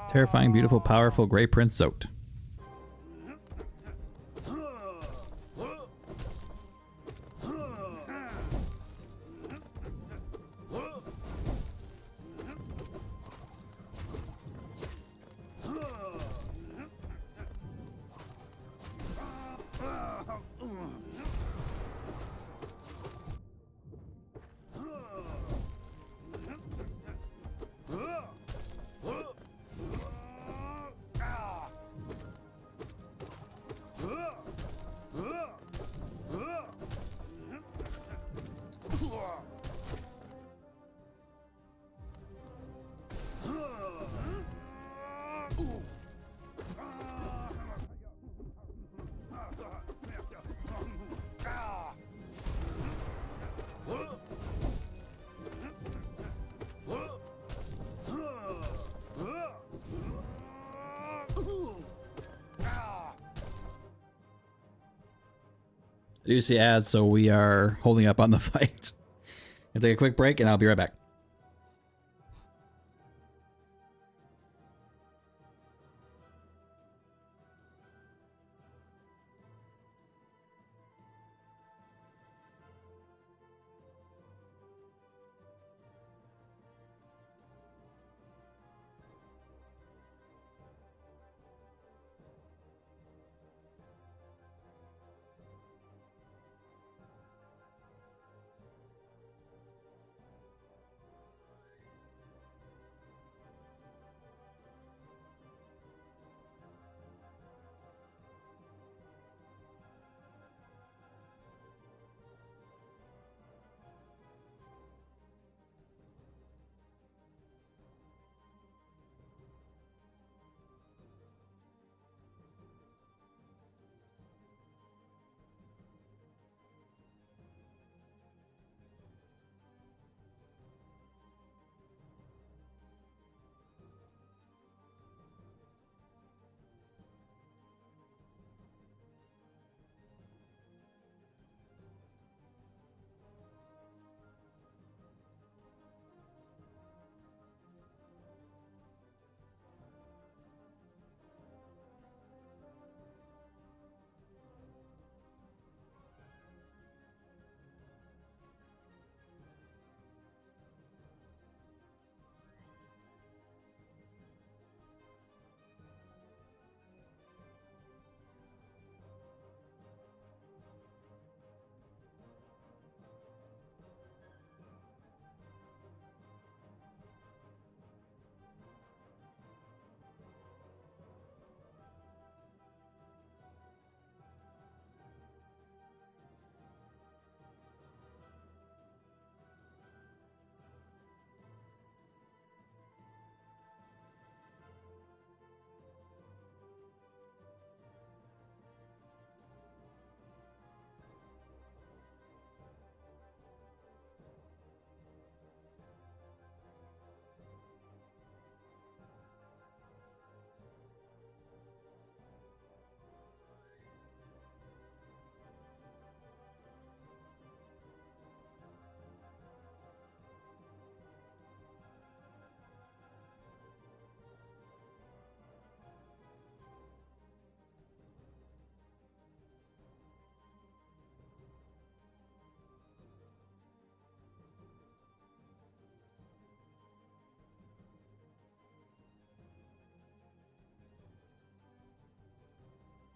Terrifying, beautiful, powerful, Grey Prince Zote. I do see ads, so we are holding up on the fight. I'll take a quick break and I'll be right back.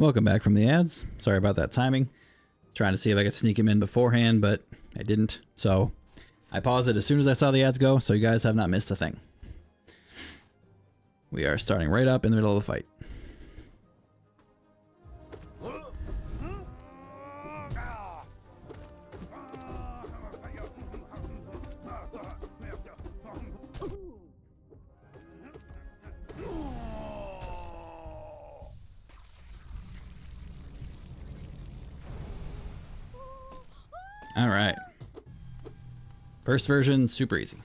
Welcome back from the ads. Sorry about that timing. Trying to see if I could sneak him in beforehand, but I didn't. So I paused it as soon as I saw the ads go, so you guys have not missed a thing. We are starting right up in the middle of the fight. All right. First version, super easy.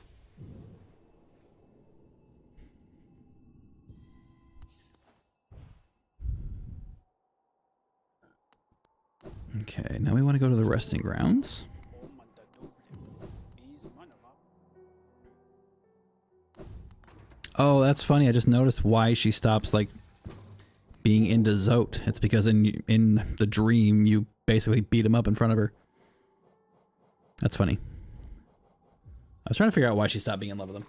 Okay, now we want to go to the resting grounds. Oh, that's funny. I just noticed why she stops like being into Zote. It's because in the dream you basically beat him up in front of her. That's funny. I was trying to figure out why she stopped being in love with him.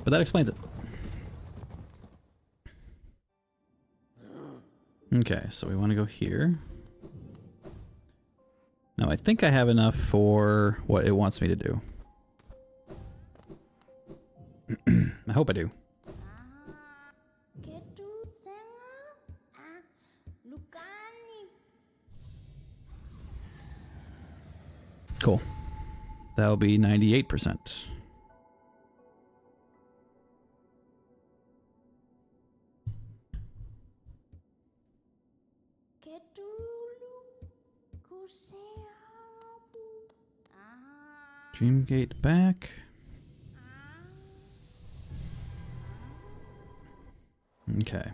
But that explains it. Okay, so we want to go here. Now I think I have enough for what it wants me to do. I hope I do. Cool. That'll be 98%. Dreamgate back. Okay.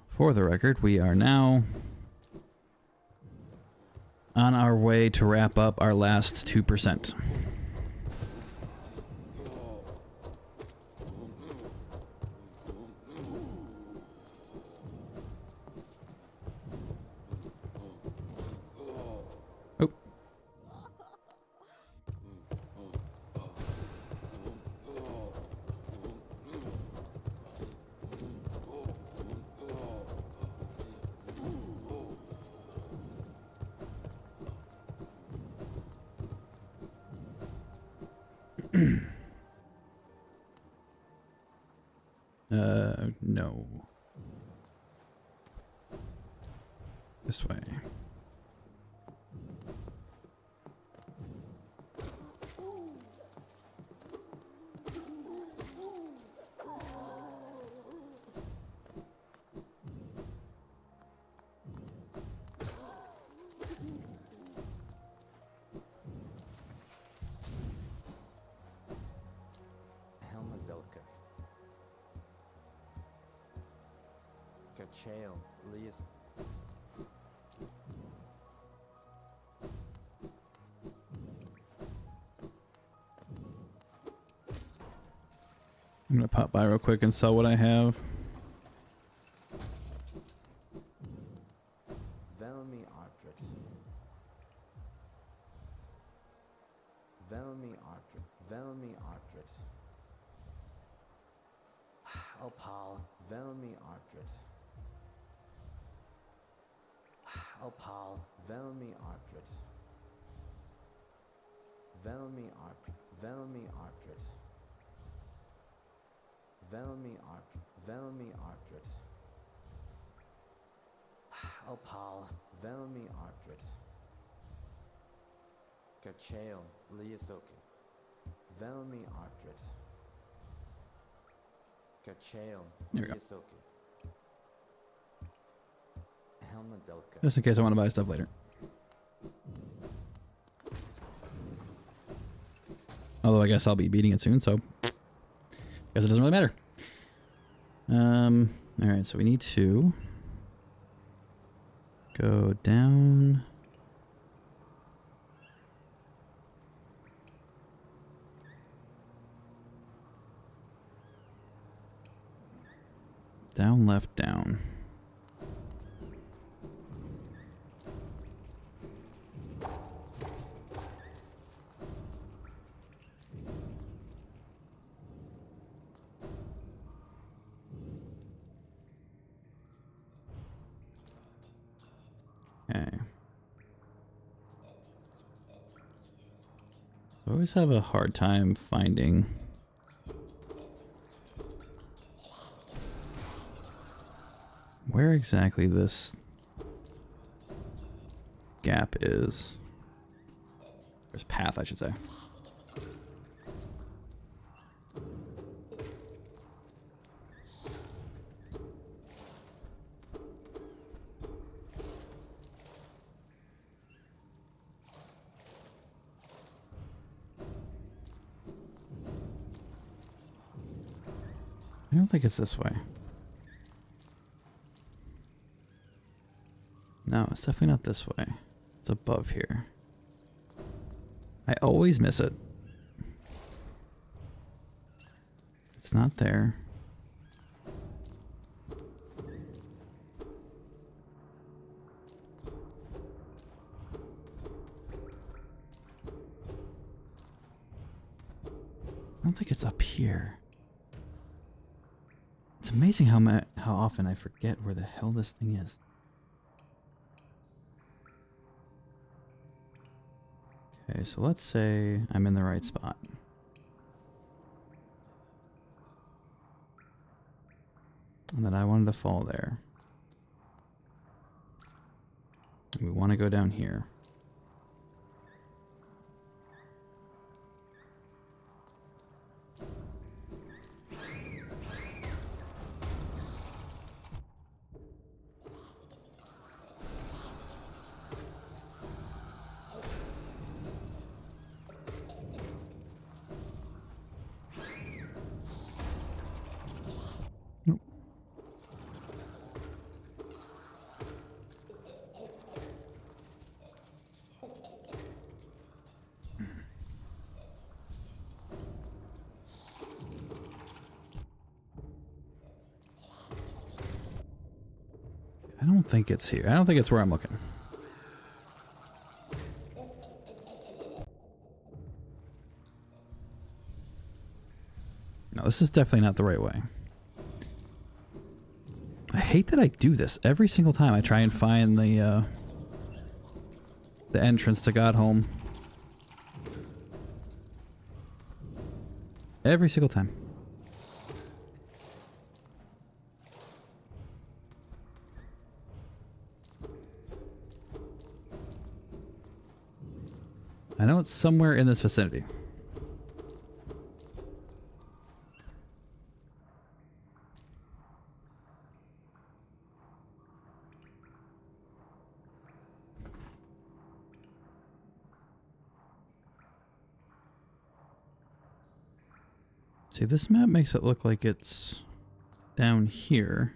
For the record, we are now on our way to wrap up our last 2%. Oh. No. This way. Helmadelka. Kachael, Lias. I'm gonna pop by real quick and sell what I have. Velmi Artred. Velmi Artred. Velmi Artred. Opal. Velmi Artred. Opal. Velmi Artred. Velmi Artred. Velmi Artred. Velmi Artred. Velmi Artred. Opal. Velmi Artred. Kachael. Liasoki. Velmi Artred. Kachael. There we go. Liasoki. Helmadelka. Just in case I want to buy stuff later. Although I guess I'll be beating it soon, so guess it doesn't really matter. Alright, so we need to go down. Down, left, down. Okay. I always have a hard time finding where exactly this gap is. There's path, I should say. I don't think it's this way. No, it's definitely not this way. It's above here. I always miss it. It's not there. I don't think it's up here. It's amazing how often I forget where the hell this thing is. Okay, so let's say I'm in the right spot. And then I wanted to fall there. And we want to go down here. I don't think it's here. I don't think it's where I'm looking. No, this is definitely not the right way. I hate that I do this every single time I try and find the entrance to Godhome. Every single time. I know it's somewhere in this vicinity. See, this map makes it look like it's down here.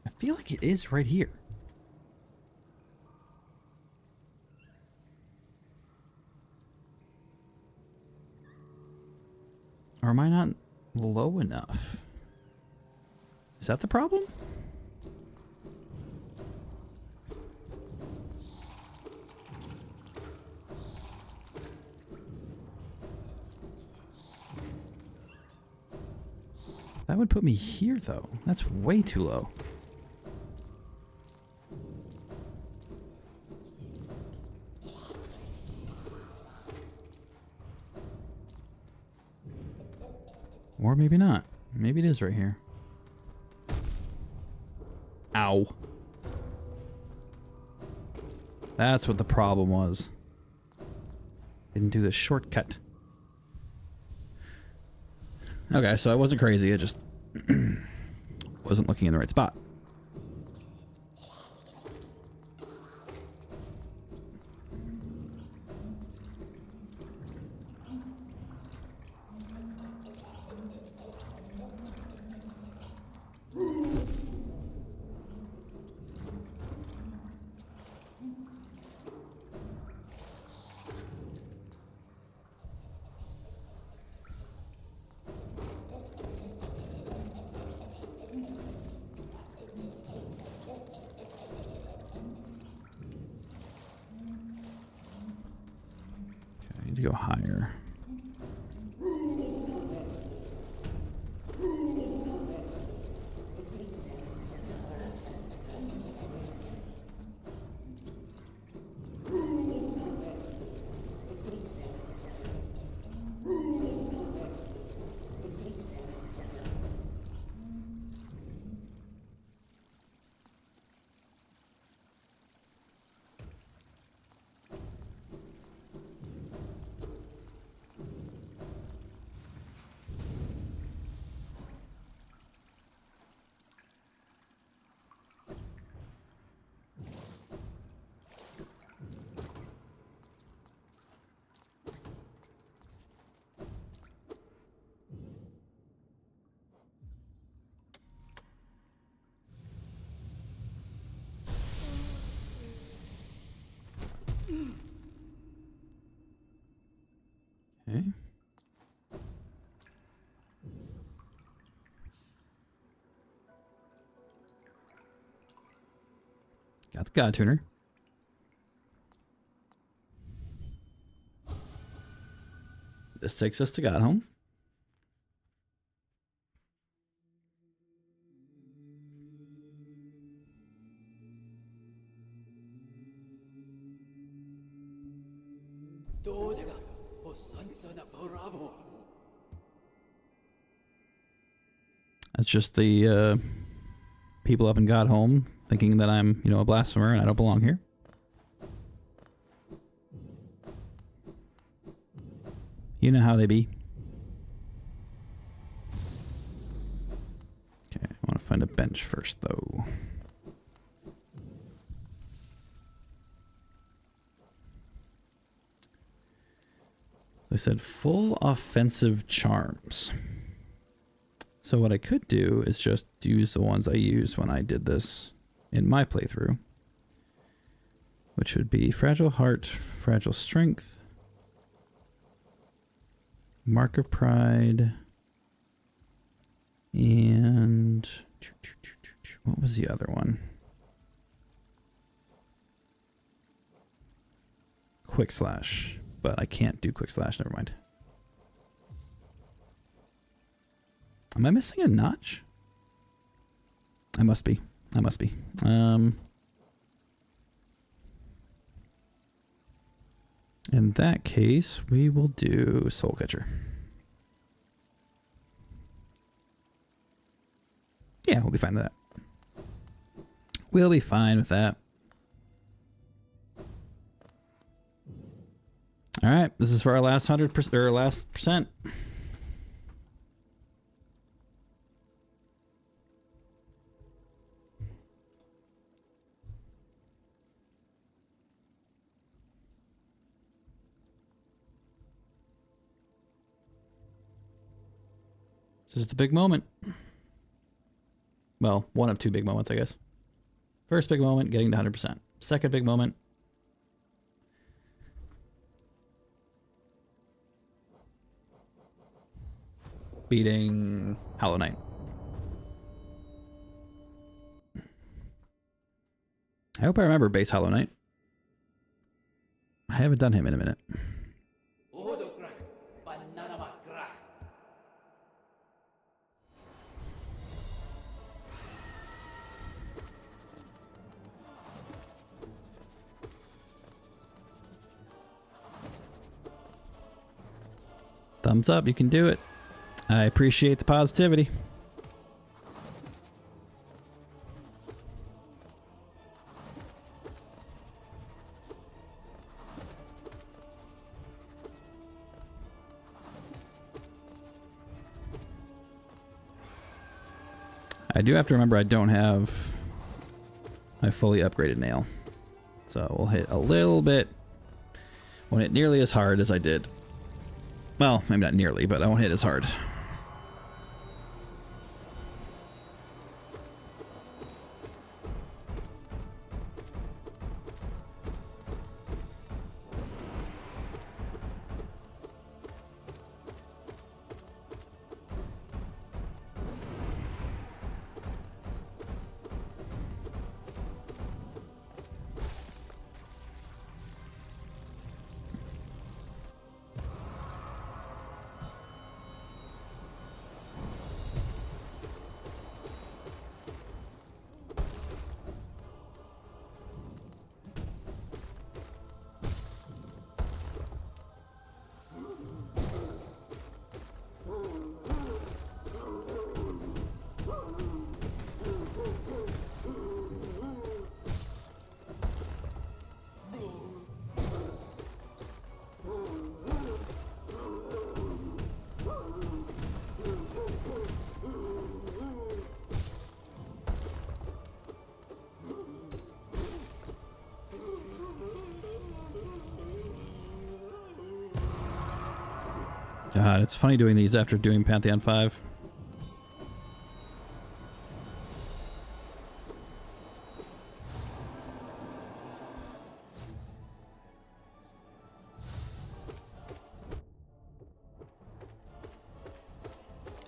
I feel like it is right here. Or am I not low enough? Is that the problem? That would put me here, though. That's way too low. Or maybe not. Maybe it is right here. Ow. That's what the problem was. Didn't do the shortcut. Okay, so I wasn't crazy. I just wasn't looking in the right spot. To go higher. the God Tuner. This takes us to Godhome. That's just the people up in Godhome thinking that I'm, you know, a blasphemer and I don't belong here. You know how they be. Okay, I want to find a bench first, though. I said full offensive charms. So what I could do is just use the ones I used when I did this in my playthrough, which would be Fragile Heart, Fragile Strength, Mark of Pride, and what was the other one? Quick Slash, but I can't do Quick Slash, never mind. Am I missing a notch? I must be. I must be. In that case, we will do Soul Catcher. Yeah, we'll be fine with that. We'll be fine with that. All right, this is for our last 100% or last percent. This is the big moment. Well, one of two big moments, I guess. First big moment, getting to 100%. Second big moment. Beating Hollow Knight. I hope I remember base Hollow Knight. I haven't done him in a minute. Thumbs up, you can do it. I appreciate the positivity. I do have to remember I don't have my fully upgraded nail. So we'll hit a little bit. Won't hit nearly as hard as I did. Well, maybe not nearly, but I won't hit as hard. God, it's funny doing these after doing Pantheon 5.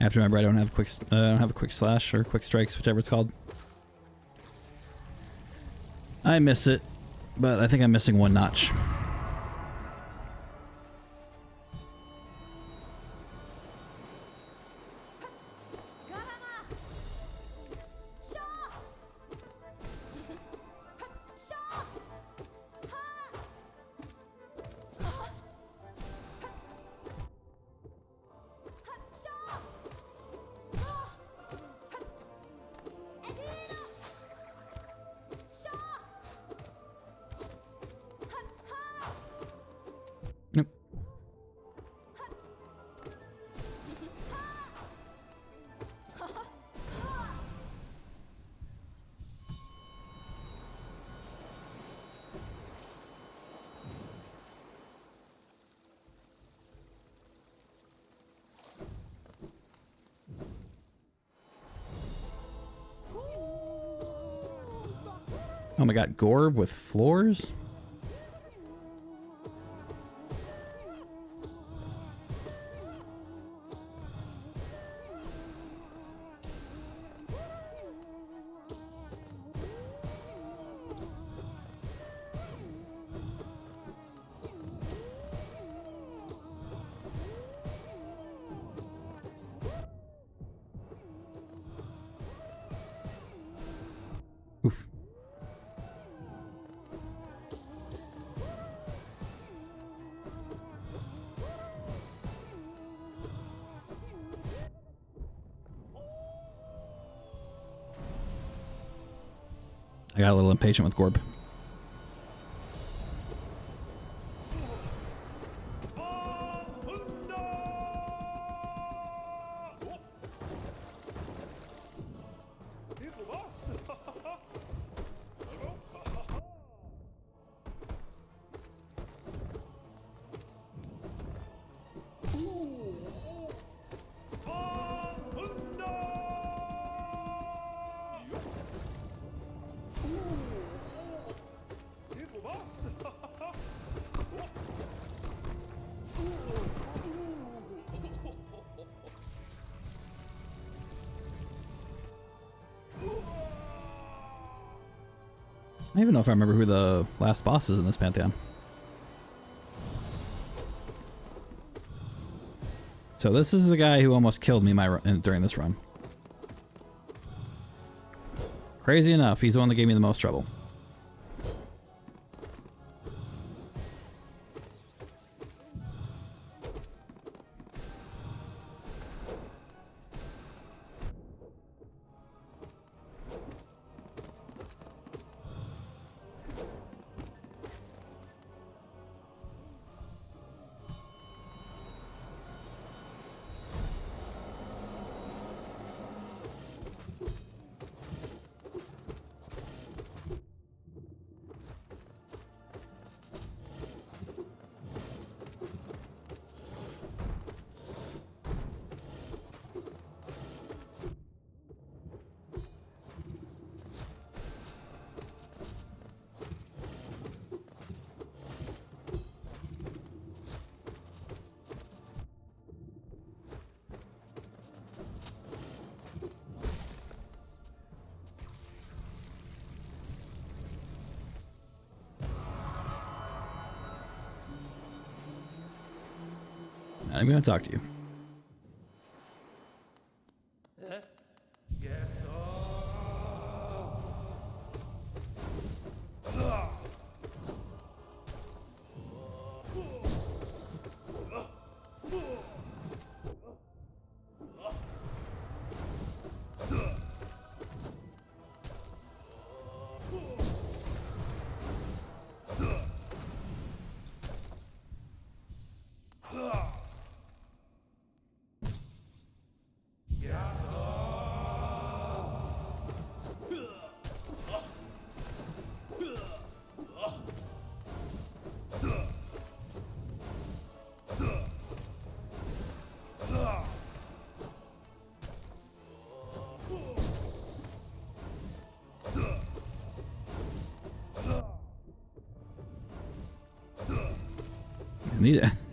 I have to remember I don't have a quick slash or quick strikes, whichever it's called. I miss it, but I think I'm missing one notch. Nope. Oh my god, Gorb with floors? Oof. I got a little impatient with Gorb. I don't even know if I remember who the last boss is in this Pantheon. So this is the guy who almost killed me during this run. Crazy enough, he's the one that gave me the most trouble. I'm gonna talk to you. Yes.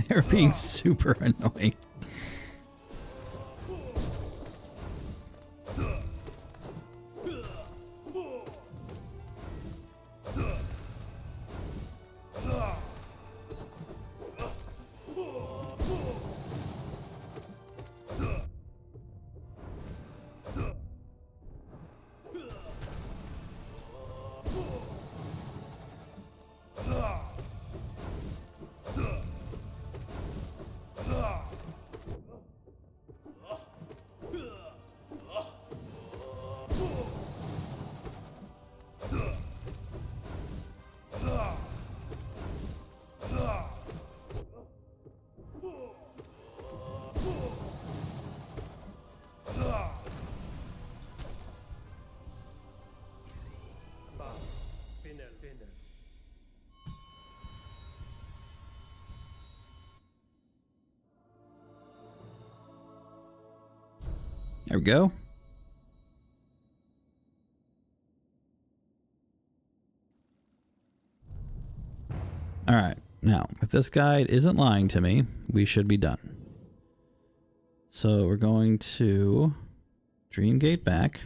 They're being super annoying. There we go. All right. Now, if this guide isn't lying to me, we should be done. So we're going to Dreamgate back.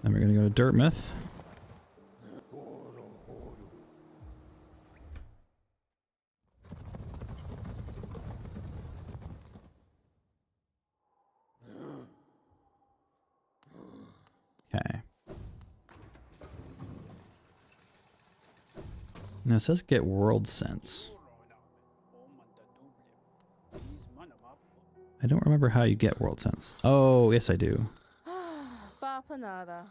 Then we're going to go to Dirtmouth. Okay. Now it says get world sense. I don't remember how you get world sense. Oh, yes I do. Bapanada.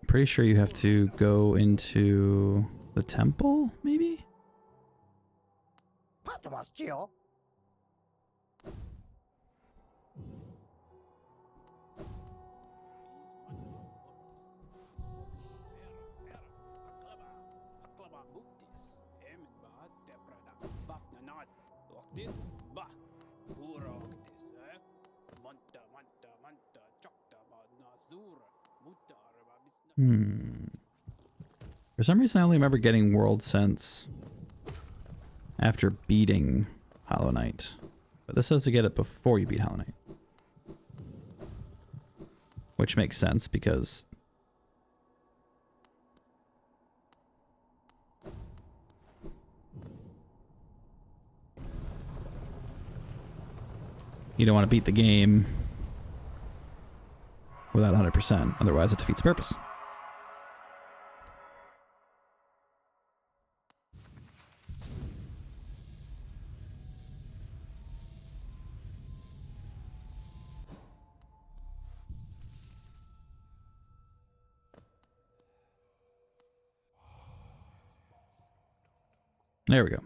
Pretty sure you have to go into the temple, maybe? For some reason I only remember getting world sense after beating Hollow Knight. But this says to get it before you beat Hollow Knight. Which makes sense because you don't want to beat the game without 100%, otherwise it defeats the purpose. There we go.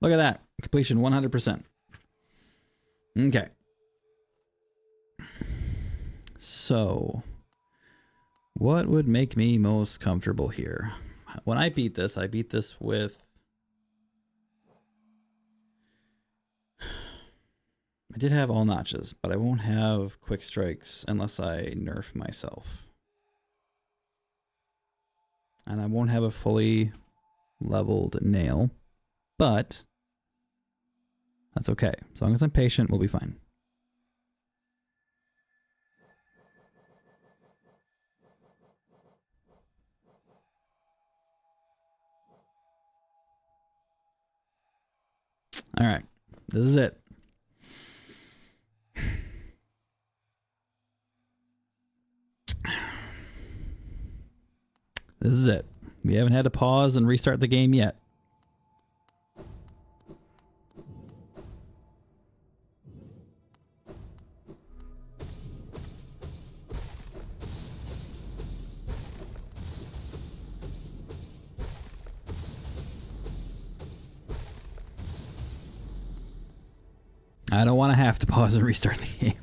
Look at that. Completion 100%. Okay. So, what would make me most comfortable here? When I beat this with... I did have all notches, but I won't have quick strikes unless I nerf myself. And I won't have a fully leveled nail, but that's okay. As long as I'm patient, we'll be fine. All right, this is it. This is it. We haven't had to pause and restart the game yet. I don't want to have to pause and restart the game.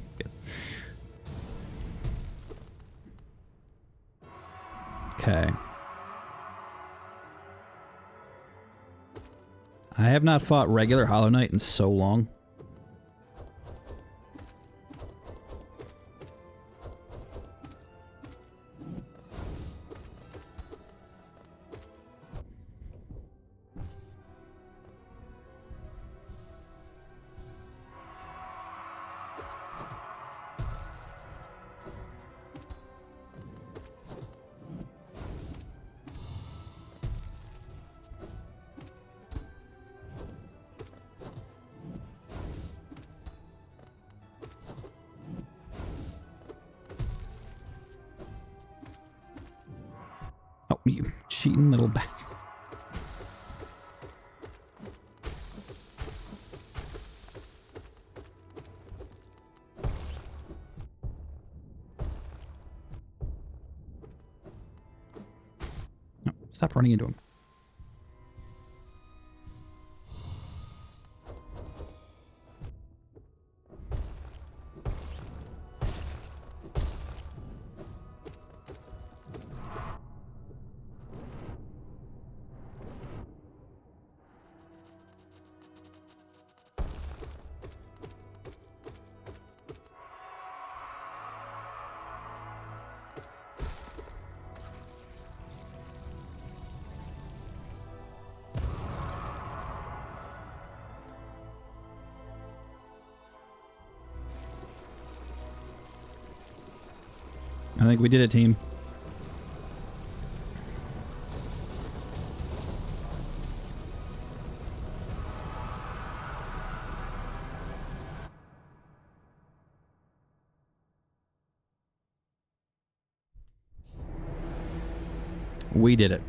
Okay. I have not fought regular Hollow Knight in so long. Oh, you cheating little bastard. Stop running into him. I think we did it, team. We did it.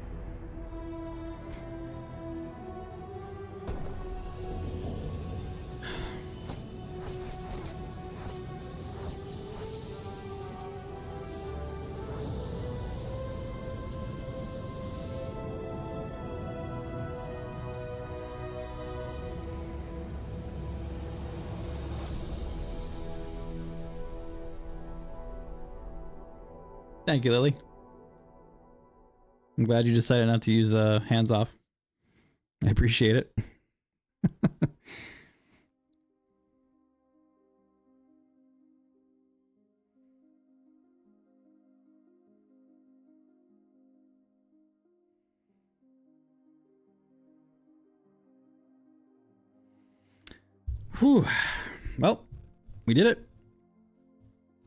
Thank you, Lily. I'm glad you decided not to use hands off. I appreciate it. Whew. Well, we did it.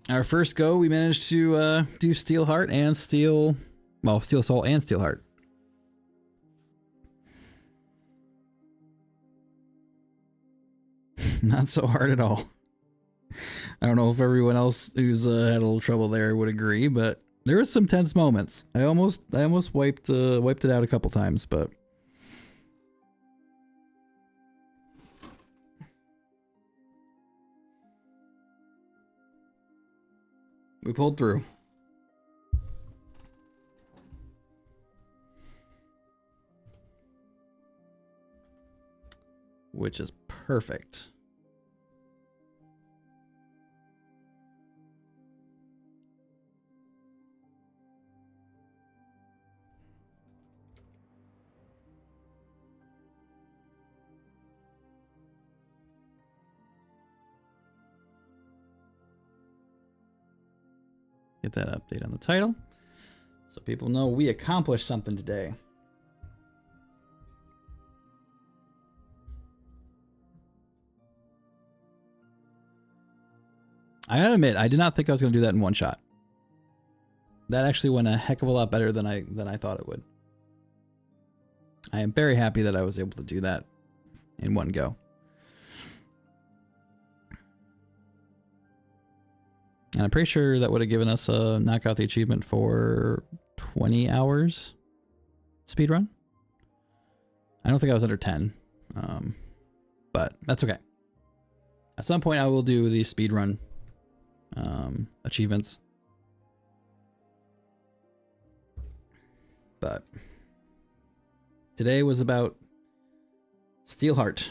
Our first go, we managed to do Steel Heart and Steel Soul and Steel Heart. Not so hard at all. I don't know if everyone else who's had a little trouble there would agree, but there was some tense moments. I almost wiped it out a couple times, but we pulled through. Which is perfect. Get that update on the title so people know we accomplished something today. I gotta admit, I did not think I was gonna do that in one shot. That actually went a heck of a lot better than I thought it would. I am very happy that I was able to do that in one go. And I'm pretty sure that would have given us a knock out the achievement for 20 hours speedrun. I don't think I was under 10, but that's okay. At some point I will do the speedrun achievements. But today was about Steelheart.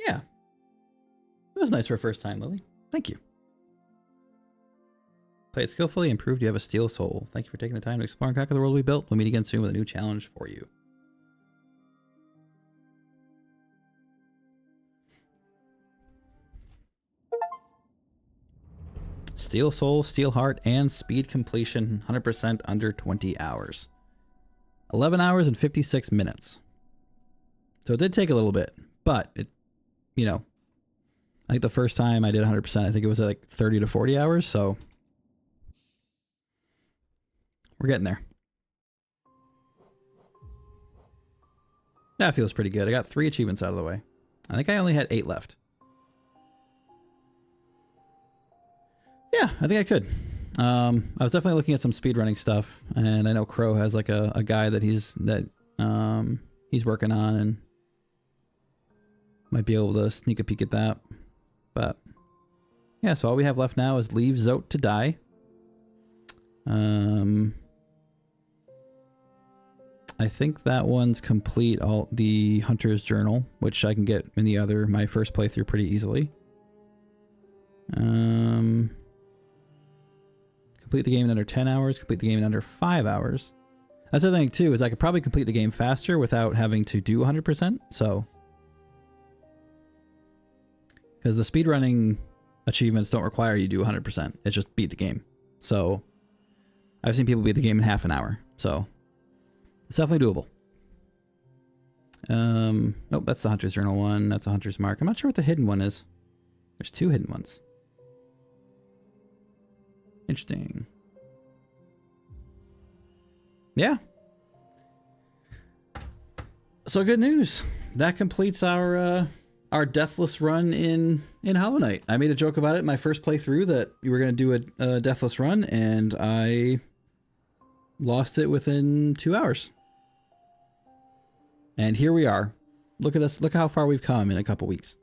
Yeah. It was nice for a first time, Lily. Thank you. Played skillfully, improved. You have a steel soul. Thank you for taking the time to explore and conquer the world we built. We'll meet again soon with a new challenge for you. Steel soul, steel heart, and speed completion 100% under 20 hours. 11 hours and 56 minutes. So it did take a little bit, but it, you know, I think the first time I did 100%, I think it was like 30 to 40 hours. So we're getting there. That feels pretty good. I got 3 achievements out of the way. I think I only had 8 left. Yeah, I think I could. I was definitely looking at some speedrunning stuff, and I know Crow has like a guy that he he's working on, and might be able to sneak a peek at that. But yeah, so all we have left now is leave Zote to die. I think that one's complete. All the Hunter's Journal, which I can get in my first playthrough pretty easily. Complete the game in under 10 hours. Complete the game in under 5 hours. That's the thing too, is I could probably complete the game faster without having to do 100%. So, because the speedrunning achievements don't require you to do 100%. It's just beat the game. So, I've seen people beat the game in half an hour. So, it's definitely doable. Nope, that's the Hunter's Journal one. That's a Hunter's Mark. I'm not sure what the hidden one is. There's 2 hidden ones. Interesting. Yeah. So good news. That completes our deathless run in Hollow Knight. I made a joke about it in my first playthrough that we were going to do a deathless run, and I lost it within 2 hours. And here we are. Look at us. Look how far we've come in a couple weeks.